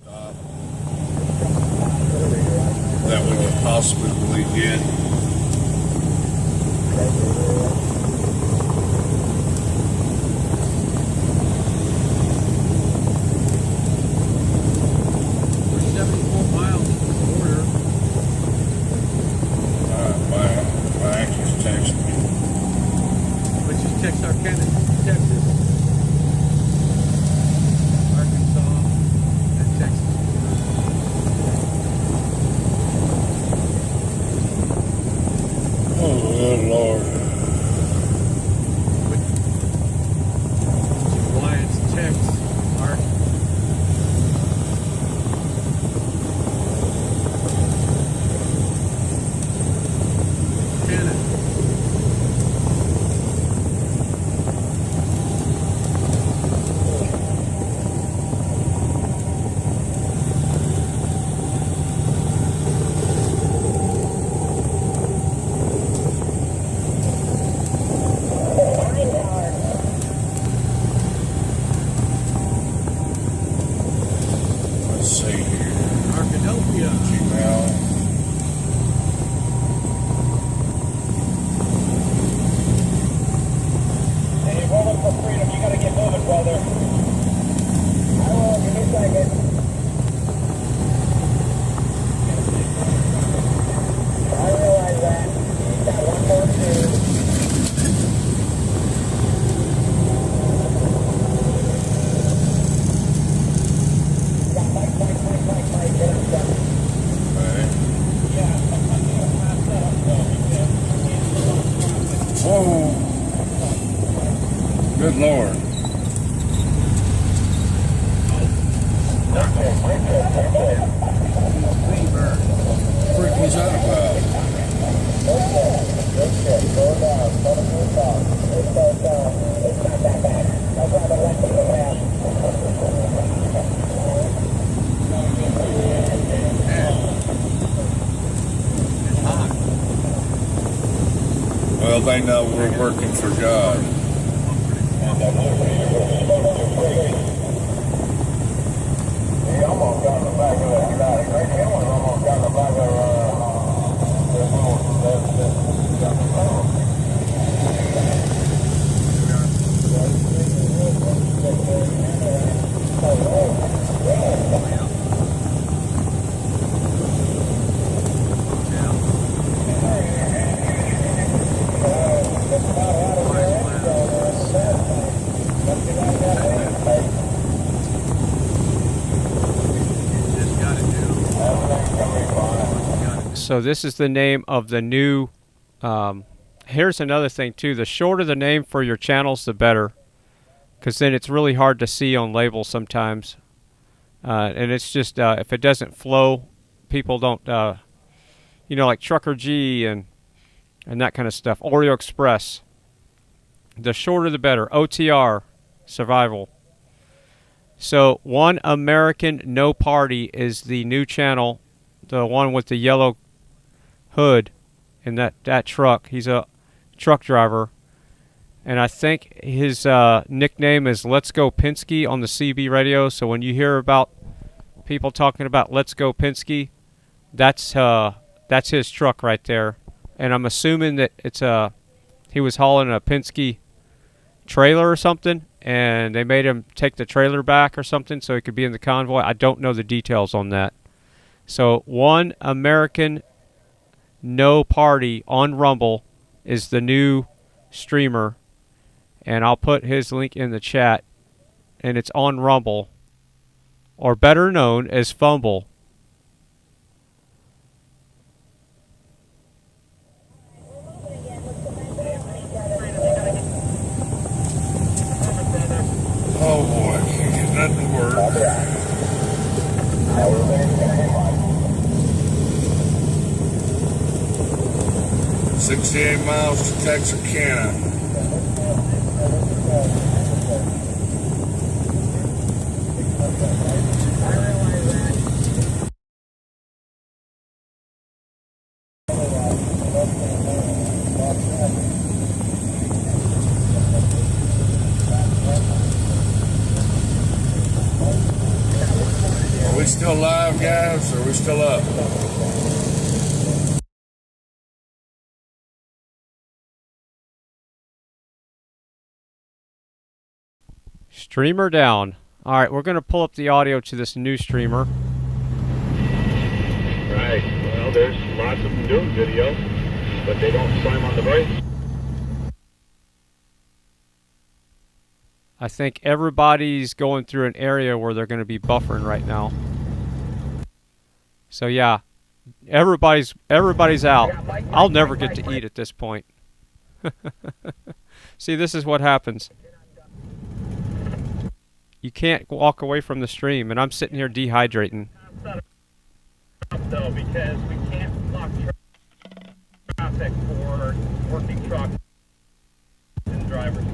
Speaker 13: That we could possibly get.
Speaker 4: We're 74 miles from the border.
Speaker 13: My Agnes texted me.
Speaker 4: But just text Arkansas, Texas, Arkansas, and Texas.
Speaker 13: Oh, good Lord.
Speaker 4: Alliance text, Mark. Canada.
Speaker 13: Let's see here.
Speaker 4: Arkadelphia.
Speaker 13: Gmail.
Speaker 9: Hey, rolling for freedom. You gotta get moving, brother. I will. Give me a second. I realize that. Got one more too. Got Mike, get him done.
Speaker 13: Whoa. Good Lord. Freak was that about? Well, they know we're working for God.
Speaker 5: So this is the name of the new, here's another thing too, the shorter the name for your channels, the better. Because then it's really hard to see on labels sometimes. And it's just, if it doesn't flow, people don't, you know, like Trucker G and that kind of stuff. Oreo Express. The shorter the better. OTR Survival. So One American No Party is the new channel. The one with the yellow hood in that truck. He's a truck driver. And I think his nickname is Let's Go Penske on the CB radio. So when you hear about people talking about Let's Go Penske, that's his truck right there. And I'm assuming that it's he was hauling a Penske trailer or something, and they made him take the trailer back or something so he could be in the convoy. I don't know the details on that. So One American No Party on Rumble is the new streamer, and I'll put his link in the chat, and it's on Rumble, or better known as Fumble.
Speaker 13: Oh boy, I can't get nothing to work. 68 miles to Texarkana. Are we still live, guys, or are we still up?
Speaker 5: Streamer down. Alright, we're going to pull up the audio to this new streamer.
Speaker 19: Right. Well, there's lots of them doing video, but they don't slam on the brakes.
Speaker 5: I think everybody's going through an area where they're going to be buffering right now. So yeah, everybody's out. I'll never get to eat at this point. See, this is what happens. You can't walk away from the stream, and I'm sitting here dehydrating.
Speaker 19: Though, because we can't block traffic for working trucks and drivers.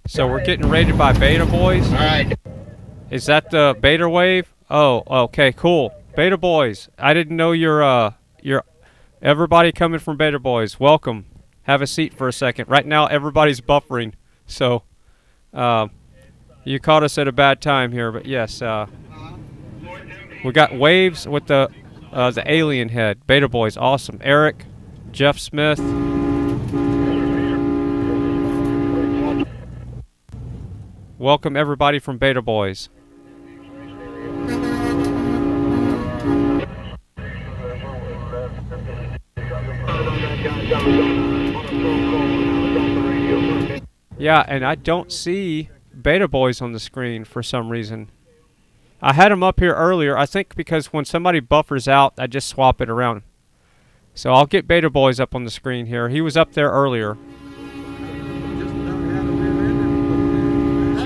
Speaker 5: So we're getting raided by Beta Boys? Alright. Is that the Beta Wave? Oh, okay, cool. Beta Boys, I didn't know you're everybody coming from Beta Boys. Welcome. Have a seat for a second. Right now, everybody's buffering. So, you caught us at a bad time here, but yes, we got Waves with the alien head. Beta Boys, awesome. Eric, Jeff Smith. Welcome everybody from Beta Boys. Yeah, and I don't see Beta Boys on the screen for some reason. I had them up here earlier, I think because when somebody buffers out, I just swap it around. So I'll get Beta Boys up on the screen here. He was up there earlier.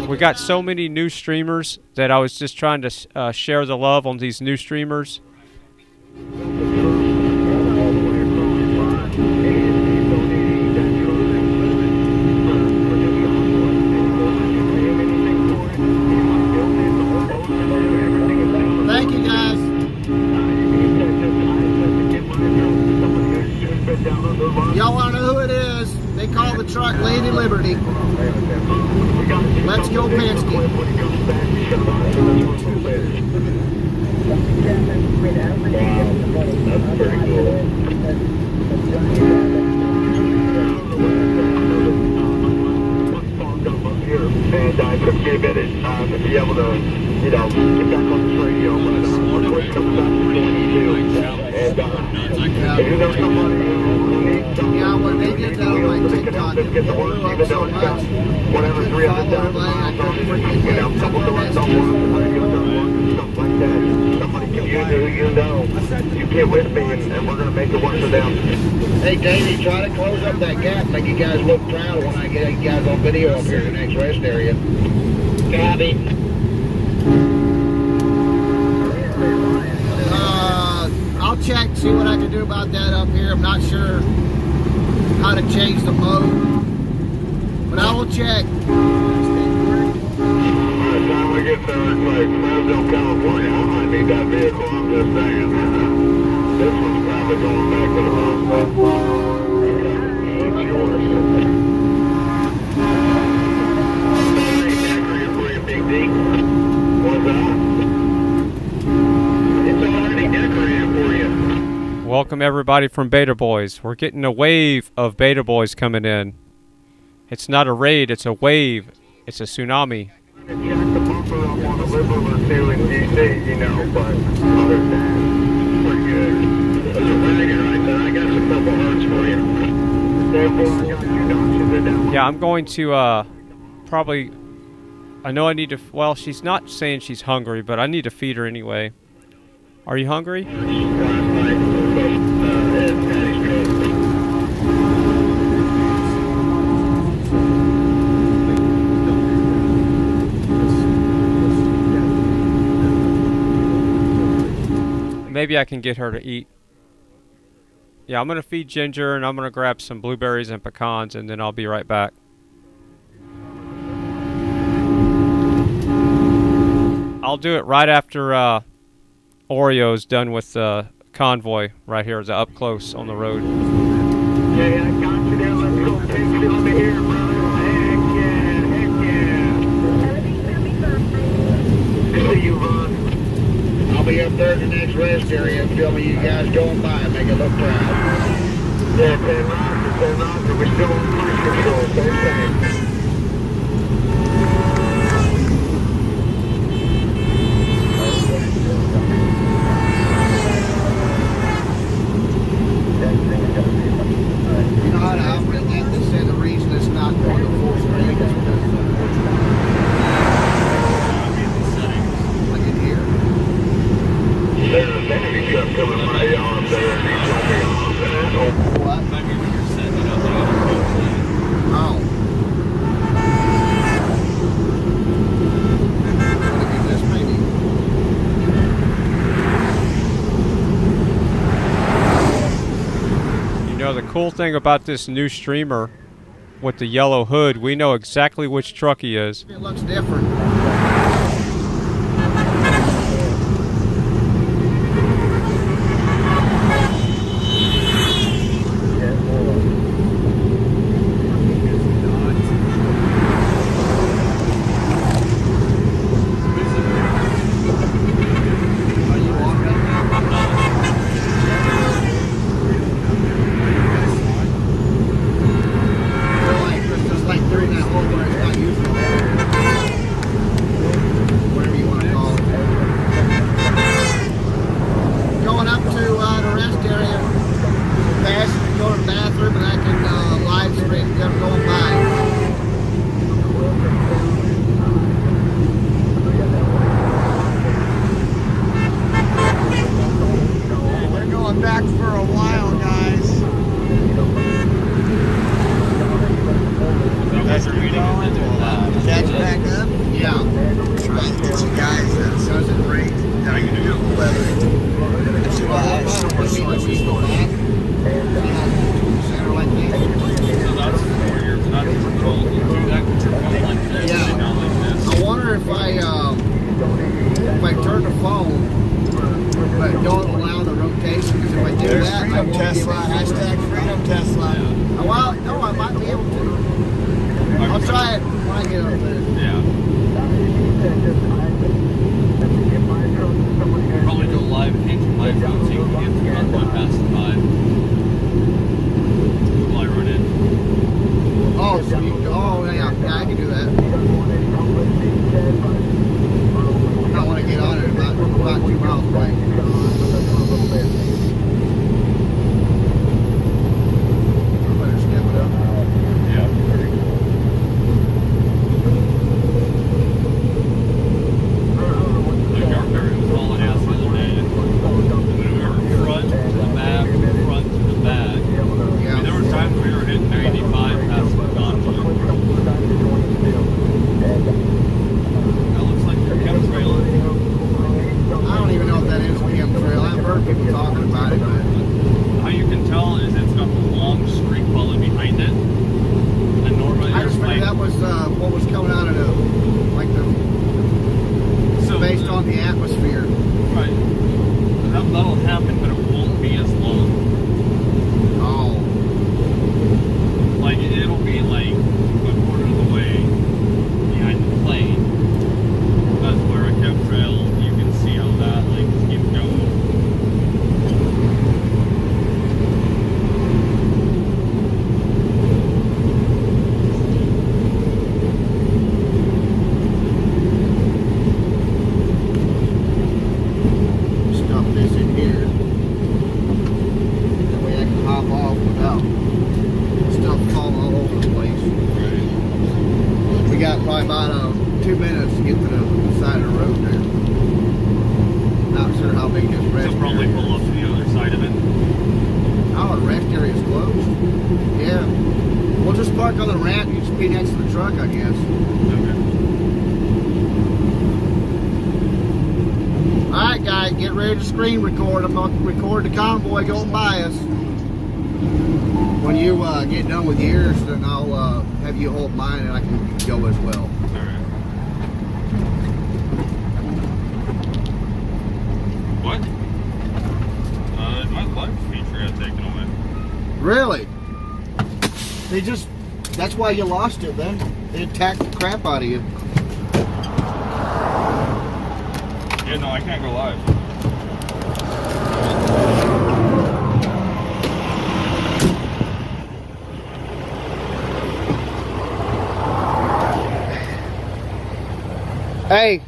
Speaker 5: We got so many new streamers that I was just trying to share the love on these new streamers.
Speaker 20: Thank you, guys. Y'all want to know who it is? They call the truck Lady Liberty. Let's go, Penske.
Speaker 19: That's pretty cool. And I couldn't get a minute to be able to, you know, get back on this radio. But voice comes back to 22. And if there's somebody who needs something,
Speaker 20: yeah, when they did that on my TikTok, it
Speaker 19: get the work, even though it's got whatever 300,000 miles on it, you know, some of the ones don't work, the radio doesn't work, stuff like that. Somebody can use it who you know. You get with me, and we're going to make it work for them.
Speaker 20: Hey, Davey, try to close up that gap, make you guys look proud when I get you guys on video up here in the next rest area. Gabby. I'll check, see what I can do about that up here. I'm not sure how to change the mode, but I will check.
Speaker 19: By the time we get to like Fresno, California, I might need that vehicle, I'm just saying. This one's probably going back to the wrong spot. It's yours. Big D. What's that? It's already decorated for you.
Speaker 5: welcome everybody from Beta Boys. We're getting a wave of Beta Boys coming in. It's not a raid, it's a wave. It's a tsunami.
Speaker 19: Jack the bumper up on a liberal or two in DC, you know, but other than that, pretty good. That's a wagon right there. I got some purple hearts for you. Therefore, I got you doctors in that.
Speaker 5: Yeah, I'm going to probably. I know I need to. Well, she's not saying she's hungry, but I need to feed her anyway. Are you hungry? Maybe I can get her to eat. Yeah, I'm going to feed Ginger, and I'm going to grab some blueberries and pecans, and then I'll be right back. I'll do it right after Oreo's done with the convoy right here, up close on the road.
Speaker 19: Yeah, I got you there. Let's go. Pinch it over here, brother. Heck yeah, heck yeah. See you, Ron. I'll be up there at the next rest area and film you guys going by and make it look proud. Yeah, 10 Roger. We're still on cruise control. Same thing.
Speaker 20: You know, I'll bring that. This is the reason it's not going to full screen is because like in here.
Speaker 19: There's a vanity truck coming by y'all up there, and he's going to be off that.
Speaker 20: What?
Speaker 6: Maybe when you're setting it up, they got a
Speaker 20: Oh. What if you just maybe?
Speaker 5: You know, the cool thing about this new streamer with the yellow hood, we know exactly which truck he is.
Speaker 20: It looks different. probably about 2 minutes to get to the side of the road there. Not sure how big this rest
Speaker 10: They'll probably pull off to the other side of it.
Speaker 20: Oh, the rest area is closed? Yeah. We'll just park on the ramp. You just be next to the truck, I guess.
Speaker 10: Okay.
Speaker 20: Alright, guys, get ready to screen record. I'm going to record the convoy going by us. When you get done with yours, then I'll have you hold mine and I can go as well.
Speaker 10: Alright. What? My life feature got taken away.
Speaker 20: Really? That's why you lost it then. They attacked the crap out of you.
Speaker 10: Yeah, no, I can't go live.
Speaker 20: Hey.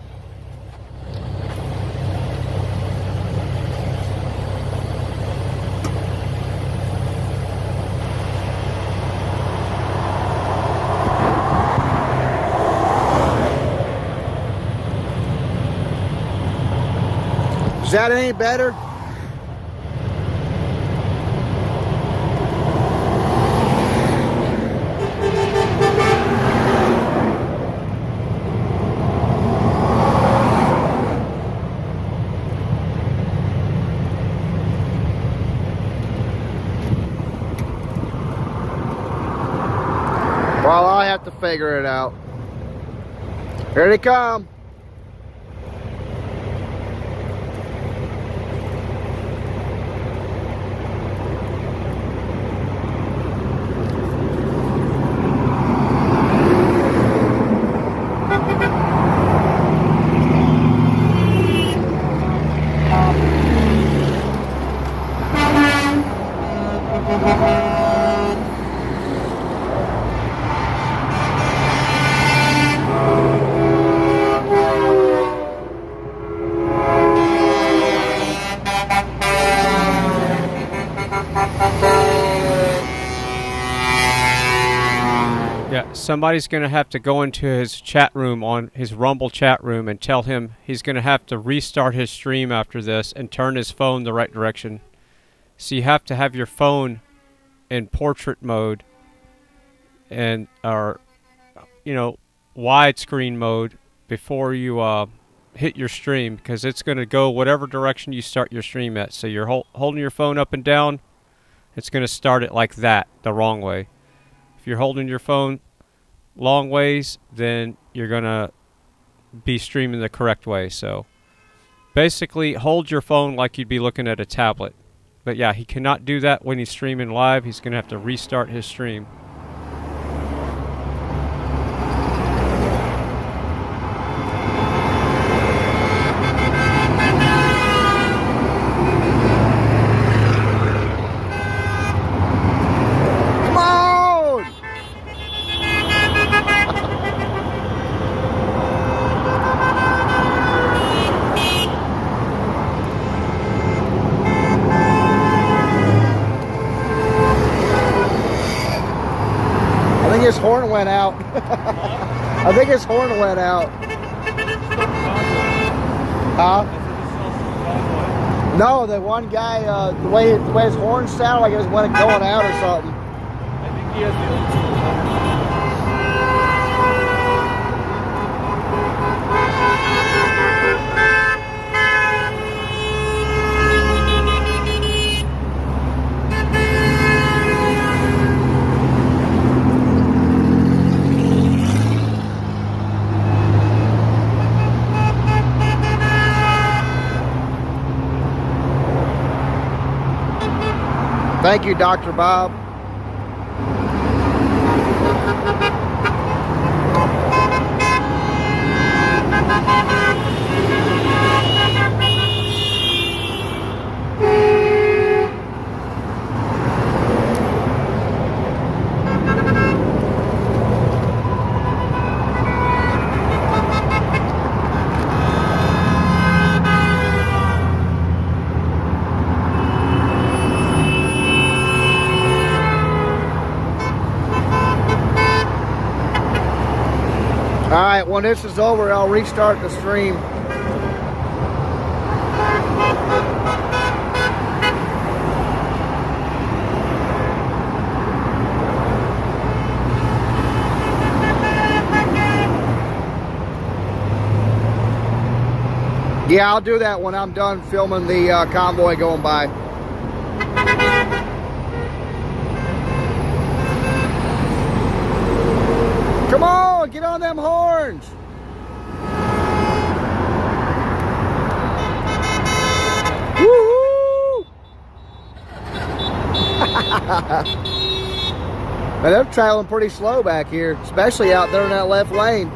Speaker 20: Is that any better? Well, I have to figure it out. Here they come.
Speaker 5: Somebody's going to have to go into his chat room, on his Rumble chat room, and tell him he's going to have to restart his stream after this and turn his phone the right direction. So you have to have your phone in portrait mode and, or, you know, widescreen mode before you hit your stream, because it's going to go whatever direction you start your stream at. So you're holding your phone up and down, it's going to start it like that, the wrong way. If you're holding your phone long ways, then you're gonna be streaming the correct way. So basically hold your phone like you'd be looking at a tablet. But yeah, he cannot do that when he's streaming live. He's gonna have to restart his stream.
Speaker 20: His horn went out. I think his horn went out. Huh? No, the one guy, the way his horn sounded like it was going out or something.
Speaker 10: I think he has the old tool.
Speaker 20: Thank you, Dr. Bob. Alright, when this is over, I'll restart the stream. Yeah, I'll do that when I'm done filming the convoy going by. Come on, get on them horns. Woo-hoo! Man, they're traveling pretty slow back here, especially out there in that left lane.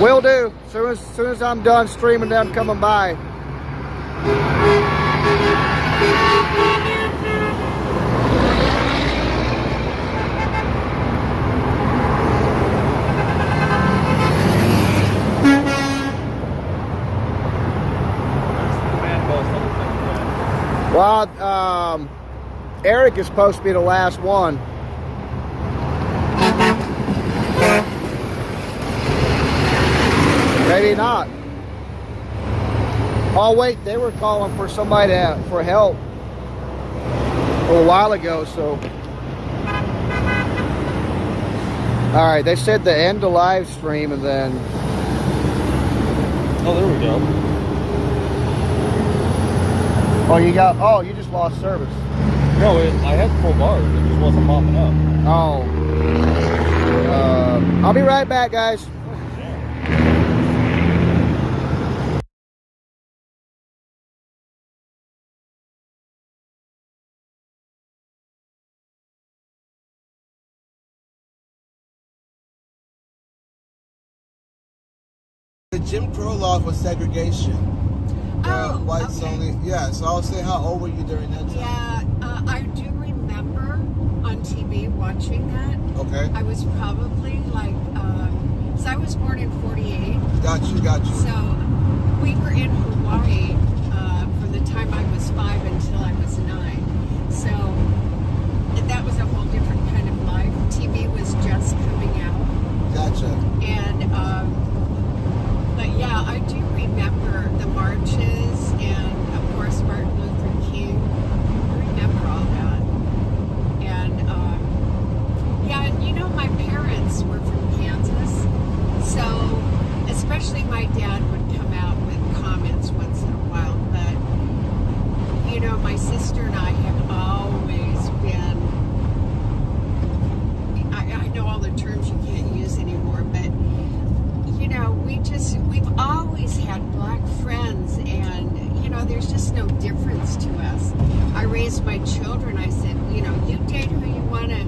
Speaker 20: Will do. As soon as I'm done streaming them coming by. Well, Eric is supposed to be the last one. Maybe not. Oh wait, they were calling for somebody for help a little while ago, so. Alright, they said to end the live stream and then.
Speaker 3: Oh, there we go.
Speaker 20: Oh, you just lost service.
Speaker 3: No, I had full bars, it just wasn't popping up.
Speaker 20: Oh. I'll be right back, guys.
Speaker 2: The Jim Crow law was segregation. Whites only. Yeah, so I'll say, how old were you during that time?
Speaker 21: Yeah, I do remember on TV watching that.
Speaker 2: Okay.
Speaker 21: I was probably like, so I was born in 48.
Speaker 2: Got you.
Speaker 21: So we were in Hawaii from the time I was 5 until I was 9. So that was a whole different kind of life. TV was just coming out.
Speaker 2: Gotcha.
Speaker 21: And, but yeah, I do remember the marches and, of course, Martin Luther King. I remember all that. And, yeah, and you know, my parents were from Kansas. So, especially my dad would come out with comments once in a while. But, you know, my sister and I have always been, I know all the terms you can't use anymore, but you know, we've always had black friends, and you know, there's just no difference to us. I raised my children, I said, you know, you date who you want to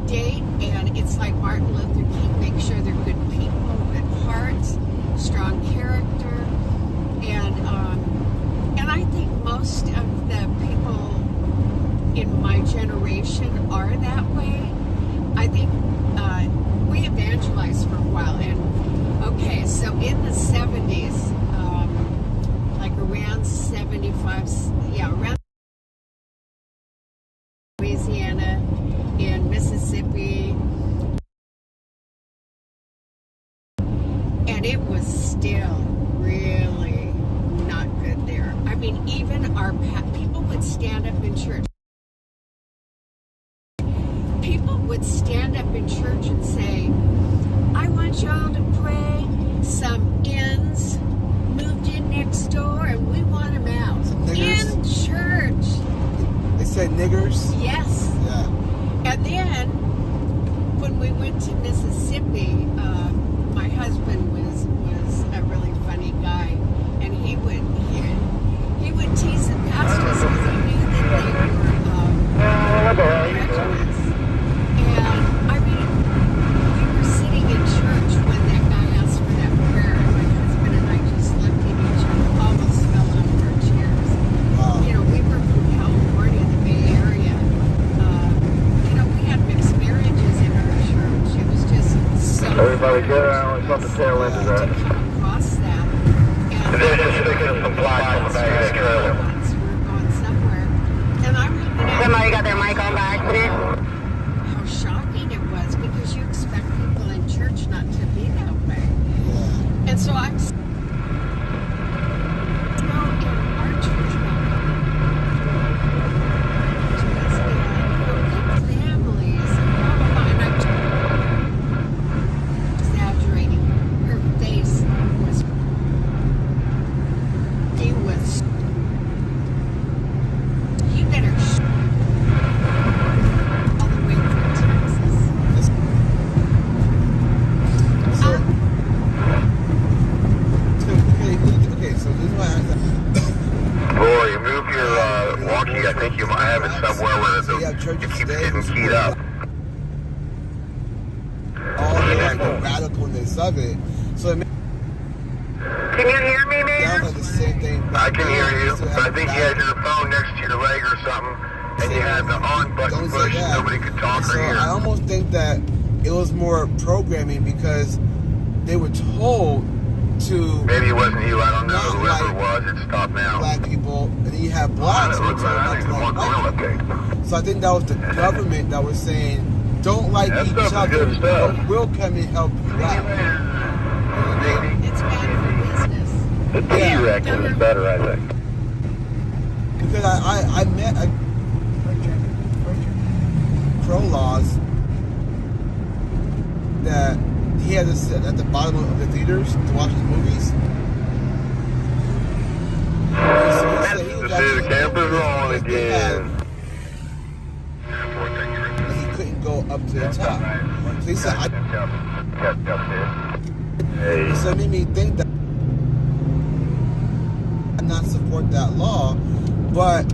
Speaker 21: date, and it's like Martin Luther King, make sure they're good people, good hearts, strong character, and I think most of the people in my generation are that way. I think we evangelized for a while, and okay, so in the 70s, like around 75, yeah, around Louisiana, in Mississippi, and it was still really not good there. I mean, even our people would stand up in church. People would stand up in church and say, I want y'all to pray. Some ins moved in next door and we want them out. In church.
Speaker 2: They said niggers?
Speaker 21: Yes.
Speaker 2: Yeah.
Speaker 21: And then when we went to Mississippi, my husband was a really funny guy, and he would tease the pastors because he knew that they were prejudice. And I mean, we were sitting in church when that guy asked for that prayer, and my husband and I just looked at each other, almost fell out of our chairs. You know, we were from California, the Bay Area. You know, we had mixed marriages in our church. It was just so.
Speaker 9: Everybody good? I only caught the tail end of that.
Speaker 21: Across that.
Speaker 9: And then just picking up some flags on the back of the trailer.
Speaker 1: Hey, move your walkie. I think you might have it somewhere where it keeps getting keyed up.
Speaker 16: All the radicalness of it. So it
Speaker 1: can you hear me, man?
Speaker 16: Like the same thing.
Speaker 1: I can hear you, but I think you had your phone next to your leg or something, and you had the on button pushed, nobody could talk or hear.
Speaker 16: I almost think that it was more programming because they were told to.
Speaker 1: Maybe it wasn't you, I don't know. Whoever it was, it stopped now.
Speaker 16: Black people, and then you have blacks who told not to like white people. So I think that was the government that was saying, don't like each other, but we'll come and help you out.
Speaker 21: It's bad for business.
Speaker 1: The T-Rex is better, I think.
Speaker 16: Because I met a pro-laws that he had to sit at the bottom of the theaters to watch the movies.
Speaker 1: The campers are on again.
Speaker 16: He couldn't go up to the top. So he said, so it made me think that I not support that law, but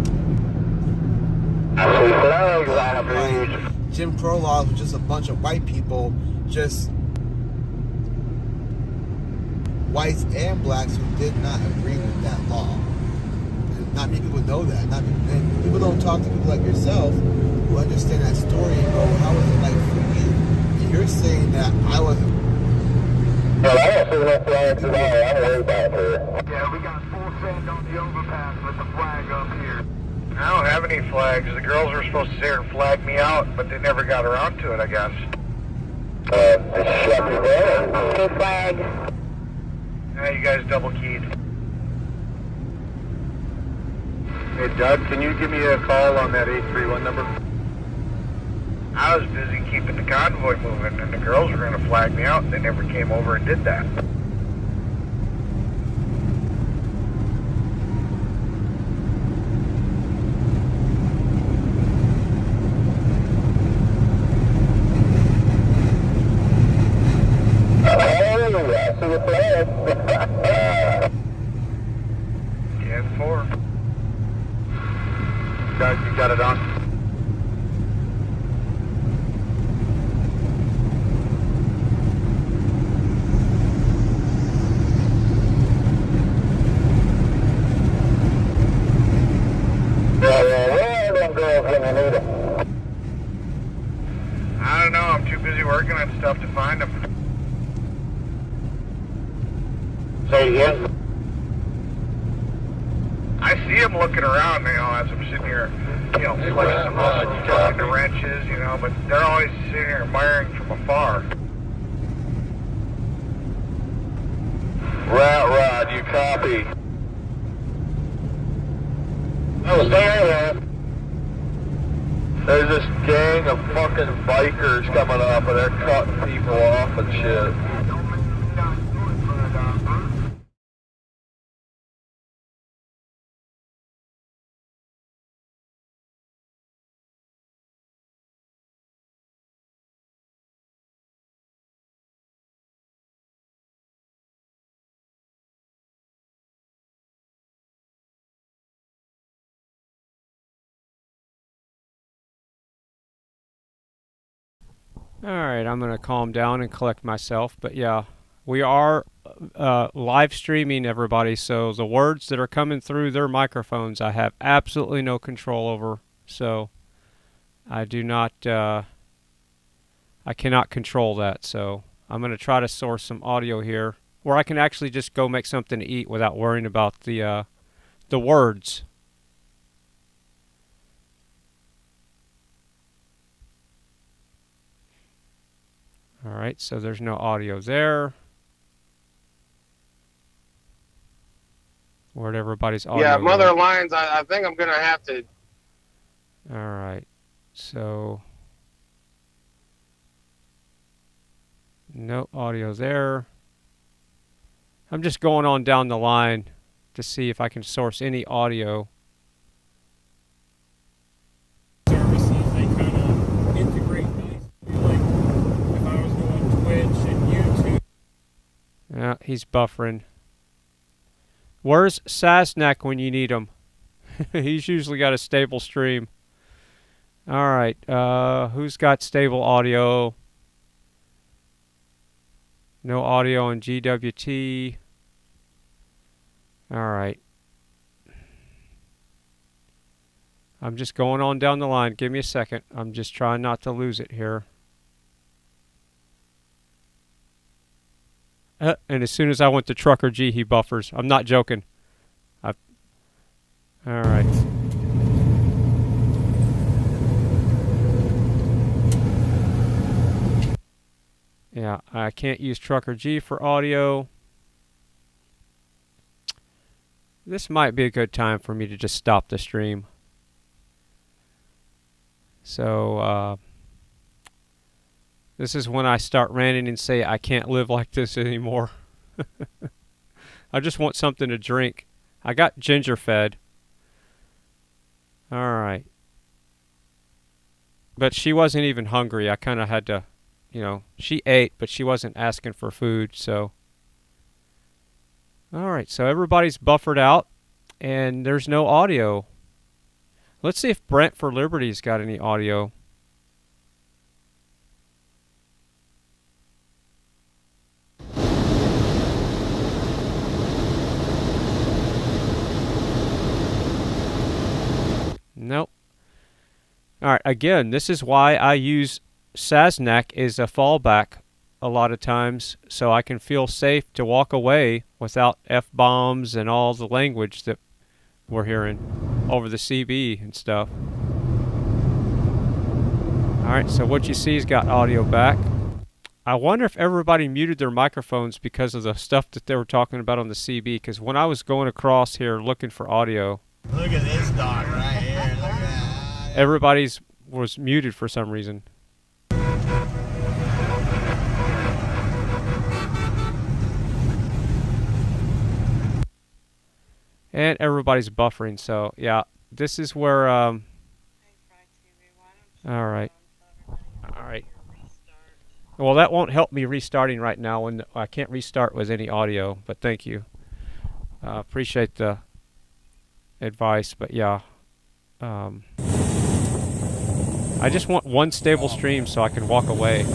Speaker 16: Jim Crow laws was just a bunch of white people, just whites and blacks who did not agree with that law. And not many people know that. And people don't talk to people like yourself who understand that story and go, how was it like for you? And you're saying that I wasn't.
Speaker 1: Well, I don't see no flags at all. I'm worried about her. Yeah, we got full send on the overpass with the flag up here. I don't have any flags. The girls were supposed to sit here and flag me out, but they never got around to it, I guess. Shut me down. No flag. Yeah, you guys double keyed. Hey, Doug, can you give me a call on that 831 number? I was busy keeping the convoy moving, and the girls were going to flag me out, and they never came over and did that. I see the flag. 10-4. Doug, you got it on? I don't know, I'm too busy working on stuff to find them. Say again? I see them looking around, you know, as I'm sitting here, you know, flexing some muscle, talking to wrenches, you know, but they're always sitting here admiring from afar. Rod, you copy? Oh, there. There's this gang of fucking bikers coming up and they're cutting people off and shit.
Speaker 5: Alright, I'm going to calm down and collect myself, but yeah, we are live streaming, everybody, so the words that are coming through their microphones I have absolutely no control over, so I do not, I cannot control that, so I'm going to try to source some audio here, where I can actually just go make something to eat without worrying about the words. Alright, so there's no audio there. Where'd everybody's audio
Speaker 8: Yeah, Mother
Speaker 5: go?
Speaker 8: Lines, I think I'm going to have to...
Speaker 5: Alright, so... no audio there. I'm just going on down the line to see if I can source any audio.
Speaker 10: Services, they kind of integrate nicely. Like, if I was doing Twitch and YouTube.
Speaker 5: Yeah, he's buffering. Where's Sasnak when you need him? He's usually got a stable stream. All right, who's got stable audio? No audio on GWT. All right. I'm just going on down the line. Give me a second. I'm just trying not to lose it here. And as soon as I went to Trucker G, he buffers. I'm not joking. All right. Yeah, I can't use Trucker G for audio. This might be a good time for me to just stop the stream. So, this is when I start ranting and say I can't live like this anymore. I just want something to drink. I got ginger fed. Alright. But she wasn't even hungry. I kind of had to, you know, she ate, but she wasn't asking for food, so. Alright, so everybody's buffered out, and there's no audio. Let's see if BrantForLiberty's got any audio. Nope. Alright, again, this is why I use Sasnak as a fallback a lot of times, so I can feel safe to walk away without F-bombs and all the language that we're hearing over the CB and stuff. Alright, so what you see has got audio back. I wonder if everybody muted their microphones because of the stuff that they were talking about on the CB, because when I was going across here looking for audio,
Speaker 2: Look at this dog right here. Look at that.
Speaker 5: Everybody's was muted for some reason. And everybody's buffering, so yeah, this is where alright. Alright. Well, that won't help me restarting right now when I can't restart with any audio, but thank you. Appreciate the advice, but yeah. I just want one stable stream so I can walk away.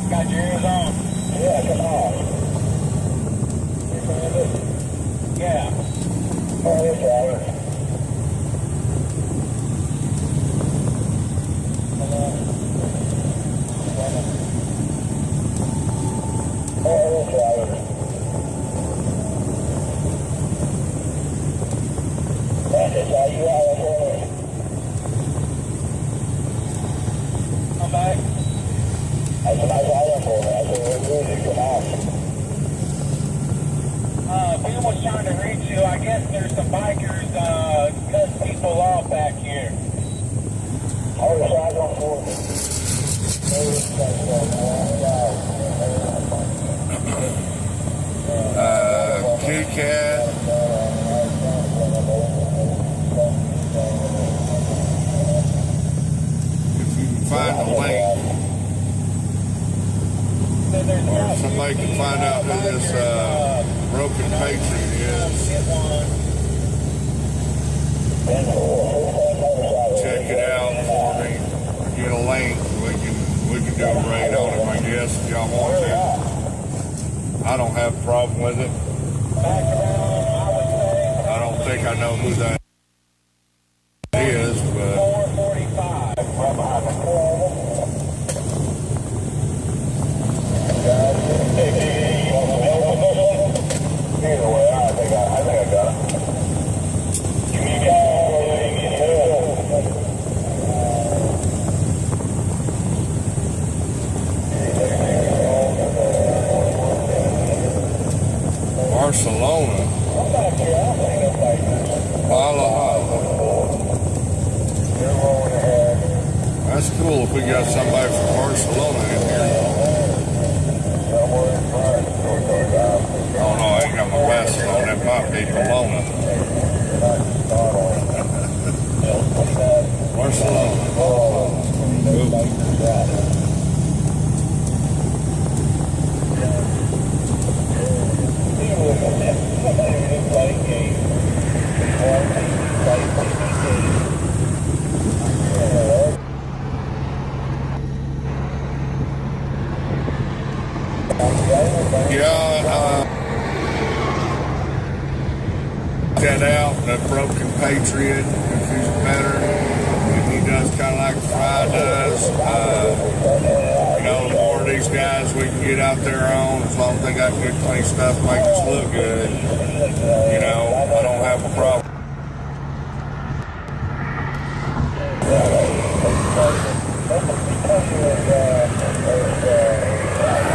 Speaker 9: Got your ears on? Yeah, come on. Yeah. Oh, yes, Robert. Come back. That's a nice island for me. That's a really good. Come on. Ben was trying to reach you. I guess there's some bikers cutting people off back here. Oh, the side on for me.
Speaker 13: Kitty cat. If you can find the link, or if somebody can find out who this broken Patriot is, check it out for me. Get a link. We can do a raid on him, I guess, if y'all want to. I don't have a problem with it. I don't think I know who that is, but
Speaker 9: either way, I think I got it.
Speaker 13: Barcelona. That's cool if we got somebody from Barcelona in here. Oh no, I ain't got my glasses on. That might be Bologna. Patriot if he's better. If he does kind of like Fry does. You know, the more of these guys we can get out there on, as long as they got good clean stuff, make us look good. You know, I don't have a problem.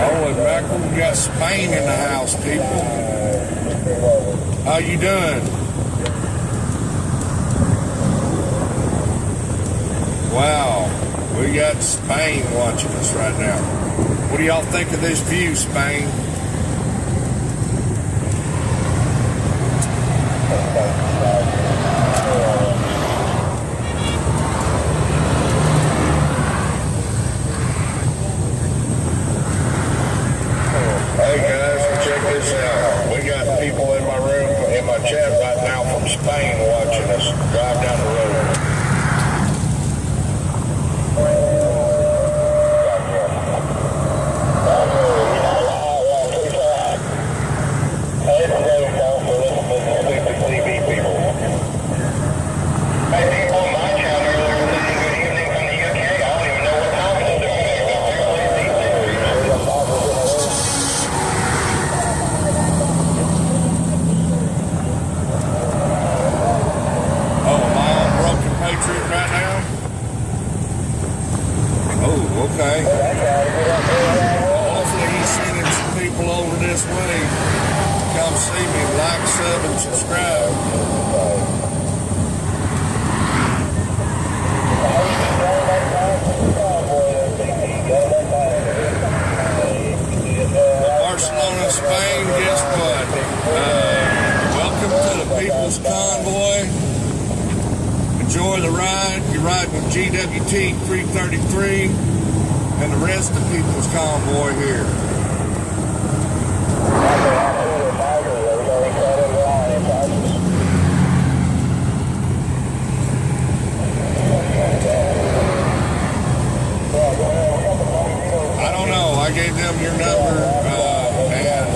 Speaker 13: Oh, and back when we got Spain in the house, people. How you doing? Wow, we got Spain watching us right now. What do y'all think of this view, Spain? Hey guys, check this out. We got people in my room, in my chat right now from Spain watching us drive down the road. Okay. Hopefully he's sending some people over this way. Come see me, like, sub, and subscribe. Barcelona, Spain, guess what? Welcome to the People's Convoy. Enjoy the ride. You're riding with GWT33 and the rest of People's Convoy here. I don't know. I gave them your number, and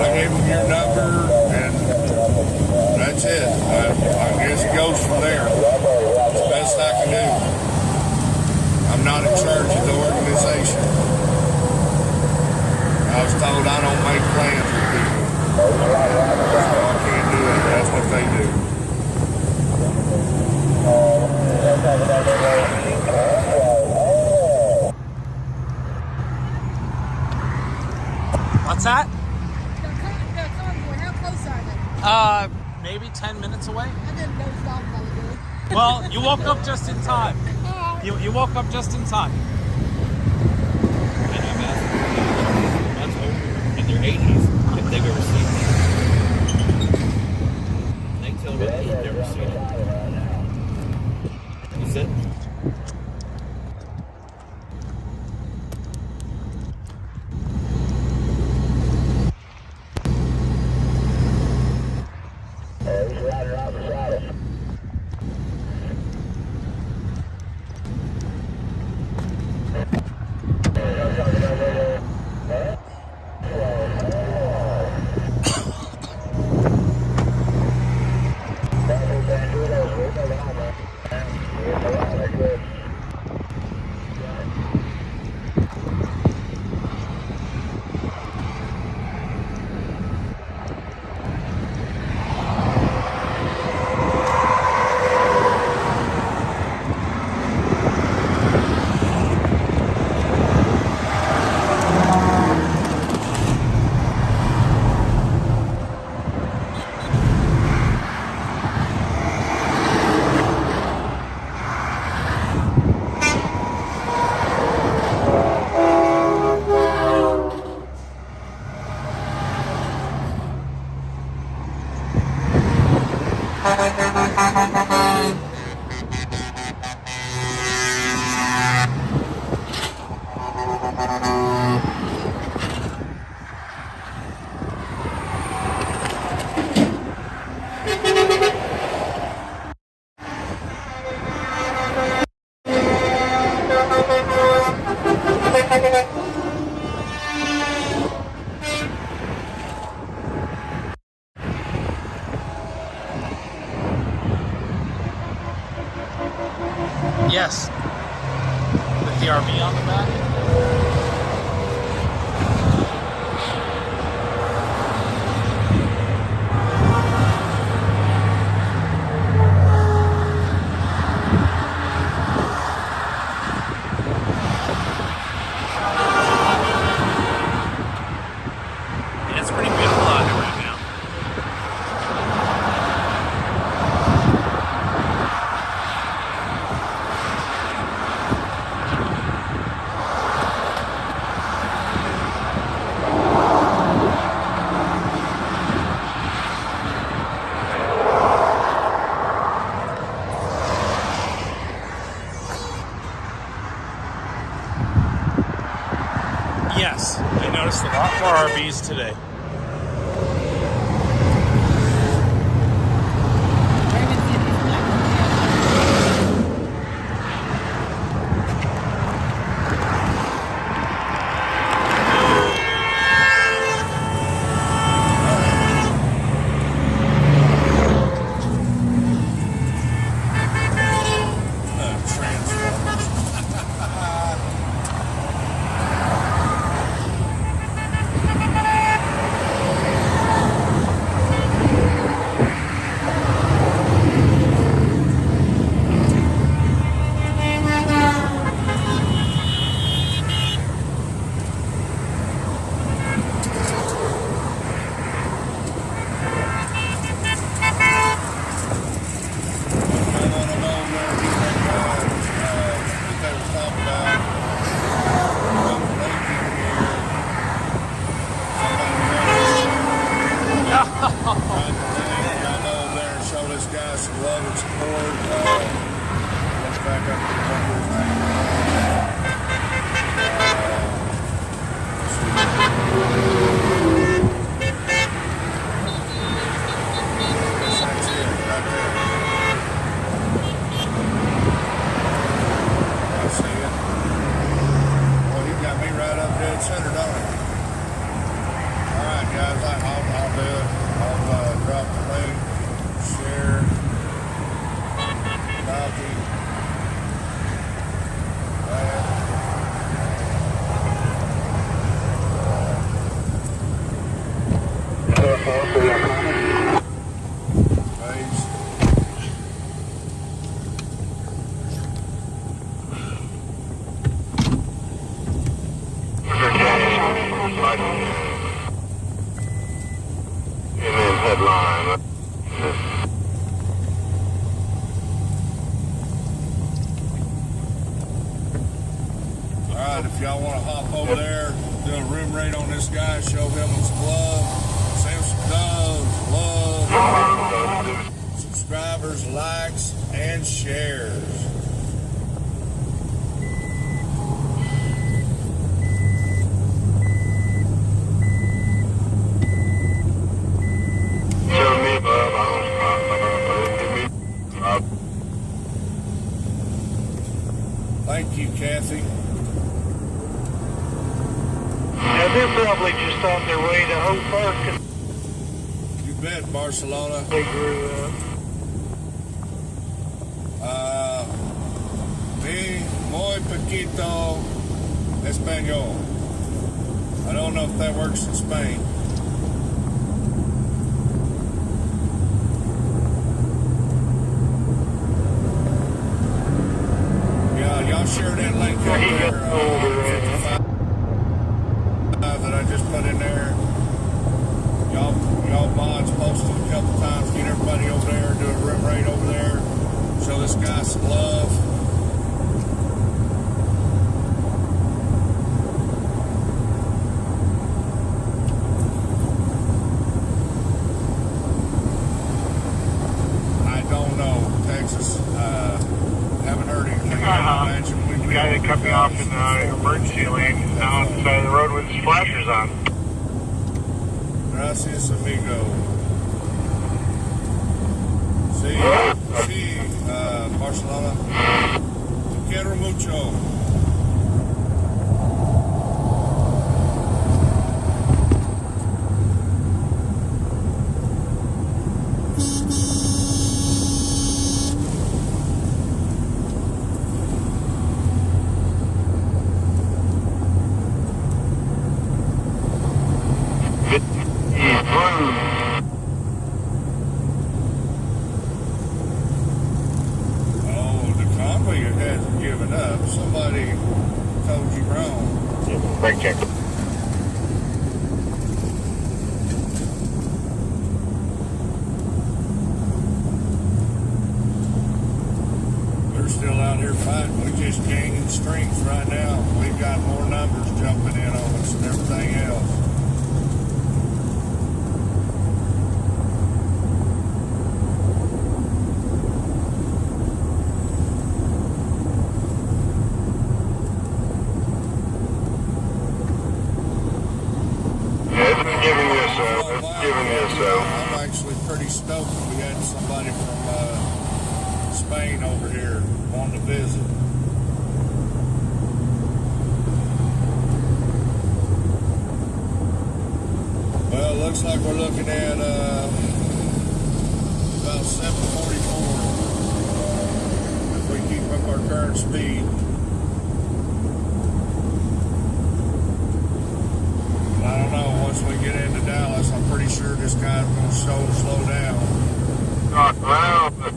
Speaker 13: I gave them your number, and that's it. I guess it goes from there. It's the best I can do. I'm not in charge of the organization. I was told I don't make plans with people. So I can't do it. That's what they do.
Speaker 12: What's that?
Speaker 22: The convoy, how close are they?
Speaker 12: Maybe 10 minutes away.
Speaker 22: I didn't know stop probably.
Speaker 12: Well, you woke up just in time. You woke up just in time.
Speaker 6: And I'm asking older in their 80s if they've ever seen it. And they tell me they've never seen it. You said?
Speaker 12: Yes. With the RV on the back. It's pretty beautiful out here right now. Yes, I noticed a lot more RVs today.
Speaker 13: If y'all want to hop over there, do a room raid on this guy, show him some love, send him some love, subscribers, likes, and shares. Thank you, Kathy.
Speaker 7: They're probably just on their way to Hope Park.
Speaker 13: You bet, Barcelona.
Speaker 7: They grew up.
Speaker 13: Me muy poquito español. I don't know if that works in Spain. Yeah, y'all share that link up there. 55. That I just put in there. Y'all mods posted a couple times. Get everybody over there, do a room raid over there. Show this guy some love. I don't know, Texas. Haven't heard anything. I imagine we
Speaker 7: The guy that cut me off in the emergency lane now on the side of the road with his flashers on.
Speaker 13: Gracias, amigo. Sí, Barcelona. Te quiero mucho. it up. Somebody told you wrong.
Speaker 1: Brake check.
Speaker 13: We're still out here fighting. We're just gaining strength right now. We've got more numbers jumping in on us and everything else. I'm actually pretty stoked that we had somebody from Spain over here wanting to visit. Well, it looks like we're looking at about 744 if we keep up our current speed. I don't know, once we get into Dallas, I'm pretty sure this guy's going to slow down.
Speaker 1: Not loud, but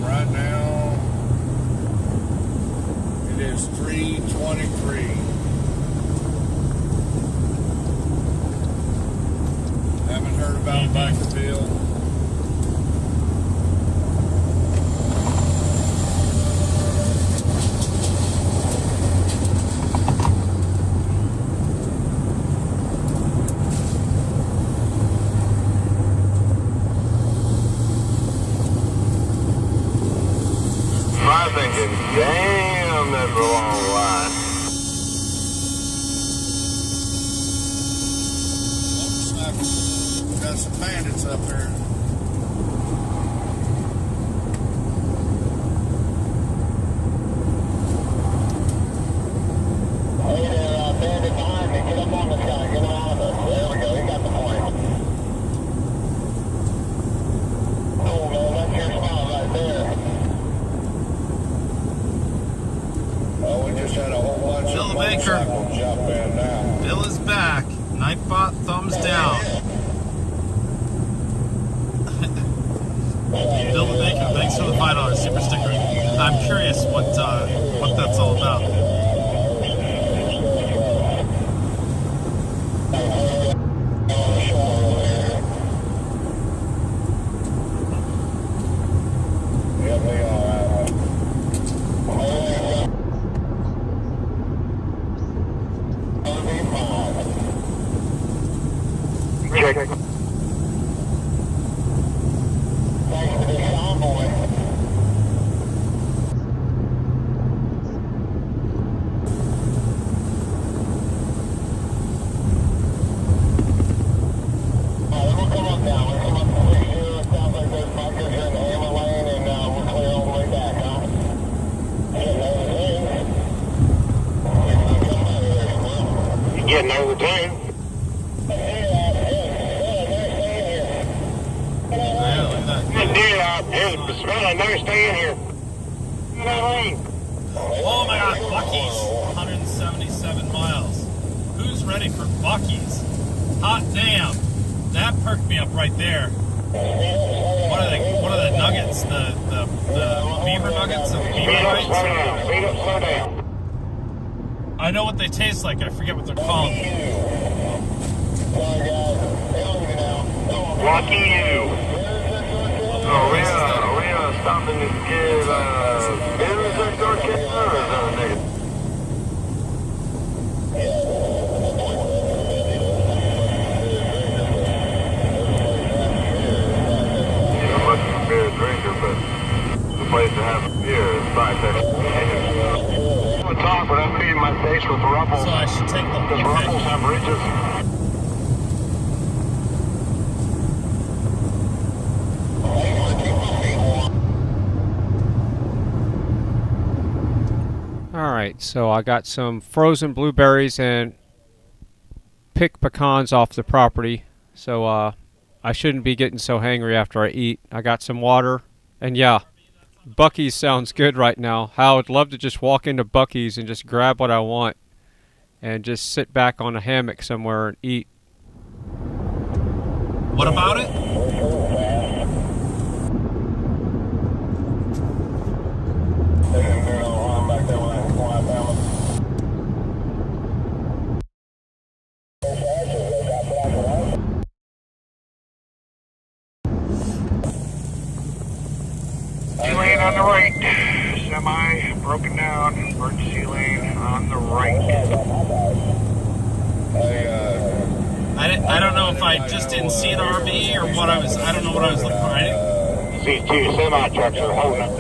Speaker 13: Right now, it is 3:23. Haven't heard about Bakerville.
Speaker 1: I'm thinking, damn, that's a long line.
Speaker 13: Got some bandits up there.
Speaker 9: Hey there, bandit behind me. Get up on this guy. Get him out of us. There we go. He got the point. Cool, man. That's your spot right there.
Speaker 13: Oh, we just had a whole bunch
Speaker 12: Bill
Speaker 13: of
Speaker 12: Baker.
Speaker 13: motorcycles jump in now.
Speaker 12: Bill is back. Nightbot thumbs down. Bill the Baker, thanks for the $5 super sticker. I'm curious what that's all about.
Speaker 13: Yeah, they are.
Speaker 1: Check.
Speaker 9: Thanks for the convoy. We'll come up now. We'll come up to 60. It sounds like there's bunkers here in the Hammer Lane, and we'll clear all the way back, huh?
Speaker 1: You getting over there? There's smelling, they're staying here. You know what I mean?
Speaker 12: Oh my god, Buc-ee's. 177 miles. Who's ready for Buc-ee's? Hot damn. That perked me up right there. What are the nuggets? The beaver nuggets of beaver bites?
Speaker 1: Speed up, slow down.
Speaker 12: I know what they taste like. I forget what they're called.
Speaker 1: Lucky you. Oh, we stopping to get business next door, kid, or another nigga? I'm much of a beer drinker, but the place to have a beer is FryTVNow. I'm talk, but I'm feeding my face with ruffles.
Speaker 12: So I should take them.
Speaker 1: Does ruffles have ridges?
Speaker 5: Alright, so I got some frozen blueberries and picked pecans off the property. So I shouldn't be getting so hangry after I eat. I got some water. And yeah, Buc-ee's sounds good right now. How I'd love to just walk into Buc-ee's and just grab what I want and just sit back on a hammock somewhere and eat.
Speaker 12: What about it?
Speaker 7: Lane on the right. Semi broken down. Emergency lane on the right.
Speaker 12: I don't know if I just didn't see an RV or what I don't know what I was looking for. I didn't
Speaker 7: see two semi trucks are holding up.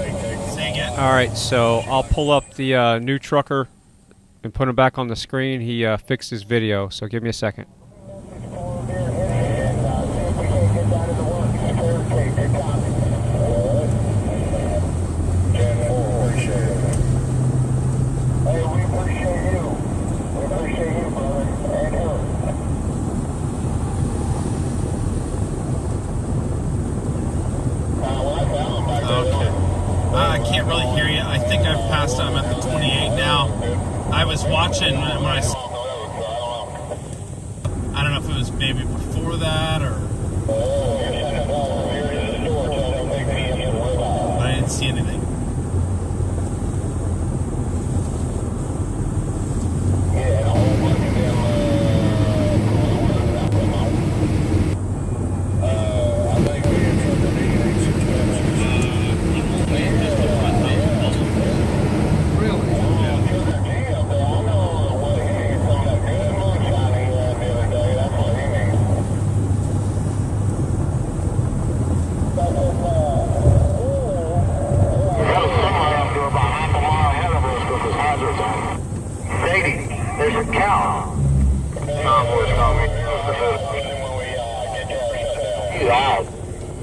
Speaker 12: Say again?
Speaker 5: Alright, so I'll pull up the new trucker and put him back on the screen. He fixed his video, so give me a second.
Speaker 12: I can't really hear you. I think I've passed. I'm at the 28 now. I was watching when I don't know if it was maybe before that or. But I didn't see anything.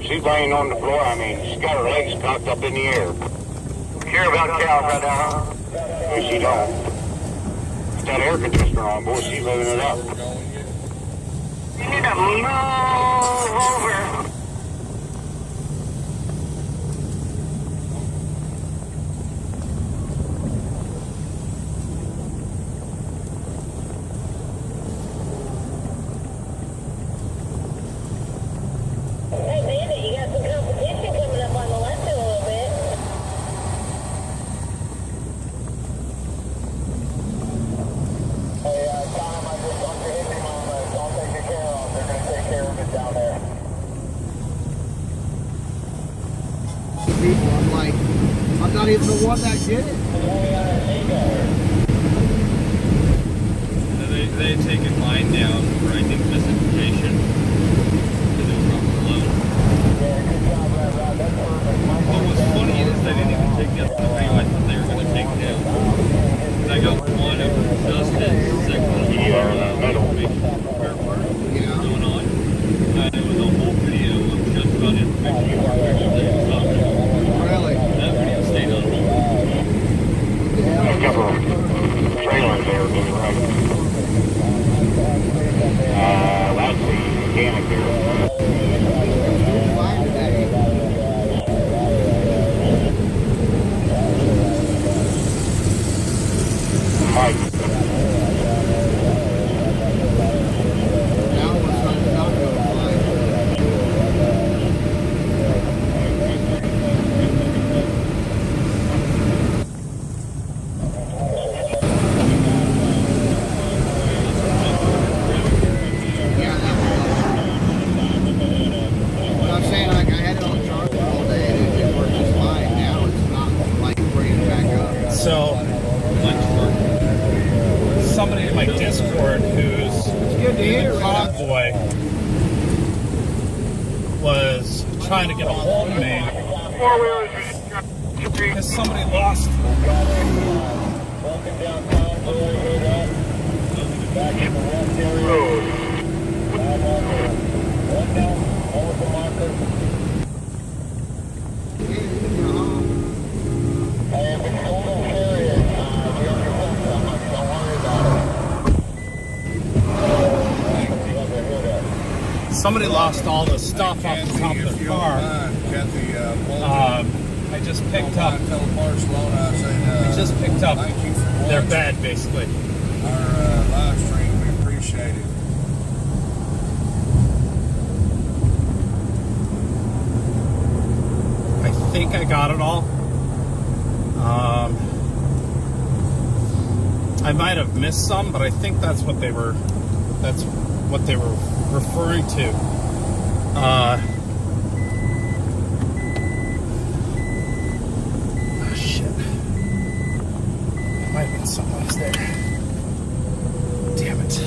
Speaker 7: She's laying on the floor. I mean, she's got her legs cocked up in the air. Care about cows right now, huh? No, she don't. It's that air conditioner on, boy. She's living it up. You need to move over.
Speaker 20: I'm like, I'm not even the one that did it.
Speaker 12: They had taken mine down for, I think, misinformation because it was on the load. What was funny is they didn't even take down the video I thought they were going to take down. I got one of Dustin's information going on, and it was a whole video of just about information you were actually talking about.
Speaker 20: Really?
Speaker 12: That video stayed on.
Speaker 7: There's a couple of trailers there to the right. That's the mechanic there. Mike.
Speaker 12: So, somebody in my Discord who's in the Convoy was trying to get a hold of me because somebody lost. somebody lost all the stuff off the top of their car. I just picked up. I just picked up their bed, basically.
Speaker 13: Our live stream, we appreciate it.
Speaker 12: I think I got it all. I might have missed some, but I think that's what they were. That's what they were referring to. Oh shit! There might have been something else there. Damn it!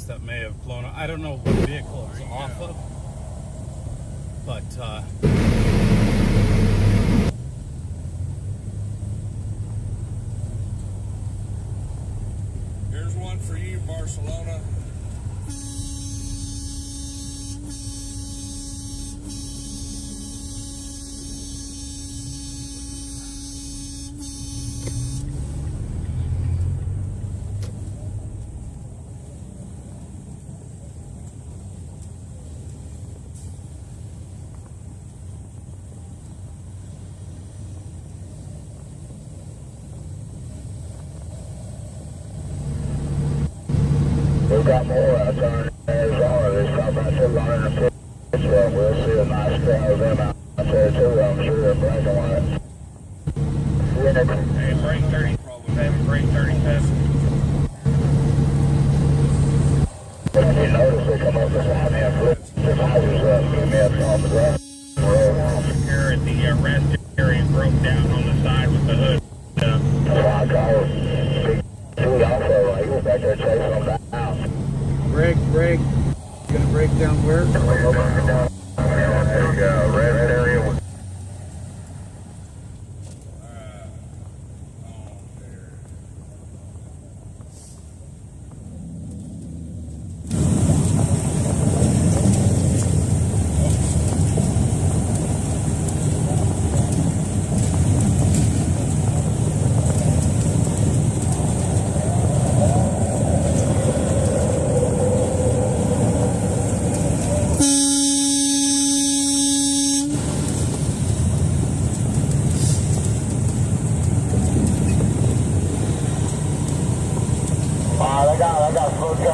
Speaker 12: That may have blown up. I don't know what vehicle it was off of, but
Speaker 13: here's one for you, Barcelona.
Speaker 19: We've got more out there in Arizona. There's probably about 750. So we'll see a nice crowd of them out there too, I'm sure, they're black and white.
Speaker 18: Hey, break 37, break 37.
Speaker 19: If you notice, they come up beside me and flip the houses up, give me a on the ground.
Speaker 18: Here at the rest area, broke down on the side with the hood.
Speaker 19: That's why I call it big dude also, like, he was back there chasing them down.
Speaker 4: Break. You're gonna break down where?
Speaker 19: There you go, red area.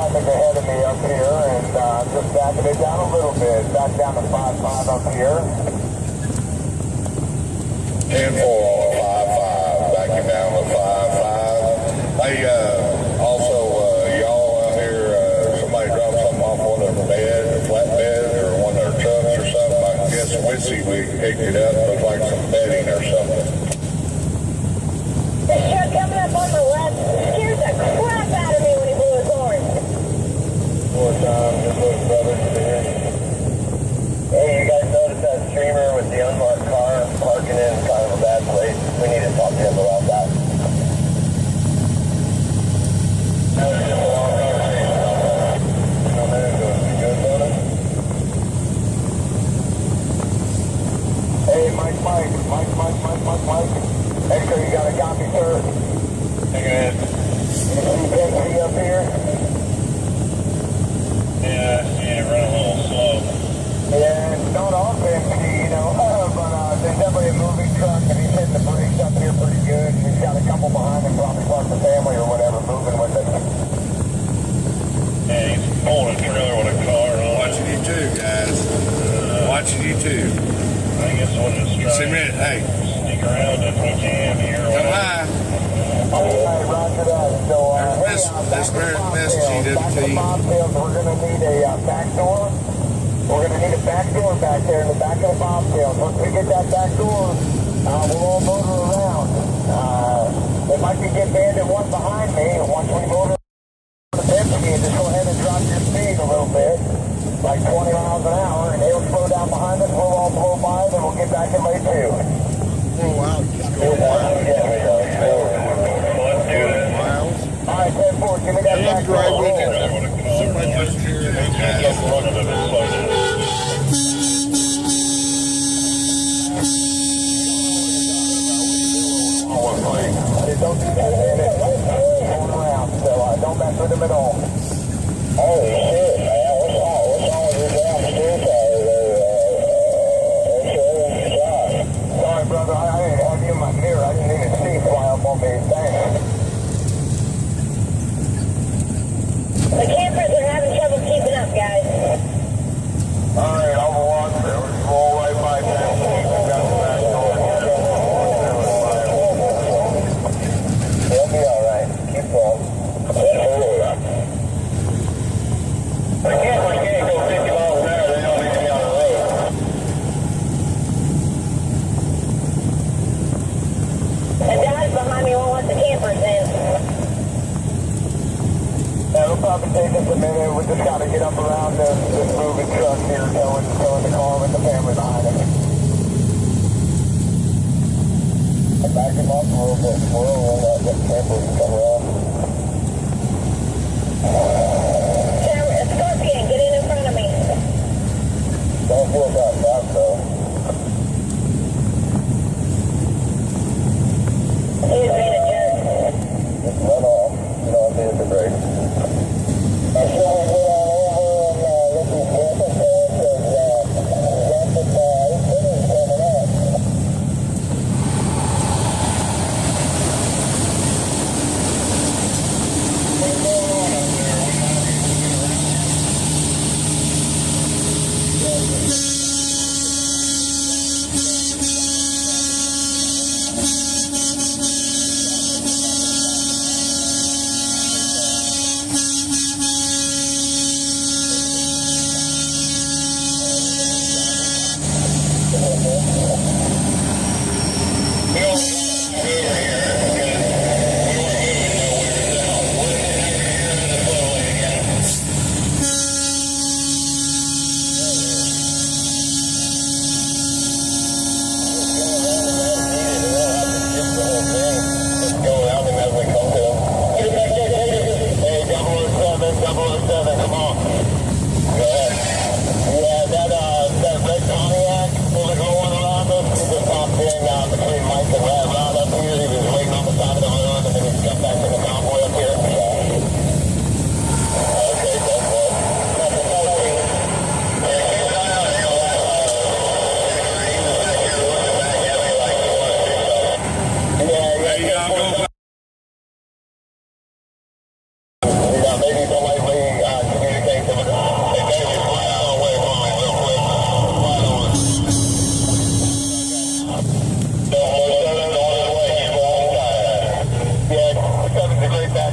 Speaker 1: traffic ahead of me up here, and just backing it down a little bit. Back down to 5.5 up here.
Speaker 13: 10-4 on 5.5. Backing down to 5.5. Hey, also, y'all out here, somebody dropped something off one of their beds, flatbed, or one of their trucks or something. I guess WYSIWYG picked it up. Looks like some bedding or something.
Speaker 11: This truck coming up on the left scared the crap out of me when he blew his horn.
Speaker 1: More time, just look, brother. Hey, you guys notice that streamer with the unmarked car parking in kind of a bad place? We need to talk to him about that. That was just a long conversation. Come in and go, you good, brother? Hey, Mike. Make sure you got a copy, sir.
Speaker 7: Hey,
Speaker 1: You see Dempsey up here?
Speaker 7: yeah, I see it running a little slow.
Speaker 1: Yeah, it's not all Dempsey, you know, but there's definitely a moving truck, and he's hitting the brakes up here pretty good, and he's got a couple behind him, probably plus the family or whatever, moving with it.
Speaker 7: Yeah, he's pulling a trailer with a car on.
Speaker 13: Watching you too, guys. Watching you too.
Speaker 7: I guess we'll just try
Speaker 13: Submit, hey.
Speaker 7: sneak around if we can here.
Speaker 13: Come by.
Speaker 1: Hey, roger that. So,
Speaker 13: That's very messaging to the team.
Speaker 1: We're going to need a back door. We're going to need a back door back there in the back of the bobtails. Once we get that back door, we'll all motor around. If I can get bandit one behind me, once we motor the Dempsey, just go ahead and drop your speed a little bit, like 20 miles an hour, and he'll slow down behind us, we'll all blow by, then we'll get back in lane 2.
Speaker 20: Oh, wow. Just go wild.
Speaker 1: Let's do this. All right, 10-4, give me that back door.
Speaker 20: Somebody just here.
Speaker 1: Don't do that, man. Going around, so don't mess with him at all. Holy shit, man. What's wrong with your damn steer tire? Sorry, brother. I didn't have you in my mirror. I didn't even see you fly up on me. Thanks.
Speaker 11: The campers are having trouble keeping up, guys.
Speaker 1: All right, I'll watch it. We'll roll right by that. We got the back door. He'll be all right. Keep going. The campers can't go 50 miles an hour. They don't need to be on the road.
Speaker 11: The guys behind me won't let the campers in.
Speaker 1: Yeah, it'll probably take us a minute. We just got to get up around this moving truck here, towing the car with the family behind it. I'll back him up a little bit. We'll let the campers come around.
Speaker 11: Scorpion, get in front of me.
Speaker 1: Don't feel that fast, though.
Speaker 11: He's being a jerk.
Speaker 1: Just run off. You know, hit the brakes. I saw him get on over and look at the coming up.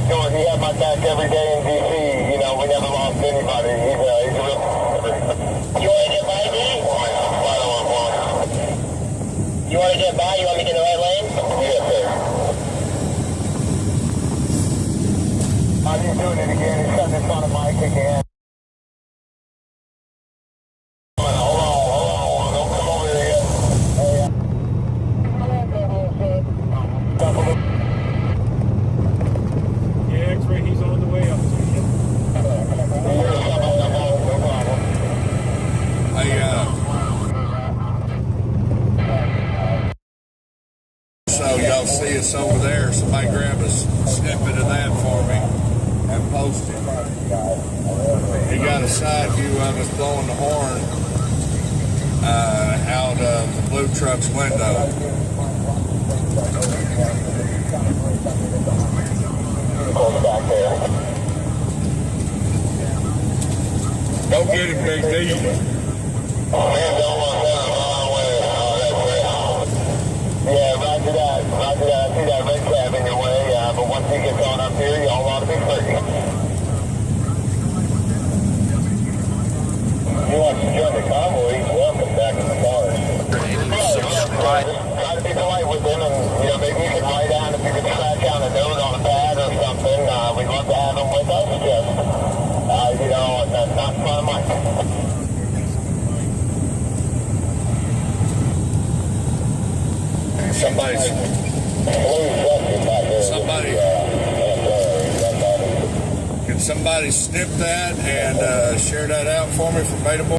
Speaker 9: George, he had my back every day in D.C. You know, we never lost anybody. He's a real... You want to get by, D? You want to get by? You want me to get in the right lane? Yes, sir. He's doing it again. He's shutting in front of Mike again.
Speaker 10: Yeah, X-Ray, he's on the way up to you.
Speaker 13: So y'all see us over there. Somebody grab a snippet of that for me and post it. He got a side view of us blowing the horn out of the blue truck's window. Go get him, Big D.
Speaker 9: Yeah, roger that. Roger that. I see that red cab in your way, but once he gets on up here, y'all ought to be free. You want to join the convoy, welcome back to the car. Try to be polite with him, and, you know, maybe you can write down, if you could scratch down a note on a pad or something, we'd love to have him with us, just, you know, that's not in front of Mike.
Speaker 13: Can somebody snip that and share that out for me from Beta Boy?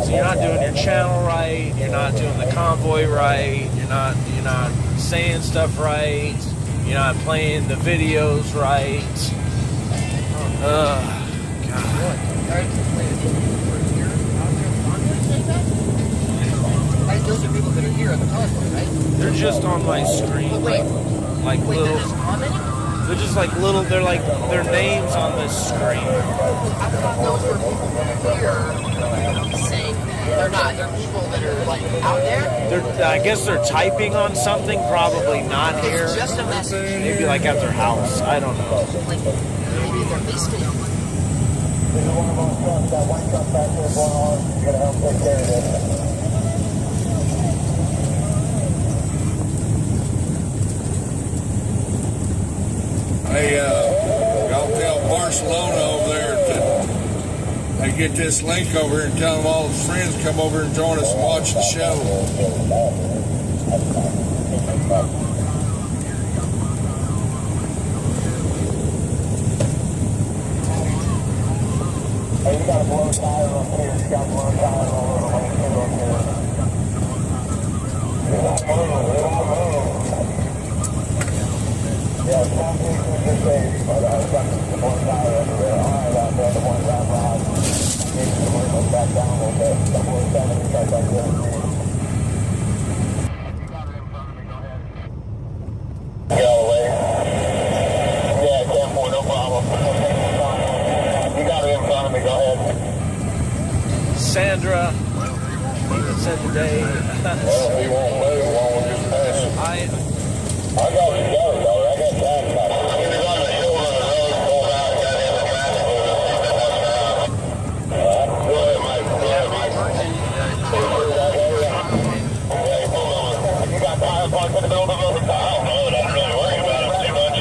Speaker 3: So you're not doing your channel right, you're not doing the convoy right, you're not saying stuff right, you're not playing the videos right. God.
Speaker 2: Those are people that are here at the convoy, right?
Speaker 3: They're just on my screen, like little. They're just like little. They're like their names on this screen.
Speaker 2: I thought those were people that are here saying that. They're not. They're people that are like out there.
Speaker 3: I guess they're typing on something. Probably not here.
Speaker 2: It's just a message.
Speaker 3: Maybe like at their house. I don't know.
Speaker 2: Like maybe they're basically.
Speaker 9: This is one of those trucks, that white truck back there going on. You're gonna help take care of this.
Speaker 13: Hey, y'all tell Barcelona over there to get this link over here and tell them all his friends come over and join us and watch the show.
Speaker 9: Hey, you got a blow tire up here. You got a blow tire all over the Yeah, some people just say, but I got the blow tire over there. All right, out there, the one down the house. Need to go back down a little bit. Some more 70 right back there. Galloway. Yeah, 10-4, no problem. You got it in front of me, go ahead.
Speaker 3: Sandra said today.
Speaker 9: Well, we won't move while we're just passing. I got you covered, though. I got time. He was on the shoulder of the road, pulled out, got in the traffic with us. Go ahead, Mike. Go ahead, Mike. Okay, hold on. You got tire parked in the middle of the road. I don't know. I'm really worried about it too much.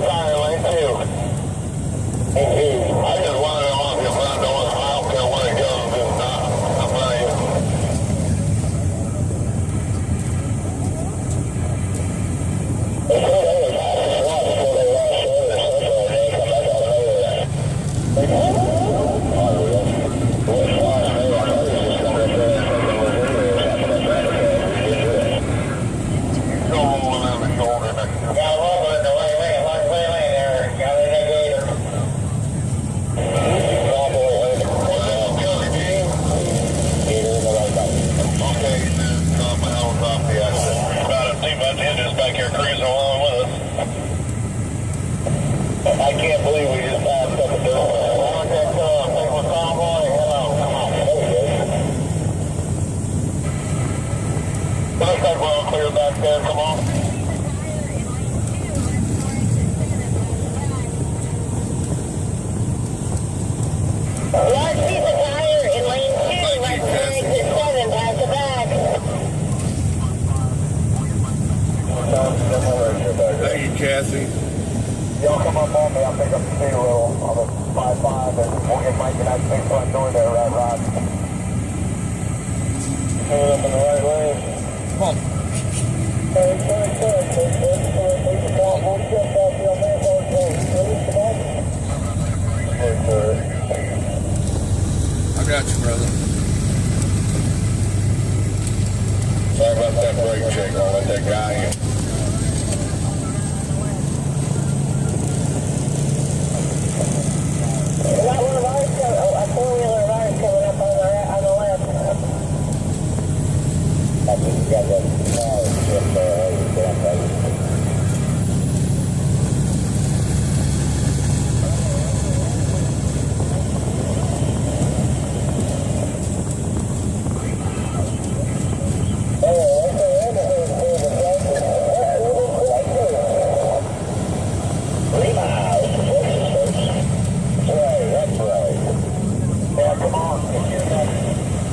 Speaker 9: Tire lane 2. I just wanted to off your front door. I don't care where it goes. I'm running. Coming up in the right lane.
Speaker 4: Come on. I got you, brother.
Speaker 9: Sorry about that brake check. I'll let that guy in. Got one of ours, a four-wheeler of ours coming up on the left. I think you got that car just there.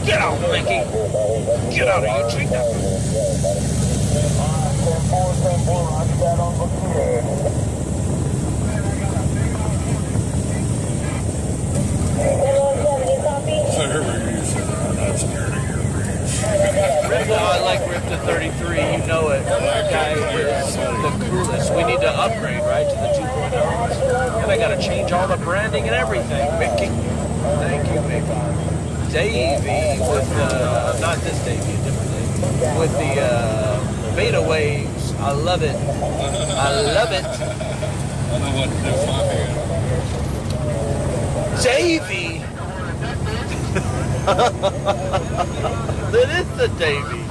Speaker 3: Get out, Mickey! Get out of here, treat that. Rypta, I like Rypta33, you know it. That guy is the coolest. We need to upgrade, right, to the 2.0. And I gotta change all the branding and everything. Mickey, thank you, Mickey. Davey with, not this Davey, a different Davey, with the beta waves. I love it. I love it.
Speaker 6: I know what to do with my hand.
Speaker 3: Davey! That is the Davey.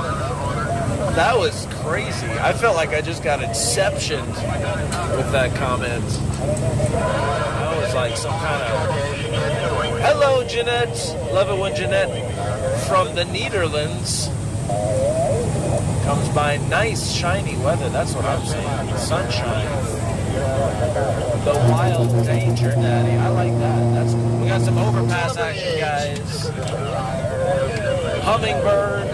Speaker 3: That was crazy. I felt like I just got inceptioned with that comment. That was like some kind of... Hello, Jeanette. Love it when Jeanette from the Netherlands comes by. Nice, shiny weather. That's what I'm saying. Sunshine. The wild danger daddy. I like that. That's cool. We got some overpass action, guys. Hummingbird,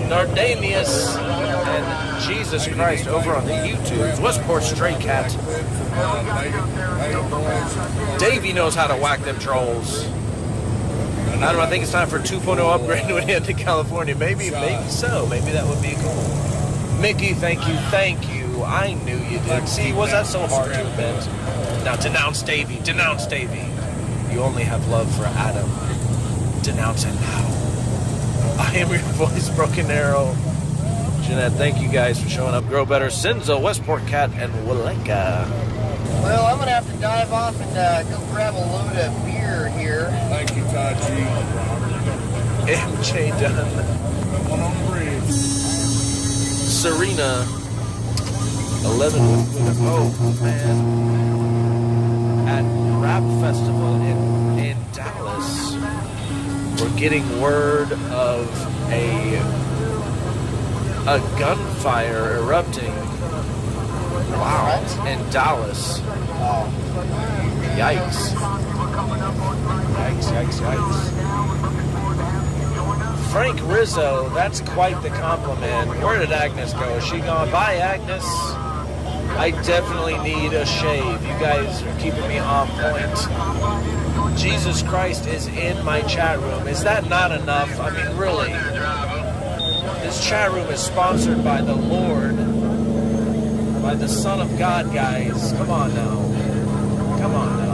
Speaker 3: Nardamius, and Jesus Christ over on the YouTubes. Westport Stray Cat. Davey knows how to whack them trolls. I don't know, I think it's time for 2.0 upgrade when we head to California. Maybe so. Maybe that would be cool. Mickey, thank you. I knew you did. See, was that so hard to admit? Now denounce Davey. Denounce Davey. You only have love for Adam. Denounce him now. I am your voice, Broken Arrow. Jeanette, thank you guys for showing up. Grow Better, Sinzo, Westport Cat, and Walenka.
Speaker 20: Well, I'm going to have to dive off and go grab a load of beer here.
Speaker 13: Thank you, Taji.
Speaker 3: MJ Dunn.
Speaker 13: One on the bridge.
Speaker 3: Serena. 11 with oh, man. At Rap Festival in Dallas, we're getting word of a gunfire erupting. Wow. In Dallas. Yikes. Yikes. Frank Rizzo, that's quite the compliment. Where did Agnes go? Is she gone? Bye, Agnes. I definitely need a shave. You guys are keeping me on point. Jesus Christ is in my chat room. Is that not enough? I mean, really. This chat room is sponsored by the Lord, by the Son of God, guys. Come on now. Come on now.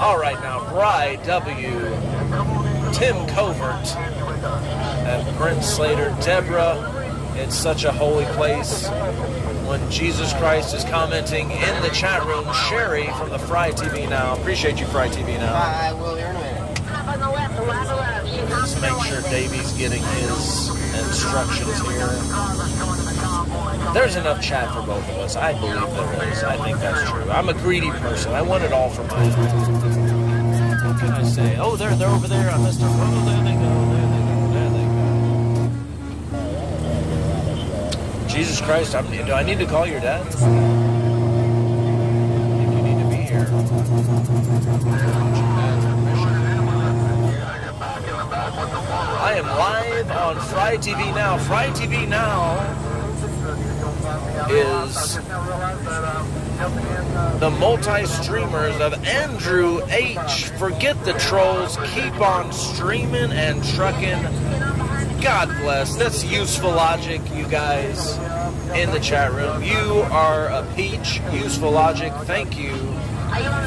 Speaker 3: All right now, Bri W, Tim Covert, and Brent Slater, Deborah. It's such a holy place. When Jesus Christ is commenting in the chat room, Sherry from the FryTVNow. Appreciate you, FryTVNow.
Speaker 20: I will here in a minute.
Speaker 3: Let's make sure Davey's getting his instructions here. There's enough chat for both of us. I believe there is. I think that's true. I'm a greedy person. I want it all for my own. What can I say? Oh, they're over there. I missed them. Oh, there they go. Jesus Christ, do I need to call your dad? I think you need to be here. I am live on FryTVNow. FryTVNow is the multi-streamers of Andrew H. Forget the trolls. Keep on streaming and trucking. God bless. That's useful logic, you guys, in the chat room. You are a peach. Useful logic. Thank you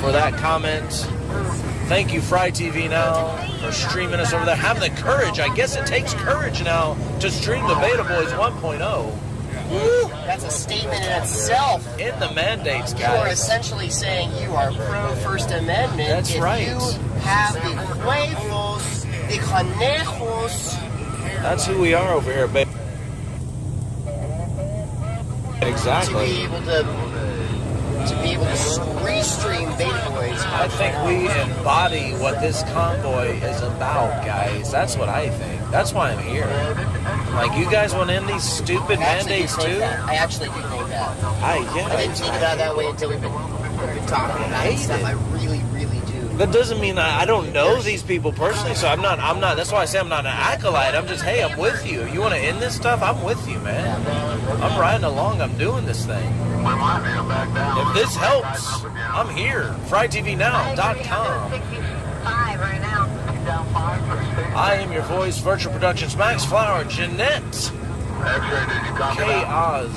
Speaker 3: for that comment. Thank you, FryTVNow, for streaming us over there. Having the courage. I guess it takes courage now to stream the Beta Boys 1.0.
Speaker 14: Woo, that's a statement in itself.
Speaker 3: In the mandates, guys.
Speaker 14: You are essentially saying you are pro-First Amendment.
Speaker 3: That's
Speaker 14: if
Speaker 3: right.
Speaker 14: You have the huevos, the conejos.
Speaker 3: That's who we are over here, baby. Exactly.
Speaker 14: To be able to restream Beta Boys.
Speaker 3: I think we embody what this convoy is about, guys. That's what I think. That's why I'm here. Like, you guys want to end these stupid mandates too?
Speaker 14: I actually do think that.
Speaker 3: I
Speaker 14: didn't think about it that way until we've been talking about it and stuff. I really, really do.
Speaker 3: That doesn't mean I don't know these people personally, so I'm not, that's why I say I'm not an acolyte. I'm just, hey, I'm with you. You want to end this stuff? I'm with you, man. I'm riding along. I'm doing this thing. If this helps, I'm here. FryTVNow.com. I am your voice, Virtual Productions, Max Flower, Jeanette, K-Oz,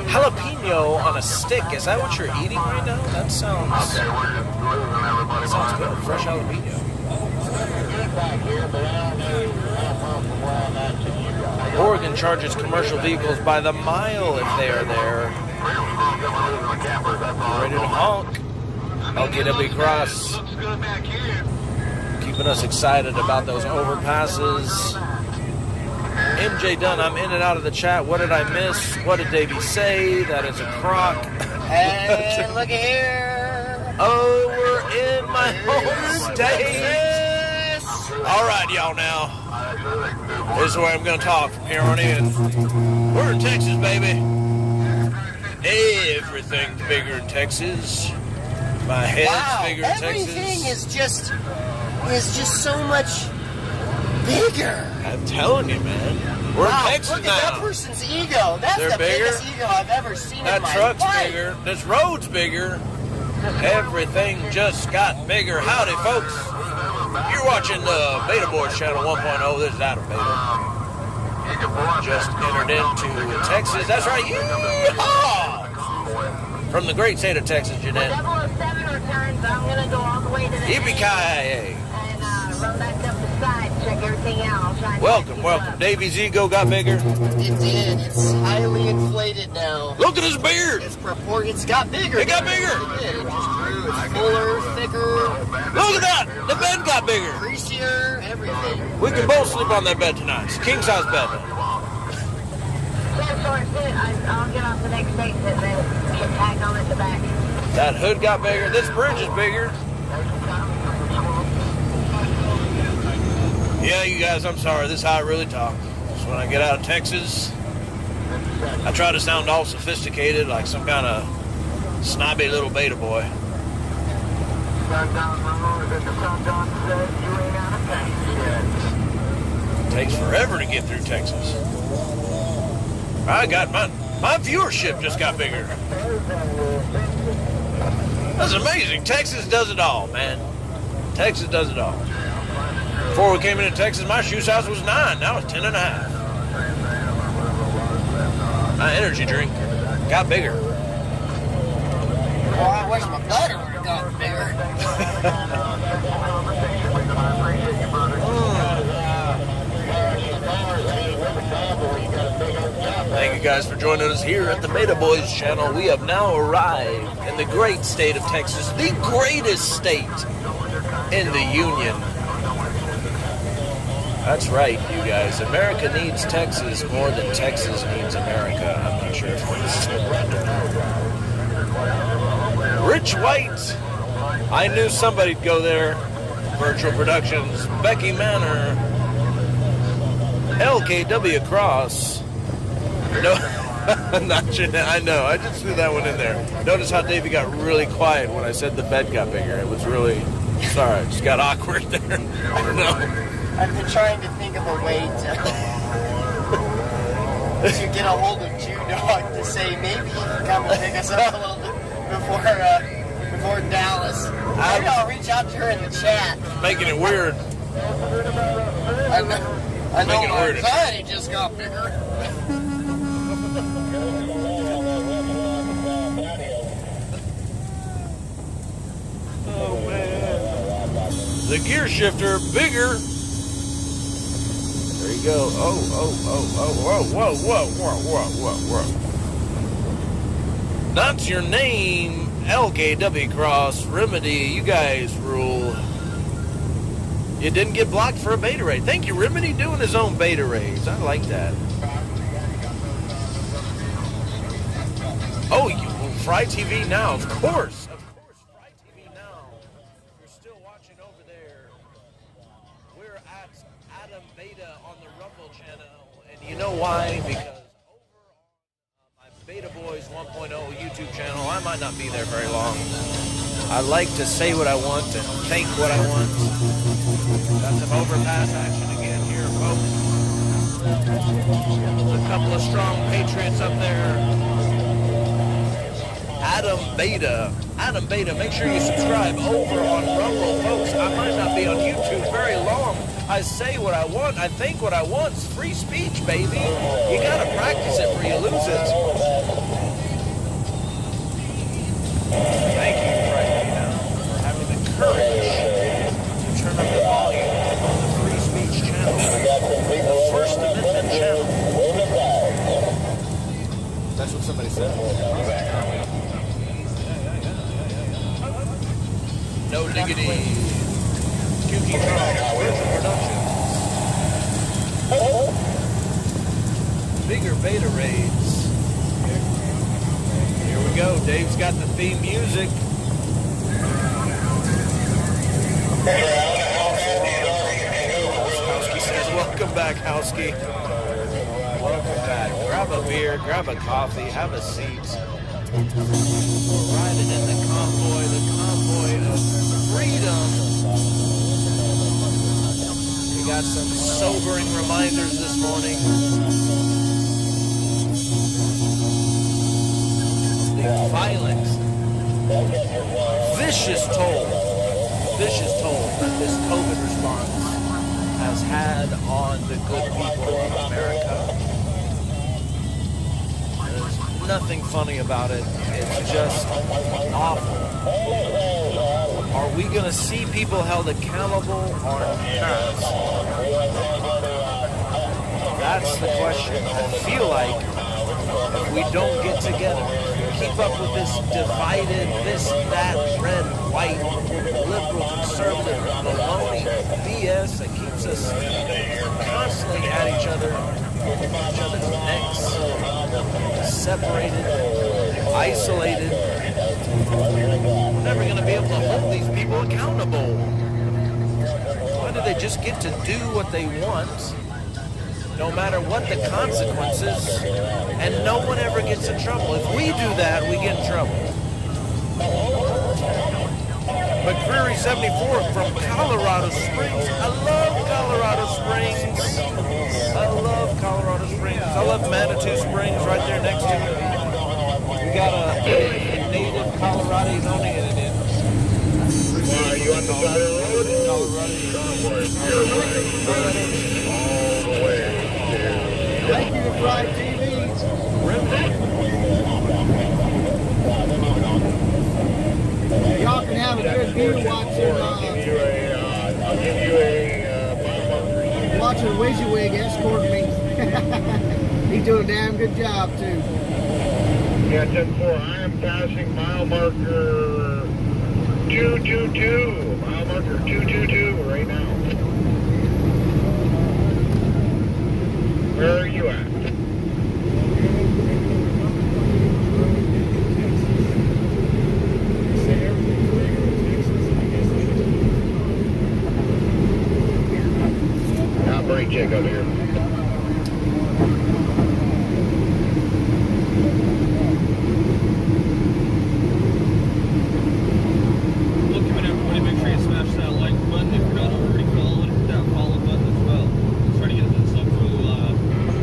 Speaker 3: jalapeno on a stick. Is that what you're eating right now? That sounds good. Fresh jalapeno. Oregon charges commercial vehicles by the mile if they are there. Ready to honk. LKW Cross. Keeping us excited about those overpasses. MJ Dunn, I'm in and out of the chat. What did I miss? What did Davey say? That is a crock.
Speaker 14: Hey, look at here.
Speaker 3: Oh, we're in my home state. All right, y'all, now. This is where I'm going to talk from here on in. We're in Texas, baby. Everything's bigger in Texas. My head's bigger in Texas.
Speaker 14: Everything is just so much bigger.
Speaker 3: I'm telling you, man. We're in Texas
Speaker 14: look
Speaker 3: now.
Speaker 14: At that person's ego. That's
Speaker 3: They're
Speaker 14: the
Speaker 3: bigger.
Speaker 14: biggest ego I've ever seen in my life.
Speaker 3: That truck's bigger. This road's bigger. Everything just got bigger. Howdy, folks. You're watching the Beta Boys Channel 1.0. This is Adam Beta. Just entered into Texas. That's right. Yeehaw! From the great state of Texas, Jeanette.
Speaker 11: 007 returns. I'm going to go all the way to the
Speaker 3: Yippee-ki-yay.
Speaker 11: and run back up the side, check everything out.
Speaker 3: Welcome. Davy's ego got bigger.
Speaker 14: It did. It's highly inflated now.
Speaker 3: Look at his beard.
Speaker 14: It's got bigger.
Speaker 3: It got bigger.
Speaker 14: It did. It just grew. It's fuller, thicker.
Speaker 3: Look at that. The bed got bigger.
Speaker 14: Greasier, everything.
Speaker 3: We can both sleep on that bed tonight. It's a king-size bed.
Speaker 11: I'll get off the next station and then tag on at the back.
Speaker 3: That hood got bigger. This bridge is bigger. Yeah, you guys, I'm sorry. This is how I really talk. So when I get out of Texas, I try to sound all sophisticated, like some kind of snobby little beta boy. It takes forever to get through Texas. I got my viewership just got bigger. That's amazing. Texas does it all, man. Texas does it all. Before we came into Texas, my shoe size was 9. Now it's 10.5. My energy drink got bigger.
Speaker 14: Well, I wish my butter would have gotten bigger.
Speaker 3: Thank you guys for joining us here at the Beta Boys channel. We have now arrived in the great state of Texas, the greatest state in the Union. That's right, you guys. America needs Texas more than Texas needs America. I'm not sure if it's Rich White. I knew somebody'd go there. Virtual Productions, Becky Manor, LKW Cross. No, not Jeanette. I know. I just threw that one in there. Notice how Davey got really quiet when I said the bed got bigger. It was really, sorry, it just got awkward there. I don't know.
Speaker 14: I've been trying to think of a way to to get a hold of Dog to say maybe he can come and pick us up a little bit before Dallas. Maybe I'll reach out to her in the chat.
Speaker 3: Making it weird.
Speaker 14: I know my anxiety just got bigger.
Speaker 3: Oh man. The gear shifter bigger. There you go. Oh, whoa. That's your name, LKW Cross Remedy. You guys rule. You didn't get blocked for a beta raid. Thank you, Remedy, doing his own beta raids. I like that. Oh, FryTVNow, of course. FryTVNow. You're still watching over there. We're at Adam Beta on the Rumble channel. And you know why? Because over on my Beta Boys 1.0 YouTube channel, I might not be there very long. I like to say what I want and think what I want. Got some overpass action again here, folks. There's a couple of strong Patriots up there. Adam Beta, make sure you subscribe over on Rumble, folks. I might not be on YouTube very long. I say what I want, I think what I want. It's free speech, baby. You gotta practice it or you lose it. Thank you, FryTVNow, for having the courage to turn up the volume on the free speech channel, the First Amendment channel.
Speaker 16: That's what somebody said.
Speaker 3: No diggity. QT Productions. Bigger beta raids. Here we go. Dave's got the theme music. Houski says, welcome back, Houski. Welcome back. Grab a beer, grab a coffee, have a seat. We're riding in the convoy of freedom. We got some sobering reminders this morning. The violent, vicious toll that this COVID response has had on the good people of America. Nothing funny about it. It's just awful. Are we going to see people held accountable or not? That's the question. I feel like if we don't get together, keep up with this divided, this, that, red, white, liberal, conservative, baloney, BS that keeps us constantly at each other's necks, separated, isolated. We're never going to be able to hold these people accountable. Why do they just get to do what they want, no matter what the consequences, and no one ever gets in trouble? If we do that, we get in trouble. McCreary74 from Colorado Springs. I love Colorado Springs. I love Colorado Springs. I love Manitou Springs right there next to it. We got a native Coloradian owning it in.
Speaker 19: Are you on the side of the road?
Speaker 3: Colorado.
Speaker 19: All the way.
Speaker 20: Thank you to FryTV. Y'all can have a good view watching watching WYSIWYG escort me. He's doing a damn good job too.
Speaker 19: Yeah, 10-4. I am passing mile marker 222. Mile marker 222 right now. Where are you at? Brake check over here.
Speaker 12: Welcome everybody, make sure you smash that like button if you're not already following, hit that follow button as well. Let's try to get this up to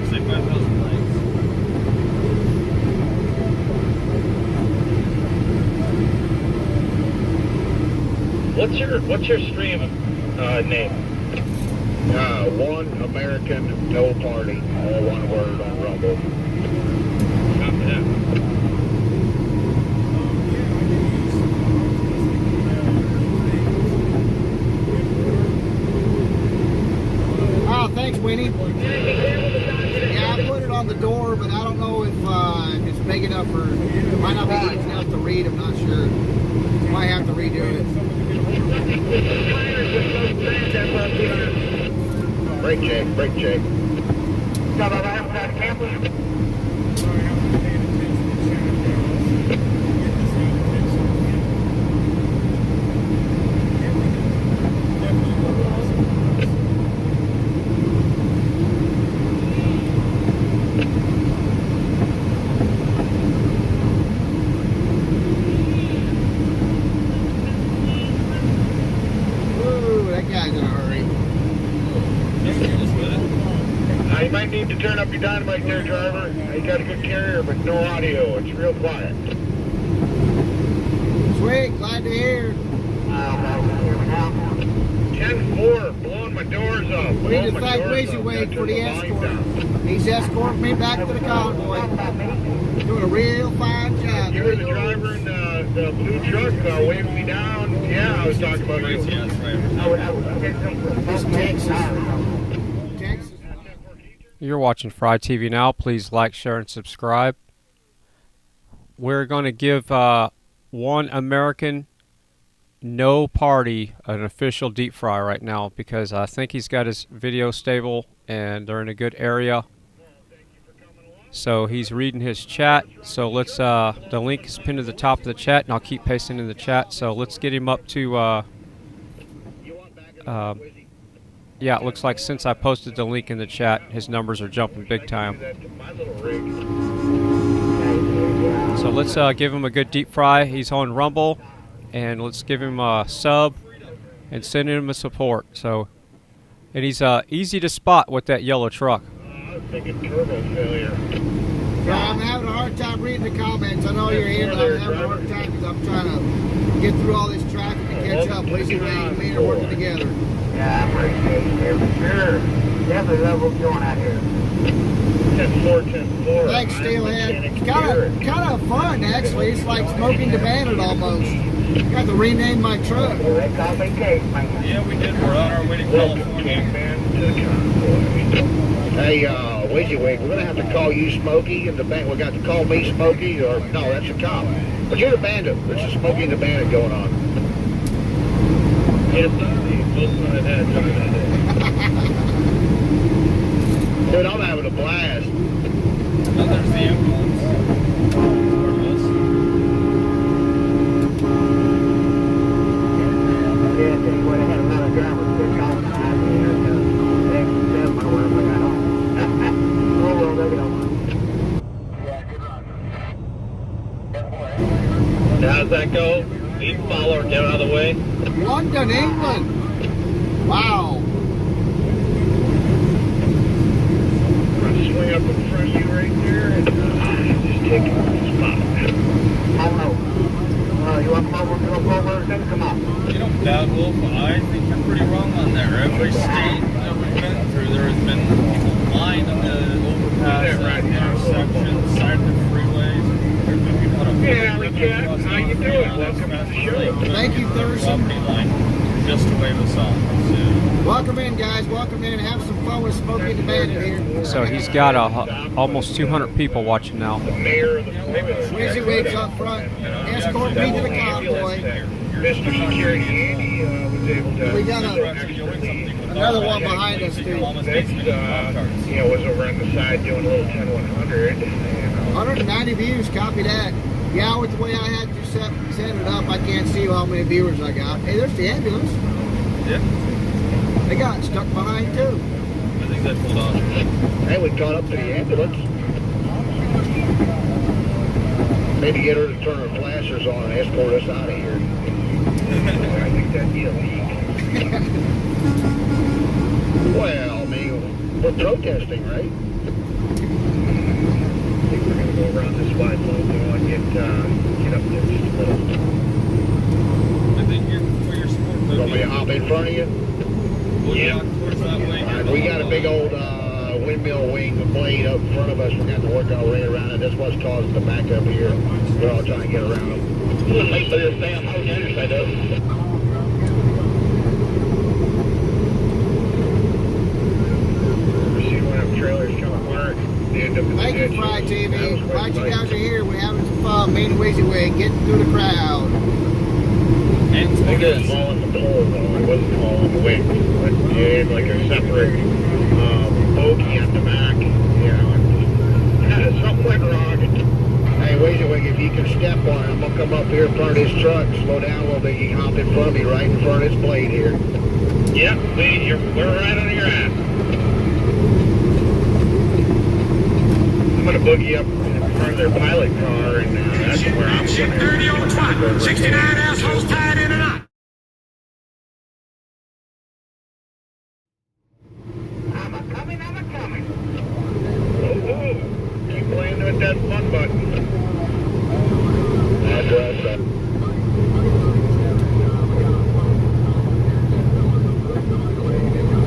Speaker 12: say 5,000 likes.
Speaker 7: What's your stream name?
Speaker 19: One American, no party, all one word on Rumble.
Speaker 7: Copy that.
Speaker 20: Oh, thanks, Winnie. Yeah, I put it on the door, but I don't know if it's big enough or it might not be easy enough to read. I'm not sure. Might have to redo it.
Speaker 19: Brake check, brake check.
Speaker 7: You might need to turn up your dynamite there, driver. You got a good carrier, but no audio. It's real quiet.
Speaker 20: Sweet, glad to hear.
Speaker 7: 10-4, blowing my doors off.
Speaker 20: We need to thank WYSIWYG for the escort. He's escorting me back to the convoy. Doing a real fine job.
Speaker 7: You were the driver in the blue truck waving me down. Yeah, I was talking about you.
Speaker 12: Yeah, that's right.
Speaker 20: This Texas.
Speaker 5: You're watching FryTVNow. Please like, share, and subscribe. We're going to give one American no party an official deep fry right now because I think he's got his video stable and they're in a good area. So he's reading his chat. So let's, the link is pinned to the top of the chat and I'll keep pasting in the chat. So let's get him up to, yeah, it looks like since I posted the link in the chat, his numbers are jumping big time. So let's give him a good deep fry. He's on Rumble, and let's give him a sub and send him a support. So, and he's easy to spot with that yellow truck.
Speaker 7: I was thinking turbo failure.
Speaker 20: Yeah, I'm having a hard time reading the comments. I know you're here, but I'm having a hard time because I'm trying to get through all this traffic and catch up. WYSIWYG and me are working together.
Speaker 19: Yeah, I appreciate it for sure. Definitely love what's going out here.
Speaker 7: 10-4.
Speaker 20: Thanks, Steelhead. Kind of fun, actually. It's like smoking the bandit almost. Got to rename my truck.
Speaker 12: Yeah, we did. We're on our way to California.
Speaker 19: Hey, WYSIWYG, we're gonna have to call you Smokey and the band. We got to call me Smokey, or no, that's a cop. But you're the bandit. This is Smokey and the Bandit going on.
Speaker 7: Yes,
Speaker 19: Dude, I'm having a blast.
Speaker 12: Oh, there's the ambulance.
Speaker 19: Yeah, tell you what, I had another driver quick off the side here and X7 or whatever I got on. Oh, well, they get on.
Speaker 7: How's that go? You can follow her down out of the way.
Speaker 20: London, England. Wow.
Speaker 7: Swing up in front of you right there and just take it on the spot.
Speaker 19: Oh no. You want to come over? Then come on.
Speaker 12: You know, Bad Wolf, I think you're pretty wrong on there. Every state that we've been through, there has been people lying on the overpass, intersections, side of the freeways.
Speaker 7: Yeah, we can. How you doing? Welcome to the show.
Speaker 20: Thank you, Thurston.
Speaker 12: Just to wave us on.
Speaker 20: Welcome in, guys. Welcome in. Have some fun with Smokey the Bandit here.
Speaker 5: So he's got almost 200 people watching now.
Speaker 20: WYSIWYG's up front. Escort me to the convoy.
Speaker 7: Mr. Security Andy was able to...
Speaker 20: We got another one behind us, too.
Speaker 7: Was over on the side doing a little 10-100.
Speaker 20: 190 views, copy that. Yeah, with the way I had to set it up, I can't see how many viewers I got. Hey, there's the ambulance.
Speaker 12: Yeah.
Speaker 20: They got stuck behind, too.
Speaker 12: I think that pulled off.
Speaker 19: Hey, we caught up to the ambulance. Maybe get her to turn her flashers on and escort us out of here. I think that'd be illegal. Well, I mean, we're protesting, right?
Speaker 7: I think we're going to go around this wide loop and get up there just a little.
Speaker 12: I think for your support
Speaker 1: Want me to hop in front of you?
Speaker 12: Yeah.
Speaker 1: We got a big old windmill wing blade up in front of us. We're going to have to work our way around it. That's what's causing the backup here. We're all trying to get around them. Wait for this damn hotels, I do. See one of them trailers come apart.
Speaker 20: Thank you, Fry TV. Glad you guys are here. We're having some fun. Me and WYSIWYG getting through the crowd.
Speaker 1: And it's good. Hauling the pole, though. It wasn't hauling the wick. But it had like a separate bogey at the back. You know, something went wrong. Hey, WYSIWYG, if you can step on it, I'm going to come up here in front of this truck, slow down a little bit. You can hop in front of me, right in front of this blade here.
Speaker 18: Yep, we're right on your ass.
Speaker 1: I'm going to boogie up in front of their pilot car, and that's where I'm going to 30 on twat. 69 assholes tied in a knot. I'm a-coming. Oh, keep playing with that fun button. That's right.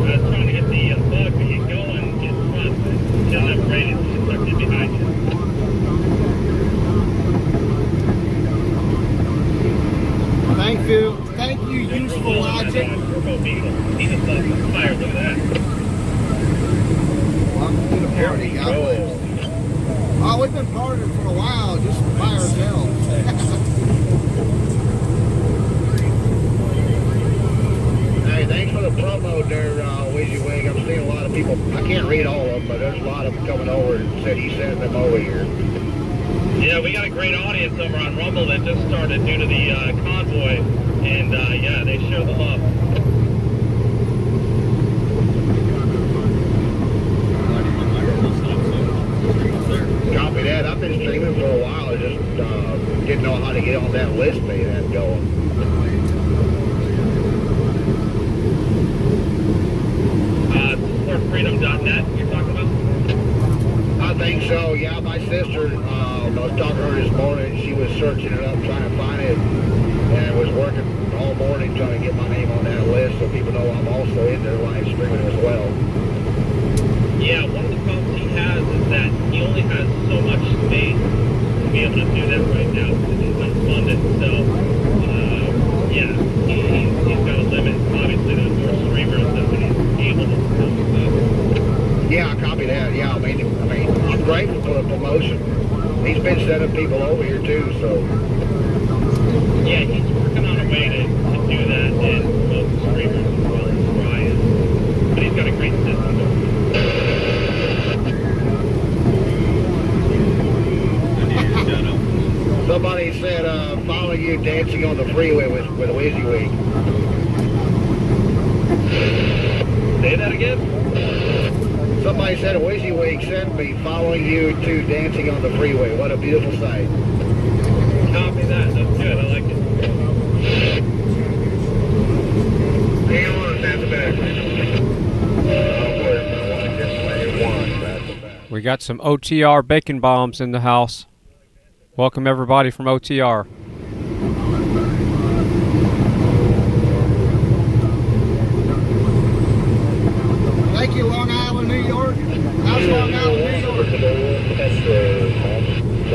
Speaker 18: I'm trying to get the bug to get going, get front, till I'm ready to tuck it behind you.
Speaker 20: Thank you, useful logic.
Speaker 18: He's a fire, look at that.
Speaker 20: Welcome to the party, God bless. Oh, we've been partying for a while, just by ourselves.
Speaker 1: Hey, thanks for the promo there, WYSIWYG. I'm seeing a lot of people. I can't read all of them, but there's a lot of them coming over and said he sent them over here.
Speaker 18: Yeah, we got a great audience over on Rumble that just started due to the Convoy, and yeah, they show the love.
Speaker 1: Copy that. I've been streaming for a while. I just didn't know how to get on that list they had going.
Speaker 18: SupportFreedom.net you're talking about?
Speaker 1: I think so, yeah. My sister, I was talking to her this morning. She was searching it up, trying to find it, and was working all morning trying to get my name on that list so people know I'm also in there live streaming as well.
Speaker 18: Yeah, one of the problems he has is that he only has so much space to be able to do that right now because he's unfunded. So, yeah, he's got a limit. Obviously, there's more streamers that when he's able to film stuff.
Speaker 1: Yeah, I copy that. Yeah, I mean, I'm grateful for the promotion. He's been sending people over here too, so.
Speaker 18: Yeah, he's working on a way to do that and promote the streamers as well as Ryan. But he's got a great system.
Speaker 1: Somebody said, follow you dancing on the freeway with WYSIWYG.
Speaker 18: Say that again?
Speaker 1: Somebody said WYSIWYG sent me following you to dancing on the freeway. What a beautiful sight.
Speaker 18: Copy that. That's good. I like it.
Speaker 1: Hang on, that's bad.
Speaker 5: We got some OTR bacon bombs in the house. Welcome everybody from OTR.
Speaker 20: Thank you, Long Island, New York. How's Long Island, New York?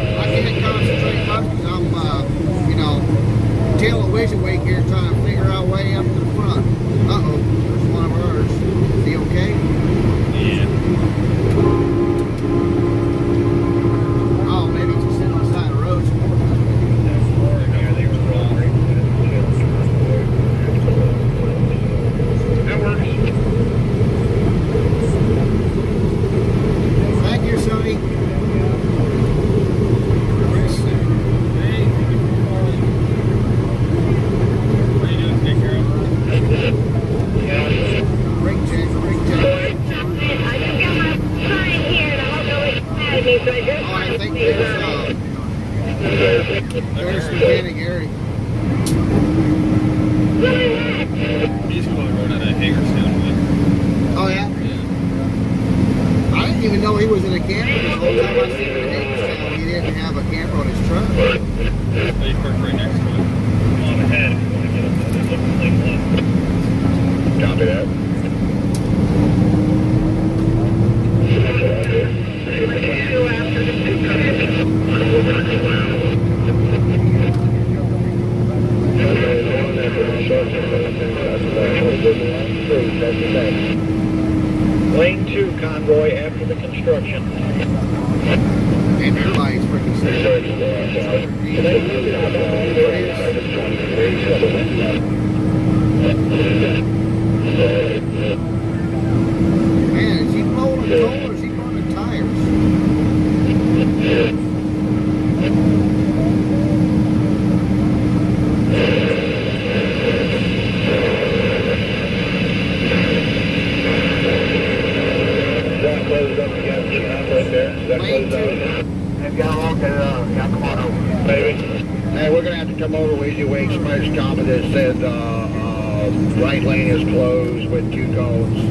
Speaker 20: I can't concentrate much because I'm, tail of WYSIWYG here trying to figure our way up to the front. Uh-oh, there's one of ours. Is he okay?
Speaker 18: Yeah.
Speaker 20: Oh, maybe he's just sitting on the side of the road.
Speaker 1: That works.
Speaker 20: Thank you, Sonny. I think there's mechanic Gary.
Speaker 12: He's going to run out of Hagerstown with.
Speaker 20: Oh yeah? I didn't even know he was in a camper. The whole time I seen him in Hagerstown, he didn't have a camper on his truck.
Speaker 12: They parked right next to it.
Speaker 18: Come on ahead if you want to get up there. looks like left.
Speaker 19: Copy that.
Speaker 1: Lane 2 convoy after the construction.
Speaker 20: And everybody's freaking Man, is he blowing a coal or is he blowing tires?
Speaker 1: Hey, we're gonna have to come over WYSIWYG. Somebody's comment that said right lane is closed with 2 codes.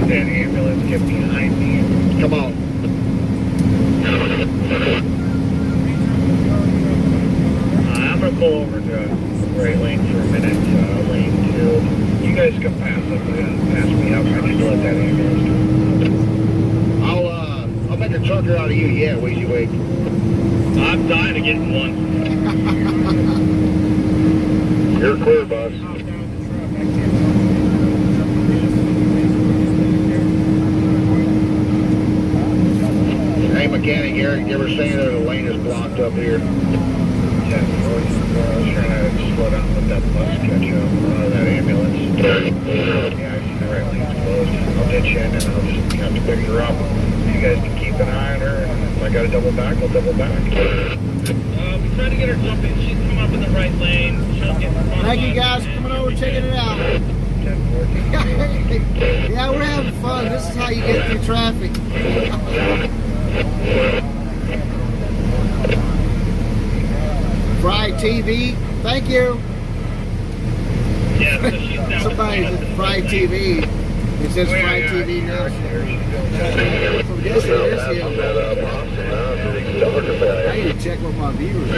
Speaker 1: That ambulance get behind me. Come on. I'm gonna pull over to right lane for a minute. Lane 2. You guys can pass up. Pass me up. I just let that ambulance go. I'll make a trucker out of you. Yeah, WYSIWYG.
Speaker 18: I'm dying to get in one.
Speaker 19: You're clear, boss.
Speaker 1: Hey, mechanic Eric, you ever saying that the lane is blocked up here? Yeah, I was trying to slow down, let that bus catch up. That ambulance. Yeah, I see the right lane's closed. I'll ditch in and I'll just have to pick her up. You guys can keep an eye on her, and if I gotta double back, I'll double back.
Speaker 18: We tried to get her jumping. She's come up in the right lane. She'll get the front
Speaker 20: Thank you
Speaker 18: line.
Speaker 20: guys for coming over, checking it out. Yeah, we're having fun. This is how you get through traffic. Fry TV, thank you.
Speaker 18: Yeah, so she's down.
Speaker 20: Somebody said Fry TV. It says Fry TV now. So yes, it is him. I need to check with my viewers.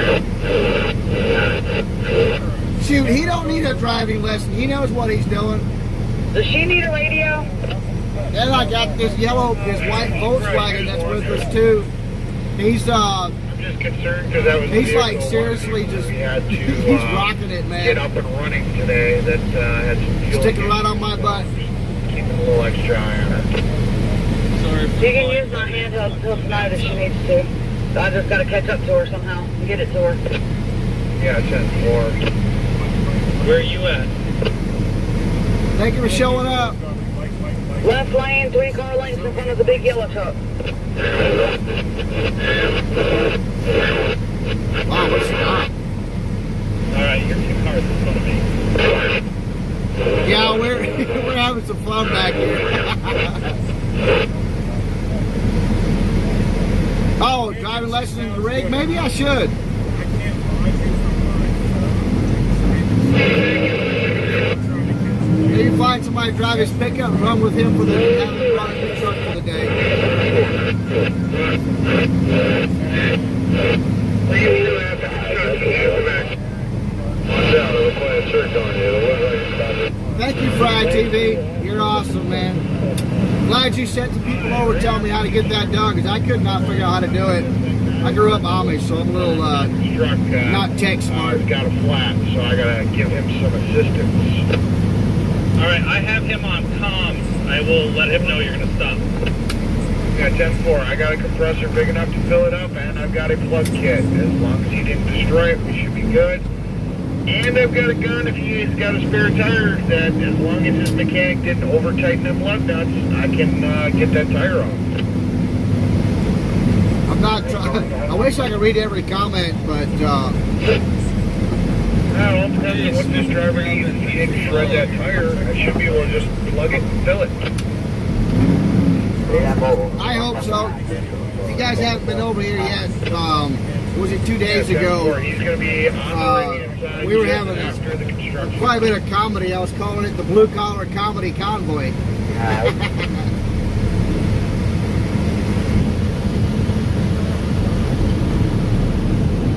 Speaker 20: Shoot, he don't need a driving lesson. He knows what he's doing.
Speaker 11: Does she need a radio?
Speaker 20: Then I got this white Volkswagen that's with us too. He's
Speaker 1: I'm just concerned because that was
Speaker 20: he's like seriously just he's rocking it, man.
Speaker 1: Get up and running today. That had some fuel.
Speaker 20: Sticking right on my butt.
Speaker 1: Keeping a little extra eye on her.
Speaker 11: She can use my handheld till tonight if she needs to. So I just got to catch up to her somehow and get it to her.
Speaker 1: Yeah, 10-4.
Speaker 18: Where are you at?
Speaker 20: Thank you for showing up.
Speaker 11: Left lane, 3 car lengths in front of the big yellow truck.
Speaker 20: Wow, what's that?
Speaker 18: Alright, you're 2 cars in front of me.
Speaker 20: Yeah, we're having some fun back here. Oh, driving lesson in the rig? Maybe I should. Maybe find somebody to drive his pickup and run with him for the truck for the day. Thank you, Fry TV. You're awesome, man. Glad you sent the people over telling me how to get that done, because I could not figure out how to do it. I grew up Amish, so I'm a little not tech smart.
Speaker 1: He's got a flat, so I gotta give him some assistance.
Speaker 18: Alright, I have him on comms. I will let him know you're going to stop.
Speaker 1: Yeah, 10-4. I got a compressor big enough to fill it up, and I've got a plug kit. As long as he didn't destroy it, we should be good. And I've got a gun if he's got a spare tire that, as long as his mechanic didn't over-tighten them lug nuts, I can get that tire off.
Speaker 20: I'm not trying. I wish I could read every comment, but
Speaker 1: No, I'm telling you what this driver uses. If he didn't shred that tire, I should be able to just plug it and fill it.
Speaker 20: I hope so. If you guys haven't been over here yet, was it 2 days ago?
Speaker 1: He's going to be on the inside.
Speaker 20: We were having quite a bit of comedy. I was calling it the Blue Collar Comedy Convoy.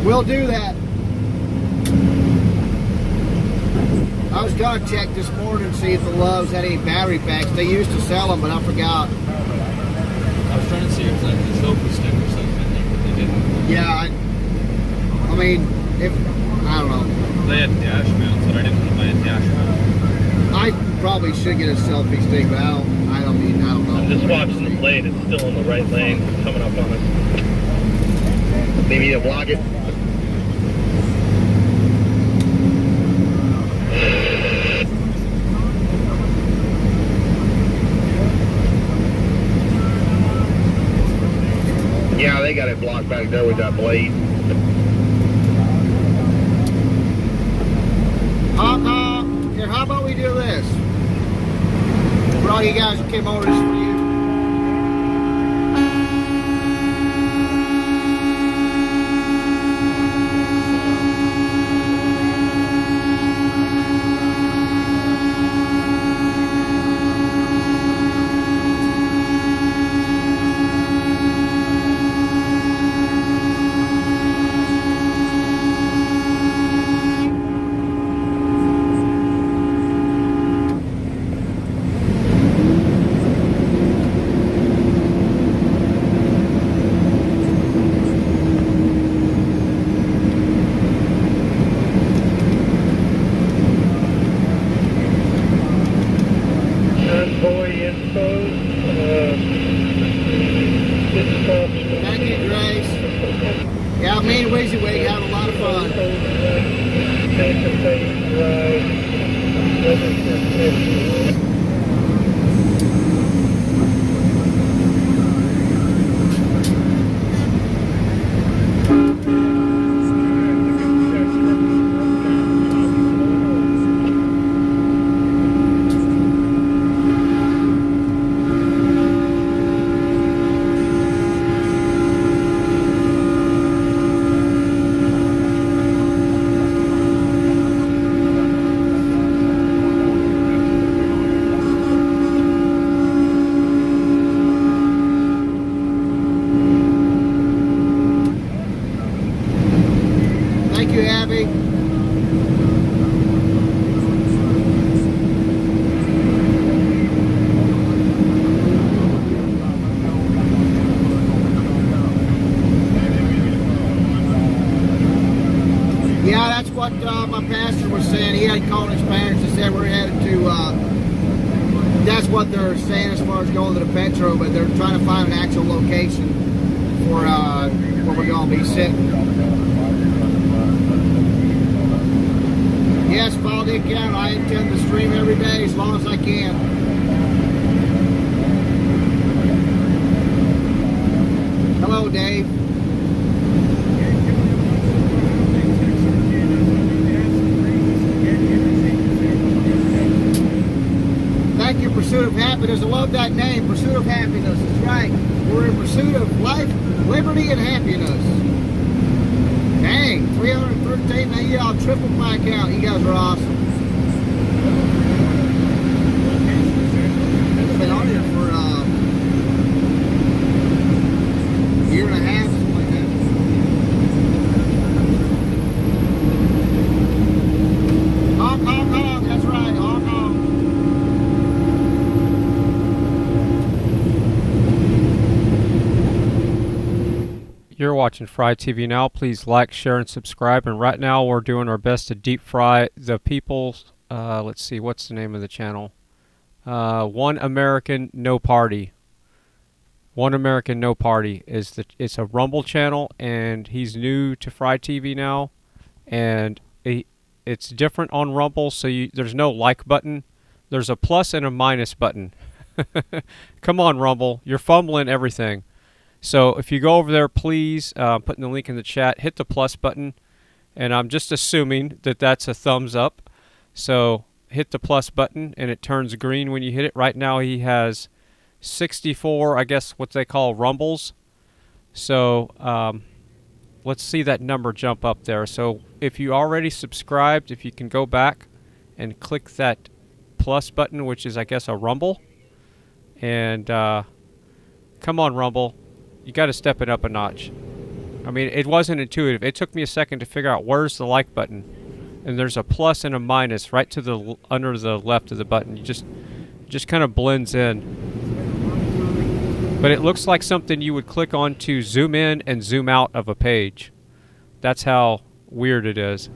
Speaker 20: We'll do that. I was gonna check this morning and see if the Loves had any battery packs. They used to sell them, but I forgot.
Speaker 6: I was trying to see if there was a selfie stick or something in there, but they didn't.
Speaker 20: Yeah, I mean, I don't know.
Speaker 6: They had dash mounts, but I didn't want to buy a dash mount.
Speaker 20: I probably should get a selfie stick, but I don't know.
Speaker 18: I'm just watching the blade. It's still in the right lane, coming up on us.
Speaker 1: Maybe to vlog it. Yeah, they got it blocked back there with that blade.
Speaker 20: Here, how about we do this? For all you guys who came over, this is for you. Thank you, Grace. Yeah, me and WYSIWYG have a lot of fun. Thank you, Abby. Yeah, that's what my pastor was saying. He had called his parents and said we're headed to, that's what they're saying as far as going to the Petro, but they're trying to find an actual location for where we're going to be sitting. Yes, Paul did count. I intend to stream every day as long as I can. Hello, Dave. Thank you, Pursuit of Happiness. I love that name, Pursuit of Happiness. That's right. We're in pursuit of life, liberty, and happiness. Dang, 313. Now y'all tripled my account. You guys are awesome. I've been on here for a year and a half, something like that. Honk, honk, honk. That's right. Honk, honk.
Speaker 5: You're watching FryTVNow. Please like, share, and subscribe. And right now we're doing our best to deep fry the people's, let's see, what's the name of the channel? One American No Party. One American No Party is it's a Rumble channel, and he's new to FryTVNow, and it's different on Rumble. So there's no like button. There's a plus and a minus button. Come on, Rumble, you're fumbling everything. So if you go over there, please, putting the link in the chat, hit the plus button. And I'm just assuming that that's a thumbs up. So hit the plus button, and it turns green when you hit it. Right now he has 64, I guess, what they call rumbles. So let's see that number jump up there. So if you already subscribed, if you can go back and click that plus button, which is, I guess, a rumble. And come on, Rumble. You got to step it up a notch. I mean, it wasn't intuitive. It took me a second to figure out where's the like button. and there's a plus and a minus right to the under the left of the button. You just kind of blends in. But it looks like something you would click on to zoom in and zoom out of a page. That's how weird it is.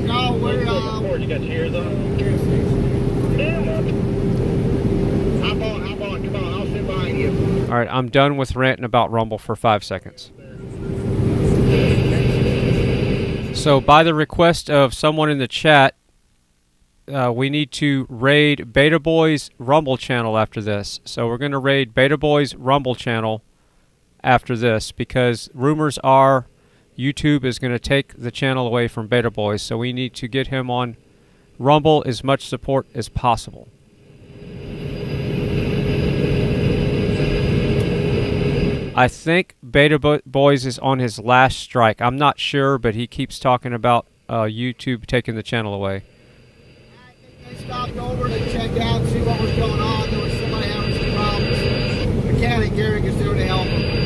Speaker 20: No, we're
Speaker 18: You got cheers on?
Speaker 20: Hop on, come on, I'll sit behind you.
Speaker 5: All right, I'm done with ranting about Rumble for 5 seconds. So by the request of someone in the chat, we need to raid Beta Boy's Rumble channel after this. So we're going to raid Beta Boy's Rumble channel after this because rumors are YouTube is going to take the channel away from Beta Boys. So we need to get him on Rumble as much support as possible. I think Beta Boys is on his last strike. I'm not sure, but he keeps talking about YouTube taking the channel away.
Speaker 20: They stopped over to check out and see what was going on. There was somebody having some problems. Mechanic Garrick is there to help them.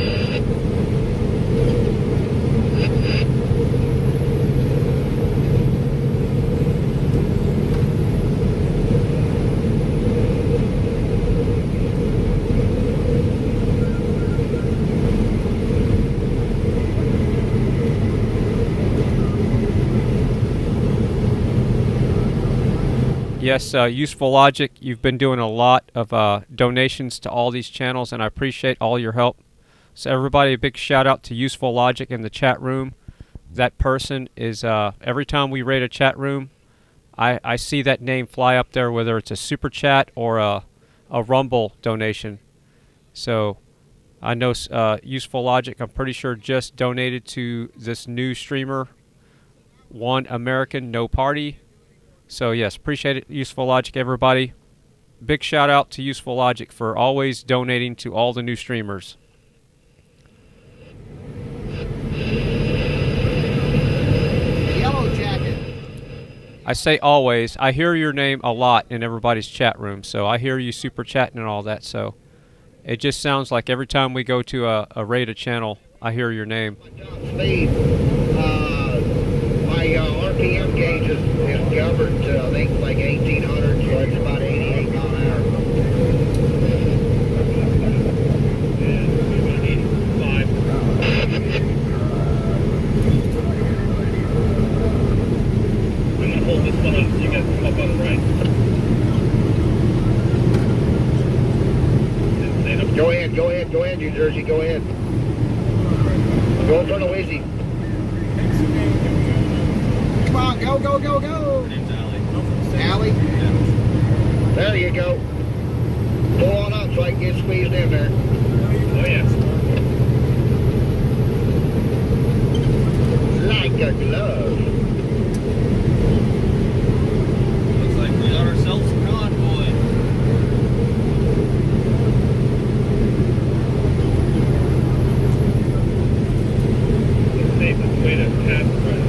Speaker 5: Yes, Useful Logic, you've been doing a lot of donations to all these channels, and I appreciate all your help. So everybody, a big shout out to Useful Logic in the chat room. That person is, every time we raid a chat room, I see that name fly up there, whether it's a super chat or a Rumble donation. So I know Useful Logic, I'm pretty sure, just donated to this new streamer, One American No Party. So yes, appreciate it, Useful Logic, everybody. Big shout out to Useful Logic for always donating to all the new streamers.
Speaker 20: Yellow Jacket.
Speaker 5: I say always. I hear your name a lot in everybody's chat room, so I hear you super chatting and all that. So it just sounds like every time we go to a raid a channel, I hear your name.
Speaker 20: Speed. My RPM gauge is governed to, I think, like 1800, so it's about 88 mile an hour.
Speaker 18: I'm going to hold this one up so you guys come up on the right.
Speaker 20: Go ahead, New Jersey, go ahead. Go in front of Wizzy. Come on, go. Allie. There you go. Pull on up so I can get squeezed in there.
Speaker 18: Oh, yeah.
Speaker 20: Like a glove.
Speaker 12: Looks like we got ourselves a convoy.
Speaker 18: The safest way to pass the rest.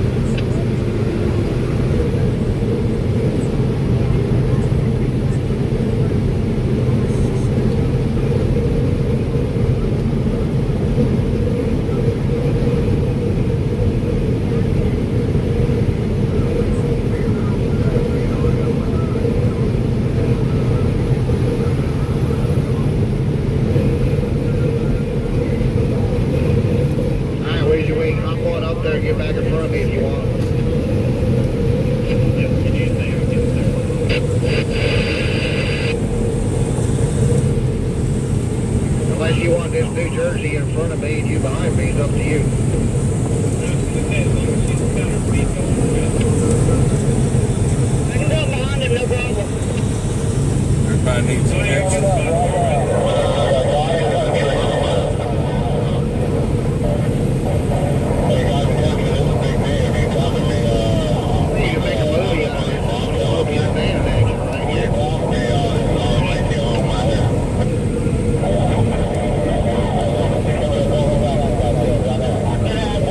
Speaker 20: Get back in front of me if you want. Unless you want this New Jersey in front of me and you behind me, it's up to you. I can go behind him, no problem.
Speaker 13: Everybody needs some action.
Speaker 20: Come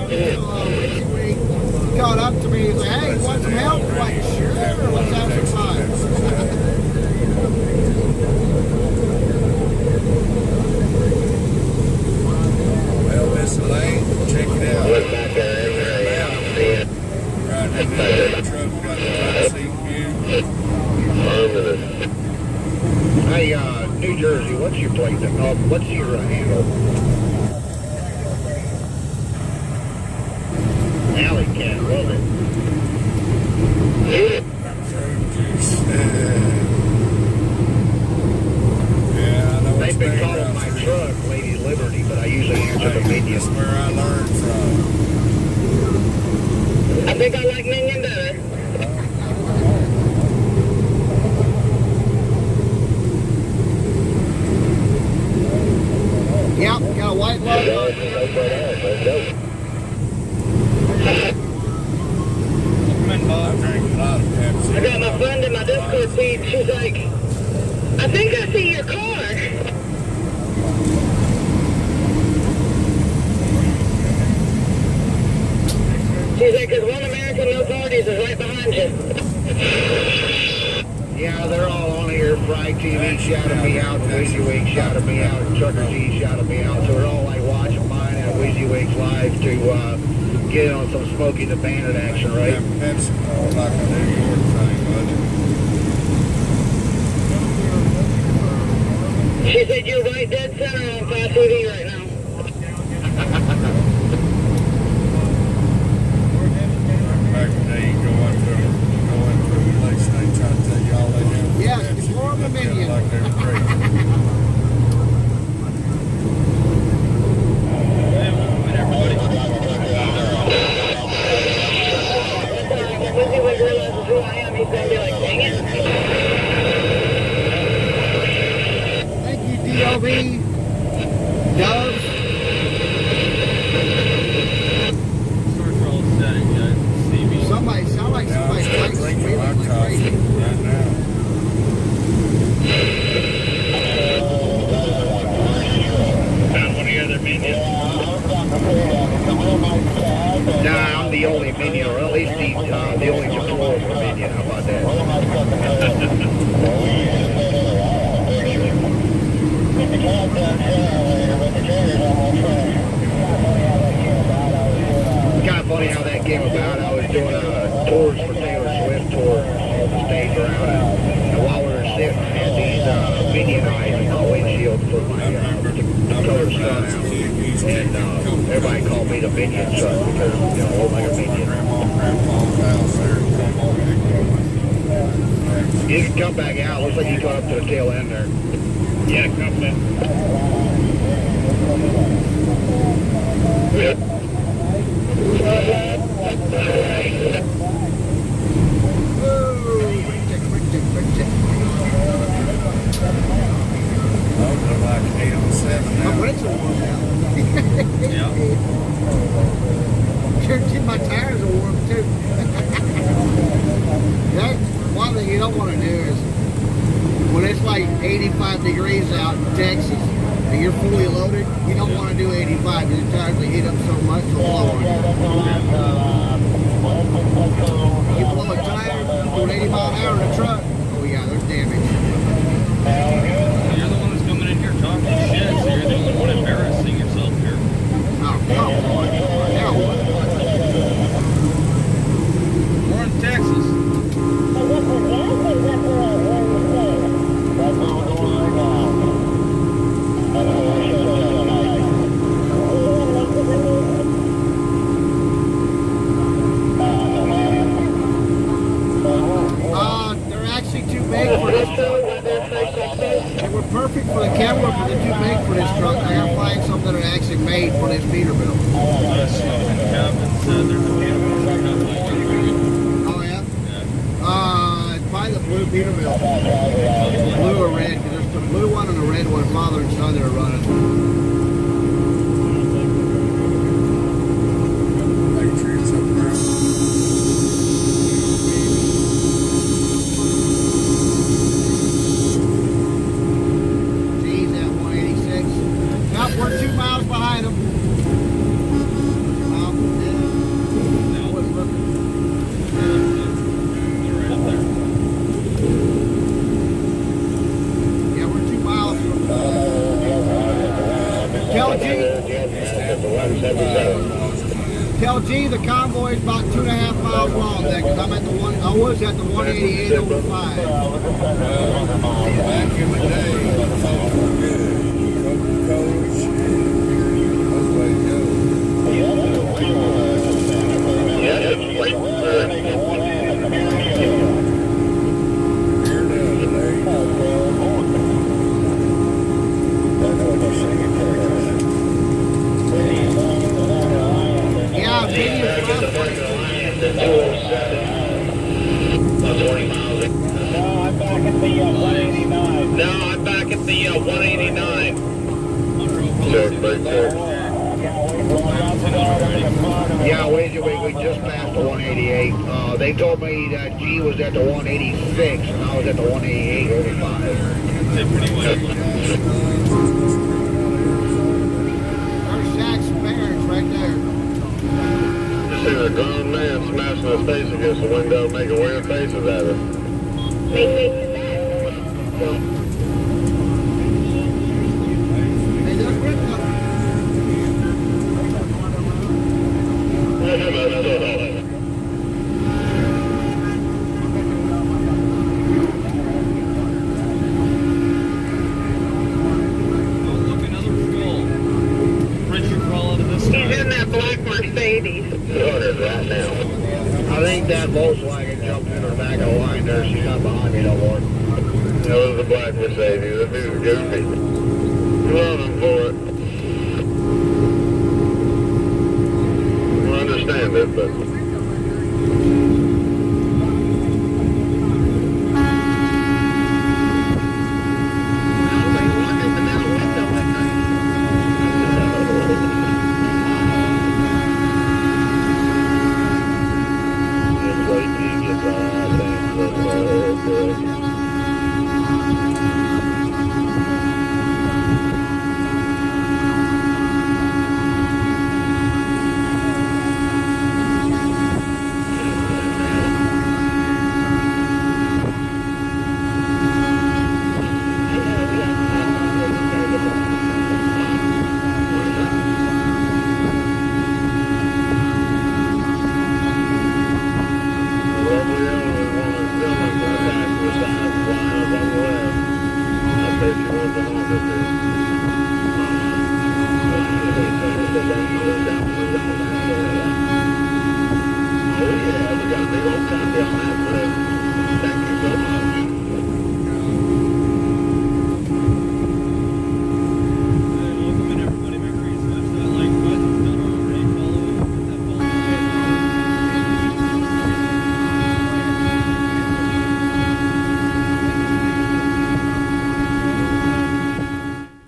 Speaker 20: WYSIWYG caught up to me. He's like, hey, you want some help? I'm like, sure, let's have some fun.
Speaker 13: Well, Miss Elaine, check it out.
Speaker 19: Look back there,
Speaker 13: Right in the truck, got the front seat view.
Speaker 1: Hey, New Jersey, what's your plate? What's your handle? Alley cat, love it. They've been calling my truck Lady Liberty, but I usually answer the minion.
Speaker 13: That's where I learned from.
Speaker 19: I think I like minion better.
Speaker 20: Yep, got a white logo.
Speaker 19: I got my friend in my Discord feed. She's like, I think I see your car. She's like, because One American No Parties is right behind you.
Speaker 1: Yeah, they're all on here. FryTV shouted me out, WYSIWYG shouted me out, Trucker G shouted me out. So we're all like watching mine at WYSIWYG's live to get on some Smokey the Bandit action, right?
Speaker 13: That's like a New York thing, wasn't
Speaker 19: it? She said you're right dead center on FryTV right now.
Speaker 13: back in the day, you go through the place and they try to tell you all they do.
Speaker 20: Yes, before the minion.
Speaker 13: Like they're crazy.
Speaker 19: WYSIWYG realizes who I am, he's going to be like, dang it.
Speaker 20: Thank you, DOV. Dove.
Speaker 12: Sorry for all the static, guys.
Speaker 20: Somebody, sound like somebody's like squealing like crazy.
Speaker 13: Right now.
Speaker 19: Found one of your other minions.
Speaker 1: Nah, I'm the only minion, or at least the only controllable minion. How about that? It's kind of funny how that came about. I was doing tours for Taylor Swift tour on the stage around it. And while we were sitting, I had these minion eyes in my windshield for my color sun out. And everybody called me the minion son because, I look like a minion. You can come back out. Looks like you got up to the tail end there.
Speaker 19: Yeah, come back.
Speaker 13: Like 807 now.
Speaker 20: My brakes are warm now. My tires are warm too. That's one thing you don't want to do is when it's like 85 degrees out in Texas and you're fully loaded, you don't want to do 85 because your tires will heat up so much to blow on you. You blow a tire, doing 80 mile an hour in a truck, oh yeah, there's damage.
Speaker 12: You're the one who's coming in here talking shit, so you're the only one embarrassing yourself here.
Speaker 20: Oh, come on. Now what?
Speaker 12: We're in Texas.
Speaker 20: They're actually too big for this truck. They were perfect for the camera, but they're too big for this truck. I gotta find something that are actually made for this Peterbilt. Oh yeah? It's probably the blue Peterbilt. Blue or red, because there's the blue one and the red one, father and son that are running.
Speaker 13: Patriots up there.
Speaker 20: Geez, that 186. Nope, we're 2 miles behind them. Tell G the convoy is about 2.5 miles long then, because I was at the 188 over 5.
Speaker 13: Back in the day, folks were good. Coach, that's the way it goes.
Speaker 20: Yeah, medium
Speaker 9: No, I'm back at the 189.
Speaker 1: Yeah, we just passed the 188. They told me that G was at the 186 and I was at the 188 over 5.
Speaker 20: There's Shaq's parents right there.
Speaker 9: Just seen a grown man smashing his face against the window, making weird faces at us.
Speaker 1: I think that Volkswagen jumped in her back of the line there. She's not behind me no more.
Speaker 9: That was the black Mercedes. That dude's goofy. Love him for it. I understand it, but...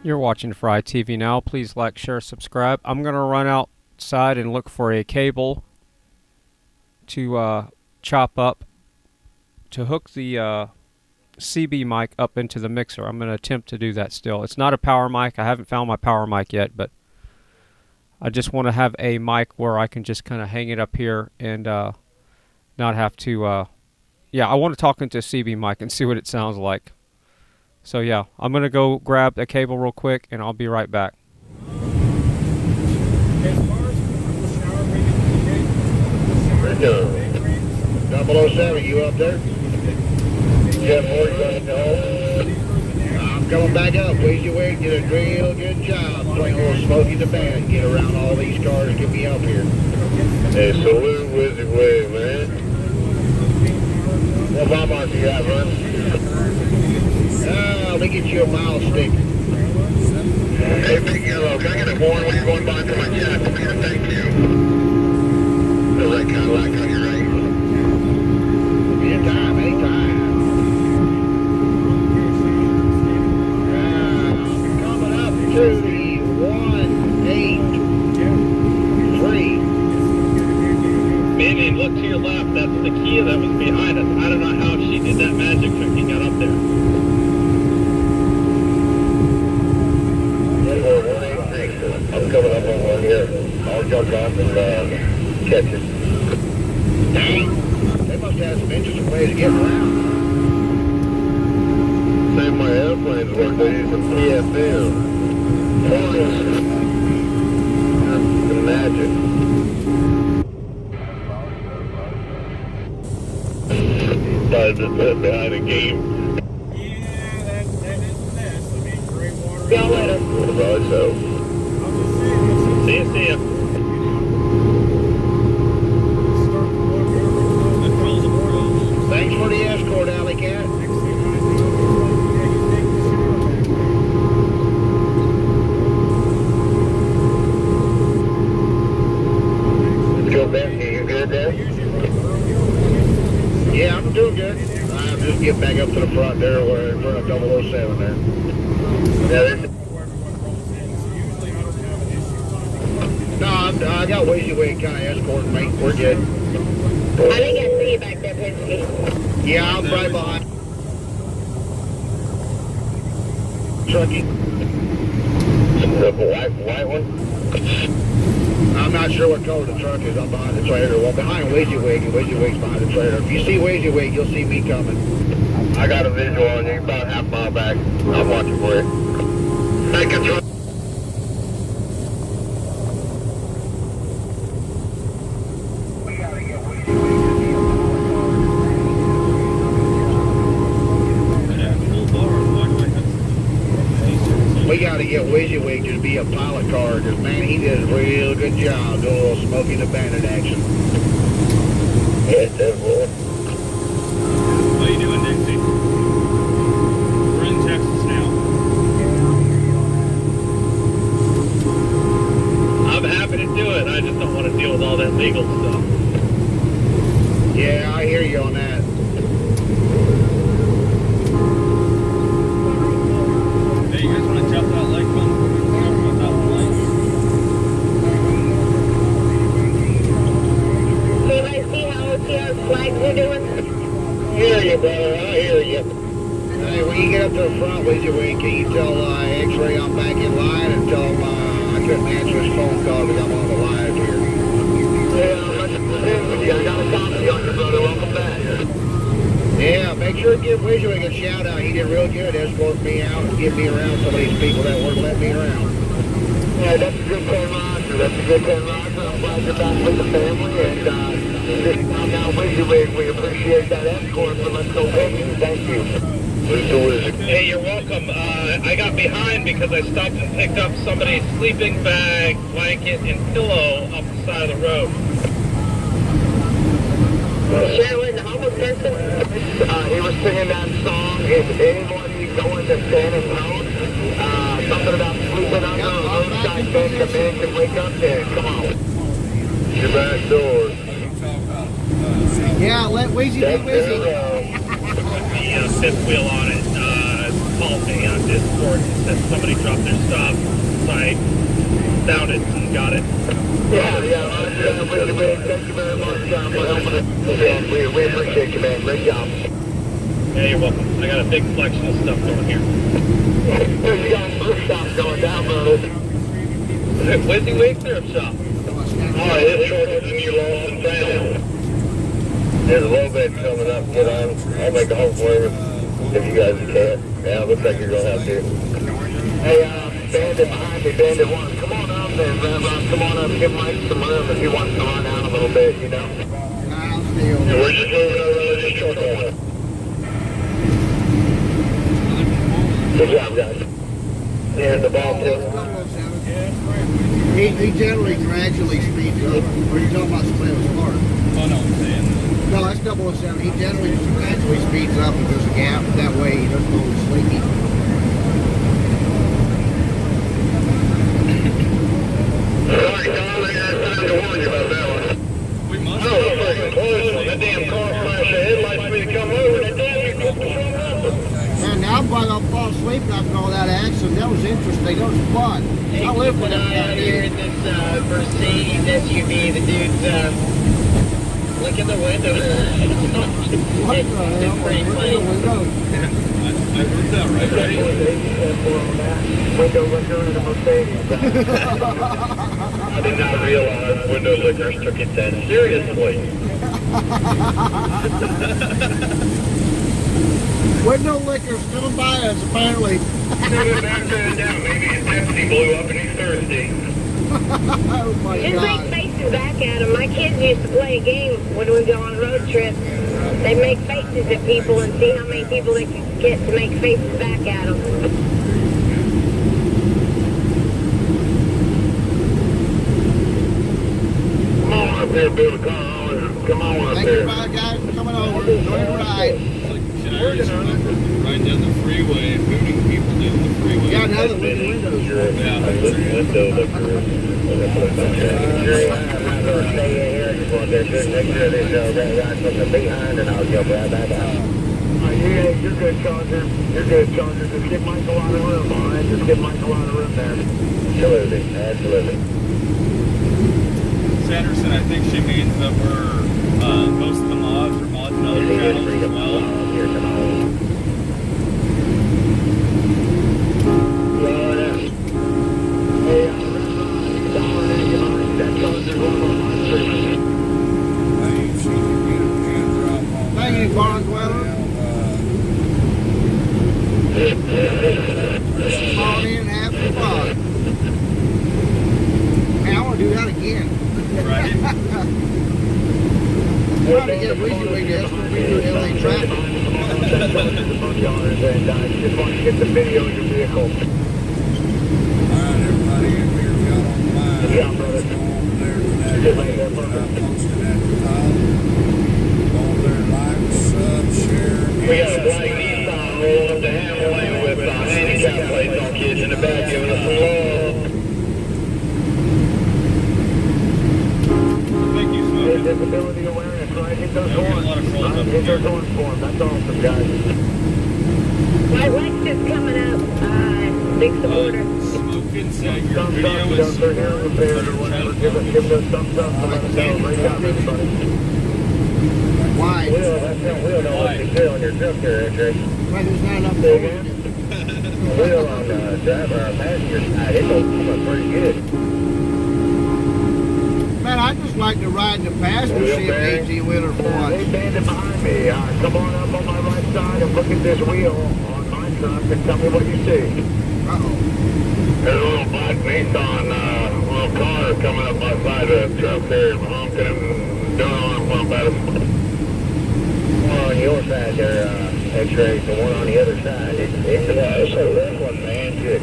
Speaker 5: You're watching FryTVNow. Please like, share, subscribe. I'm going to run outside and look for a cable to chop up to hook the CB mic up into the mixer. I'm going to attempt to do that still. It's not a power mic. I haven't found my power mic yet, but I just want to have a mic where I can just kind of hang it up here and not have to... yeah, I want to talk into a CB mic and see what it sounds like. So yeah, I'm going to go grab a cable real quick and I'll be right back.
Speaker 1: Rico, 007, you up there? Jeff Ford running home. I'm coming back up. WYSIWYG did a real good job playing a little Smokey the Band. Get around all these cars, get me up here.
Speaker 9: Hey, salute WYSIWYG, man.
Speaker 1: What bomb mark you got, Ron? Let me get you a mile stick.
Speaker 9: Hey, Big Yellow, can I get a horn when you're going by to my chat? I'm going to thank you. The red Cadillac on your right.
Speaker 1: Anytime, anytime. Coming up to the 183.
Speaker 18: Manny, look to your left. That's the Kia that was behind us. I don't know how she did that magic trick and got up there.
Speaker 9: I'm coming up on one here. I'll jump off and catch it.
Speaker 1: Dang, they must have some interesting ways of getting around.
Speaker 9: Same way airplanes work, they use some PFM. That's the magic. behind a game.
Speaker 10: Yeah, that is the best. I mean, great water.
Speaker 9: Y'all later. Right, so. See ya. Thanks for the escort, Alley Cat. Good, Ben. You good there? Yeah, I'm doing good. I'm just getting back up to the front there where we're at 007 there. Yeah, no, I got WYSIWYG kind of escorting me. We're good.
Speaker 11: I think I see you back there, Pitsky.
Speaker 9: Yeah, I'm right behind. Trucky. The white one? I'm not sure what color the truck is. I'm behind the trailer. Well, behind WYSIWYG, and WYSIWYG's behind the trailer. If you see WYSIWYG, you'll see me coming. I got a visual on you, about half a mile back. I'm watching for you. Take control. We got to get WYSIWYG to be a pilot car, because, man, he did a real good job doing a little Smokey the Bandit action. Yeah, definitely.
Speaker 12: What are you doing, Dixie? We're in Texas now.
Speaker 18: I'm happy to do it. I just don't want to deal with all that legal stuff.
Speaker 9: Yeah, I hear you on that.
Speaker 12: Hey, you guys want to jump that lake one?
Speaker 11: Can I see how OTR flags are doing?
Speaker 9: Hear you, brother. I hear you. Hey, when you get up to the front, WYSIWYG, can you tell X-Ray I'm back in line and tell him I couldn't answer his phone call because I'm on the live here? Yeah, I got a copy on you, brother. Welcome back. Yeah, make sure to give WYSIWYG a shout out. He did real good escorting me out and getting me around some of these people that weren't letting me around. Yeah, that's a good 10 Roger. That's a good 10 Roger. I'm glad you're back with the family. And now WYSIWYG, we appreciate that escort, so let's go pick you. Thank you.
Speaker 18: Hey, you're welcome. I got behind because I stopped and picked up somebody's sleeping bag, blanket, and pillow up the side of the road.
Speaker 11: Sharon, the homeless person?
Speaker 9: He was singing that song, If Anyone Going to Santa Road, something about sleeping under a roadside bench, a man can wake up there. Come on. Your back door.
Speaker 20: Yeah, let Wheezy be Wheezy.
Speaker 18: The fifth wheel on it called me on Discord and said somebody dropped their stuff. So I found it and got it.
Speaker 9: Yeah, thank you very much for helping us. We appreciate you, man. Great job.
Speaker 18: Yeah, you're welcome. I got a big collection of stuff going here.
Speaker 9: You got a thrift shop going down, brother.
Speaker 18: WYSIWYG thrift shop.
Speaker 9: Alright, it's shorter than you lost and found. There's a little bit coming up. Get on. I'll make a home for you if you guys can. Yeah, looks like you're going to have to. Hey, Bandit behind me, Bandit 1. Come on up there, Ron. Come on up. Give Mike some room if he wants to run out a little bit, you know. We're just moving over to this truck on. Good job, guys. Here's the ball, too.
Speaker 20: He generally gradually speeds up. Or you talking about somebody else's car?
Speaker 12: Oh, no, I'm saying.
Speaker 20: No, that's 007. He generally just gradually speeds up if there's a gap. That way he doesn't go sleepy.
Speaker 9: Sorry, Tom, I got time to warn you about that one.
Speaker 12: We must.
Speaker 9: Oh, fucking close. That damn car flashed the headlights for me to come over. That damn you the front number.
Speaker 20: Man, now I'm probably gonna fall asleep after all that action. That was interesting. That was fun. I live with that guy
Speaker 14: here in this Mercedes SUV. The dude's look in the window.
Speaker 20: What the hell?
Speaker 14: Pretty funny.
Speaker 12: I heard that right?
Speaker 9: Window liquor in a Mercedes. I did not realize window liquors took it that seriously.
Speaker 20: Window liquor still by us, apparently.
Speaker 9: Maybe his Pepsi blew up and he's thirsty.
Speaker 20: Oh my God.
Speaker 11: faces back at them. My kids used to play a game when we go on road trips. They make faces at people and see how many people they can get to make faces back at them.
Speaker 19: Come on up here, build a car. Come on up
Speaker 20: Thank
Speaker 19: here.
Speaker 20: you, guys, for coming over. Enjoy the ride.
Speaker 6: Riding down the freeway and booting people down the freeway.
Speaker 20: Yeah, now that windows.
Speaker 19: Yeah, you're good, Charger. You're good, Charger. Just give Michael a lot of room, all right? Just give Michael a lot of room there. Absolutely, absolutely.
Speaker 12: Sanderson, I think she means that we're most of the mods are mods in other channels as well.
Speaker 20: Thank you, Barn Dweller. Spawn in and have some fun. Man, I want to do that again.
Speaker 12: Right.
Speaker 20: Trying to get WYSIWYG to do LA traffic.
Speaker 19: And just want to get the video of your vehicle.
Speaker 13: Alright, everybody in here got on the line.
Speaker 19: Yeah, brother.
Speaker 13: Go over there to that link that I posted at the top. Go over there, like, sub, share.
Speaker 19: We got a black Nissan rolling up the Hammer Lane with handicap plates on, kids in the back giving us some love.
Speaker 12: Thank you, Smoke.
Speaker 19: Disability awareness, right? Hit those horns. Right? Hit those horns for them. That's awesome, guys.
Speaker 11: My Lexus coming up. Big supporter.
Speaker 12: Smoking said your
Speaker 19: Thumbs
Speaker 12: video
Speaker 19: up,
Speaker 12: is
Speaker 19: they're here repaired or whatever. Give those thumbs up to let us know. Great job, everybody.
Speaker 20: Why?
Speaker 19: We'll know what you do on your truck there, X-Ray.
Speaker 20: Right, there's not enough
Speaker 19: Say again? Wheel on the driver or passenger side, it's going pretty good.
Speaker 20: Man, I just like to ride the passenger seat 18-wheeler for
Speaker 19: They
Speaker 20: once.
Speaker 19: standing behind me. Come on up on my right side and look at this wheel on my truck and tell me what you see.
Speaker 20: Uh-oh.
Speaker 19: There's a little black Nissan, little car coming up my side of the truck there, honking and doing arm pump at us. One on your side there, X-Ray, the one on the other side. It's a rough one, man. Good.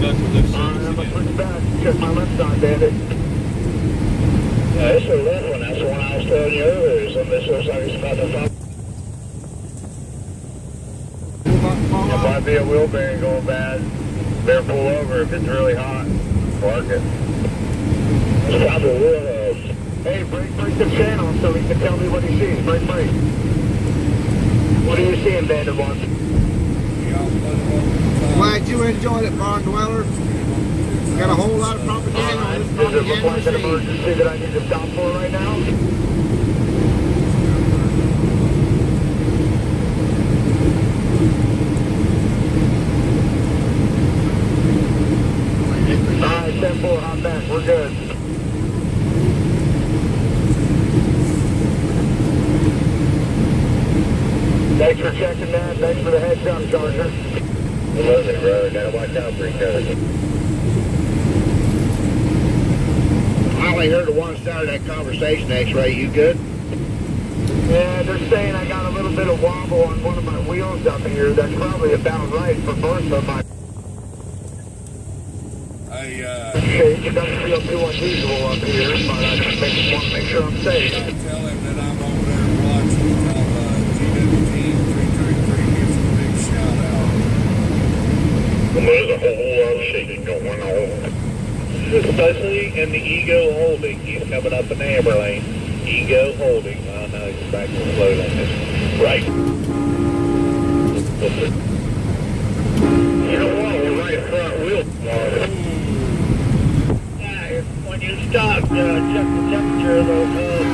Speaker 12: Back to lift
Speaker 19: I'm going to switch back. Check my left side, bandit. Yeah, it's a rough one. That's the one I was telling you earlier. Somebody looks like it's about to fall. There might be a wheel bearing going bad. Better pull over if it's really hot. Park it. It's probably a wheel hose. Hey, break the channel so he can tell me what he sees. Break. What are you seeing, Bandit One?
Speaker 20: Glad you enjoyed it, Barn Dweller. Got a whole lot of propaganda on this
Speaker 19: Does it look like an
Speaker 20: propaganda machine.
Speaker 19: emergency that I need to stop for right now? Alright, 10-4, hop back. We're good. Thanks for checking that. Thanks for the heads up, Charger. Love it, brother. Gotta watch out for each other.
Speaker 9: I only heard one side of that conversation, X-Ray. You good?
Speaker 19: Yeah, they're saying I got a little bit of wobble on one of my wheels up here. That's probably about right for both of my... It doesn't feel too unusual up here, but I just want to make sure I'm safe.
Speaker 13: Tell him that I'm over there watching. GWT3333 gives him a big shout out.
Speaker 19: There's a whole lot of shaking going on. Especially in the Ego Holding. He's coming up in the amber lane. Ego Holding. Oh, no, he's back in the slow lane. Right. You know what? We're right front wheel. When you stop, check the temperature of those hoods.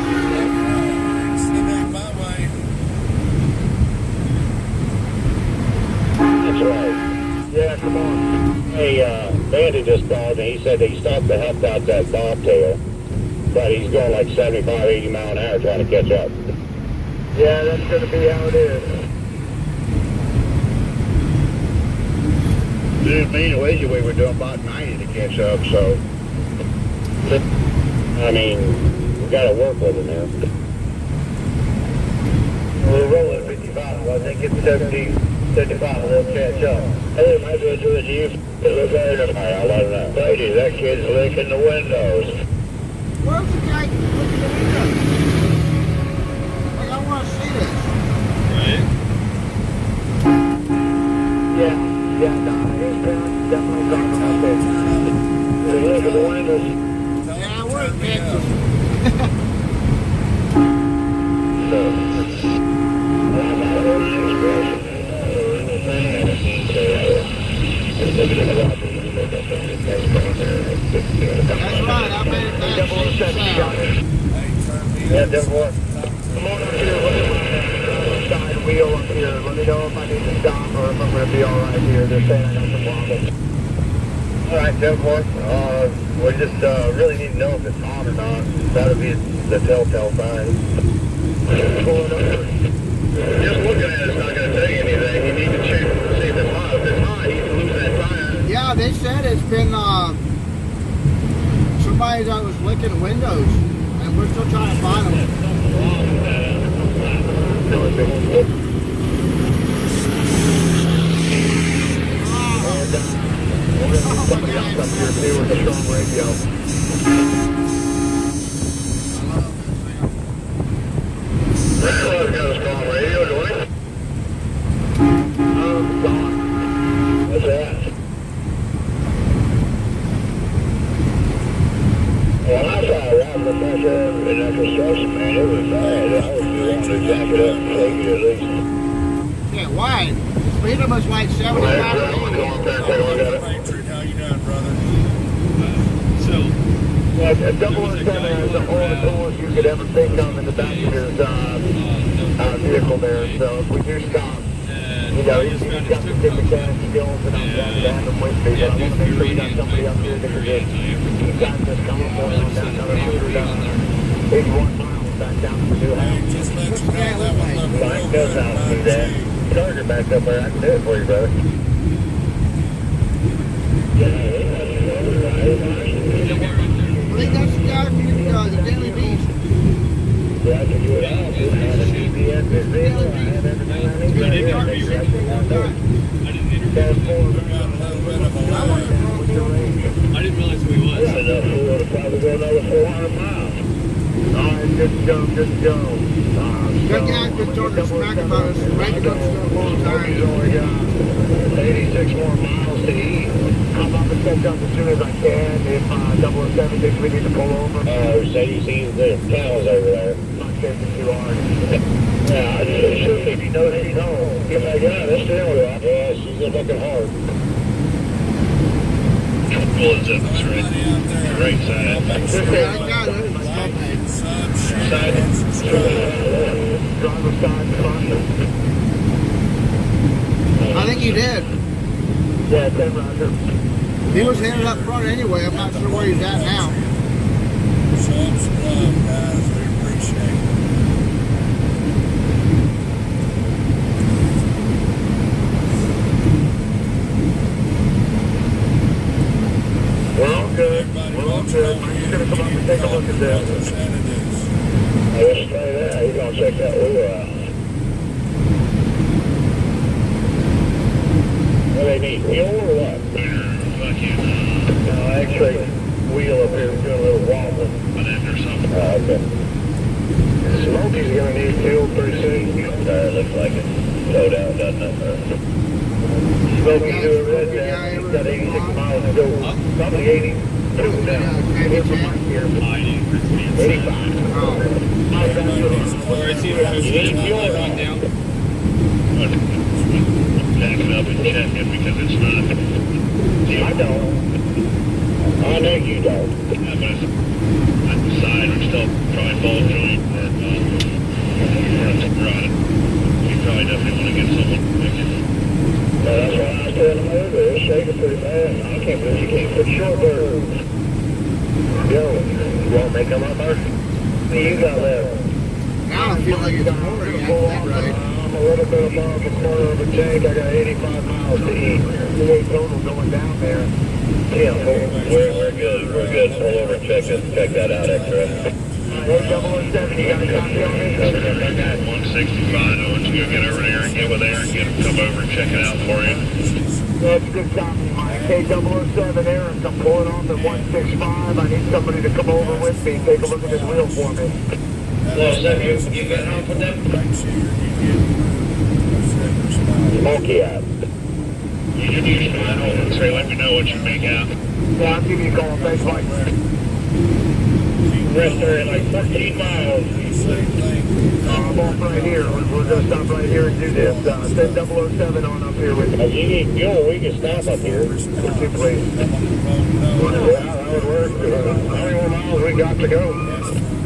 Speaker 19: That's right. Yeah, come on. Hey, Bandit just called and he said that he stopped to help out that bobtail, but he's going like 75, 80 mile an hour trying to catch up. Yeah, that's going to be how it is.
Speaker 9: Dude, me and WYSIWYG were doing about 90 to catch up, so. I mean, we got to work with it now. We're rolling 55. I think it's 70, 75. They'll catch up. Hey, might as well do it to you. Look at it. I'll let it know. Lady, that kid's licking the windows.
Speaker 20: Where's the guy looking at the window? Like, I want to see this.
Speaker 12: Right?
Speaker 9: Yeah, no, his parents definitely talking about this. They look at the windows.
Speaker 20: Yeah, we're in Texas.
Speaker 9: So, I'm not Oreo Express.
Speaker 20: That's right, I made it back safe and sound.
Speaker 9: Yeah, Denver. Come on up here, look at my side wheel up here. Let me know if I need to stop or if I'm going to be alright here. They're saying I got some wobble. Alright, Denver. We just really need to know if it's hot or not. That'll be the telltale sign. Just looking at it's not going to tell you anything. You need to check to see if it's hot. If it's hot, you can lose that tire.
Speaker 20: Yeah, they said it's been somebody that was licking windows, and we're still trying to find them.
Speaker 9: Somebody else up here too with a strong radio. Redclaw's got a strong radio, don't he? Gone. What's that? When I saw a rock the fresh air in that construction, man, it was bad. I was wanting to jack it up and take it at least.
Speaker 20: Yeah, why? Speed limit was like 75.
Speaker 9: Go up there and take a look at it.
Speaker 12: How you doing, brother? So,
Speaker 9: Yeah, a 007 has all the tools you could ever think of in the back of his vehicle there. So if we do stop, you know, he's got some good mechanic skills, and I'm glad to have him with me. But I want to make sure we got somebody up here that can get he's got this Convoy on down another 81 miles back down to the new house. Mike knows how to do that. Charger back up there, I can do it for you, brother.
Speaker 20: I think that's the guy from the Daily Beast.
Speaker 9: Yeah, I can do it all. I have a GPS, this vehicle, I have everything I need.
Speaker 12: I didn't realize who he was.
Speaker 9: Yeah, enough for to probably go another 400 miles. Alright, good to go, good to go.
Speaker 20: That guy's been talking smack about us, ranking up stuff all the time.
Speaker 9: He's only got 86 more miles to eat. I'm about to catch up as soon as I can. If 007 thinks we need to pull over. Said he sees the panels over there. Not chasing too hard. Yeah, I just assume if he knows he's home. Get back out, that's the hell with. Yeah, she's looking hard.
Speaker 7: Bullets up, that's right. Right side.
Speaker 20: Yeah, I got it.
Speaker 9: Driver's side, front.
Speaker 20: I think you did.
Speaker 9: Yeah, 10 Roger.
Speaker 20: He was headed up front anyway. I'm not sure where he's at now.
Speaker 13: Subscribe, guys. We appreciate it.
Speaker 9: We're all good. We're all good. I'm just going to come up and take a look at this. Let's try that. He's going to check that wheel out. What do they need? Wheel or what? No, actually, wheel up here is doing a little wobble.
Speaker 7: An end or something.
Speaker 9: Okay. Smokey's going to need fuel pretty soon. Looks like it. Towed out, doesn't it? Smokey's doing red now. He's got 86 miles to go. Probably 82 now. Here's the mark here. 85. You need fuel or not?
Speaker 7: Back it up and check it because it's not.
Speaker 9: I don't. I know you don't.
Speaker 7: Yeah, but it's at the side, we're still probably ball joint or rod it. You probably definitely want to get someone to pick it.
Speaker 9: No, that's why I was telling them over. It's shaking pretty fast. I can't believe you can't put short birds. Yo, you want to make them up, Mark? What do you got left?
Speaker 20: Now I feel like it's pouring. That's right.
Speaker 1: I'm a little bit above a quarter of a tank. I got 85 miles to eat. 58 total going down there. Yeah,
Speaker 6: We're good. We're good. Pull over and check that out, extra.
Speaker 1: Hey, 007, you got a copy on me?
Speaker 7: I got 165. I want you to go get over there and get with Aaron, get him come over and check it out for you.
Speaker 1: That's a good copy, Mike. Hey, 007, Aaron, I'm pulling off at 165. I need somebody to come over with me. Take a look at this wheel for me.
Speaker 18: Well, so you got help with them?
Speaker 1: Smoky out.
Speaker 7: You can use mine over and say, let me know what you make out.
Speaker 1: Yeah, I'll give you a call. Thanks, Mike.
Speaker 7: Rest there like 13 miles.
Speaker 1: I'm off right here. We're going to stop right here and do this. Send 007 on up here with me.
Speaker 7: We can stop up here.
Speaker 1: Would you please?
Speaker 7: Yeah, that would work. How many more miles we got to go?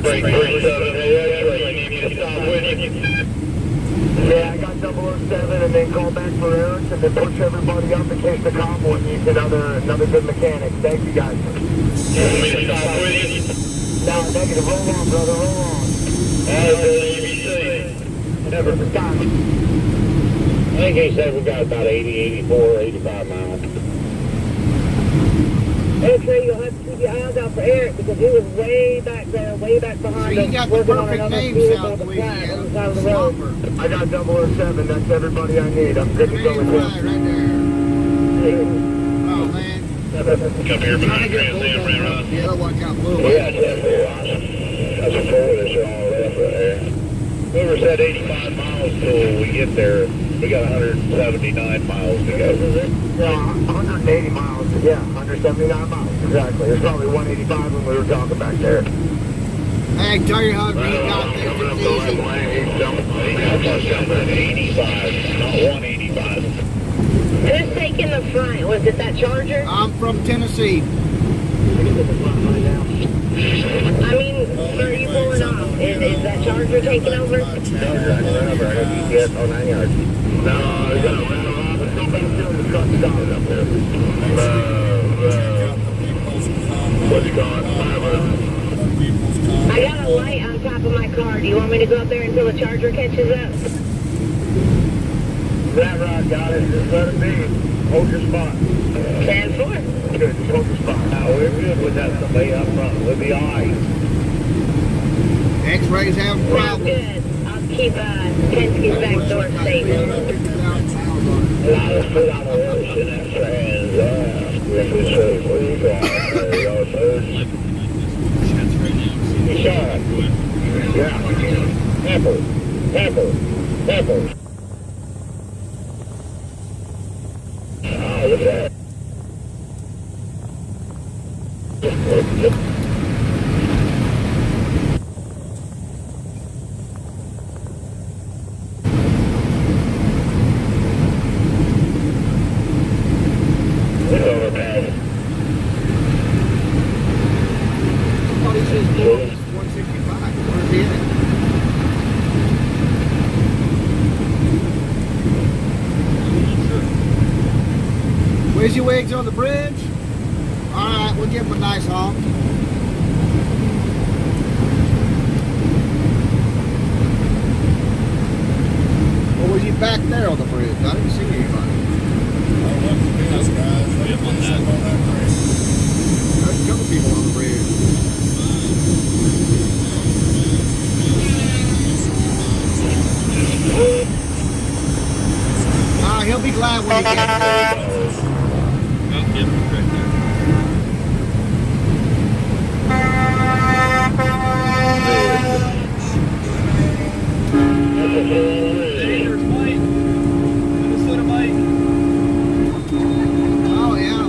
Speaker 7: 337. You need me to stop with you?
Speaker 1: Yeah, I got 007 and then call back for Eric and then push everybody up in case the convoy needs another good mechanic. Thank you guys.
Speaker 7: You want me to stop with you?
Speaker 1: No, negative. Roll on, brother. Roll on.
Speaker 7: ABC.
Speaker 1: Never. Stop.
Speaker 7: I think he said we got about 80, 84, 85 miles.
Speaker 11: Okay, you'll have to keep your eyes out for Eric because he was way back there, way back behind us.
Speaker 20: You got the perfect name, South Louisiana. Slumber.
Speaker 1: I got 007. That's everybody I need. I'm good to go with him.
Speaker 20: Right there. Oh, man.
Speaker 7: Come here behind Grand Sam, Ron.
Speaker 20: The other one got blue.
Speaker 7: Yeah, that's a Florida, so all left right there. Whoever said 85 miles till we get there, we got 179 miles to go.
Speaker 1: Yeah, 180 miles. Yeah, 179 miles. Exactly. There's probably 185 when we were talking back there.
Speaker 20: Hey, tell you how you got there.
Speaker 7: Coming up the right lane, he's jumping at 85, not 185.
Speaker 11: Who's taking the front? Was it that Charger?
Speaker 20: I'm from Tennessee.
Speaker 11: I mean, where are you pulling off? Is that Charger taking over?
Speaker 1: Charger, I can run over. I got GPS on 9 yards. No, we got to run around and go back there and the truck stopped up there. What's going on?
Speaker 11: I got a light on top of my car. Do you want me to go up there until the Charger catches up?
Speaker 1: That right, got it. Just let it be. Hold your spot.
Speaker 11: 10-4.
Speaker 1: Good, just hold your spot.
Speaker 7: No, we're good with that somebody up front. We'll be all right.
Speaker 20: X-rays having
Speaker 11: Sounds
Speaker 20: problems.
Speaker 11: good. I'll keep Penske's back door safe.
Speaker 7: A lot of food on the road in that trans. This is so free for y'all birds. Sean. Yeah. Pepper. Oh, look at that.
Speaker 20: WYSIWYG's on the bridge. Alright, we'll give him a nice honk. Or was he back there on the bridge? I didn't see anybody. There's a couple people on the bridge. He'll be glad when he gets there. Oh, yeah.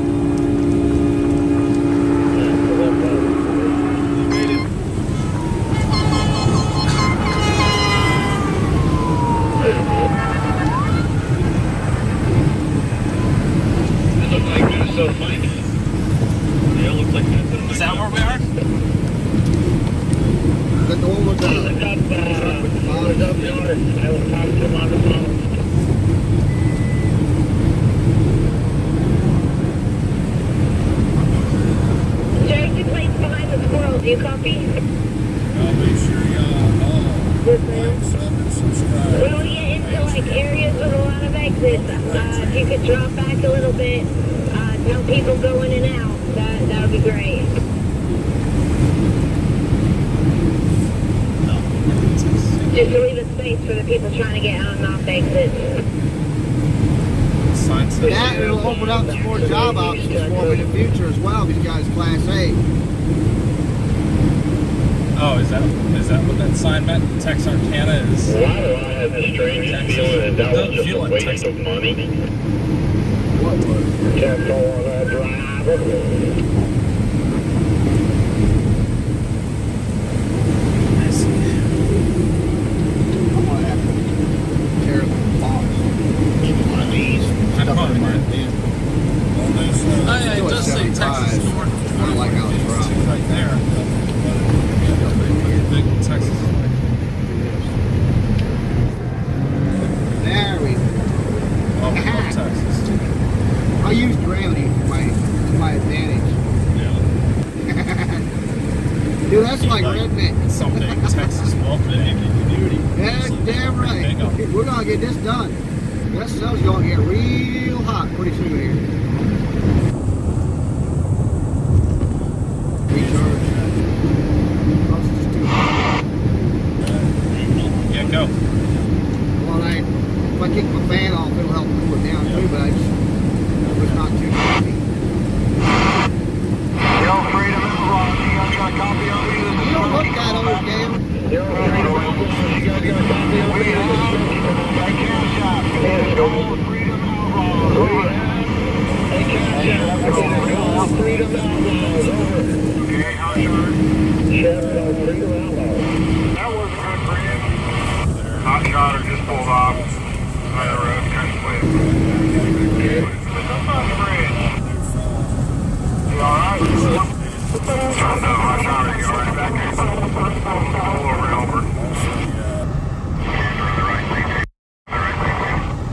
Speaker 6: Minnesota Mike. Yeah, it looks like that. Is that where we are?
Speaker 20: The door was up.
Speaker 1: I will talk to him on the phone.
Speaker 11: Jersey plates behind the squirrel. Do you copy?
Speaker 13: I'll be sure y'all.
Speaker 11: When we get into like areas with a lot of exits, if you could drop back a little bit, tell people go in and out. That would be great. Just to leave a space for the people trying to get on and off exits.
Speaker 20: That it'll open up some more job options for me in the future as well. These guys Class A.
Speaker 12: Oh, is that what that sign meant? Texarkana is.
Speaker 18: Why do I have this strange feeling that that was just a waste of money?
Speaker 20: What was?
Speaker 18: Careful driver.
Speaker 12: It does say Texas North.
Speaker 20: I don't like how it's run.
Speaker 12: Right there. Big Texas.
Speaker 20: There we go.
Speaker 12: Oh, Texas.
Speaker 20: I use gravity to my advantage.
Speaker 12: Yeah.
Speaker 20: Dude, that's like redneck.
Speaker 12: Someday Texas welcome duty.
Speaker 20: That's damn right. We're gonna get this done. That sun's gonna get real hot pretty soon here.
Speaker 12: Yeah, go.
Speaker 20: Well, if I kick my fan off, it'll help cool it down too, but it's not too heavy.
Speaker 1: Yo, Freedom and Rock, you guys got a copy of me?
Speaker 20: You don't look that old, damn.
Speaker 1: Yo, Freedom and Rock, you guys got a copy of me? Hey, Cash App. Yo, Freedom and Rock. Hey, Cash App. Freedom and Rock. Okay, how's yours? Freedom and Rock. That wasn't good for you. Hot shotter just pulled off. On the road, kind of quick. What's up on the bridge? You alright? No, hot shotter, you alright back here? Pull over, Albert.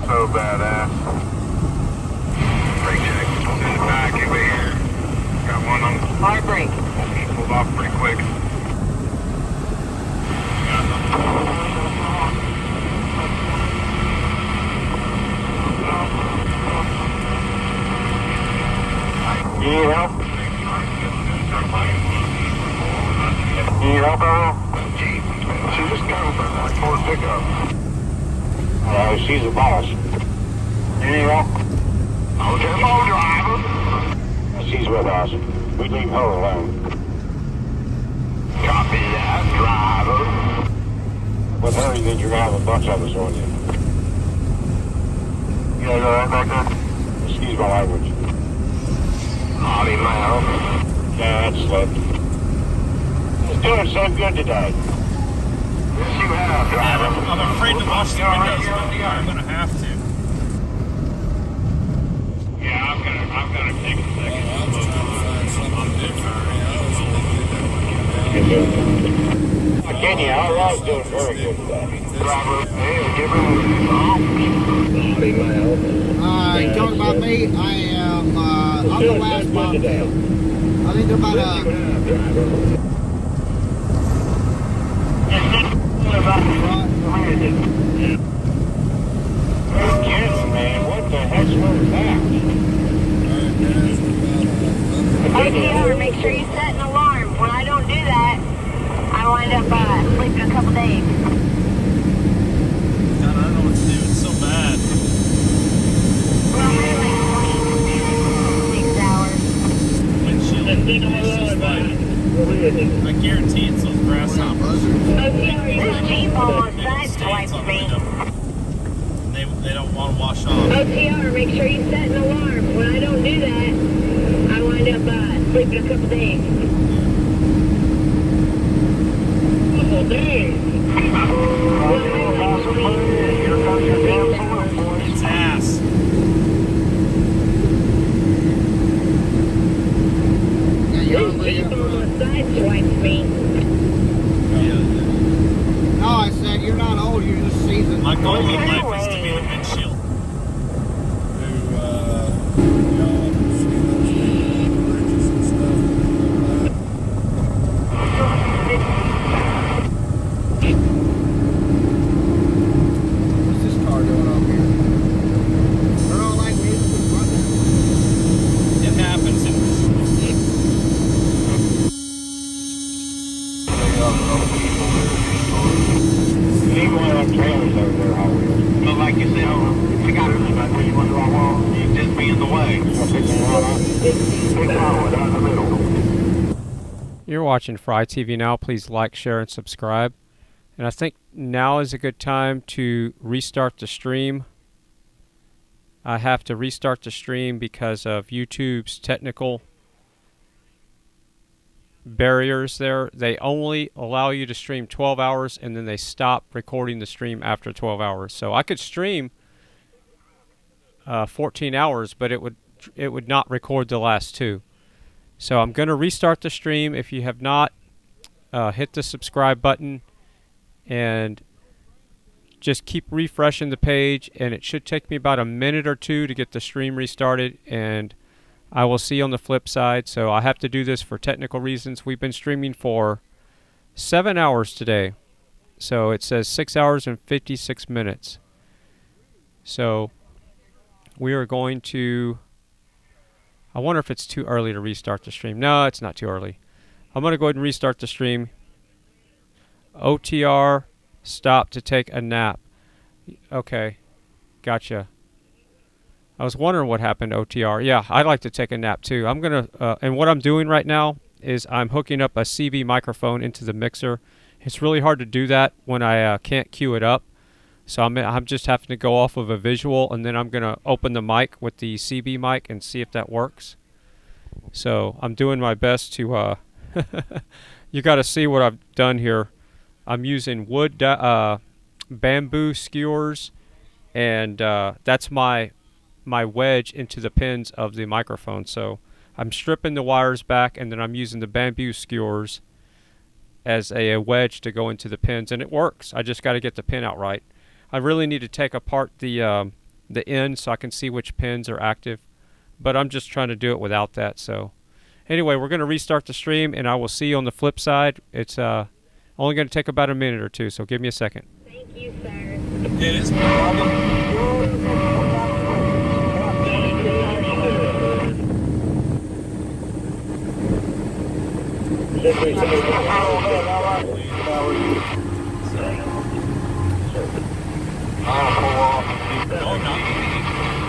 Speaker 1: So badass. Brake check. In the back over here. Got one on the hard brake. Pulled off pretty quick. You need help? You need help, Earl? She just got open like Ford pickup. She's the boss. You need help? Okay, driver. She's with us. We leave her alone. Copy that, driver. With her, you think you're gonna have a bunch of us on you. You guys alright back there? Excuse my language. Howdy, mouth. Yeah, that slipped. It's doing so good today. Yes, you have, driver.
Speaker 12: I'm afraid to wash the windows, but I'm gonna have to.
Speaker 18: Yeah, I'm gonna take a second. Kenny, Outlaw's doing very good today.
Speaker 1: Driver, hey, give him
Speaker 18: Howdy, mouth.
Speaker 20: You talking about me? I am, I'm the last bobtail. I think they're about,
Speaker 18: Kids, man, what the heck's wrong with that?
Speaker 11: OTR, make sure you set an alarm. When I don't do that, I wind up sleeping a couple days.
Speaker 12: God, I don't know what to do. It's so bad. I guarantee it's those grasshoppers.
Speaker 11: OTR, this Jeep almost sideswiped me.
Speaker 12: They don't want to wash off.
Speaker 11: OTR, make sure you set an alarm. When I don't do that, I wind up sleeping a couple days.
Speaker 18: Couple days?
Speaker 12: It's ass.
Speaker 11: Sideswiped me.
Speaker 20: no, I said you're not old, you're just seasoned.
Speaker 12: My goal in life is to be the windshield.
Speaker 5: You're watching FryTVNow. Please like, share, and subscribe. And I think now is a good time to restart the stream. I have to restart the stream because of YouTube's technical barriers there. They only allow you to stream 12 hours and then they stop recording the stream after 12 hours. So I could stream 14 hours, but it would not record the last 2. So I'm going to restart the stream. If you have not, hit the subscribe button and just keep refreshing the page, and it should take me about a minute or 2 to get the stream restarted, and I will see you on the flip side. So I have to do this for technical reasons. We've been streaming for 7 hours today. So it says 6 hours and 56 minutes. So we are going to... I wonder if it's too early to restart the stream. No, it's not too early. I'm going to go ahead and restart the stream. OTR, stop to take a nap. Okay, gotcha. I was wondering what happened to OTR. Yeah, I'd like to take a nap too. I'm going to, and what I'm doing right now is I'm hooking up a CV microphone into the mixer. It's really hard to do that when I can't cue it up. So I'm just having to go off of a visual, and then I'm going to open the mic with the CB mic and see if that works. So I'm doing my best to, you got to see what I've done here. I'm using wood, bamboo skewers, and that's my wedge into the pins of the microphone. So I'm stripping the wires back, and then I'm using the bamboo skewers as a wedge to go into the pins, and it works. I just got to get the pin out right. I really need to take apart the end so I can see which pins are active, but I'm just trying to do it without that. So anyway, we're going to restart the stream, and I will see you on the flip side. It's only going to take about a minute or 2, so give me a second.
Speaker 11: Thank you, sir.
Speaker 12: It is problem.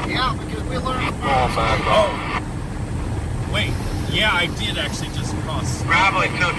Speaker 20: Yeah, because we learned.
Speaker 12: Oh, wait. Yeah, I did actually just cross.
Speaker 9: Probably took